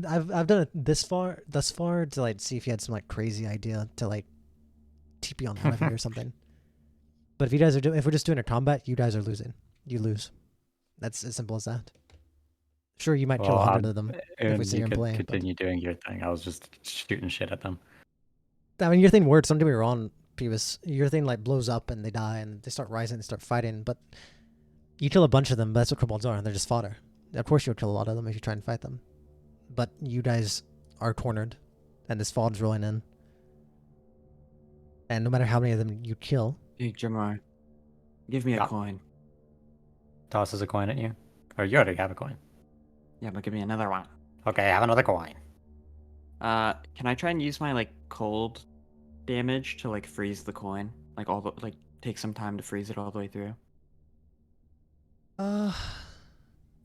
I've done it thus far to like see if you had some like crazy idea to like TP on one of you or something. But if you guys are if we're just doing a combat, you guys are losing. You lose. That's as simple as that. Sure, you might kill 100 of them if we see you you're could playing. But, continue doing your thing. I was just shooting shit at them. I mean, your thing works. Don't get me wrong. Peebus. Your thing like blows up and they die and they start rising and start fighting. But you kill a bunch of them. But that's what kobolds are. They're just fodder. Of course, you'll kill a lot of them if you try and fight them. But you guys are cornered, and this fog's rolling in. And no matter how many of them you kill, Hey, Jamar, give me a Yeah. coin. Tosses a coin at you. Or you already have a coin. Yeah, but give me another one. Okay, have another coin. Can I try and use my like cold damage to like freeze the coin? Like all the like take some time to freeze it all the way through.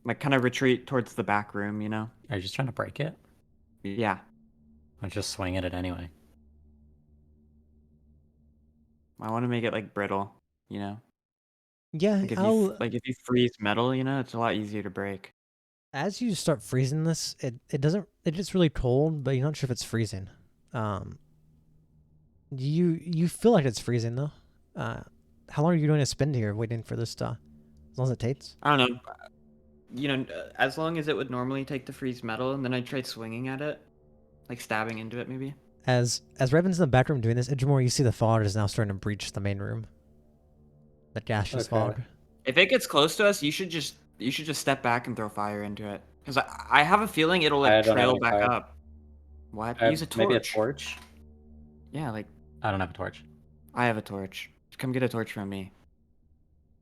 Like kind of retreat towards the back room, you know? Are you just trying to break it? Yeah. I'm just swing at it anyway. I want to make it like brittle, you know? yeah, Like if you freeze metal, you know, it's a lot easier to break. as you start freezing this, it doesn't. It gets really cold, but you're not sure if it's freezing. You feel like it's freezing though. How long are you going to spend here waiting for this to? As long as it takes. I don't know. You know, as long as it would normally take to freeze metal, and then I'd try swinging at it, like stabbing into it, maybe. As Revan's in the back room doing this, Idramore, you see the fog is now starting to breach the main room. That gaseous Okay. fog. If it gets close to us, you should just step back and throw fire into it, because I have a feeling it'll I like don't have trail any back fire. up. What? Use a torch. Maybe a torch? Yeah, like I don't have a torch. I have a torch. Come get a torch from me.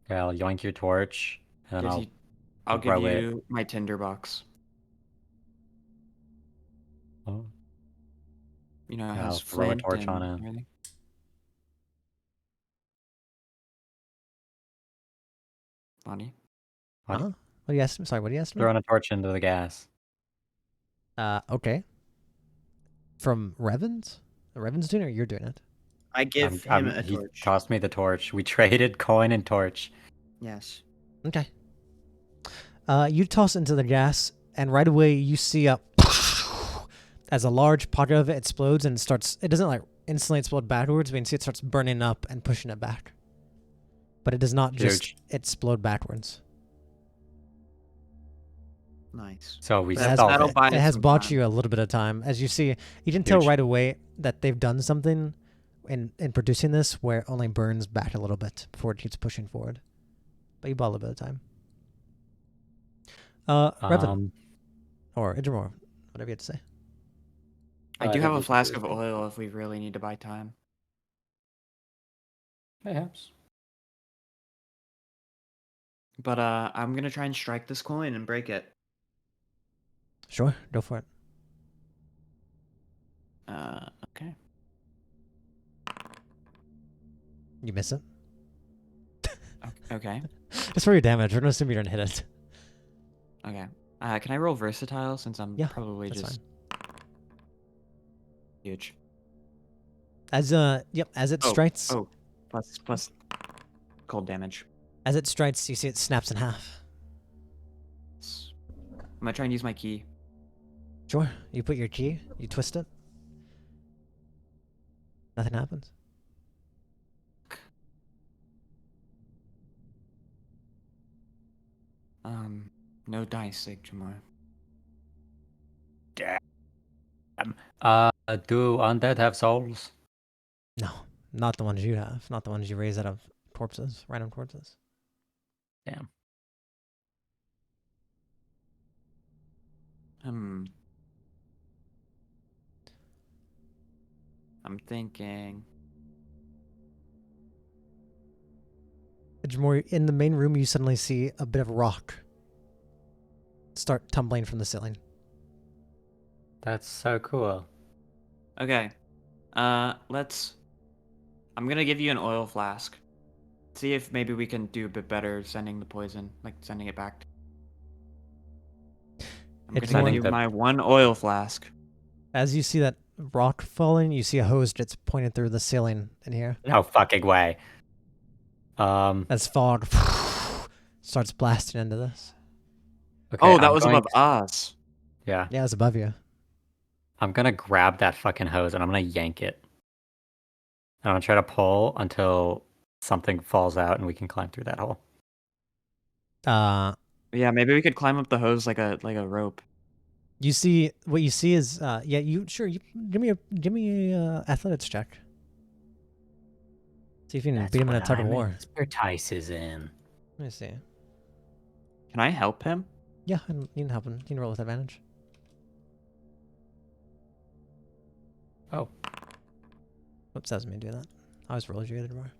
Okay, I'll yoink your torch, and then I'll give throw it. you my tinderbox. Oh, You know, it Yeah, has I'll throw a flint torch and on it. everything. Funny. What? Huh? What do you ask me? Sorry, what do you ask me? Throwing a torch into the gas. Okay. From Revan's? Revan's doing it or you're doing it? I give him a He torch. tossed me the torch. We traded coin and torch. Yes. Okay. You toss into the gas, and right away you see a as a large pocket of it explodes and starts. It doesn't like instantly explode backwards, but you can see it starts burning up and pushing it back. But it does not just Huge. explode backwards. Nice. So we But that's stalled that'll it. buy It us has some bought time. you a little bit of time. As you see, you can tell Huge. right away that they've done something in producing this where it only burns back a little bit before it keeps pushing forward. But you bought a little bit of time. Revan, or Idramore, whatever you have to say. I do think have we a should flask do of it. oil if we really need to buy time. Perhaps. But I'm gonna try and strike this coin and break it. Sure, go for it. Okay. You miss it. Okay. It's for your damage. We're gonna assume you don't hit it. Okay. Can I roll versatile since I'm Yeah, probably that's just huge? As as it Oh, strikes, Oh, plus cold damage. as it strikes, you see it snaps in half. I'm gonna try and use my key. Sure, you put your key, you twist it. Nothing happens. No dice, Sigmar. Do undead have souls? No, not the ones you have. Not the ones you raise out of corpses, random corpses. Damn. I'm thinking. More in the main room, you suddenly see a bit of rock start tumbling from the ceiling. That's so cool. Okay. Let's. I'm gonna give you an oil flask. See if maybe we can do a bit better sending the poison, like sending it back. I'm It's gonna more- give you my one oil flask. As you see that rock falling, you see a hose that's pointed through the ceiling in here. No fucking way. As fog starts blasting into this. Okay, Oh, that I'm was going above us. Yeah. Yeah, it's above you. I'm gonna grab that fucking hose and I'm gonna yank it. And I'm gonna try to pull until something falls out and we can climb through that hole. Yeah, maybe we could climb up the hose like a rope. You see what you see is you give me a athletics check. See if you can That's beat him in a what tug of I'm war. expertise in. Let me see. Can I help him? Yeah, and you can help him. You can roll with advantage. Oh, Oops, that was me do that. I was roll as you did more.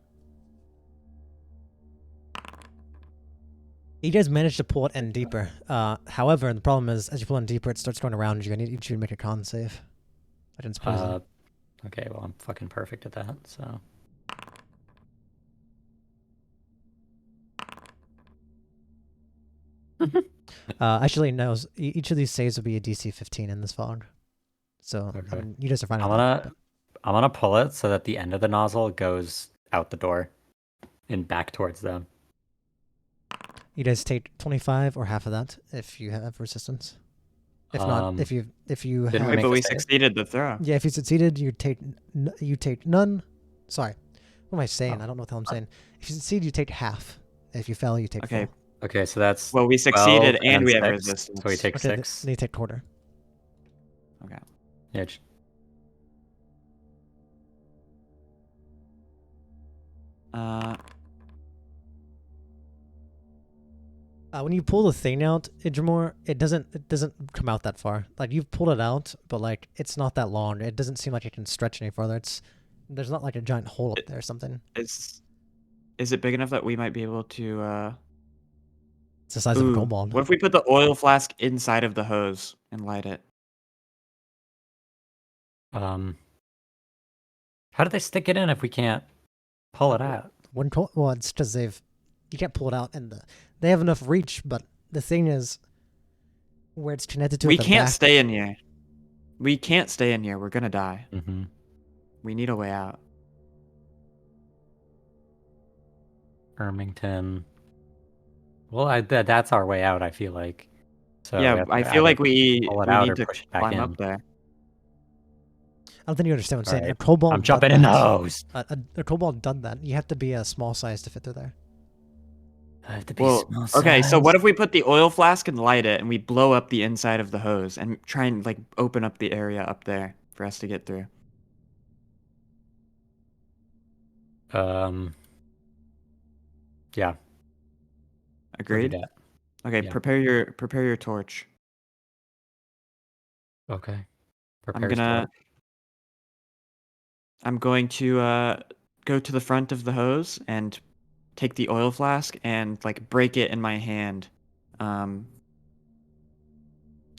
You guys managed to pull it in deeper. However, the problem is, as you pull in deeper, it starts going around you. I need you to make a con save against poison. okay. Well, I'm fucking perfect at that. So Actually, no. Each of these saves will be a DC 15 in this fog. So, I Okay. mean, you guys are fine I'm with that. gonna I'm gonna pull it so that the end of the nozzle goes out the door and back towards them. You guys take 25 or half of that if you have resistance. If not, if you didn't we have, Wait, make but the we save? succeeded the throw. yeah, if you succeeded, you take none. Sorry, what am I saying? Oh. I don't know what the hell I'm saying. If you succeed, you take half. If you fail, you take Okay. full. Okay, so that's Well, we 12 succeeded and then we have 6, resistance. so we take Okay, 6. then you take quarter. Okay. Yeah. When you pull the thing out, Idramor, it doesn't come out that far. Like you've pulled it out, but like it's not that long. It doesn't seem like it can stretch any farther. There's not like a giant hole up there or something. Is it big enough that we might be able to It's the size of a ooh, kobold. what if we put the oil flask inside of the hose and light it? How do they stick it in if we can't pull it out? Well, it's because you can't pull it out, and they have enough reach. But the thing is, where it's connected to, We at the can't back, stay in here. We can't stay in here. We're gonna die. Mm-hmm. We need a way out. Ermington. Well, that's our way out, I feel like. So we Yeah, have to I feel either like we pull it we out need or to push it back climb in. up there. I don't think you understand what I'm saying. Alright, A kobold. I'm jumping in the hose. A kobold done that. You have to be a small size to fit through there. I have to be Well, small okay, so size. what if we put the oil flask and light it, and we blow up the inside of the hose and try and like open up the area up there for us to get through? Yeah, we'll do Agreed. that. Okay, Yeah. prepare your torch. Okay. I'm Prepare going to go to the front of the hose and take the oil flask and like break it in my hand.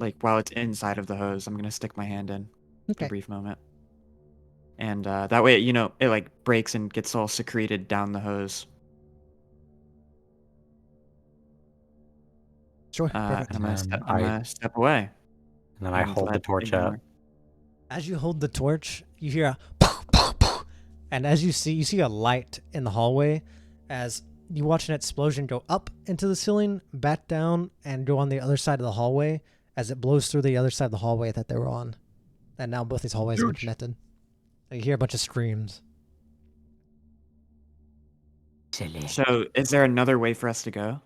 Like while it's inside of the hose, I'm gonna stick my hand in for Okay. a brief moment. And that way, it like breaks and gets all secreted down the hose. Sure. And Perfect. I'm gonna step away. And then I hold the let torch up. Igor- As you hold the torch, you hear a poof, poof, poof, and as you see a light in the hallway as you watch an explosion go up into the ceiling, back down, and go on the other side of the hallway as it blows through the other side of the hallway that they were on. And now both these hallways have been connected. And you hear a bunch of screams. Silly. So, is there another way for us to go?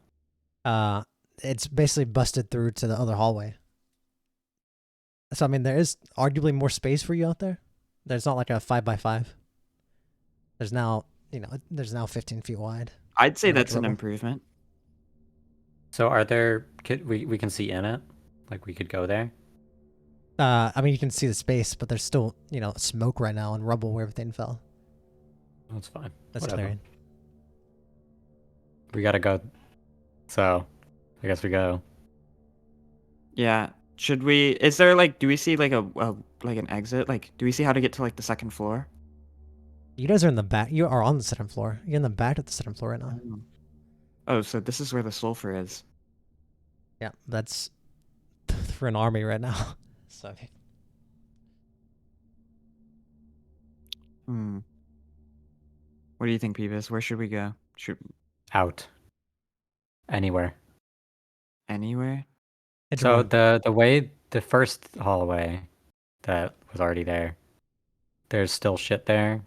It's basically busted through to the other hallway. So I mean, there is arguably more space for you out there. There's not like a 5x5. There's now 15 feet wide. I'd say Or that's an rubble. improvement. So we can see in it? Like we could go there? I mean, you can see the space, but there's still, smoke right now and rubble where everything fell. That's fine. That's Whatever. clearing. We gotta go. So, I guess we go. Yeah. Should we? Is there like? Do we see like like an exit? Like, do we see how to get to like the second floor? You guys are in the back. You are on the second floor. You're in the back of the second floor right now. Oh, so this is where the sulfur is. Yeah, that's for an army right now. So What do you think, Peebus? Where should we go? Should Out. Anywhere. anywhere? it's So wrong. the first hallway that was already there, there's still shit there.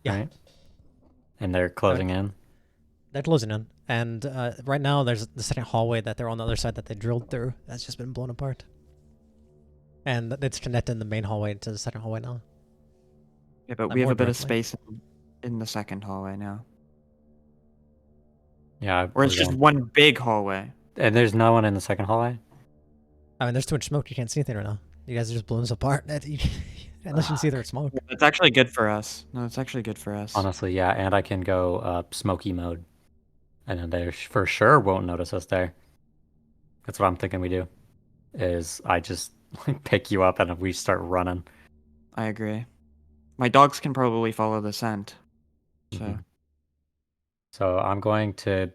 Yeah. Right? And they're closing in. They're closing in, and right now there's the second hallway that they're on the other side that they drilled through. That's just been blown apart, and it's connecting the main hallway to the second hallway now. Yeah, but Like, we have more a bit of directly. space in the second hallway now. Yeah, Or it's we're just going. one big hallway. And there's no one in the second hallway? I mean, there's too much smoke. You can't see anything right now. You guys are just blowing us apart. Unless you can see there's smoke. It's actually good for us. No, it's actually good for us. Honestly, yeah, and I can go smoky mode. And then they for sure won't notice us there. That's what I'm thinking we do. Is I just like pick you up and we start running. I agree. My dogs can probably follow the scent. So Mhm. So I'm going to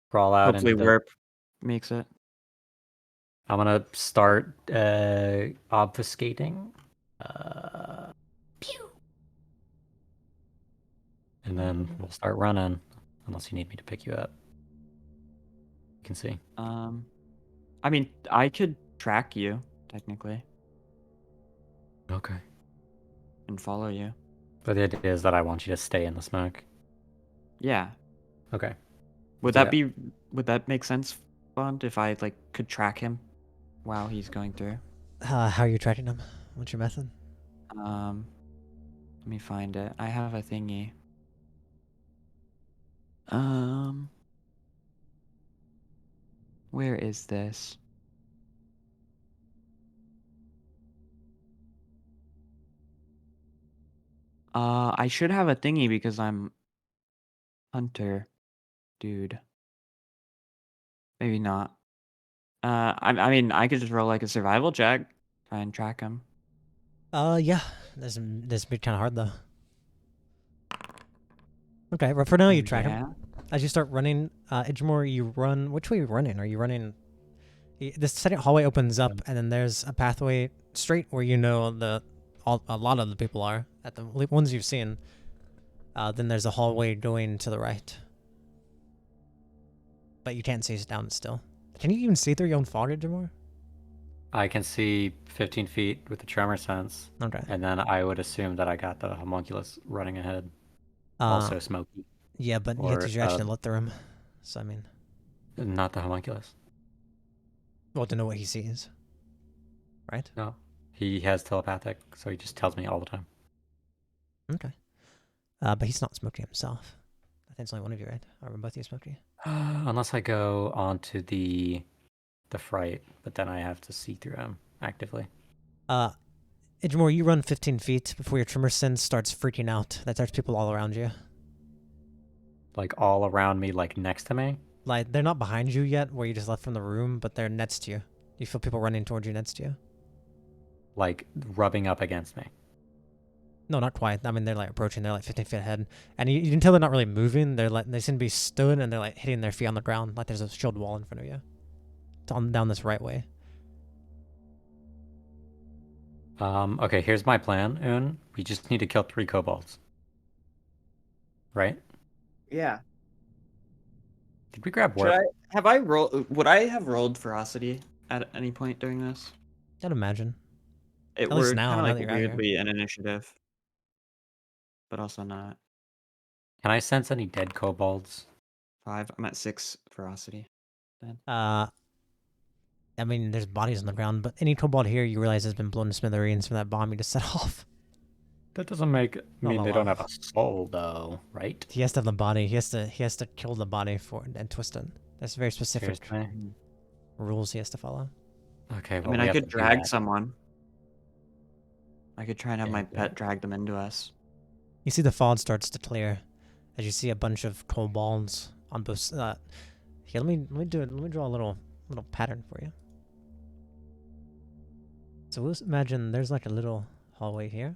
crawl out hopefully into the. Warp makes it. I'm gonna start obfuscating. Pew. And then we'll start running. Unless you need me to pick you up. You can see. I mean, I could track you, technically, Okay. and follow you. But the idea is that I want you to stay in the smoke. Yeah. Okay. Would Do would that make sense, Bond, if I like could track him while he's going through? How are you tracking them? What's your method? Let me find it. I have a thingy. Where is this? I should have a thingy because I'm hunter, dude. Maybe not. I mean, I could just roll like a survival check, try and track him. Yeah. This be kind of hard though. Okay, but for now Oh, you track him. yeah? As you start running, Edgemore, you run. Which way are you running? Are you running? This second hallway opens up, and then there's a pathway straight where you know a lot of the people are at the ones you've seen. Then there's a hallway going to the right, but you can't see down still. Can you even see through your own fog, Edgemore? I can see 15 feet with the tremor sense. Okay. And then I would assume that I got the homunculus running ahead. Also smoky. Yeah, but you have to actually look through him. So I mean, Not the homunculus. well, to know what he sees, right? No. He has telepathic, so he just tells me all the time. Okay. But he's not smoky himself. I think it's only one of you, right? Or both of you smoky? Unless I go onto the fright, but then I have to see through him actively. Edgemore, you run 15 feet before your tremor sense starts freaking out. That starts people all around you. Like all around me, like next to me? Like, they're not behind you yet, where you just left from the room, but they're next to you. You feel people running towards you next to you. Like rubbing up against me. No, not quite. I mean, they're like approaching. They're like 15 feet ahead. And you can tell they're not really moving. They seem to be stood and they're like hitting their feet on the ground. Like there's a shield wall in front of you. It's on down this right way. Okay, here's my plan, Un. We just need to kill 3 kobolds. Right? Yeah. Did we grab Should warp? have I rolled? Would I have rolled ferocity at any point during this? I'd imagine. It At least were now, kind of now like that you're out here. weirdly an initiative, but also not. Can I sense any dead kobolds? 5. I'm at 6 ferocity. Then. I mean, there's bodies on the ground, but any kobold here you realize has been blown to smithereens from that bomb you just set off. That doesn't mean no, they no. don't have a soul, though, right? He has to have the body. He has to kill the body for and twist it. There's very specific Seriously? rules he has to follow. Okay, well, I mean, we I have could to do drag that. someone. I could try and have Yeah, my do pet it. drag them into us. You see the fog starts to clear as you see a bunch of kobolds on both. Here, let me draw a little pattern for you. So we'll imagine there's like a little hallway here,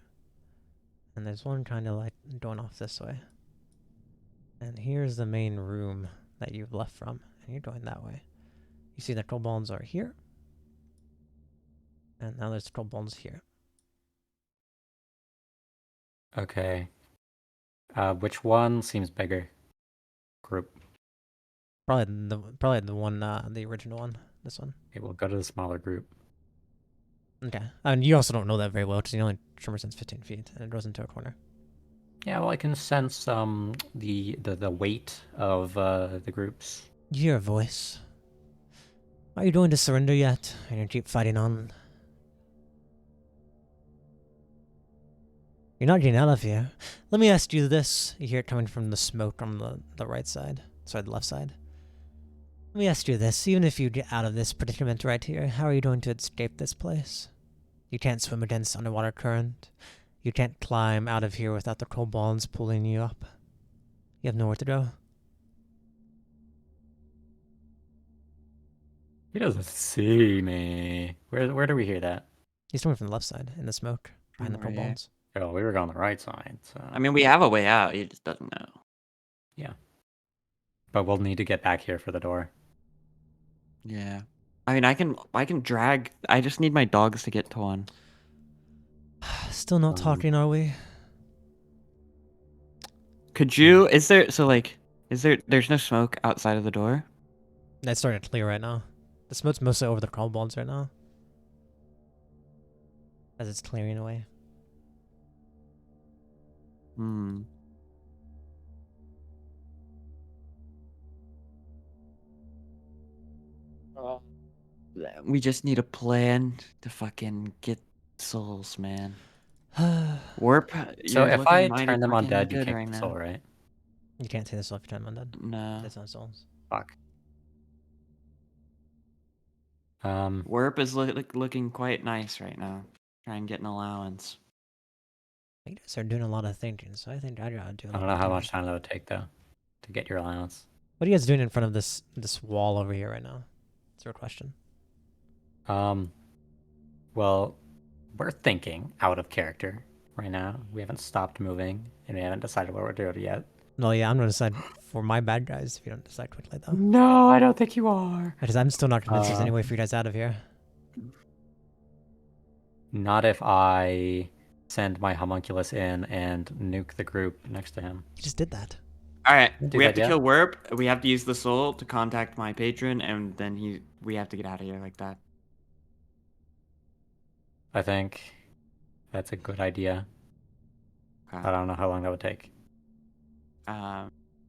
and there's one kind of like going off this way. And here's the main room that you've left from, and you're going that way. You see the kobolds are here, and now there's kobolds here. Okay. Which one seems bigger? Group. Probably the one, the original one. This one. Okay, we'll go to the smaller group. Okay. And you also don't know that very well because you only tremor sense 15 feet, and it goes into a corner. Yeah, well, I can sense the weight of the groups. You hear a voice. Are you going to surrender yet? Are you gonna keep fighting on? You're not getting out of here. Let me ask you this. You hear it coming from the smoke on the right side. Sorry, the left side. Let me ask you this. Even if you get out of this predicament right here, how are you going to escape this place? You can't swim against underwater current. You can't climb out of here without the kobolds pulling you up. You have nowhere to go. He doesn't see me. Where do we hear that? He's coming from the left side in the smoke behind the Right here. kobolds. Oh, we were on the right side, so I mean, we have a way out. He just doesn't know. yeah. But we'll need to get back here for the door. Yeah. I mean, I can drag. I just need my dogs to get to one. Still not talking, are we? Could you? Is there? So like, is there? There's no smoke outside of the door. It's starting to clear right now. The smoke's mostly over the kobolds right now. As it's clearing away. Hmm. We just need a plan to fucking get souls, man. Warp. So you're if looking I mighty turn them fucking undead, you good can't right get now. soul, right? You can't take this off your time undead. No. That's not souls. Fuck. Warp is looking quite nice right now. Try and get an allowance. You guys are doing a lot of thinking, so I think I gotta do a I lot don't know of how thinking. much time that would take though, to get your allowance. What are you guys doing in front of this wall over here right now? That's your question. Well, we're thinking out of character right now. We haven't stopped moving, and we haven't decided what we're doing yet. No, yeah, I'm gonna decide for my bad guys if you don't decide quickly though. No, I don't think you are. Because I'm still not convinced there's any way for you guys out of here. Not if I send my homunculus in and nuke the group next to him. You just did that. All right, Do we have that, to yeah? kill Warp. We have to use the soul to contact my patron, and then we have to get out of here like that. I think that's a good idea. Okay. I don't know how long that would take.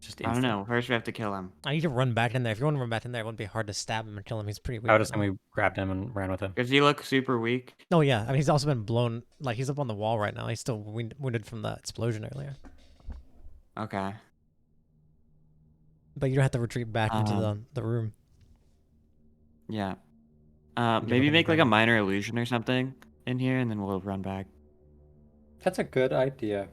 Just I don't instant. know. First, we have to kill him. I need to run back in there. If you want to run back in there, it wouldn't be hard to stab him and kill him. He's pretty weak. I would right assume now. we grabbed him and ran with him. Does he look super weak? Oh yeah, I mean he's also been blown. Like he's up on the wall right now. He's still wounded from the explosion earlier. Okay. But you don't have to retreat back into the room. Yeah. You're Maybe looking make like a around. minor illusion or something in here, and then we'll run back. That's a good idea.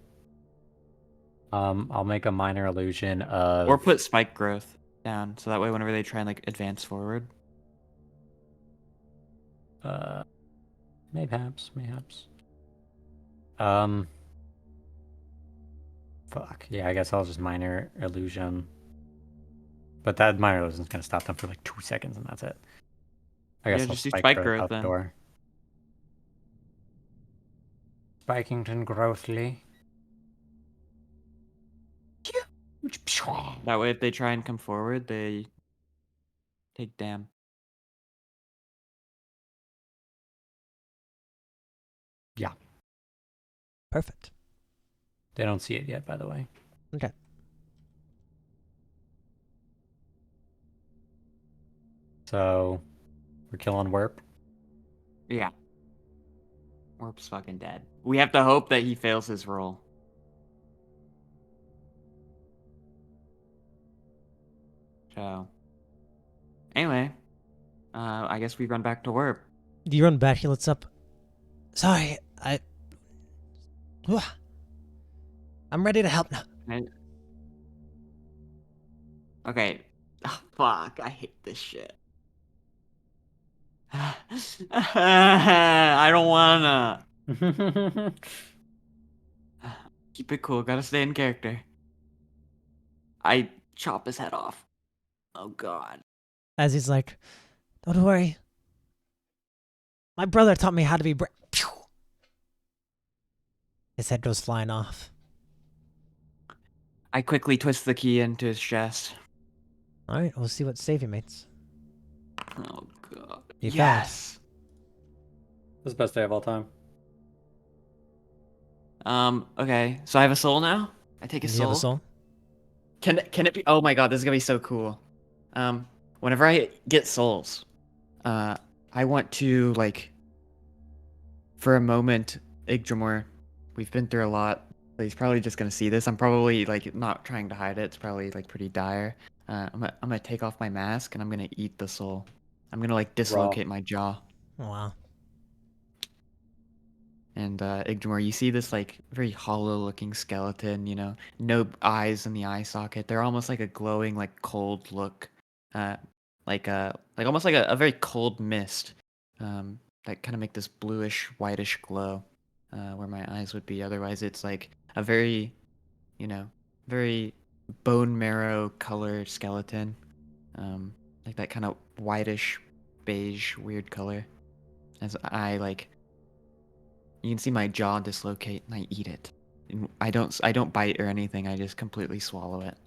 I'll make a minor illusion of. Or put spike growth down, so that way whenever they try and like advance forward. Mayhaps. Fuck. Yeah, I guess I'll just minor illusion. But that minor illusion is gonna stop them for like 2 seconds, and that's it. I guess Yeah, I'll just do spike spike growth growth out the then. door. Spikington Growthly. That way, if they try and come forward, they take damn. Yeah. Perfect. They don't see it yet, by the way. Okay. So, we're killing Warp. Yeah. Warp's fucking dead. We have to hope that he fails his roll. So, anyway, I guess we run back to Warp. You run back. He lets up. Sorry, I'm ready to help now. Okay. Oh, fuck, I hate this shit. I don't wanna. Keep it cool, gotta stay in character. I chop his head off. Oh god. As he's like, don't worry. My brother taught me how to be brave. His head goes flying off. I quickly twist the key into his chest. All right, we'll see what save he makes. Oh god. You failed. Yes. This is the best day of all time. Okay. So I have a soul now? I take a Do soul. you have a soul? Can it be? Oh my god, this is gonna be so cool. Whenever I get souls, I want to like, for a moment, Yggdrasil we've been through a lot. He's probably just gonna see this. I'm probably like not trying to hide it. It's probably like pretty dire. I'm gonna take off my mask and I'm gonna eat the soul. I'm gonna like dislocate my jaw. Oh, wow. And Igdramor, you see this like very hollow-looking skeleton. No eyes in the eye socket. They're almost like a glowing, like cold look, uh, like almost like a very cold mist, that kind of make this bluish, whitish glow, where my eyes would be. Otherwise, it's like a very, you know, very bone marrow color skeleton, like that kind of whitish, beige, weird color. As I like. You can see my jaw dislocate and I eat it. And I don't bite or anything, I just completely swallow it.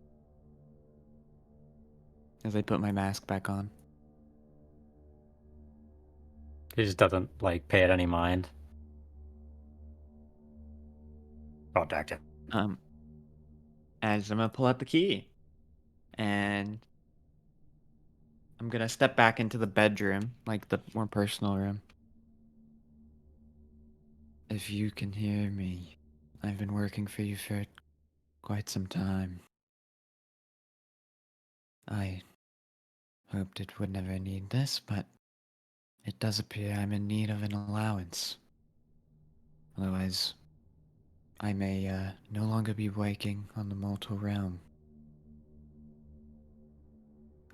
As I put my mask back on. He just doesn't like pay it any mind. Contact him. As I'm gonna pull out the key. And I'm gonna step back into the bedroom, like the more personal room. If you can hear me, I've been working for you for quite some time. I hoped it would never need this, but it does appear I'm in need of an allowance. Otherwise, I may no longer be waking on the mortal realm.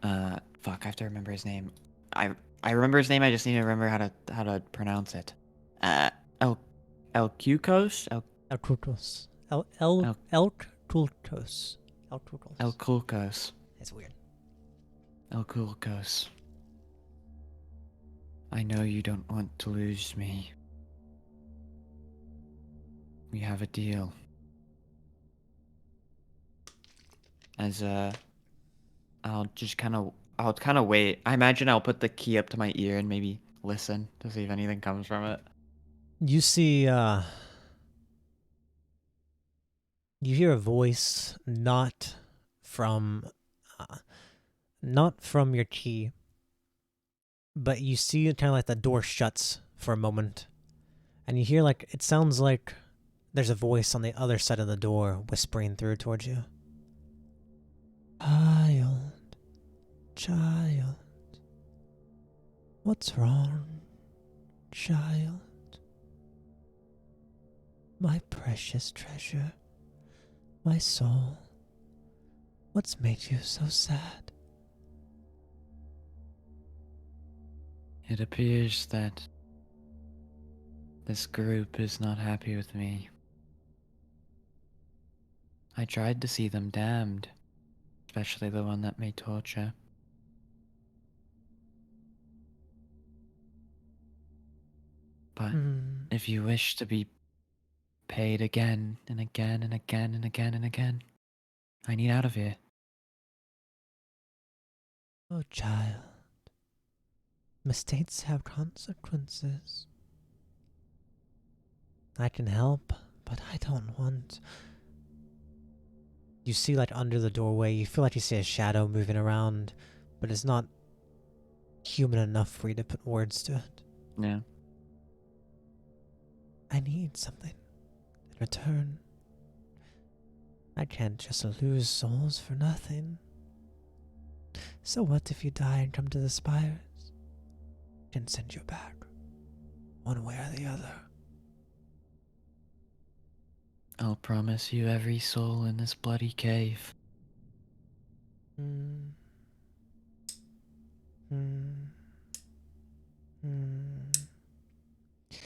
Fuck, I have to remember his name. I remember his name, I just need to remember how to pronounce it. El Elcukos? Eltrutos. El- Eltrutos. Eltrutos. Elkulkos. It's weird. Elkulkos. I know you don't want to lose me. We have a deal. As I'll kind of wait. I imagine I'll put the key up to my ear and maybe listen to see if anything comes from it. You see, you hear a voice not from your key, but you see kind of like the door shuts for a moment, and you hear like it sounds like there's a voice on the other side of the door whispering through towards you. Child, what's wrong, child? My precious treasure, my soul, what's made you so sad? It appears that this group is not happy with me. I tried to see them damned, especially the one that made torture. But if you wish to be paid again and again and again and again and again, I need out of here. Oh, child. Mistakes have consequences. I can help, but I don't want. You see, like, under the doorway, you feel like you see a shadow moving around, but it's not human enough for you to put words to it. Yeah. I need something in return. I can't just lose souls for nothing. So what if you die and come to the spires? I can send you back, one way or the other. I'll promise you every soul in this bloody cave.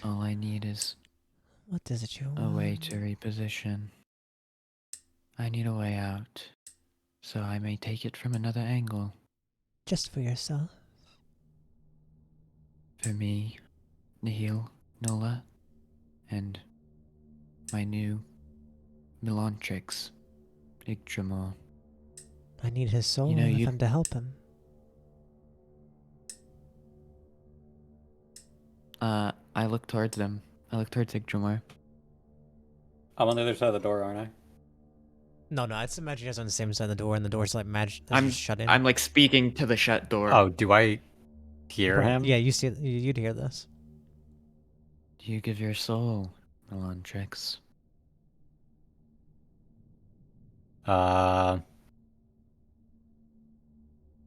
All I need is What is it you want? a way to reposition. I need a way out, so I may take it from another angle. Just for yourself? For me, Nihil, Nola, and my new Milantrix, Igdramor. I need his soul know, if you- I'm to help him. I look towards them. I look towards Igdramor. I'm on the other side of the door, aren't I? No, I just imagine you guys on the same side of the door, and the door's like I'm just shut in. I'm like speaking to the shut door. Oh, do I hear him? Yeah, you see, you'd hear this. Do you give your soul, Milantrix? Uh,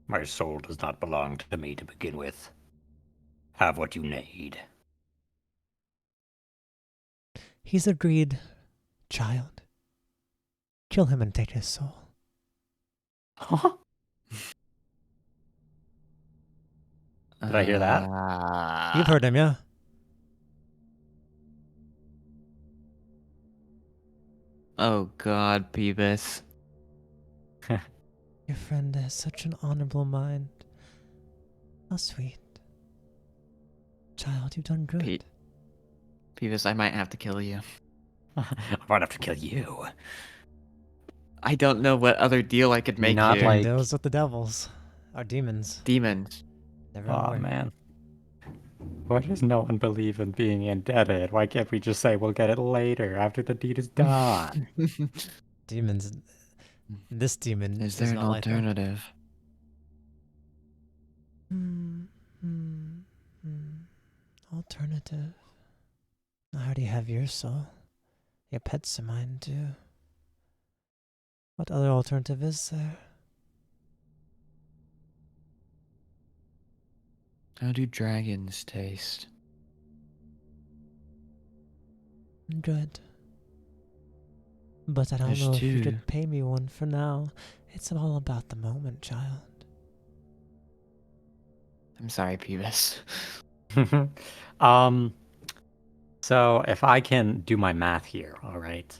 My soul does not belong to me to begin with. Have what you need. He's agreed, child. Kill him and take his soul. Did I hear that? You've heard him, yeah? Oh God, Peebus. Your friend has such an honorable mind. How sweet. Child, you've done good. Pete. Peebus, I might have to kill you. I might have to kill you. I don't know what other deal I could make Not here. like- Those with the devils. Are demons. Demons. Never Oh aware. man. Why does no one believe in being indebted? Why can't we just say we'll get it later after the deed is done? Demons. This demon Is there an not like that. alternative? Alternative. I already have your soul. Your pet's are mine too. What other alternative is there? How do dragons taste? Good. But I don't There's know if you two. could pay me one for now. It's all about the moment, child. I'm sorry, Peebus. So if I can do my math here, all right.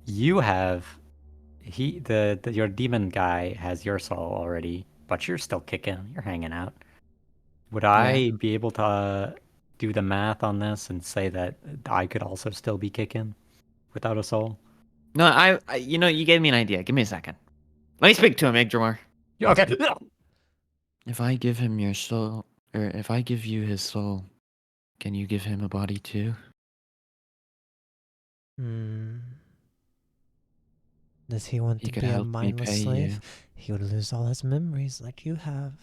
You have your demon guy has your soul already, but you're still kicking. You're hanging out. Would I be able to do the math on this and say that I could also still be kicking without a soul? No, you gave me an idea. Give me a second. Let me speak to him, Yggdrasil. Yeah, okay. If I give him your soul, or if I give you his soul, can you give him a body too? Does he want He to could be a help me mindless pay slave? you. He would lose all his memories like you have.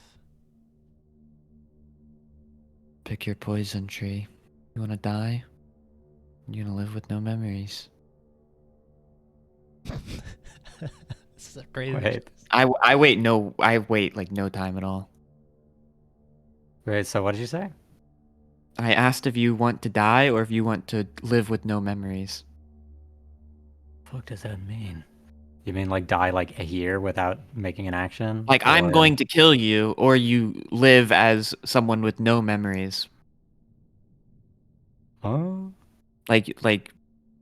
Pick your poison tree. You want to die? You're gonna live with no memories. This is a great. Wait. I wait like no time at all. Wait, so what did you say? I asked if you want to die or if you want to live with no memories. What does that mean? You mean like die like a year without making an action? Like I'm Or- going to kill you, or you live as someone with no memories. Huh? Like,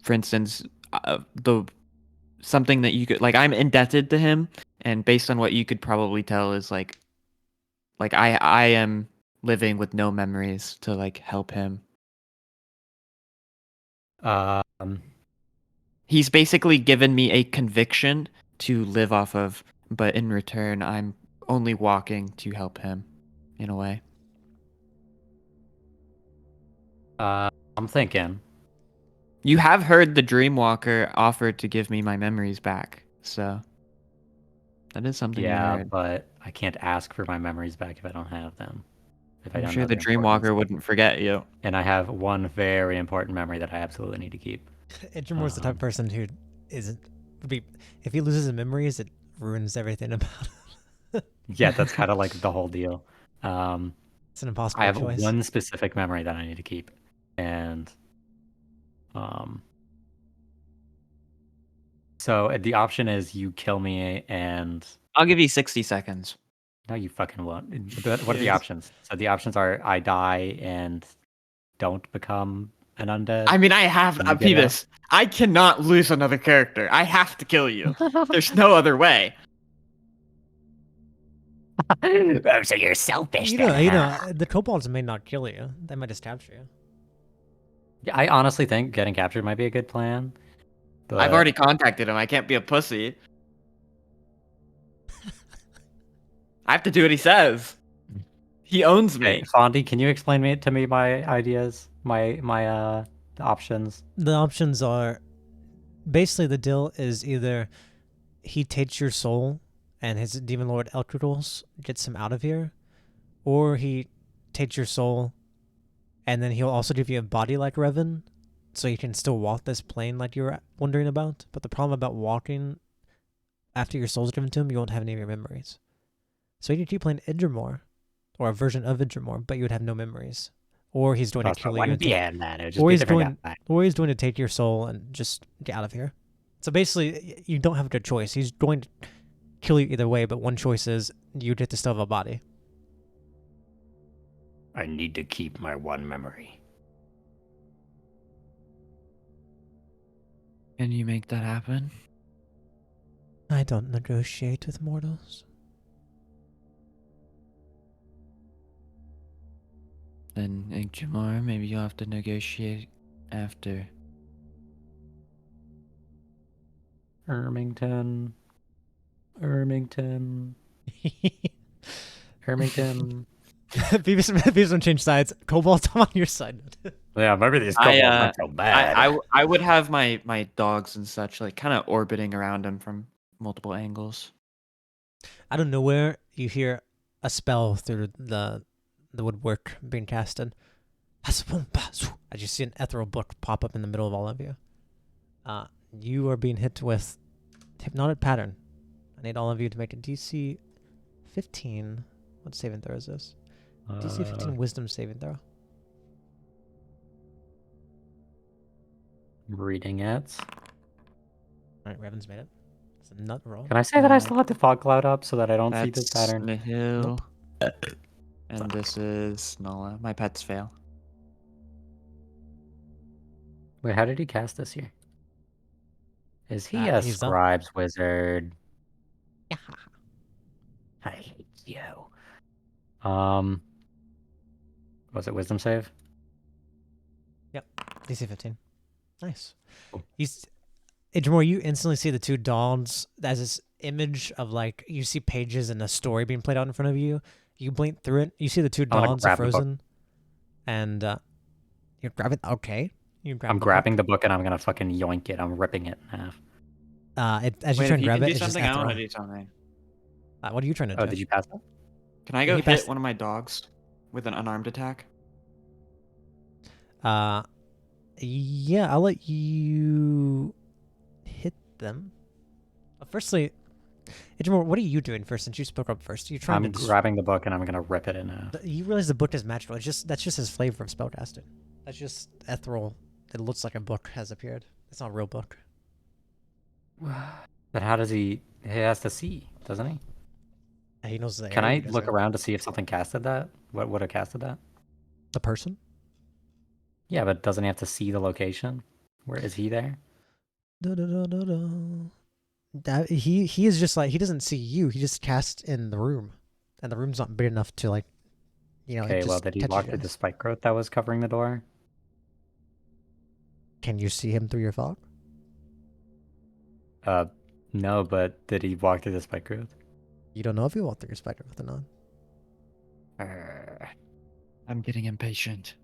for instance, the something that you could like. I'm indebted to him, and based on what you could probably tell is like I am living with no memories to like help him. He's basically given me a conviction to live off of, but in return, I'm only walking to help him, in a way. I'm thinking. You have heard the Dreamwalker offered to give me my memories back, so that is something you Yeah, heard. but I can't ask for my memories back if I don't have them. If I I'm don't sure know the their importance. Dreamwalker wouldn't forget you. And I have one very important memory that I absolutely need to keep. Idrimor's the type of person who isn't. Would be, if he loses his memories, it ruins everything about him. Yeah, that's kind of like the whole deal. It's an impossible I have choice. one specific memory that I need to keep, and so the option is you kill me and I'll give you 60 seconds. no, you fucking won't. What are the Yes. options? So the options are I die and don't become an undead. I mean, I have Can you get out? Peebus. I cannot lose another character. I have to kill you. There's no other way. Oh, so you're selfish You then, know, huh? the kobolds may not kill you. They might just capture you. Yeah, I honestly think getting captured might be a good plan. But I've already contacted him. I can't be a pussy. I have to do what he says. He owns me. Hey, Fondy, can you explain to me my ideas, my options? The options are basically the deal is either he takes your soul and his demon lord Elkridals gets him out of here, or he takes your soul and then he'll also give you a body like Revan, so you can still walk this plane like you were wondering about. But the problem about walking after your soul's driven to him, you won't have any of your memories. So you can keep playing Idrimore, or a version of Idrimore, but you would have no memories. Or he's going to kill you. One And take, DM, man. It would just or be a he's different going, guy. or he's going to take your soul and just get out of here. So basically, you don't have a good choice. He's going to kill you either way, but one choice is you get to still have a body. I need to keep my one memory. Can you make that happen? I don't negotiate with mortals. Then, Jamar, maybe you'll have to negotiate after. Ermington. Ermington. Beavis don't change sides. Kobold's on your side. Yeah, maybe these kobolds aren't so bad. I would have my dogs and such like kind of orbiting around him from multiple angles. Out of nowhere, you hear a spell through the woodwork being casted. As you see an ethereal book pop up in the middle of all of you. You are being hit with hypnotic pattern. I need all of you to make a DC 15. What saving throw is this? DC 15 wisdom saving throw. Reading it. Alright, Revan's made it. It's a nut roll. Can I say that I still have the fog cloud up so that I don't see That's this pattern? Nihil. And this is Nala. My pets fail. Wait, how did he cast this here? Is he a he's done. scribe's wizard? Yeah. I hate you. Was it wisdom save? DC 15. Nice. Cool. Idrimore, you instantly see the two dogs as this image of like, you see pages and a story being played out in front of you. You blink through it. You see the two I'm gonna dogs are grab the book. frozen. And you're grabbing. Okay. You grab I'm grabbing the book and I'm gonna fucking yoink it. I'm ripping it in half. As you Wait, try if and you grab can it, do it's just something, I want to ethereal. do something. What are you trying to do? Oh, did you pass that? Can I go He hit passed- one of my dogs with an unarmed attack? Yeah, I'll let you hit them. Firstly, Idrimore, what are you doing first? Since you spoke up first, you're trying I'm to. grabbing the book and I'm gonna rip it in half. You realize the book is magical. That's just his flavor of spellcasting. That's just ethereal. It looks like a book has appeared. It's not a real book. But how does he? He has to see, doesn't he? He knows the Can area I because look they're- around to see if something casted that? What would have casted that? The person? Yeah, but doesn't he have to see the location? Where is he there? He is just like, he doesn't see you. He just casts in the room, and the room's not big enough to like, it Okay, well, just did he catches walk you through the guys. spike growth that was covering the door? Can you see him through your fog? No, but did he walk through the spike growth? You don't know if he walked through your spider with or not. I'm getting impatient.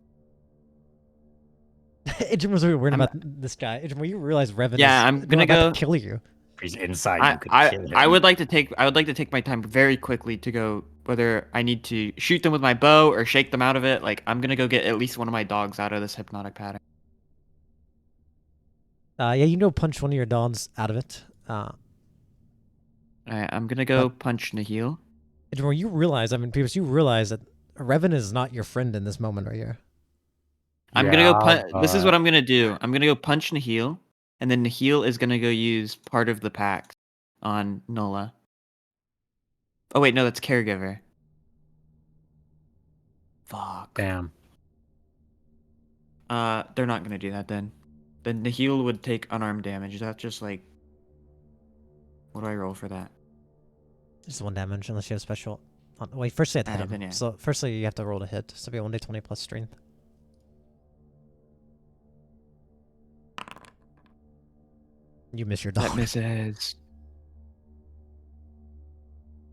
Idrim was really worried I'm- about this guy. Idrim, you realize Revan Yeah, is I'm gonna about go- to kill you. If he's inside, you could kill him. I would like to take my time very quickly to go whether I need to shoot them with my bow or shake them out of it. Like I'm gonna go get at least one of my dogs out of this hypnotic pattern. Yeah, you can go punch one of your dogs out of it. Alright, I'm gonna go punch Nihil. Idrim, you realize, Peeps, you realize that Revan is not your friend in this moment, right here. I'm gonna go Yeah, punch. This is what I'm gonna do. I'm gonna go punch Nihil, and then Nihil is gonna go use part of the pact on Nola. Oh wait, no, that's caregiver. Fuck. Damn. They're not gonna do that then. Then Nihil would take unarmed damage. Is that just like? What do I roll for that? Just 1 damage, unless you have special. Wait, first you have to hit Alright, him. then yeah. So firstly, you have to roll to hit. So it'll be 1d20 plus strength. You miss your That dog. misses.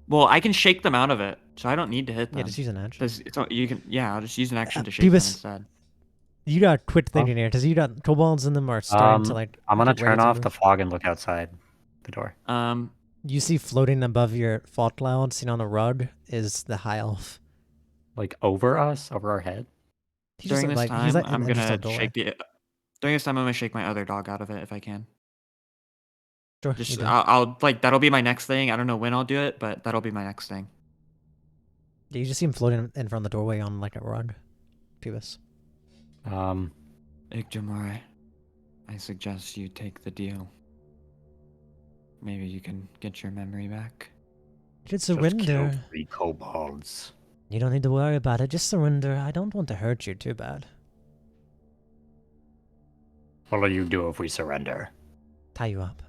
Well, I can shake them out of it, so I don't need to hit them. Yeah, just use an edge. So you can, yeah, I'll just use an action to shake them Beavis, instead. You got quick thinking here, because you got kobolds in them are starting to like. I'm gonna get ready turn to off move. the fog and look outside the door. You see floating above your fog cloud, seen on a rug, is the high elf. Like over us, over our head. He's just During this like, time, he's like I'm in just a gonna doorway. shake the. During this time, I'm gonna shake my other dog out of it if I can. Sure, you Just do. I'll like that'll be my next thing. I don't know when I'll do it, but that'll be my next thing. Yeah, you just see him floating in front of the doorway on like a rug. Pubis. Igdramar, I suggest you take the deal. Maybe you can get your memory back. Just Just kill surrender. 3 kobolds. You don't need to worry about it. Just surrender. I don't want to hurt you too bad. What'll you do if we surrender? Tie you up.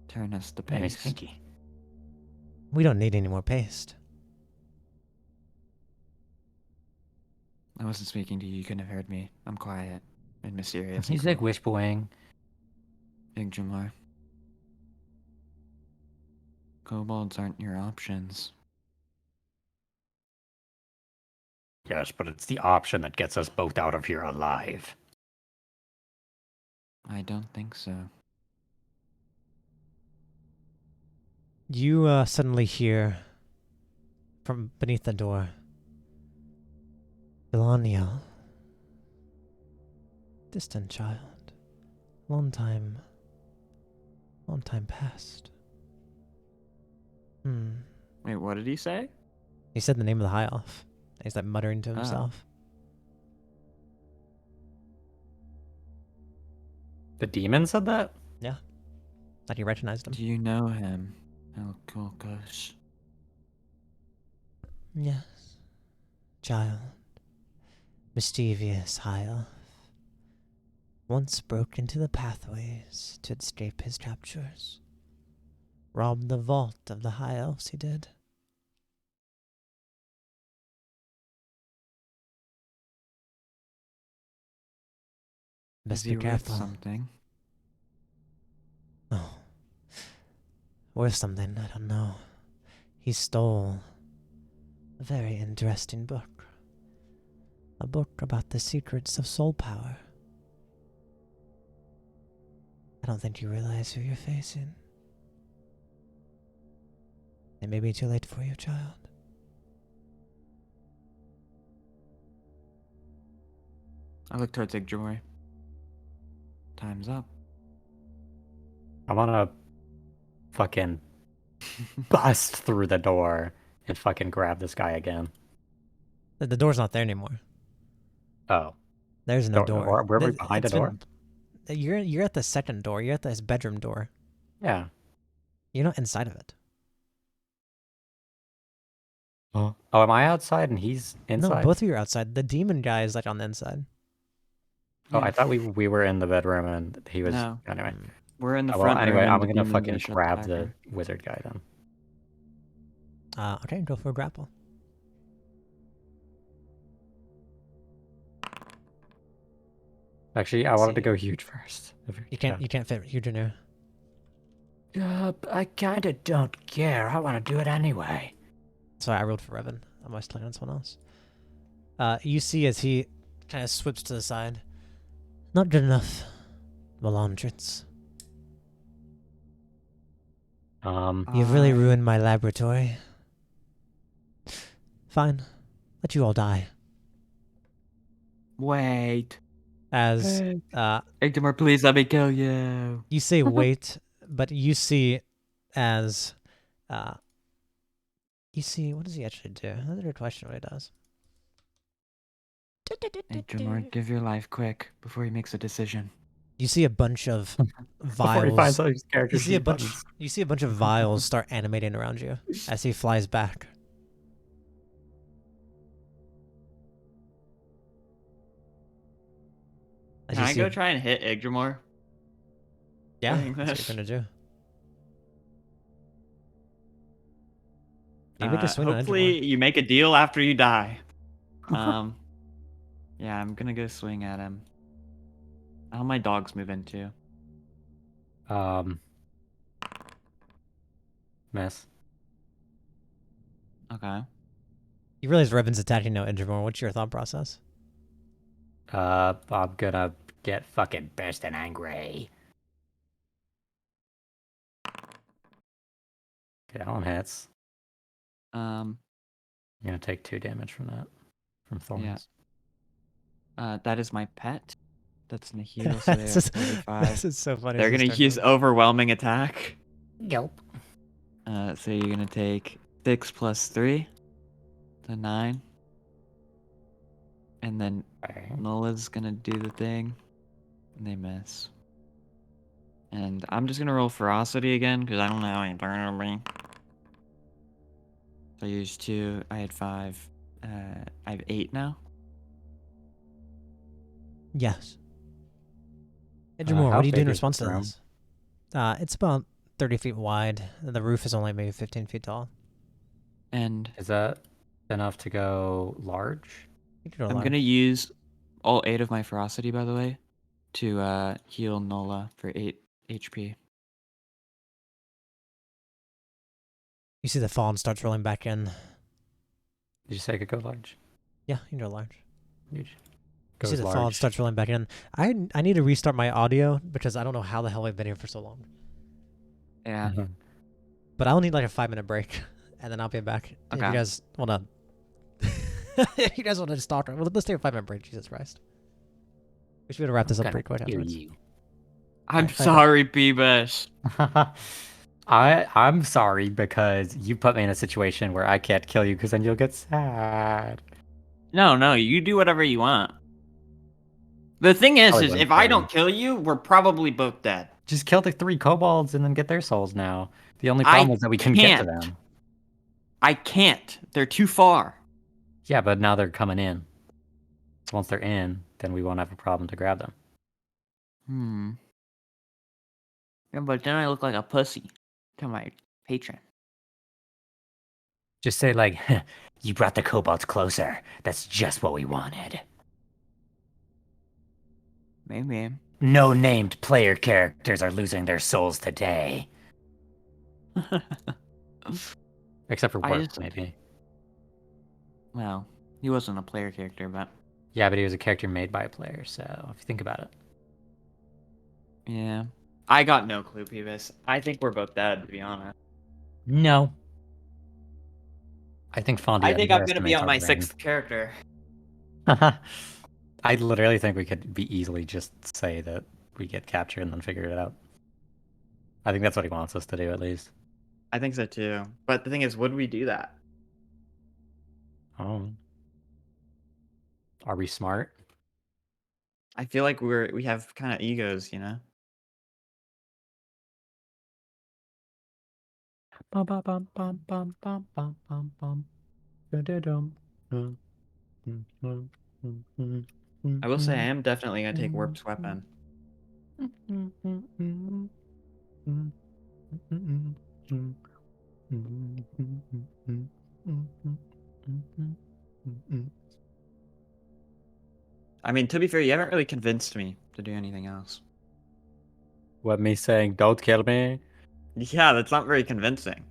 Turn us the Any pace. stinky. We don't need any more paste. I wasn't speaking to you. You couldn't have heard me. I'm quiet and mysterious. He's like whispering. Igdramar. Kobolds aren't your options. Yes, but it's the option that gets us both out of here alive. I don't think so. You suddenly hear from beneath the door. Belaniel. Distant child. Long time past. Wait, what did he say? He said the name of the High Elf. He's like muttering to himself. The demon said that? Yeah. Thought you recognized him. Do you know him, Elkokos? Yes. Child. Mischievous High Elf. Once broke into the pathways to escape his captors. Robbed the vault of the High Elves, he did. Best Is he be careful. worth something? Oh. Worth something, I don't know. He stole a very interesting book. A book about the secrets of soul power. I don't think you realize who you're facing. It may be too late for you, child. I look towards Igdramar. Time's up. I wanna fucking bust through the door and fucking grab this guy again. The door's not there anymore. Oh. There's no Door- door. were we behind a door? You're at the second door. You're at this bedroom door. Yeah. You're not inside of it. Oh, am I outside and he's inside? No, both of you are outside. The demon guy is like on the inside. Oh, Yeah. I thought we were in the bedroom and he was. No. Anyway. We're in the Well, front anyway, room. and I'm the gonna demon's fucking gonna shut grab back the door. wizard guy then. Okay, go for a grapple. Actually, I wanted to go huge first. You can't fit huge in here. I kinda don't care. I wanna do it anyway. Sorry, I rolled for Revan. I'm always playing on someone else. You see as he kind of swips to the side. Not good enough. Melandrits. You've really ruined my laboratory. Fine. Let you all die. Wait. As Igdramar, please let me kill you. you say wait, but you see as you see, what does he actually do? That's a good question what he does. Igdramar, give your life quick before he makes a decision. You see a bunch of Before he finds vials. out his character You see a sheet bunch buttons. you see a bunch of vials start animating around you as he flies back. As Can you I see go try and hit Igdramar? Yeah, doing that's what this? you're gonna do. Maybe just swing on Hopefully you make a deal after you die. Yeah, I'm gonna go swing at him. How my dogs move into? Miss. Okay. You realize Revan's attacking now, Edgemore. What's your thought process? I'm gonna Get fucking pissed and angry. Okay, that one hits. Um, I'm gonna take 2 damage from that. From thorns. Yeah. That is my pet. That's gonna heal, so they're at 45. This is so funny. They're as gonna we start use going. overwhelming attack. Yelp. So you're gonna take 6 plus 3 to 9. And then Okay. Nola's gonna do the thing. And they miss. And I'm just gonna roll ferocity again, because I don't know how many turn on me. So I used 2, I had 5. I have 8 now. Yes. Hey, How Jamor, what do you do big in is response to this room? this? It's about 30 feet wide. The roof is only maybe 15 feet tall. And Is that enough to go large? You can go I'm large. gonna use all 8 of my ferocity, by the way, to heal Nola for 8 HP. You see the fawn starts rolling back in. Did you say I could go large? Yeah, you can go large. Huge. You see Goes the fawn large. starts rolling back in. I need to restart my audio because I don't know how the hell I've been here for so long. Yeah. But I'll need like a 5-minute break, and then I'll be back. If you Okay. guys wanna, if you guys wanna just talk, well, let's take a 5-minute break. Jesus Christ. We should be able to wrap this up pretty quick Hear afterwards. you. I'm Alright, bye, bye. sorry, Beavis. I'm sorry because you put me in a situation where I can't kill you because then you'll get sad. No, you do whatever you want. The thing is Probably if wouldn't I kill don't kill you, we're probably both dead. Just kill the 3 kobolds and then get their souls now. The only I problem is that we can get to can't. them. I can't. They're too far. Yeah, but now they're coming in. So once they're in, then we won't have a problem to grab them. Yeah, but then I look like a pussy to my patron. Just say like, you brought the kobolds closer. That's just what we wanted. Maybe. No named player characters are losing their souls today. Except for I Work, just- maybe. Well, he wasn't a player character, but Yeah, but he was a character made by a player, so if you think about it. yeah. I got no clue, Beavis. I think we're both dead, to be honest. No. I think Fondy I think I'm gonna be underestimates on our my brain. 6th character. I literally think we could be easily just say that we get captured and then figure it out. I think that's what he wants us to do, at least. I think so too. But the thing is, would we do that? Oh. Are we smart? I feel like we have kind of egos, you know? Bum, bum, bum, bum, bum, bum, bum, bum, bum. Da-da-dum. I will say I am definitely gonna take Warp's weapon. I mean, to be fair, you haven't really convinced me to do anything else. What, me saying, don't kill me? Yeah, that's not very convincing.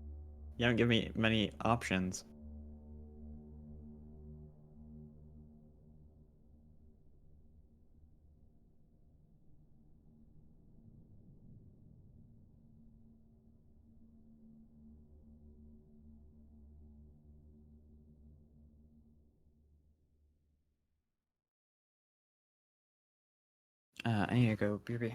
You haven't given me many options. I need to go, BB.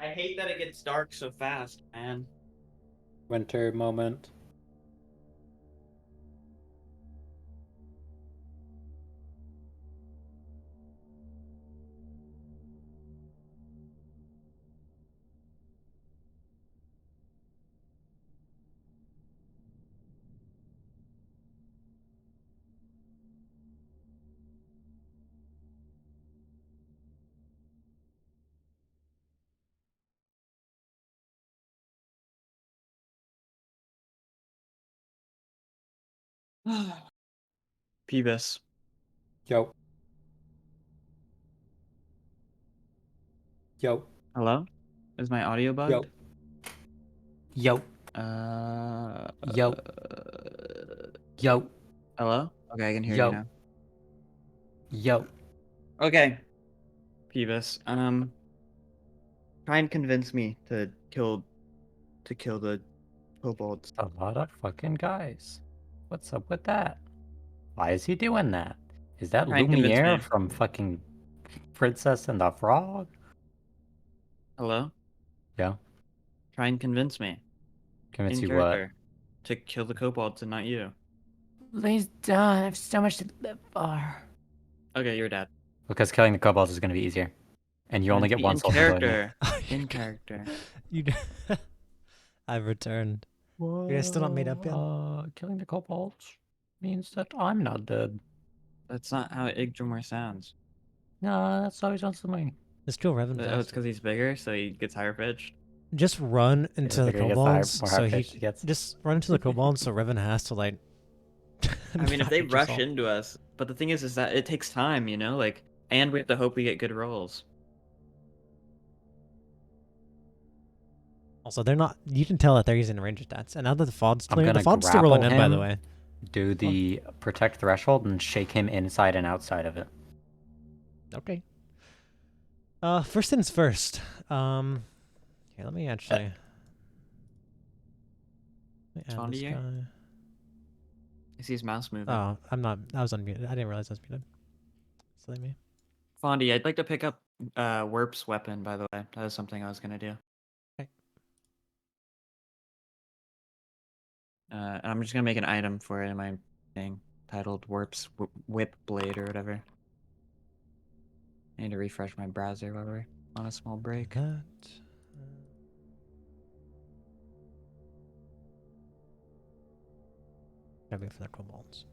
I hate that it gets dark so fast, man. Winter moment. Peebus. Yo. Yo. Hello? Is my audio bugged? Yo. Uh. Yo. Yo. Hello? Okay, I can hear you Yo. now. Yo. Okay. Peebus. Try and convince me to kill the kobolds. A lot of fucking guys. What's up with that? Why is he doing that? Is that Try and convince Lumiere me. from fucking Princess and the Frog? Hello? Yeah. Try and convince me. Convince In you what? character. To kill the kobolds and not you. Please don't. I have so much to live for. Okay, you're dead. Because killing the kobolds is going to be easier. And you only get Be one in soul for doing it. character. In character. You. I've returned. You guys still not made up yet? Killing the kobolds means that I'm not dead. That's not how Yggdrasil sounds. No, that's how he sounds to me. Just kill Revan Oh, it's fast. because he's bigger, so he gets higher pitched. Just run into the bigger he gets, the higher- kobolds, more so he high-pitched he gets. just run into the kobolds, so Revan has to like. I mean, if not they hit rush yourself. into us, but the thing is that it takes time, you know, like, and we have to hope we get good rolls. Also, they're not. You can tell that they're using range stats, and now that the fod's I'm clear, the gonna fod's still rolling grapple in, by the him. way. Do the protect threshold and shake him inside and outside of it. Okay. First things first. Here, let me actually. Let me add this Fondier? guy. I see his mouse moving. Oh, I'm not. I was unmuted. I didn't realize I was muted. Silly me. Fondy, I'd like to pick up Werp's weapon, by the way. That was something I was gonna do. Okay. And I'm just gonna make an item for it in my thing titled Werp's Whip Blade or whatever. I need to refresh my browser while we're on a small break. That. Gotta wait for the kobolds.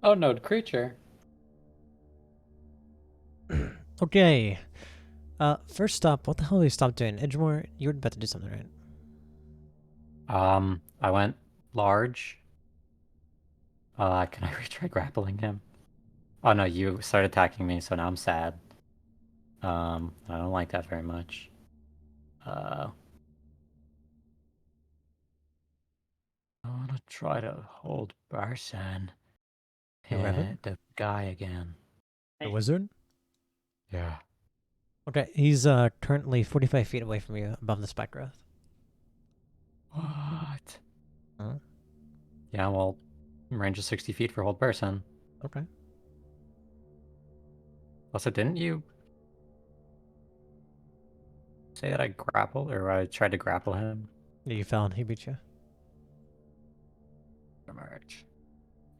Oh no, creature. Okay. First up, what the hell did we stop doing? Edgemore, you were about to do something, right? I went large. Can I retry grappling him? Oh no, you started attacking me, so now I'm sad. I don't like that very much. I wanna try to hold Barsan. Revan? The guy again. The wizard? Yeah. Okay, he's currently 45 feet away from you, above the spike growth. What? Huh? Yeah, well, range of 60 feet for hold person. Okay. Also, didn't you say that I grappled, or I tried to grapple him? Yeah, you fell and he beat you. Emerge.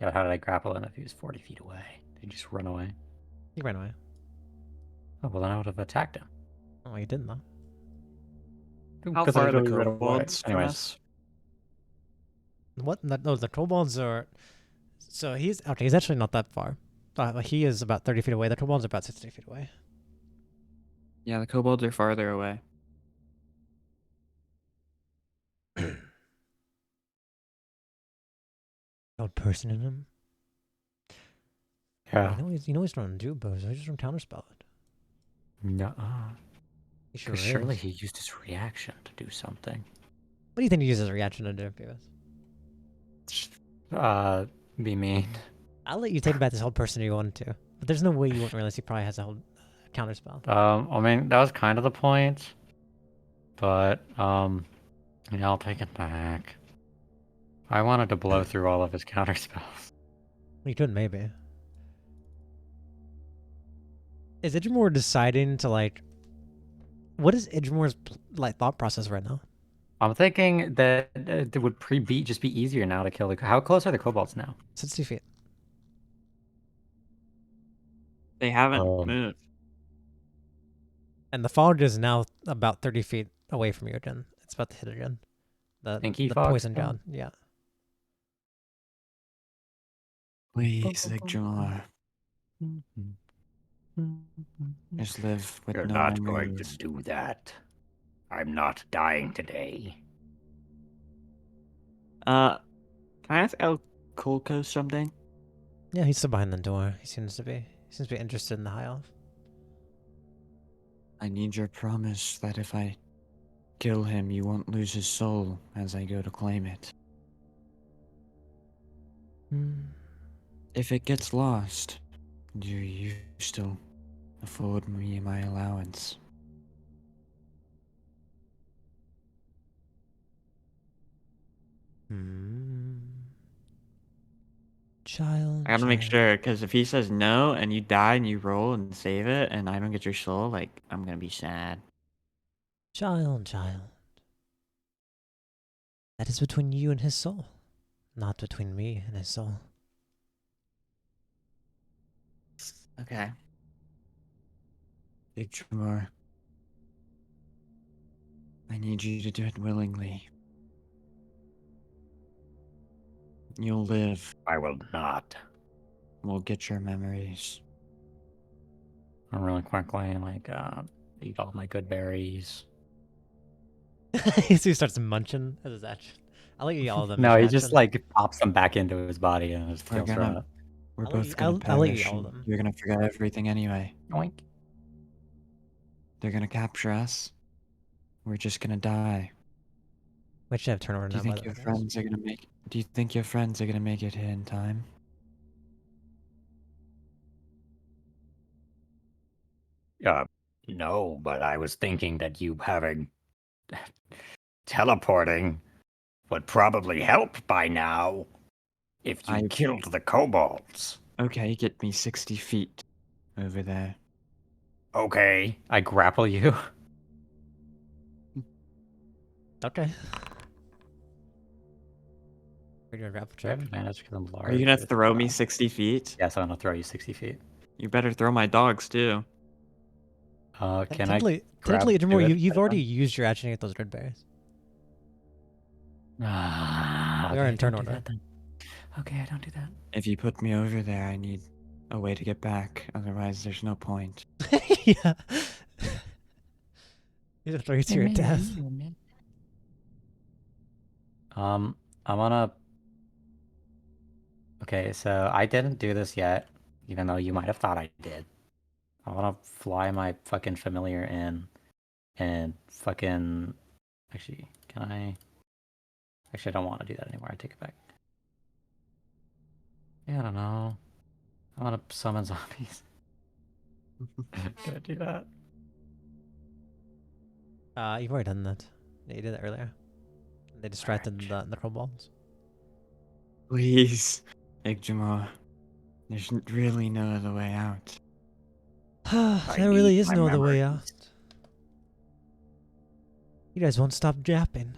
Yeah, how did I grapple him if he was 40 feet away? Did he just run away? He ran away. Oh, well, then I would have attacked him. Oh, he didn't though. How Because I far are the literally ran away. kobolds from Anyways. us? What? No, the kobolds are. So he's okay. He's actually not that far. He is about 30 feet away. The kobolds are about 60 feet away. Yeah, the kobolds are farther away. Old person in him. Yeah. You know he's trying to do bows. He's just trying to counterspell it. No. He sure Because is. surely he used his reaction to do something. What do you think he uses a reaction to do, Beavis? Be mean. I'll let you take back this whole person if you want to, but there's no way you won't realize he probably has a whole counterspell. I mean, that was kind of the point. But, yeah, I'll take it back. I wanted to blow through all of his counterspells. You could maybe. Is Idrimor deciding to like? What is Idrimor's like thought process right now? I'm thinking that it would pre-beat just be easier now to kill the. How close are the kobolds now? 60 feet. They haven't Um, moved. And the fog is now about 30 feet away from you again. It's about to hit again. Stinky The fog poison still? god. Yeah. Please, Igdramar, just live with You're no not going to memories. do that. I'm not dying today. Can I ask El Kulko something? Yeah, he's still behind the door. He seems to be interested in the high elf. I need your promise that if I kill him, you won't lose his soul as I go to claim it. If it gets lost, do you still afford me my allowance? Child. I gotta make Child. sure, because if he says no and you die and you roll and save it and I don't get your soul, like, I'm gonna be sad. Child. Child. That is between you and his soul, not between me and his soul. Okay. Igdramar, I need you to do it willingly. You'll live. I will not. We'll get your memories. I'm really quickly like eat all my good berries. So he starts munching as his action. I'll let you eat all of them. as No, your he just action. like pops them back into his body and just We're feels gonna, right. we're I'll let you- both gonna I'll let you eat perish. all of And them. you're gonna forget everything anyway. Oink. They're gonna capture us. We're just gonna die. We should have turnover Do you now, by think the your way, guys. friends are gonna make? Do you think your friends are gonna make it here in time? No, but I was thinking that you having teleporting would probably help by now if you I killed the kobolds. Okay, get me 60 feet over there. Okay. I grapple you. Okay. We're doing grapple Do I have check. advantage because I'm large? Are you gonna or is throw it me not? 60 feet? Yes, I'm gonna throw you 60 feet. You better throw my dogs too. Can I Technically, grab Idrimor, to it? you've already used your action to get those red berries. Ah, You're okay, in turn don't do order. that then. Okay, I don't do that. If you put me over there, I need a way to get back. Otherwise, there's no point. Yeah. He's gonna throw you to your death. I'm gonna. Okay, so I didn't do this yet, even though you might have thought I did. I want to fly my fucking familiar in, and fucking. Actually, can I? Actually, I don't want to do that anymore. I take it back. Yeah, I don't know. I want to summon zombies. Can I do that? You've already done that. Yeah, you did that earlier. They distracted the kobolds. Please, Igdramar. There's really no other way out. There really need is my no other way out. memories. You guys won't stop yapping.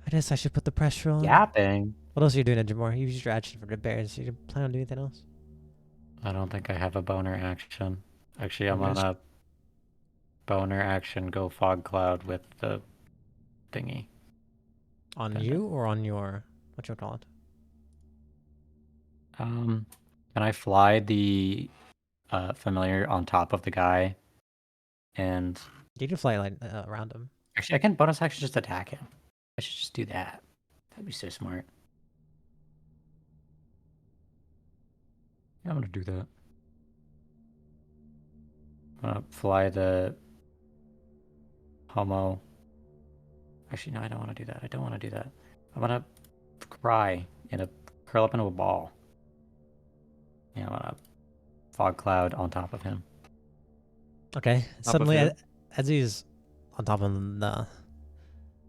I guess I should put the pressure on. Yapping. What else are you doing, Idrimor? You used your action for the bears. You plan on doing anything else? I don't think I have a boner action. Actually, I'm Yes. gonna boner action go fog cloud with the thingy. On Pendant. you or on your what you call it? Can I fly the familiar on top of the guy? And You can fly like around him. actually, I can bonus action just attack him. I should just do that. That'd be so smart. Yeah, I'm gonna do that. I'm gonna fly the homo. Actually, no, I don't want to do that. I don't want to do that. I'm gonna cry in a curl up into a ball. Yeah, I'm gonna fog cloud on top of him. Okay. of Suddenly, who? as he's on top of the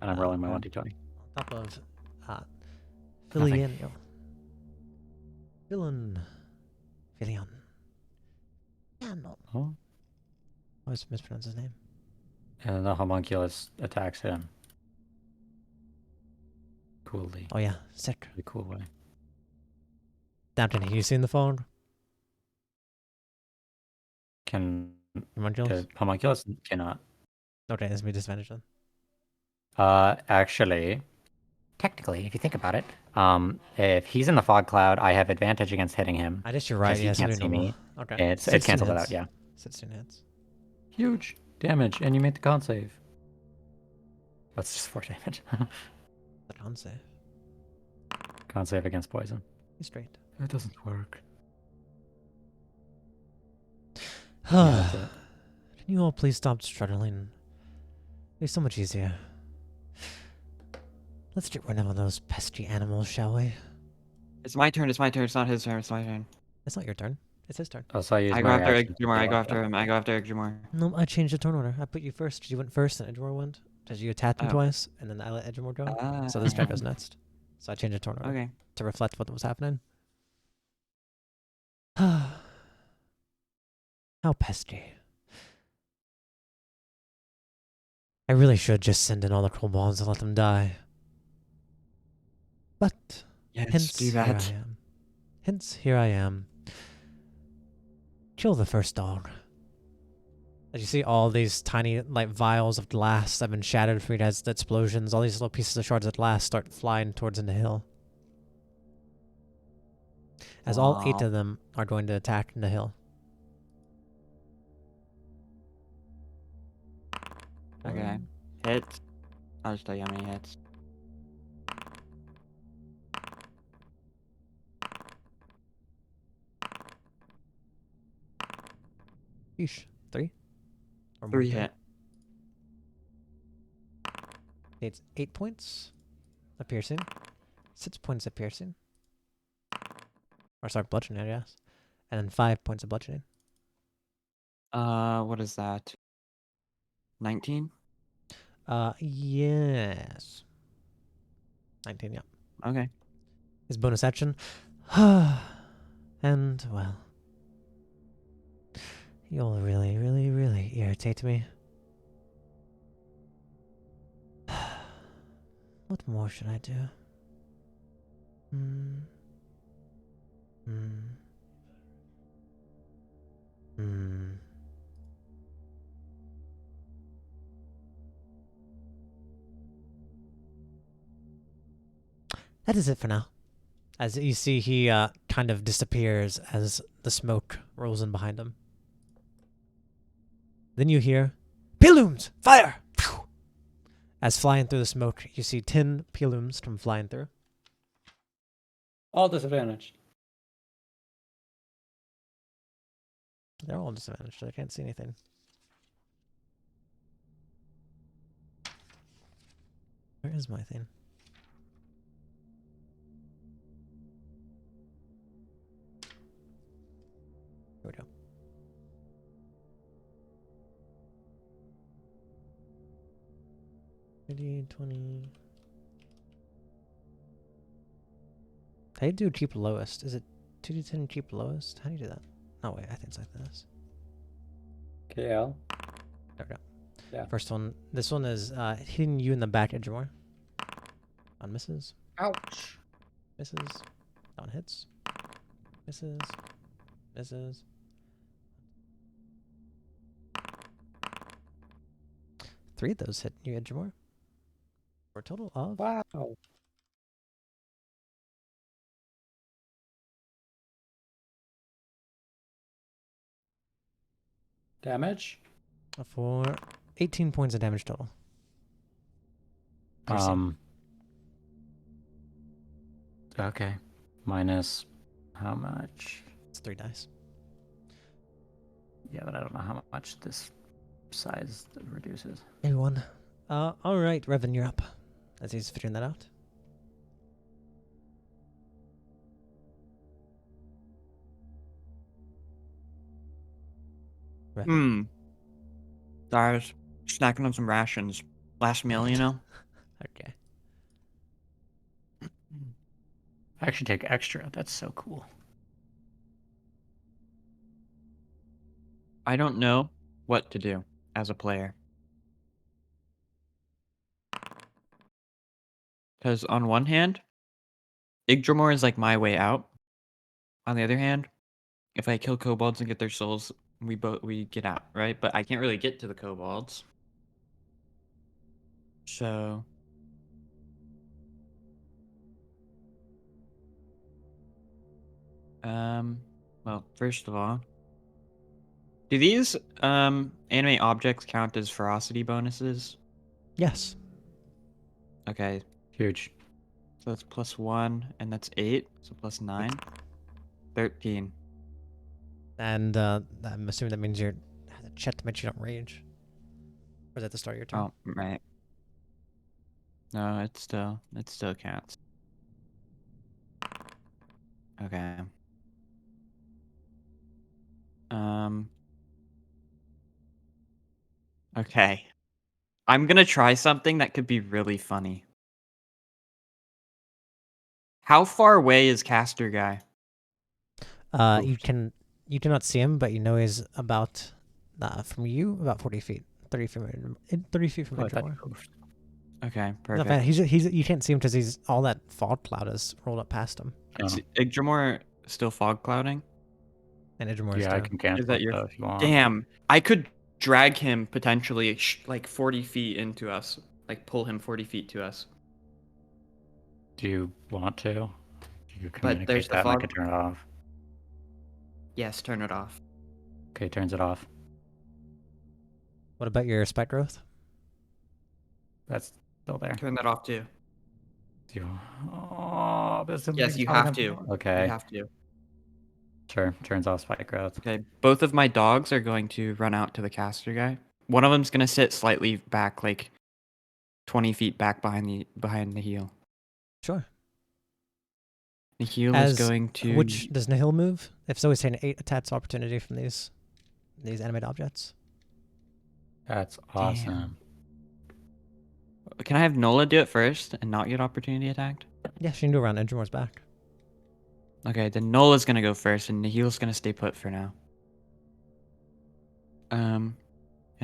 And I'm rolling my 1d20. on top of Nothing. Filianio. Filion. Candle. Oh, I always mispronounce his name. And the homunculus attacks him. Coolly. Oh yeah, sick. The cool way. Dampton, have you seen the phone? Can Homunculus? homunculus cannot. Okay, this will be disadvantage then. Actually, technically, if you think about it, if he's in the fog cloud, I have advantage against hitting him. I guess you're right. He Yeah, can't something see normal. me. Okay. It 16 cancels it hits. out, yeah. 16 hits. Huge damage, and you made the con save. That's just 4 damage. The con save. Con save against poison. He's straight. That doesn't work. Can that's it. you all please stop struggling? It's so much easier. Let's get rid of those pesky animals, shall we? It's my turn. It's my turn. It's not his turn. It's my turn. It's not your turn. It's his turn. Oh, so I use I go my after reaction to Igdramor. I deal go with after that. him. I go after Igdramor. No, I changed the turn order. I put you first. You went first, and Edgemore went. Because you attacked him Oh. twice, and then I let Edgemore go. So this guy goes next. So I changed the turn order Okay. to reflect what was happening. How pesky. I really should just send in all the kobolds and let them die. But Yes, hence do here I that. am. Hence here I am. Kill the first dog. As you see all these tiny like vials of glass that have been shattered for you guys, the explosions, all these little pieces of shards of glass start flying towards in the hill. As all 8 Wow. of them are going to attack in the hill. Okay. Hits. I'll just tell you how many hits. Yeesh. 3? Or more 3 than hit. It's 8 points of piercing. 6 points of piercing. Or sorry, bludgeoning, I guess. And then 5 points of bludgeoning. What is that? 19? Yes. 19, yeah. Okay. His bonus action. And, well. You'll really, really, really irritate me. What more should I do? That is it for now. As you see, he kind of disappears as the smoke rolls in behind him. Then you hear, Pilums! Fire! Phew! As flying through the smoke, you see 10 Pilums come flying through. All disadvantaged. They're all disadvantaged, so I can't see anything. Where is my thing? Here we go. $30, $20. How do you do cheap lowest? Is it 2d10 cheap lowest? How do you do that? Oh wait, I think it's like this. KL. There we go. Yeah. First one. This one is hitting you in the back, Edgemore. On misses. Ouch. Misses. On hits. Misses. Misses. Three of those hit you, Edgemore. For a total of... Wow. Damage? For 18 points of damage total. Piercing. Okay. Minus how much? It's 3 dice. Yeah, but I don't know how much this size reduces. Everyone. Alright, Revan, you're up. As he's figuring that out. Revan. I was snacking on some rations. Last meal, you know? Okay. I actually take extra. That's so cool. I don't know what to do as a player. Because on one hand, Yggdrasil is like my way out. On the other hand, if I kill kobolds and get their souls, we get out, right? But I can't really get to the kobolds. So well, first of all, do these anime objects count as ferocity bonuses? Yes. Okay, Huge. so that's +1, and that's 8, so +9. 13. And I'm assuming that means you're check to make sure you don't rage. Or is that the start of your turn? Oh, right. No, it still counts. Okay. Okay. I'm gonna try something that could be really funny. How far away is Caster Guy? You do not see him, but you know he's about from you about 40 feet, 30 feet, 30 feet from Oh, I thought Edgemore. you moved. Okay, No, perfect. he's you can't see him because he's all that fog cloud is rolled up past him, Is Oh. Yggdrasil still fog clouding? and Edgemore is Yeah, I down. can Is cancel that it your... though if you want. Damn. I could drag him potentially like 40 feet into us. Like pull him 40 feet to us. Do you want to? You But there's communicate the that and I fog. can turn it off. Yes, turn it off. Okay, turns it off. What about your spike growth? That's still there. Turn that off too. Oh, this is Yes, you have to. Okay. You have to. Sure, turns off spike growth. Okay, both of my dogs are going to run out to the Caster Guy. One of them's gonna sit slightly back, like 20 feet back behind the heel. Sure. The heel is As going to... which does Nihil move? If so, he's taking 8 attacks opportunity from these animate objects. That's awesome. Can I have Nola do it first and not get opportunity attacked? Yeah, she can do around Edgemore's back. Okay, then Nola's gonna go first, and Nihil's gonna stay put for now. And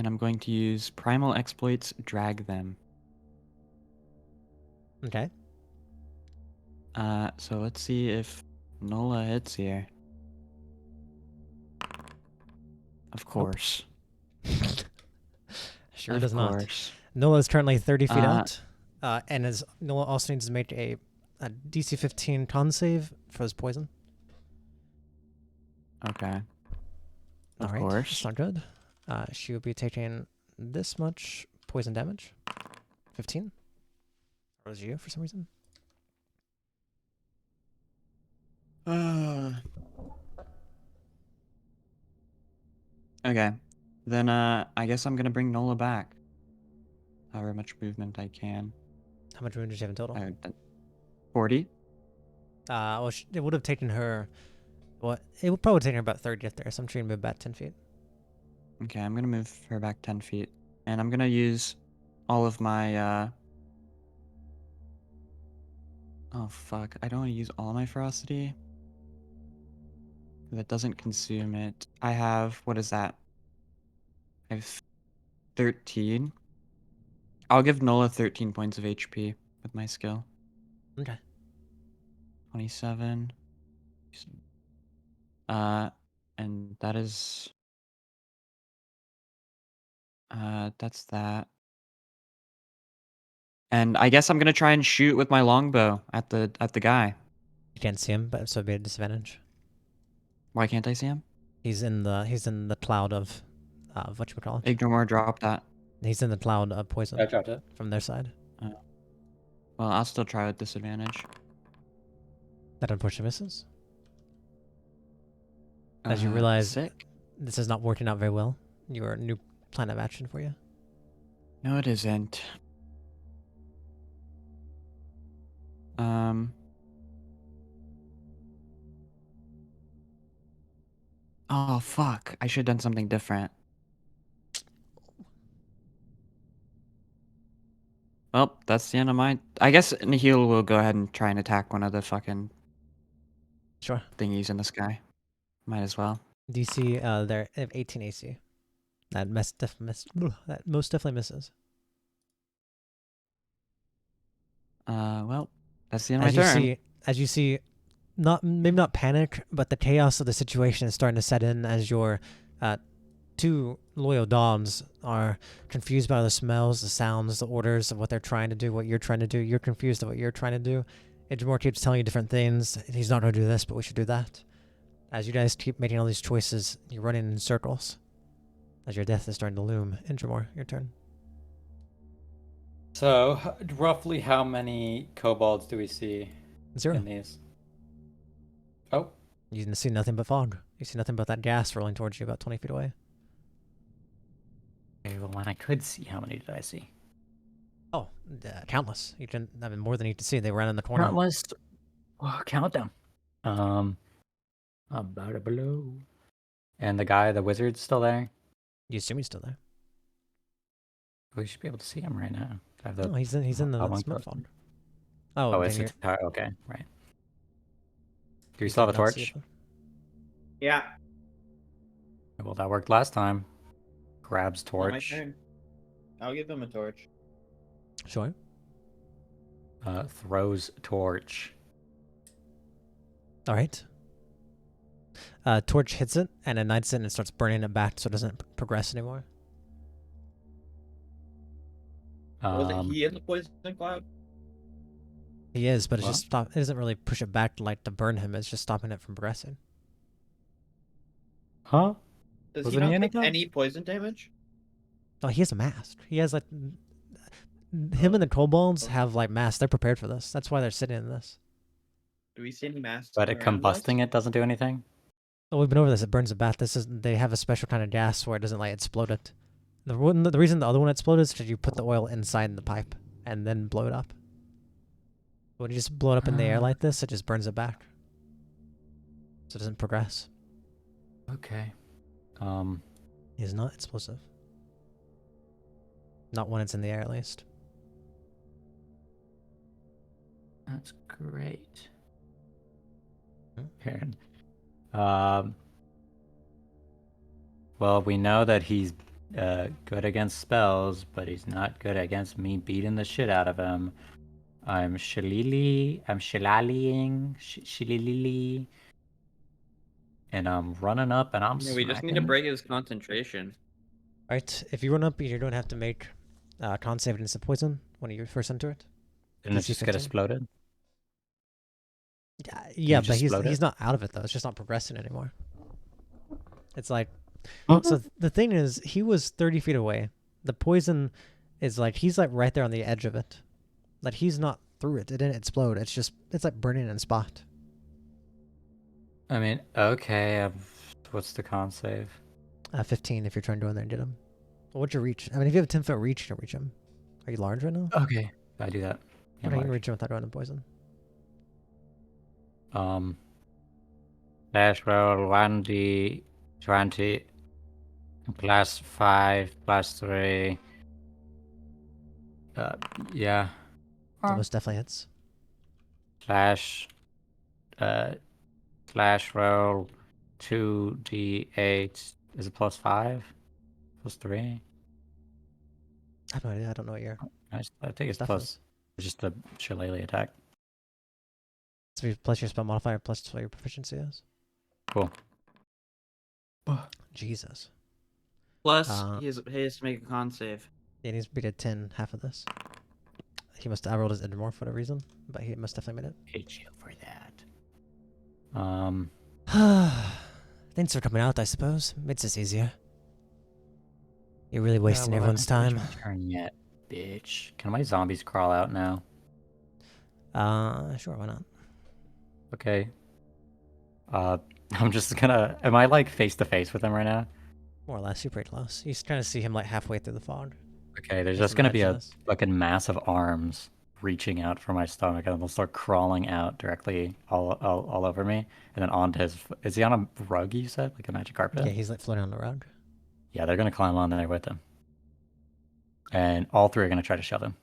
I'm going to use Primal Exploits, drag them. Okay. So let's see if Nola hits here. Of course. Sure Of does not. course. Nola is currently 30 feet out, and Nola also needs to make a DC 15 con save for his poison. Okay. Of All right, course. that's not good. She will be taking this much poison damage. 15. Or was you for some reason? Okay. Then I guess I'm gonna bring Nola back. However much movement I can. How much movement does she have in total? 40? Well, it would have taken her. What? It would probably take her about 30 to get there, so I'm trying to move back 10 feet. Okay, I'm gonna move her back 10 feet. And I'm gonna use all of my oh fuck, I don't want to use all my ferocity. That doesn't consume it. I have, what is that? I have 13. I'll give Nola 13 points of HP with my skill. Okay. 27. And that is... that's that. And I guess I'm gonna try and shoot with my longbow at the guy. You can't see him, but so it'd be a disadvantage. Why can't I see him? He's in the cloud of whatchamacallit. Ignore, drop that. He's in the cloud of poison I dropped it. from their side. Well, I'll still try with disadvantage. That unfortunately misses. As you realize Sick. this is not working out very well. Your new plan of action for you. No, it isn't. Oh, fuck. I should have done something different. Well, that's the end of my... I guess Nihil will go ahead and try and attack one of the fucking Sure. thingies in the sky. Might as well. DC, they're at 18 AC. That that most definitely misses. Well, that's the end of my As you turn. see, as you see, maybe not panic, but the chaos of the situation is starting to set in as your two loyal dogs are confused by the smells, the sounds, the orders of what they're trying to do, what you're trying to do. You're confused of what you're trying to do. Idrimore keeps telling you different things. He's not going to do this, but we should do that. As you guys keep making all these choices, you're running in circles. As your death is starting to loom. Idrimore, your turn. So, roughly how many kobolds do we see 0. in these? Oh, You see nothing but fog. You see nothing but that gas rolling towards you about 20 feet away. okay, well, when I could see, how many did I see? Oh, countless. You can, I mean, more than you can see. They ran in the corner. Countless. Oh, count them. About a below. And the guy, the wizard's still there? You assume he's still there. We should be able to see him right now. I have the No, he's in the one smart close. fog. Oh, Oh, then it's you're, okay, right. Do we you still have a cannot see torch? it. Yeah. Well, that worked last time. Grabs Not my torch. turn. I'll give them a torch. Sure. Throws torch. All right. Torch hits it and ignites it and it starts burning it back so it doesn't progress anymore. Was he in the poison cloud? He is, but it's Well. just stop. It doesn't really push it back like to burn him. It's just stopping it from progressing. Huh? Does Wasn't he he not in it, take though? any poison damage? Oh, he has a mask. He has like him and the kobolds have like masks. They're prepared for this. That's why they're sitting in this. Do we see any masks? But around us? combusting it doesn't do anything? Oh, we've been over this. It burns it back. This is they have a special kind of gas where it doesn't like explode it. The reason the other one exploded is because you put the oil inside the pipe and then blow it up. When you just blow it up in the air like this, it just burns it back. So it doesn't progress. Okay. It is not explosive. Not when it's in the air, at least. That's great. Hmm. Karen. Well, we know that he's good against spells, but he's not good against me beating the shit out of him. I'm shillelagh, and I'm running up and I'm Yeah, we just need to smacking. break his concentration. Alright, if you run up, you don't have to make con save against the poison when you first enter it. Didn't it DC just get 15. exploded? Yeah, but just explode he's it? not out of it though. It's just not progressing anymore. It's like Huh? so the thing is, he was 30 feet away. The poison is like he's like right there on the edge of it. Like he's not through it. It didn't explode. It's like burning in a spot. I mean, okay. What's the con save? 15 if you're trying to go in there and get him. Well, what's your reach? I mean, if you have a 10-foot reach, you can reach him. Are you large right now? Okay, I do that. Yeah, Okay, you can Mark. reach him without going to poison. Dash roll 1d20 plus 5 plus 3. Yeah. So most definitely hits. Slash roll 2d8. Is it plus 5? Plus 3? I have no idea. I don't know what your I think it's stuff plus. is. It's just the shillelagh attack. So plus your spell modifier plus what your proficiency is. Cool. Jesus. Plus, Uh, he has to make a con save. Yeah, he needs to beat a 10, half of this. He must. I rolled his endomorph for whatever reason, but he must definitely made Hate you for that. it. Thanks for coming out, I suppose. Makes this easier. You're really wasting everyone's time. My turn yet, bitch. Can my zombies crawl out now? Sure, why not? Okay. I'm just gonna. Am I like face to face with him right now? More or less, you're pretty close. You kind of see him like halfway through the fog. Okay, there's Just just gonna be a imagine this. fucking massive arms reaching out from my stomach, and they'll start crawling out directly all over me, and then onto his. Is he on a rug? You said, like a magic carpet? Yeah, he's like floating on the rug. Yeah, they're gonna climb on there with him, and all three are gonna try to shove him.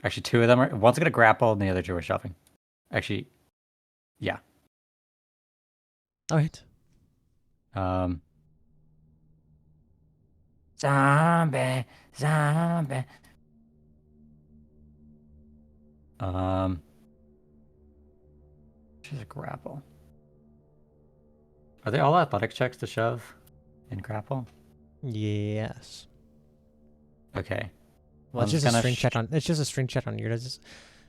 Actually, two of them are. One's gonna grapple, and the other two are shoving. Actually, yeah. All right. Zombie, zombie. She's a grapple. Are they all athletic checks to shove and grapple? Yes. Okay. Well, I'm it's just just a gonna string check on. It's just a string check on your guys'.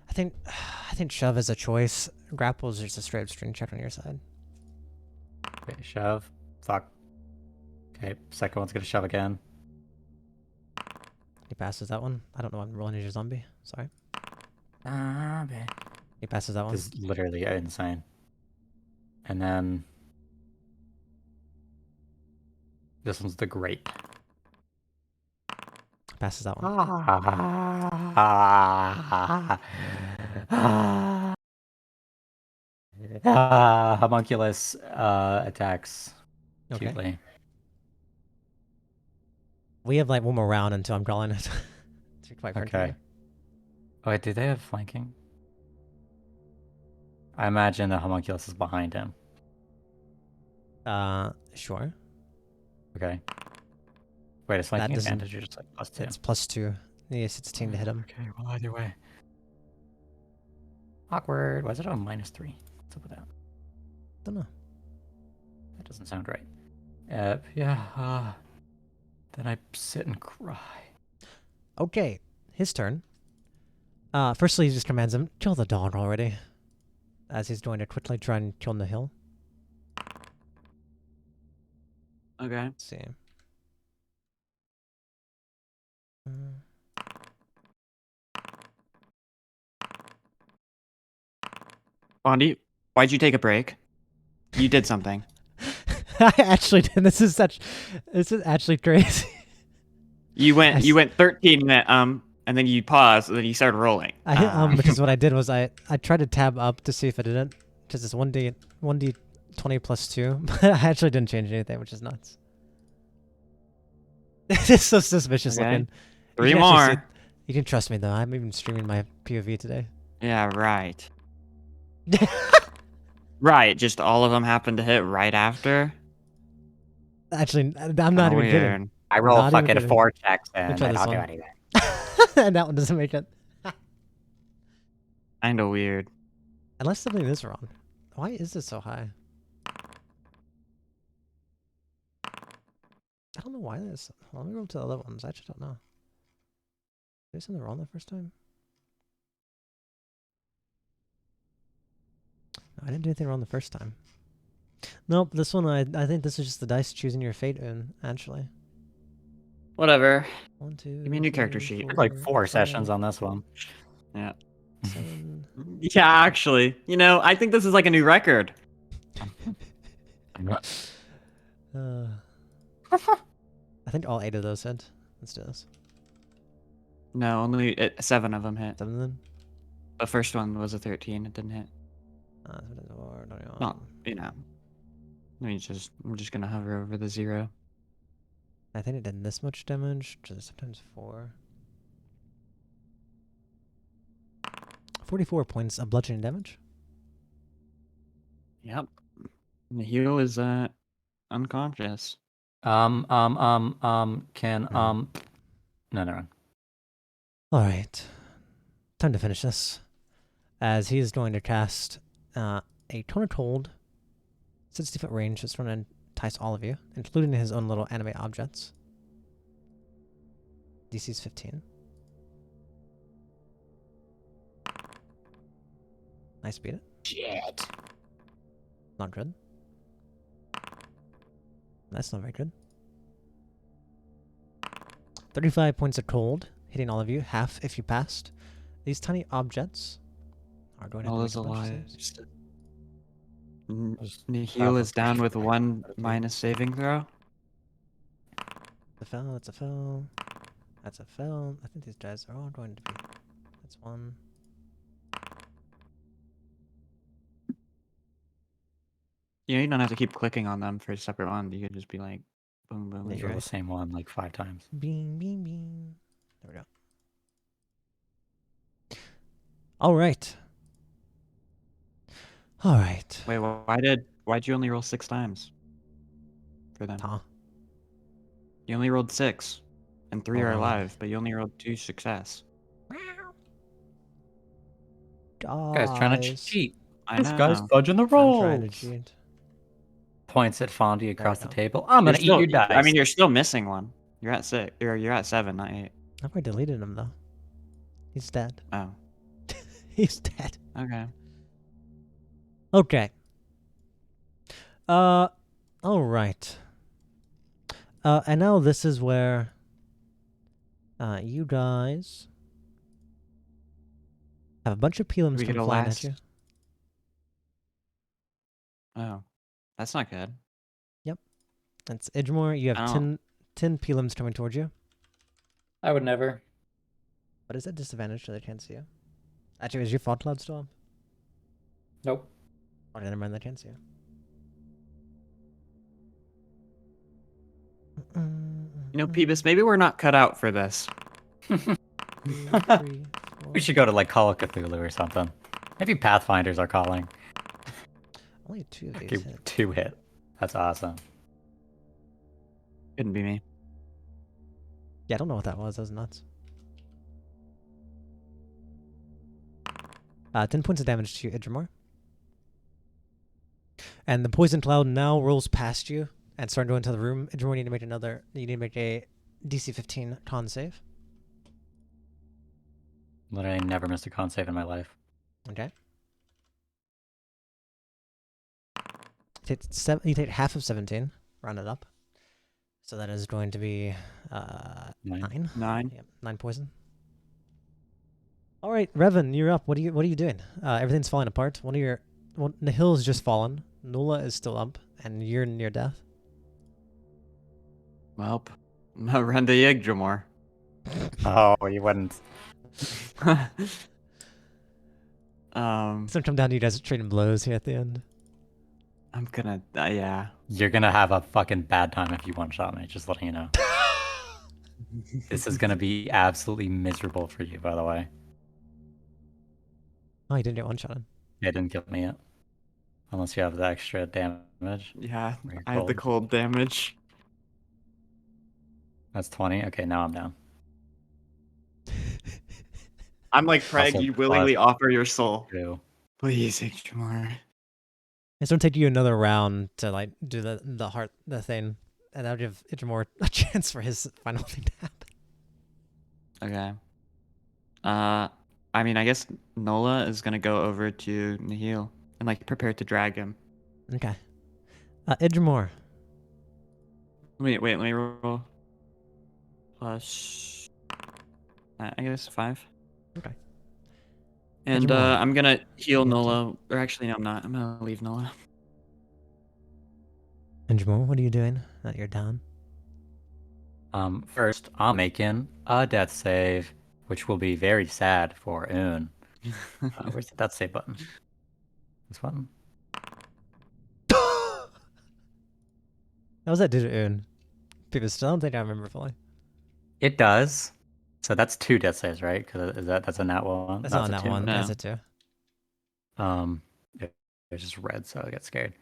I think, I think shove is a choice. Grapple is just a straight up string check on your side. Okay, shove. Fuck. Okay, second one's gonna shove again. He passes that one. I don't know. I'm rolling as your zombie. Sorry. Zombie. He passes that one. This is literally insane. And then this one's the grape. Passes that one. Homunculus attacks Okay. cutely. We have like one more round until I'm drawing it. To be quite frank with Okay. Oh wait, do they have flanking? I imagine the homunculus is behind him. you. Sure. Okay. Wait, is flanking doesn't- advantage or just like +2? It's +2. Yeah, 16 to hit him. Okay, well either way. Awkward. Why is it on -3? What's up with that? Don't know. That doesn't sound right. Then I sit and cry. Okay, his turn. Firstly, he just commands him, kill the dog already. As he's going to quickly try and kill Nihil. Okay. Let's see. Bondi, why'd you take a break? You did something. I actually did. This is actually crazy. You went 13 minute and then you paused and then you started rolling. I hit because what I did was I tried to tab up to see if it didn't, because it's 1d 20 plus 2, but I actually didn't change anything, which is nuts. It's so suspicious Okay. looking. 3 You can actually more. you can trust me though. I'm even streaming my POV today. Yeah, right. Right, just all of them happened to hit right after. Actually, I'm not even kidding. Weird. I roll Not even fucking kidding. 4 checks me and try I this don't do one. anything. And that one doesn't make it. Kinda weird. Unless something is wrong. Why is this so high? I don't know why this. Let me roll to the other ones. I actually don't know. Did I something wrong the first time? No, I didn't do anything wrong the first time. Nope, this one I think this is just the dice choosing your fate in, actually. Whatever. 1, 2. Give me a new character 3, sheet. Took like 4 5, sessions on this one. Yeah. 7. Yeah, actually. You know, I think this is like a new record. I think all 8 of those hit. Let's do this. No, only 7 of them hit. 7 of them. The first one was a 13. It didn't hit. Well, you know. We're just gonna hover over the 0. I think it did this much damage. Sometimes 4. 44 points of bludgeoning damage. Yep. The heel is unconscious. Can Hmm. no, no. Alright. Time to finish this. As he is going to cast a Tone of Cold, 60-foot range that's going to entice all of you, including his own little anime objects. DC's 15. Nice, beat it. Shit. Not good. That's not very good. 35 points of cold, hitting all of you, half if you passed. These tiny objects are going to All have is to make a bunch of alive. saves. The heel is down with 1 minus saving throw. It's a fail, it's a fail. That's a fail. I think these guys are all going to be. That's 1. You don't have to keep clicking on them for a separate one. You could just be like, boom, boom, Yeah, boom. You you're roll right. the same one like 5 times. Bing, bing, bing. There we go. All right. All right. Wait, why'd you only roll 6 times for them? Huh? You only rolled 6, and 3 are Oh. alive, but you only rolled 2 success. Guy's trying to Guys. cheat. I This guy's know. fudging the I'm trying to rolls. cheat. Points at Fondy There we across the go. table. I'm You're gonna eat still, your dice. I mean, you're still missing one. You're at 6. You're at 7, not 8. I probably deleted him though. He's dead. Oh, He's dead. okay. Okay. All right. And now this is where you guys have a bunch of Pelums We come get a flying last- at you. Oh, that's not good. That's Idgemore. You have Oh. 10 Pelums coming towards you. I would never. What is that disadvantage so they can't see you? Actually, is your fog cloud still up? Nope. Oh, never mind, they can't see you. You know, Peebus, maybe we're not cut out for this. We should go to like Call of Cthulhu or something. Maybe Pathfinders are calling. Only 2 of these Okay, hit. 2 hit. That's awesome. Couldn't be me. Yeah, I don't know what that was. That was nuts. 10 points of damage to you, Idgemore. And the poison cloud now rolls past you and starting to go into the room. Idgemore, you need to make another. You need to make a DC 15 con save. Literally never missed a con save in my life. Okay. You take half of 17. Round it up. So that is going to be 9. 9. Yep, 9 poison. All right, Revan, you're up. What are you doing? Everything's falling apart. Nihil's just fallen. Nula is still up, and you're near death. Well, Renda Yggdrasil. Oh, you wouldn't. It's gonna come down to you guys trading blows here at the end. I'm gonna, yeah. You're gonna have a fucking bad time if you one-shot me, just letting you know. This is gonna be absolutely miserable for you, by the way. Oh, you didn't get one shot in. It didn't kill me yet. Unless you have the extra damage. Yeah, Or you're I have the cold damage. That's 20. Okay, now I'm down. I'm like, Craig, Also you willingly plus offer your soul. 2. Please, Yggdrasil. It's gonna take you another round to like do the thing, and that'll give Idgemore a chance for his final thing to happen. Okay. I mean, I guess Nola is gonna go over to Nihil and like prepare to drag him. Okay. Idgemore. Wait, let me roll. Plus, I guess 5. Okay. And Yggdrasil. I'm gonna heal You have to- Nola, or actually, no, I'm not. I'm gonna leave Nola. Idgemore, what are you doing? That you're down. First, I'm making a death save, which will be very sad for Un. Where's the death save button? This button? How was that do to Un? People still don't think I remember fully. It does. So that's 2 death saves, right? Because that's a nat 1. That's not on that 2. one. No. That's it too. It's just red, so I get scared.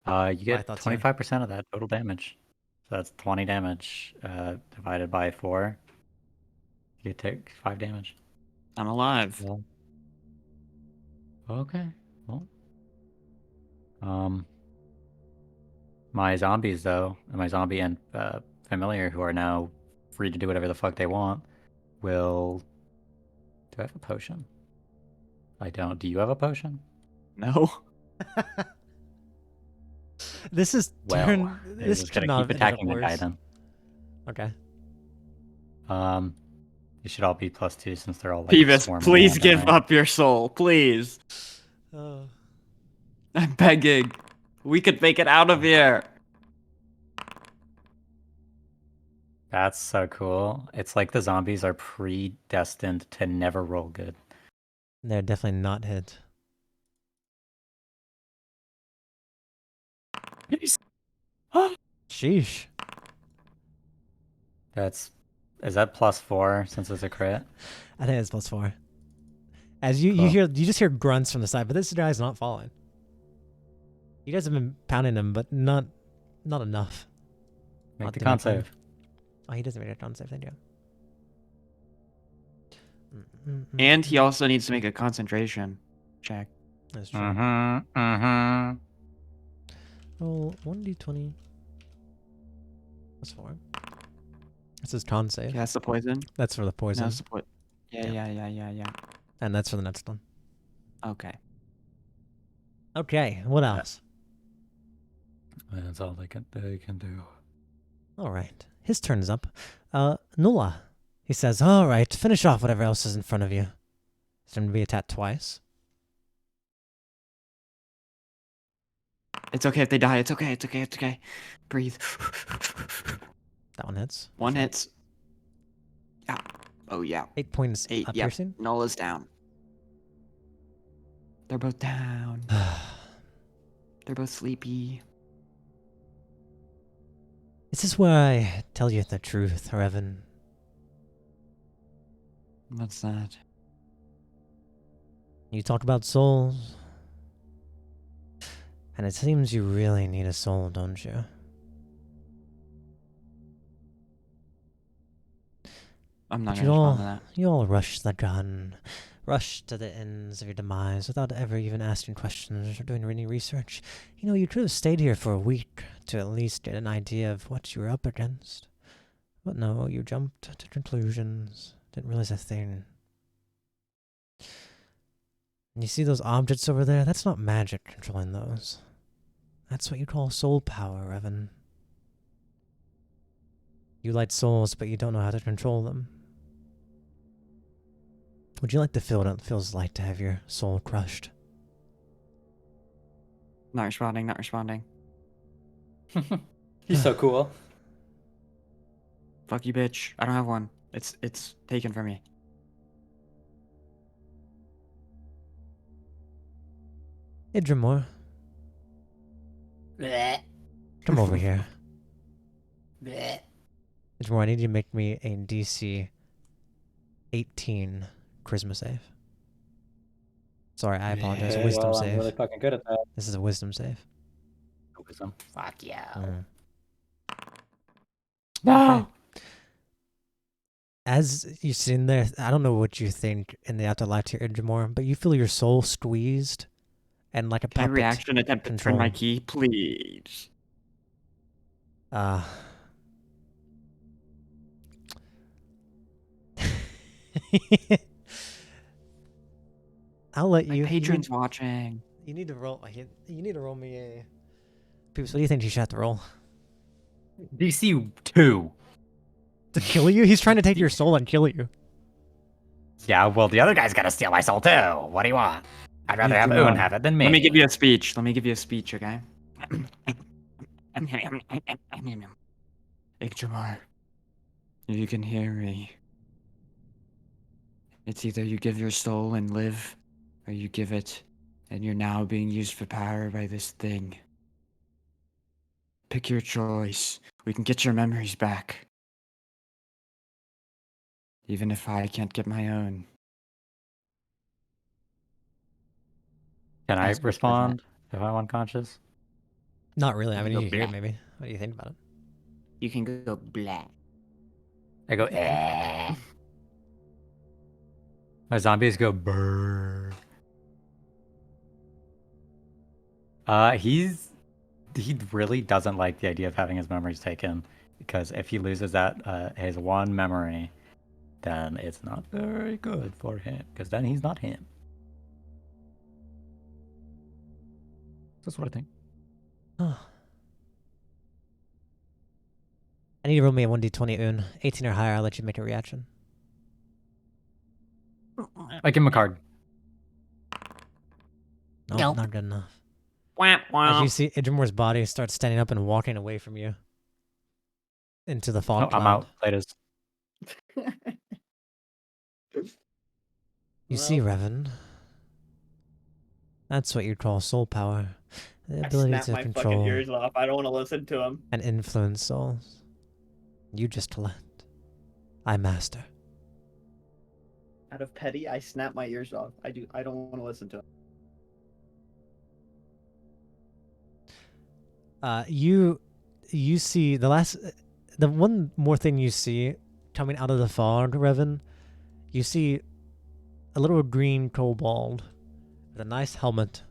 You get thought so. 25% of that total damage. So that's 20 damage divided by 4. You take 5 damage. I'm alive. Well, okay. Well, my zombies though, and my zombie and familiar, who are now free to do whatever the fuck they want, will. Do I have a potion? I don't. Do you have a potion? No. This is Well, turn. they're This just could gonna not keep have ended attacking the guy worse. then. Okay. You should all be +2 since they're all like Peevis, swarming please around, give right? up your soul, please. I'm begging. We could make it out of here. That's so cool. It's like the zombies are predestined to never roll good. They're definitely not hit. Sheesh. Is that +4 since it's a crit? I think it's +4. As you Cool. you just hear grunts from the side, but this guy's not falling. You guys have been pounding him, but not enough. Make Not the to con make him- save. Oh, he doesn't make a con save, thank you. And he also needs to make a concentration check. That's true. Mm-hmm. Mm-hmm. Roll 1d20. That's 4. This is con save. Okay, that's the poison. That's for the No, poison. that's the Yeah, Yeah. yeah. And that's for the next one. Okay. Okay, what else? That's all they can do. Alright. His turn is up. Nulla. He says, alright, finish off whatever else is in front of you. It's going to be attacked twice. It's okay if they die. It's okay. It's okay. It's okay. Breathe. That one hits. One hits. Yeah. Oh, yeah. 8 points 8. up Yep. piercing. Nola's down. They're both down. They're both sleepy. This is where I tell you the truth, Revan. What's that? You talk about souls. And it seems you really need a soul, don't you? I'm not But going to respond to that. you all rush the gun, rush to the ends of your demise without ever even asking questions or doing any research. You know, you could have stayed here for a week to at least get an idea of what you were up against. But no, you jumped to conclusions, didn't realize a thing. And you see those objects over there? That's not magic controlling those. That's what you call soul power, Revan. You light souls, but you don't know how to control them. Would you like to feel what it feels like to have your soul crushed? Not responding. Not responding. He's so cool. Fuck you, bitch. I don't have one. It's taken from me. Idramor, come over here. Idramor, I need you to make me a DC 18 charisma save. Sorry, I apologize. Okay, Wisdom well, save. I'm really fucking good at that. This is a wisdom save. Wisdom. Fuck yeah. Mm. No. As you're sitting there, I don't know what you think in the afterlife here, Idramor, but you feel your soul squeezed and like a Can I puppet reaction attempt to turn my control. key, please? I'll let My you. patron's watching. You need to roll. You need to roll me a. Peeps, what do you think you should have to roll? DC 2. To kill you? He's trying to take your soul and kill you. Yeah, well, the other guy's gonna steal my soul too. What do you want? I'd rather You have do Oon not. have it than me. Let me give you a speech. Let me give you a speech, okay? Ichabod, if you can hear me, it's either you give your soul and live, or you give it, and you're now being used for power by this thing. Pick your choice. We can get your memories back. Even if I can't get my own. Can I As per respond if I'm unconscious? Not really. I You mean, go you hear it black. maybe. What do you think about it? You can go black. I go, eh. My zombies go, brrr. He really doesn't like the idea of having his memories taken, because if he loses that, his one memory, then it's not very good for him, because then he's not him. That's what I think. I need to roll me a 1d20 Oon. 18 or higher, I'll let you make a reaction. I give him a card. No, Nope. not good enough. Wah, As wah. you see, Idramor's body starts standing up and walking away from you. Into the fog Oh, cloud. I'm out. Latest. You see, Revan. That's what you call soul power. The I ability snap to my fucking control ears off. I don't want to listen to him. and influence souls. You just let. I master. Out of petty, I snap my ears off. I don't want to listen to him. You see the last the one more thing you see coming out of the fog, Revan, you see a little green kobold with a nice helmet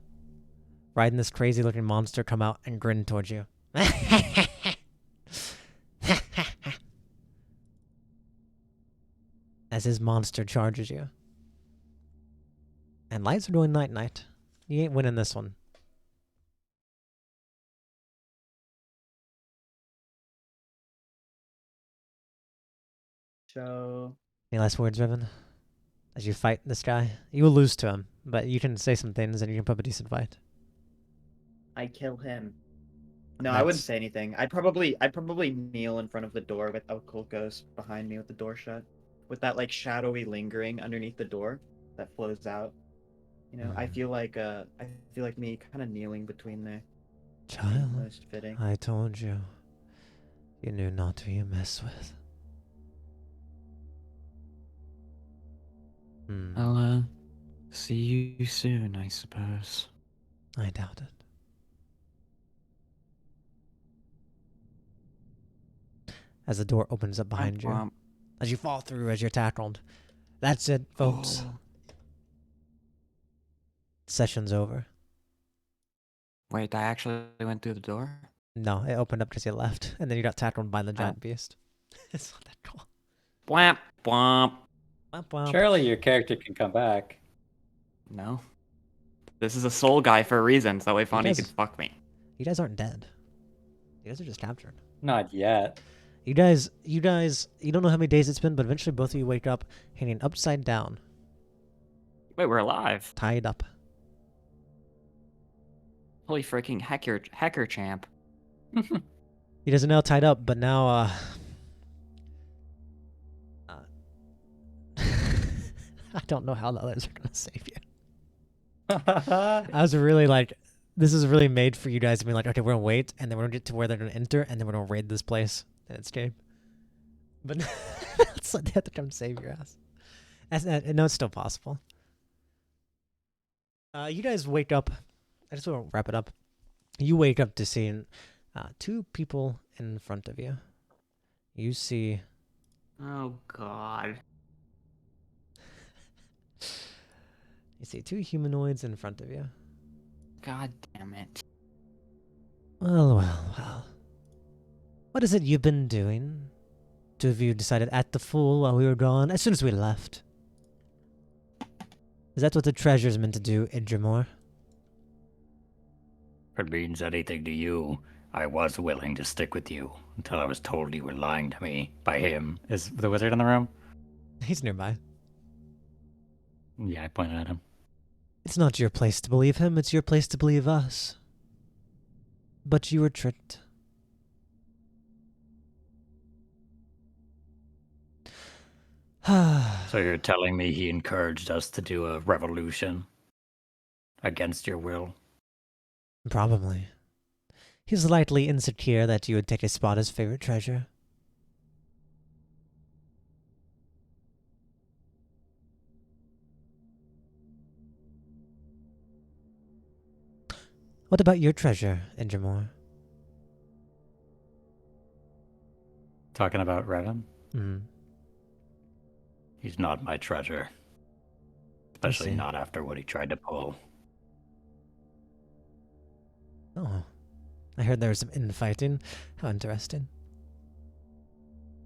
riding this crazy looking monster come out and grin towards you. As his monster charges you. And lights are going night-night. You ain't winning this one. So Any last words, Revan? As you fight this guy? You will lose to him, but you can say some things and you can put up a decent fight. I kill him. No, I wouldn't That's- say anything. I'd probably kneel in front of the door with Occult Ghost behind me with the door shut, with that like shadowy lingering underneath the door that flows out. You know, I feel like me kind of kneeling between there. Child, Most fitting. I told you. You knew not who you mess with. I'll see you soon, I suppose. I doubt it. As the door opens up behind you. As you fall through as you're tackled. That's it, folks. Oh. Session's over. Wait, I actually went through the door? No, it opened up because you left. And then you got tackled by the giant Oh. beast. It's not that cool. Bwamp, bwomp. Womp womp. Surely your character can come back. No. This is a soul guy for a reason, so that way Fonny guys- can fuck me. You guys aren't dead. You guys are just captured. Not yet. You guys, you don't know how many days it's been, but eventually both of you wake up hanging upside down, Wait, we're alive. tied up. Holy freaking hacker champ. You guys are now tied up, but now, I don't know how the others are gonna save you. I was really like, this is really made for you guys to be like, okay, we're gonna wait, and then we're gonna get to where they're gonna enter, and then we're gonna raid this place and escape. But it's like they have to come save your ass. No, it's still possible. You guys wake up. I just want to wrap it up. You wake up to seeing two people in front of you. You see. Oh god. You see two humanoids in front of you. God damn it. Well. What is it you've been doing? Two of you decided to act the fool while we were gone, as soon as we left. Is that what the treasure's meant to do, Idramore? If it means anything to you, I was willing to stick with you until I was told you were lying to me by him. Is the wizard in the room? He's nearby. Yeah, I pointed at him. It's not your place to believe him, it's your place to believe us. But you were tricked. So you're telling me he encouraged us to do a revolution against your will? Probably. He's likely insecure that you would take a spot as favorite treasure. What about your treasure, Indramore? Talking about Revan? Hmm. He's not my treasure. Especially see. not after what he tried to pull. Oh. I heard there was some infighting. How interesting.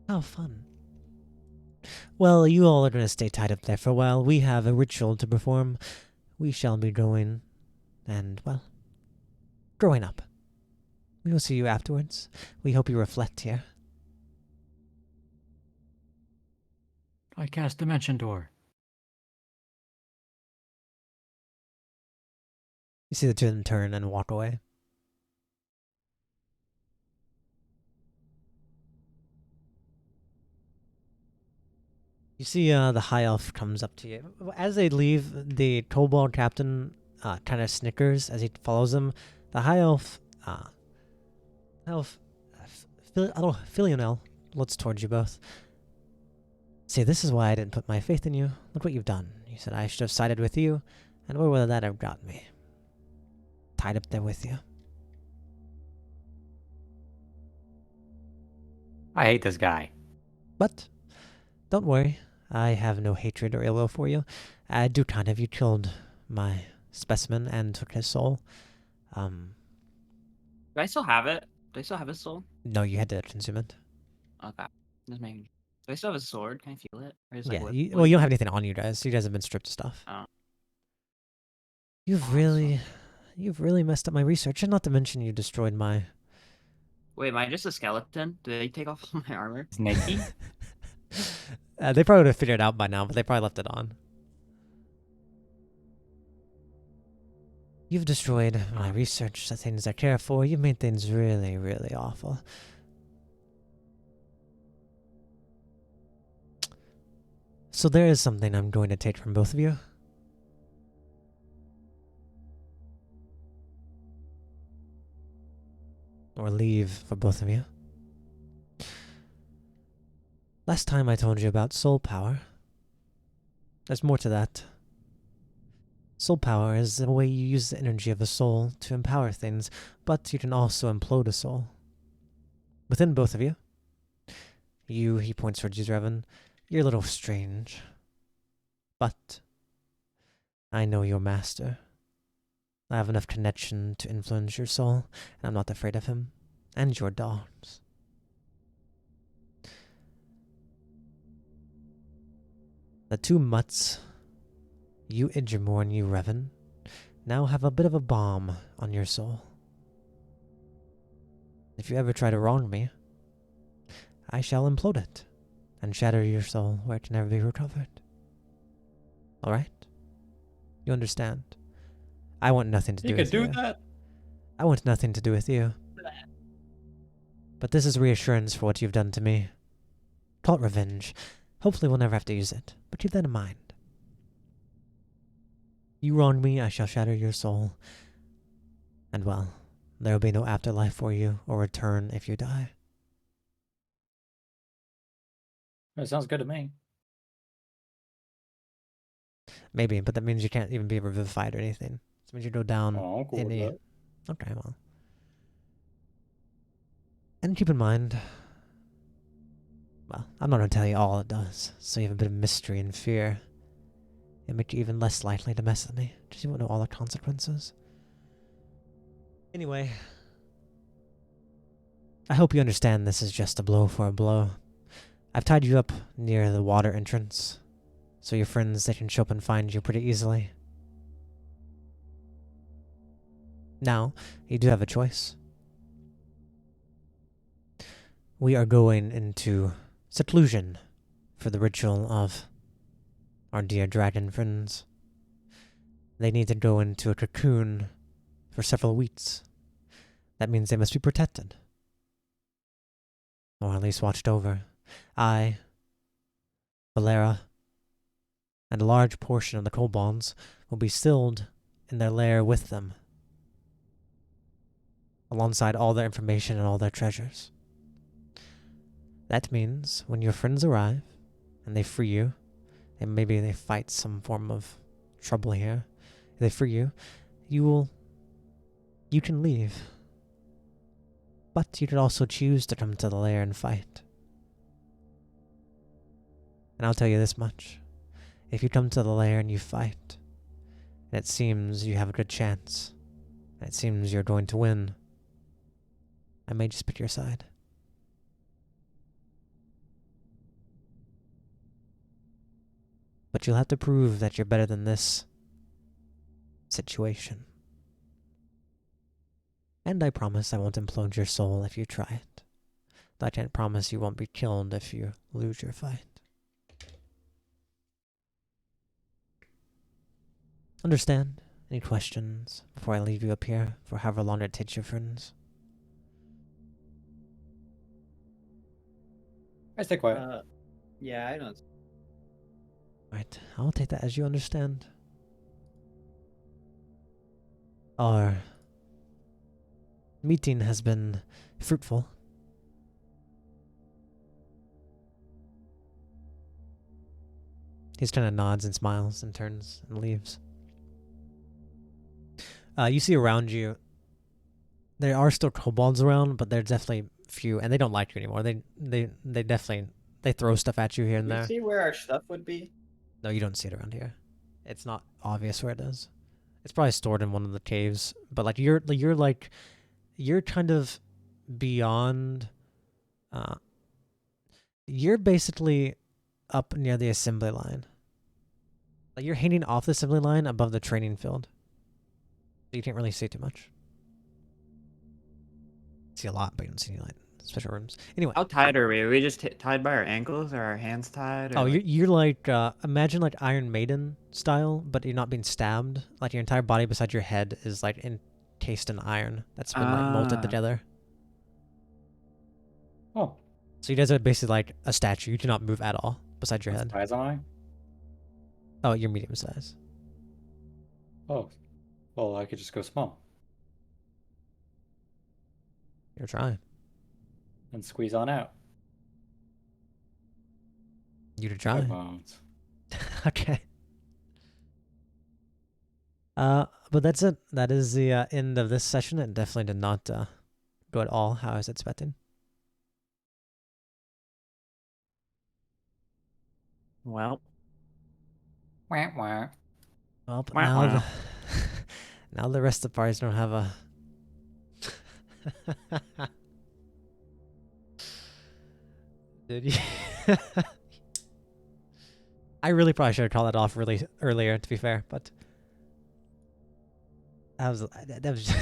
How fun. Well, you all are going to stay tied up there for a while. We have a ritual to perform. We shall be going. And, well, growing up. We will see you afterwards. We hope you reflect here. I cast Dimension Door. You see the two of them turn and walk away. You see the high elf comes up to you. As they leave, the kobold captain kind of snickers as he follows them. The high elf, Filionel, looks towards you both. See, this is why I didn't put my faith in you. Look what you've done. You said I should have sided with you, and where would that have got me? Tied up there with you. I hate this guy. But don't worry, I have no hatred or ill will for you. I do kind of. You killed my specimen and took his soul. Do I still have it? Do I still have his soul? No, you had to consume it. Okay. Just making. Do I still have a sword? Can I feel it? Or is Yeah, like, well, you don't have anything on you guys. You guys have been stripped of stuff. Oh. You've really messed up my research, and not to mention you destroyed my... Wait, am I just a skeleton? Do they take off all my armor? Snaky? They probably would have figured it out by now, but they probably left it on. You've destroyed my research, the things I care for. You've made things really, really awful. So there is something I'm going to take from both of you. Or leave for both of you. Last time I told you about soul power. There's more to that. Soul power is the way you use the energy of a soul to empower things, but you can also implode a soul. Within both of you. You, he points towards you, Revan. You're a little strange. But I know your master. I have enough connection to influence your soul, and I'm not afraid of him. And your dogs. The two mutts, you Idrimor and you Revan, now have a bit of a bomb on your soul. If you ever try to wrong me, I shall implode it, and shatter your soul where it can never be recovered. Alright? You understand? I want nothing to do with you. You could do that? I want nothing to do with you. But this is reassurance for what you've done to me. Call it revenge. Hopefully we'll never have to use it, but keep that in mind. You wronged me, I shall shatter your soul. And well, there will be no afterlife for you, or return if you die. That sounds good to me. Maybe, but that means you can't even be revivified or anything. It means you go down Oh, cool in with the... that. Okay, well. And keep in mind... Well, I'm not going to tell you all it does, so you have a bit of mystery and fear. It'll make you even less likely to mess with me, because you won't know all the consequences. Anyway... I hope you understand this is just a blow for a blow. I've tied you up near the water entrance, so your friends, they can show up and find you pretty easily. Now, you do have a choice. We are going into seclusion for the ritual of our dear dragon friends. They need to go into a cocoon for several weeks. That means they must be protected. Or at least watched over. I, Valera, and a large portion of the kobolds will be stilled in their lair with them, alongside all their information and all their treasures. That means when your friends arrive and they free you, and maybe they fight some form of trouble here, if they free you, you can leave. But you could also choose to come to the lair and fight. And I'll tell you this much. If you come to the lair and you fight, and it seems you have a good chance, and it seems you're going to win, I may just pick your side. But you'll have to prove that you're better than this situation. And I promise I won't implode your soul if you try it. Though I can't promise you won't be killed if you lose your fight. Understand? Any questions before I leave you up here for however long it takes your friends? I stay quiet. Yeah, I don't. Right, I'll take that as you understand. Our meeting has been fruitful. He kind of nods and smiles and turns and leaves. You see around you, there are still kobolds around, but they're definitely few, and they don't like you anymore. They definitely they throw stuff at you here and You there. see where our stuff would be? No, you don't see it around here. It's not obvious where it is. It's probably stored in one of the caves. But like you're kind of beyond. You're basically up near the assembly line. Like you're hanging off the assembly line above the training field. So you can't really see too much. See a lot, but you don't see any like special rooms. Anyway. How tied are we? Are we just tied by our ankles, or our hands tied? Or Oh, like... you're like imagine like Iron Maiden style, but you're not being stabbed. Like your entire body beside your head is like encased in iron that's been like molted Ah. together. Oh, So you guys are basically like a statue. You do not move at all beside your what head. size am I? Oh, you're medium size. Oh, well, I could just go small You're trying. and squeeze on out. You to I try. won't. Okay. But that's it. That is the end of this session. It definitely did not go at all how I was expecting. Well, Wah, wah. Well, but Wah, now wah. the now the rest of the parties don't have a. Did you? I really probably should have called that off really earlier, to be fair, but that was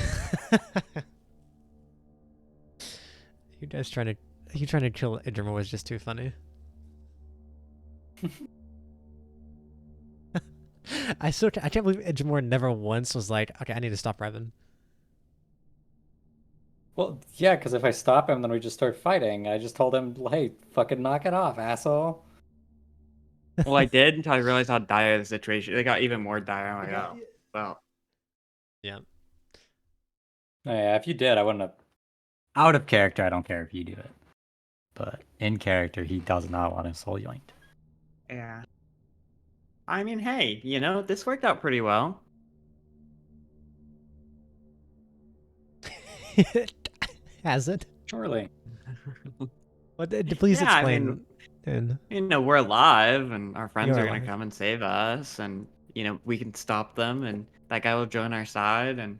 you guys trying to kill Idrimer was just too funny. I can't believe Idrimer never once was like, okay, I need to stop Revan. Well, yeah, because if I stop him, then we just start fighting. I just told him, hey, fucking knock it off, asshole. well, I did until I realized how dire the situation. They got even more dire. I'm like, oh, well. Yeah. Oh, yeah, if you did, I wouldn't have. Out of character, I don't care if you do it. But in character, he does not want his soul yoinked. Yeah. I mean, hey, you know, this worked out pretty well. Has it? Surely. What? Please Yeah, I explain. mean, and you know, we're alive, and our friends You're are gonna alive. come and save us, and you know, we can stop them, and that guy will join our side, and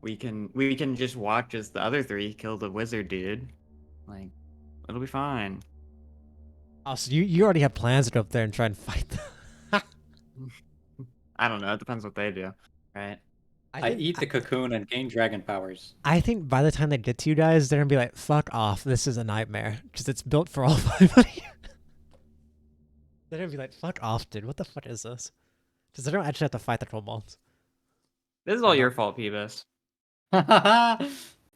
we can just watch as the other three kill the wizard dude. Like, it'll be fine. Oh, so you already have plans to go up there and try and fight them. I don't know. It depends what they do, right? I eat the cocoon and gain dragon powers. I think by the time they get to you guys, they're gonna be like, "Fuck off! This is a nightmare," because it's built for all 5 of you. They're gonna be like, "Fuck off, dude! What the fuck is this?" Because they don't actually have to fight the kobolds. This is all your fault, Peebus.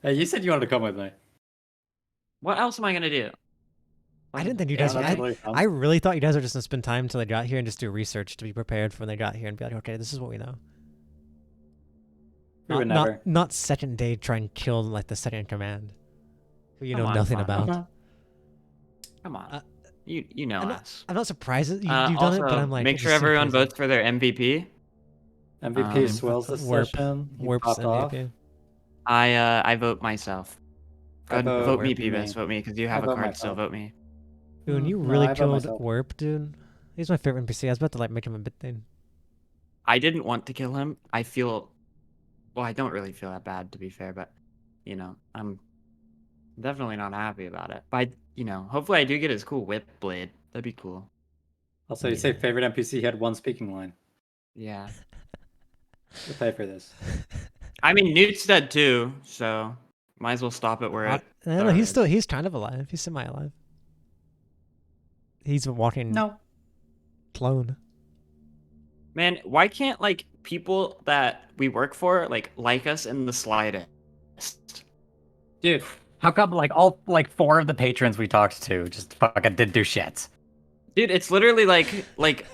Hey, you said you wanted to come with me. What else am I gonna do? I didn't think you Yeah, guys. that's really fun. I really thought you guys were just gonna spend time until they got here and just do research to be prepared for when they got here and be like, "Okay, this is what we know." We would never. Not second day try and kill like the second in command, who you Come know on, nothing fine. about. Come on. Uh, you know us. I'm not surprised that you've done Also, it, but I'm like, make it sure just seems everyone crazy. votes for their MVP. MVP swells this Warp- session. He Warp's popped off. MVP. I vote myself. Go ahead, I vote me, Warp Peebus. Vote me, because you have I a vote card still. myself. Vote me. Dude, you No, really I vote killed myself. Warp, dude. He's my favorite NPC. I was about to like make him a bit thing. I didn't want to kill him. I feel... Well, I don't really feel that bad, to be fair, but, you know, I'm definitely not happy about it. But, you know, hopefully I do get his cool whip blade. That'd be cool. Also, you say favorite NPC had one speaking line. Yeah. We'll pay for this. I mean, Newt's dead too, so might as well stop it where it No, he's started. kind of alive. He's semi-alive. He's a walking No. clone. Man, why can't, like, people that we work for, like us in the slightest? Dude, how come like all like 4 of the patrons we talked to just fucking did do shit? Dude, it's literally like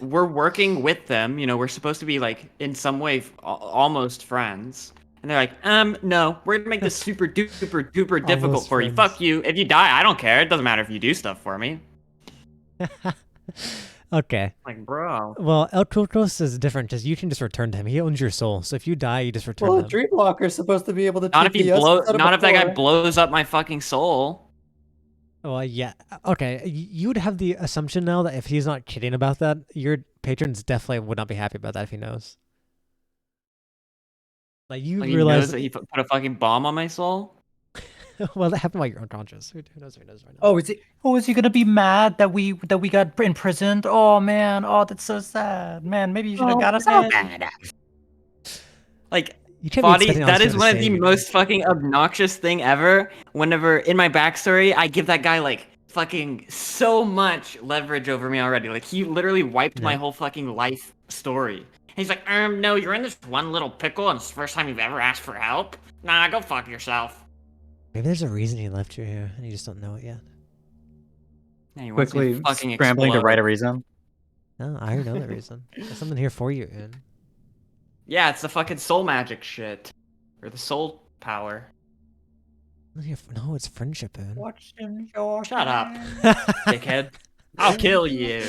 we're working with them, you know, we're supposed to be, like, in some way almost friends. And they're like, no, we're gonna make this super duper duper difficult Almost for you. friends. Fuck you. If you die, I don't care. It doesn't matter if you do stuff for me. Okay. Like, bro. Well, El Krokos is different because you can just return to him. He owns your soul. So if you die, you just return Well, to the him. Dreamwalker's supposed to be able to Not if TP you us blow instead of not if that guy before. blows up my fucking soul. Well, yeah. Okay, you would have the assumption now that if he's not kidding about that, your patrons definitely would not be happy about that if he knows. Like you Like he realize, knows that he put a fucking bomb on my soul. well, that happened while you're unconscious. Who knows if he knows right now? Oh, is he? Oh, is he gonna be mad that we got imprisoned? Oh man, oh that's so sad. Man, maybe you should have got us out. Like, You can't be Foddy, expecting that Oscar is to one of the save you. most fucking obnoxious thing ever. Whenever in my backstory, I give that guy like fucking so much leverage over me already. Like he literally wiped my Yeah. whole fucking life story. He's like, no, you're in this one little pickle, and it's the first time you've ever asked for help. Nah, go fuck yourself. Maybe there's a rereason he left you here, and you just don't know it yet. Yeah, he wants me to Quickly fucking scrambling to explode. write a reason. No, I already know that reason. There's something here for you, Ian. Yeah, it's the fucking soul magic shit, or the soul power. No, it's friendship, Ian. What's in your Shut up, dickhead. I'll kill you.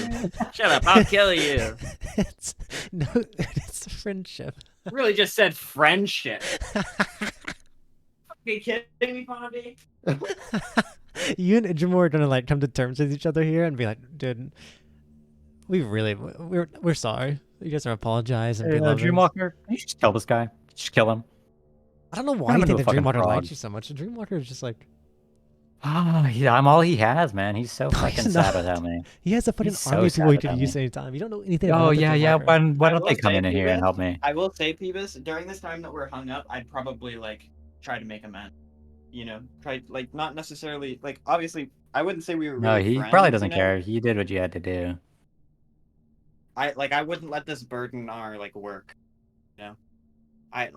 Shut up, I'll kill you. it's no, it's friendship. Really just said friendship. You kidding me, Bobby? You and Ijimo are gonna like come to terms with each other here and be like, dude, we're sorry. You guys are apologize and be lovers. Dreamwalker, you should just kill this guy. Just kill him. I don't know why you him think into the a fucking Dreamwalker frog. likes you so much. The Dreamwalker is just like Ah, I'm all he has, man. He's so No, fucking he's sad not. without me. he has a fucking He's so army of people he sad could about use me. anytime. You don't know anything Oh about the yeah, yeah. Dreamwalker. Why I don't will they come say, in here and Peebus, help me? I will say, Peebus, during this time that we're hung up, I'd probably like try to make amends. You know, try like not necessarily like obviously I wouldn't say we were No, really he friends, probably doesn't you know? care. You did what you had to do. I wouldn't let this burden our like work. You know, I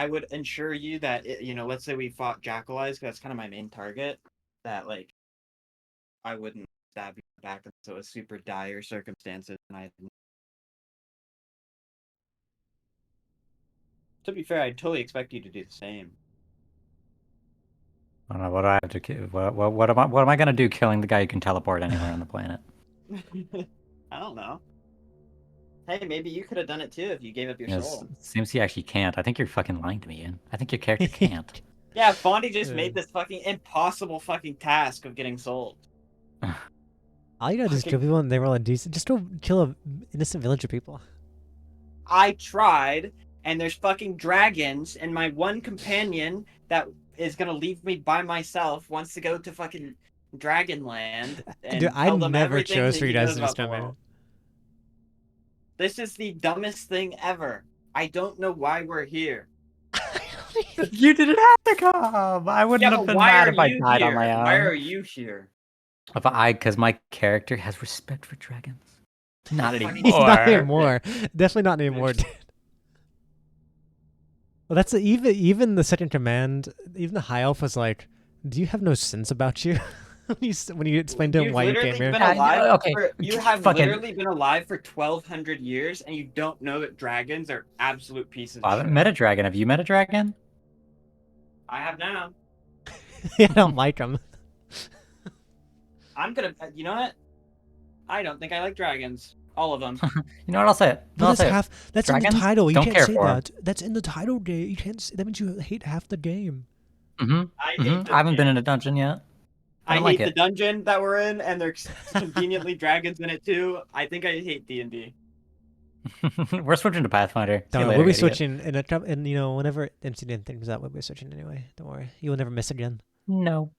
would ensure you that you know, let's say we fought Jackal Eyes, 'cause that's kind of my main target. That like I wouldn't stab you in the back until it was super dire circumstances, and I. To be fair, I totally expect you to do the same. I don't know what do I have to. What am I gonna do? Killing the guy who can teleport anywhere on the planet? I don't know. Hey, maybe you could have done it too if you gave up your soul. Seems he actually can't. I think you're fucking lying to me, Ian. I think your character can't. Yeah, Fondy just made this fucking impossible fucking task of getting sold. All you gotta do is kill people and they roll a decent. Just go kill an innocent village of people. I tried, and there's fucking dragons, and my one companion that is gonna leave me by myself wants to go to fucking Dragonland and Dude, I tell them never everything chose that for you he guys knows to just about the come in. world. This is the dumbest thing ever. I don't know why we're here. You didn't have to come. I wouldn't have been mad if I died on my own. Why are you here? Because my character has respect for dragons. Not anymore. He's not anymore. Definitely not anymore, dude. Well, that's even the second command. Even the high elf was like, "Do you have no sense about you?" when you explained to him why you came here. Been alive okay. You have Fucking- literally been alive for 1,200 years, and you don't know that dragons are absolute pieces of I shit. haven't met a dragon. Have you met a dragon? I have now. Yeah, I don't like him. I'm gonna. You know what? I don't think I like dragons. All of them. You know what? I'll say it. No, But I'll say it. that's in the Dragons? title. You Don't can't care say for 'em. that. That's in the title. Game. You can't. That means you hate half the game. I haven't been in a dungeon yet. I don't like hate the it. dungeon that we're in, and there's conveniently dragons in it too. I think I hate D&D. We're switching to Pathfinder. See you Don't worry, later, we'll be idiot. switching in a couple. And you know, whenever MCDN comes out, we'll be switching anyway. Don't worry. You will never miss again. No.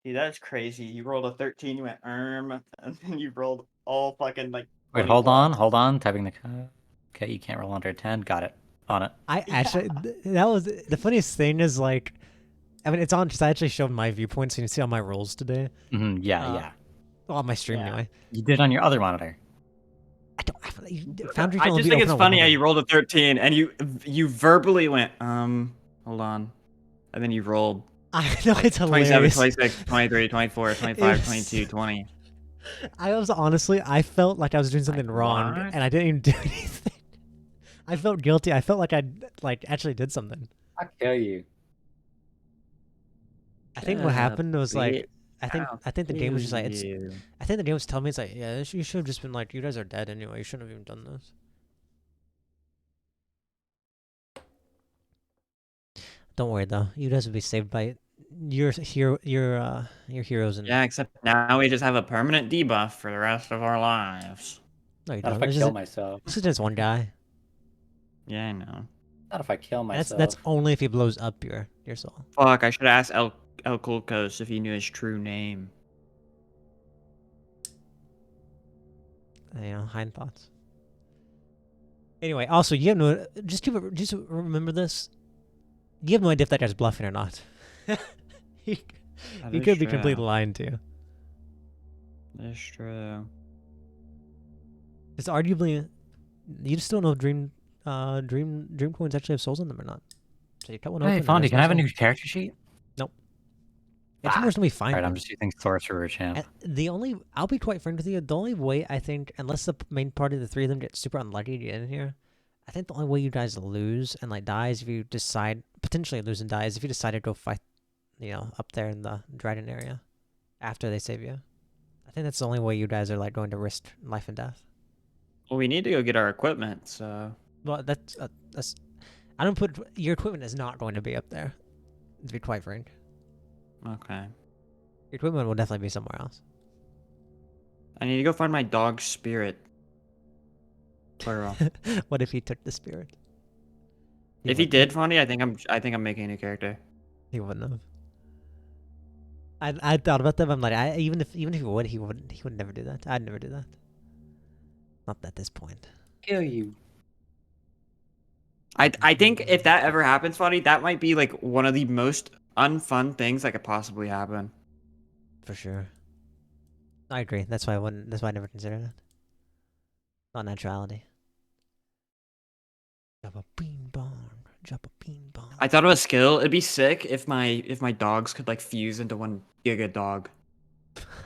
See, that's crazy. You rolled a 13, you went and then you rolled all fucking like. Wait, 20 hold plus. on. Typing the code. Okay, you can't roll under a 10. Got it. On it. I actually, that was the funniest thing is like, I mean, it's on because I actually showed my viewpoint, so you can see all my rolls today. Yeah, Uh, yeah. Well, on my stream Yeah. anyway. You did on your other monitor. I don't. Foundry I can only just be think it's open on funny one how of you them. rolled a 13 and you verbally went, hold on. And then you rolled I know it's 27, hilarious. 26, 23, 24, 25, It's- 22, 20. I was honestly, I felt like I was doing something wrong, what? and I didn't even do anything. I felt guilty. I felt like I actually did something. I'll kill you. I think what happened was like, I I'll think the game was just like, it's, you. I think the game was telling me it's like, yeah, you should have just been like, you guys are dead anyway. You shouldn't have even done this. Don't worry though. You guys will be saved by your hero, your heroes. And Yeah, except now we just have a permanent debuff for the rest of our lives. no, you Not don't. if I This kill is myself. this is just one guy. Yeah, I know. Not if I kill And myself. that's only if he blows up your soul. Fuck, I should ask El Kulkos if he knew his true name. You know, hind thoughts. Anyway, also you have no just remember this. You have no idea if that guy's bluffing or not. he That he is could be true. completely lying to you. That's true. It's arguably you just don't know if dream coins actually have souls in them or not. So you cut one open. Hey, and Fondy, there's can no I have a soul. new character sheet? It's almost we find Alright, I'm one. just using Sorcerer Champ. I'll be quite frank with you, the only way I think, unless the main party of the three of them gets super unlucky to get in here, I think the only way you guys lose and like die is if you decide, potentially lose and die, is if you decide to go fight, you know, up there in the dragon area after they save you. I think that's the only way you guys are like going to risk life and death. Well, we need to go get our equipment, so... Well, that's I don't put, your equipment is not going to be up there, to be quite frank. Okay. Your equipment will definitely be somewhere else. I need to go find my dog's spirit. Plural. What if he took the spirit? If he wouldn't. did, Fondy, I think I'm making a new character. He wouldn't have. I thought about that. But I'm like, even if he would, he would never do that. I'd never do that. Not at this point. Kill you. I think if that ever happens, Fondy, that might be like one of the most unfun things that could possibly happen. For sure. I agree. That's why I wouldn't. That's why I never considered that. Not naturality. Drop a bean bomb. Drop a bean bomb. I thought of a skill. It'd be sick if my dogs could like fuse into one giga dog.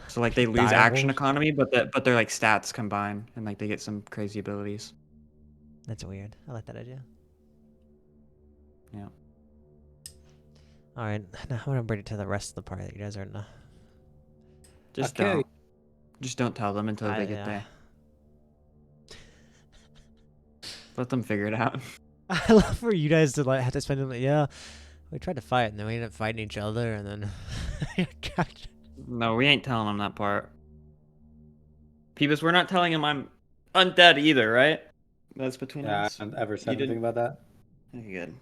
So like they lose Dire action wolves? economy, but their like stats combine and like they get some crazy abilities. That's weird. I like that idea. Yeah. All right. Now I'm gonna bring it to the rest of the party that you guys are in. Just Okay. don't. Just don't tell them until they get yeah. there. Let them figure it out. I love for you guys to like have to spend like, yeah, we tried to fight and then we ended up fighting each other and then gotcha. No, we ain't telling them that part. Peebus, we're not telling him I'm undead either, right? That's between us. I haven't ever said You anything about that. Okay, good.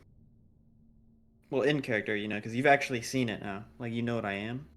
Well, in character, you know, because you've actually seen it now. Like, you know what I am.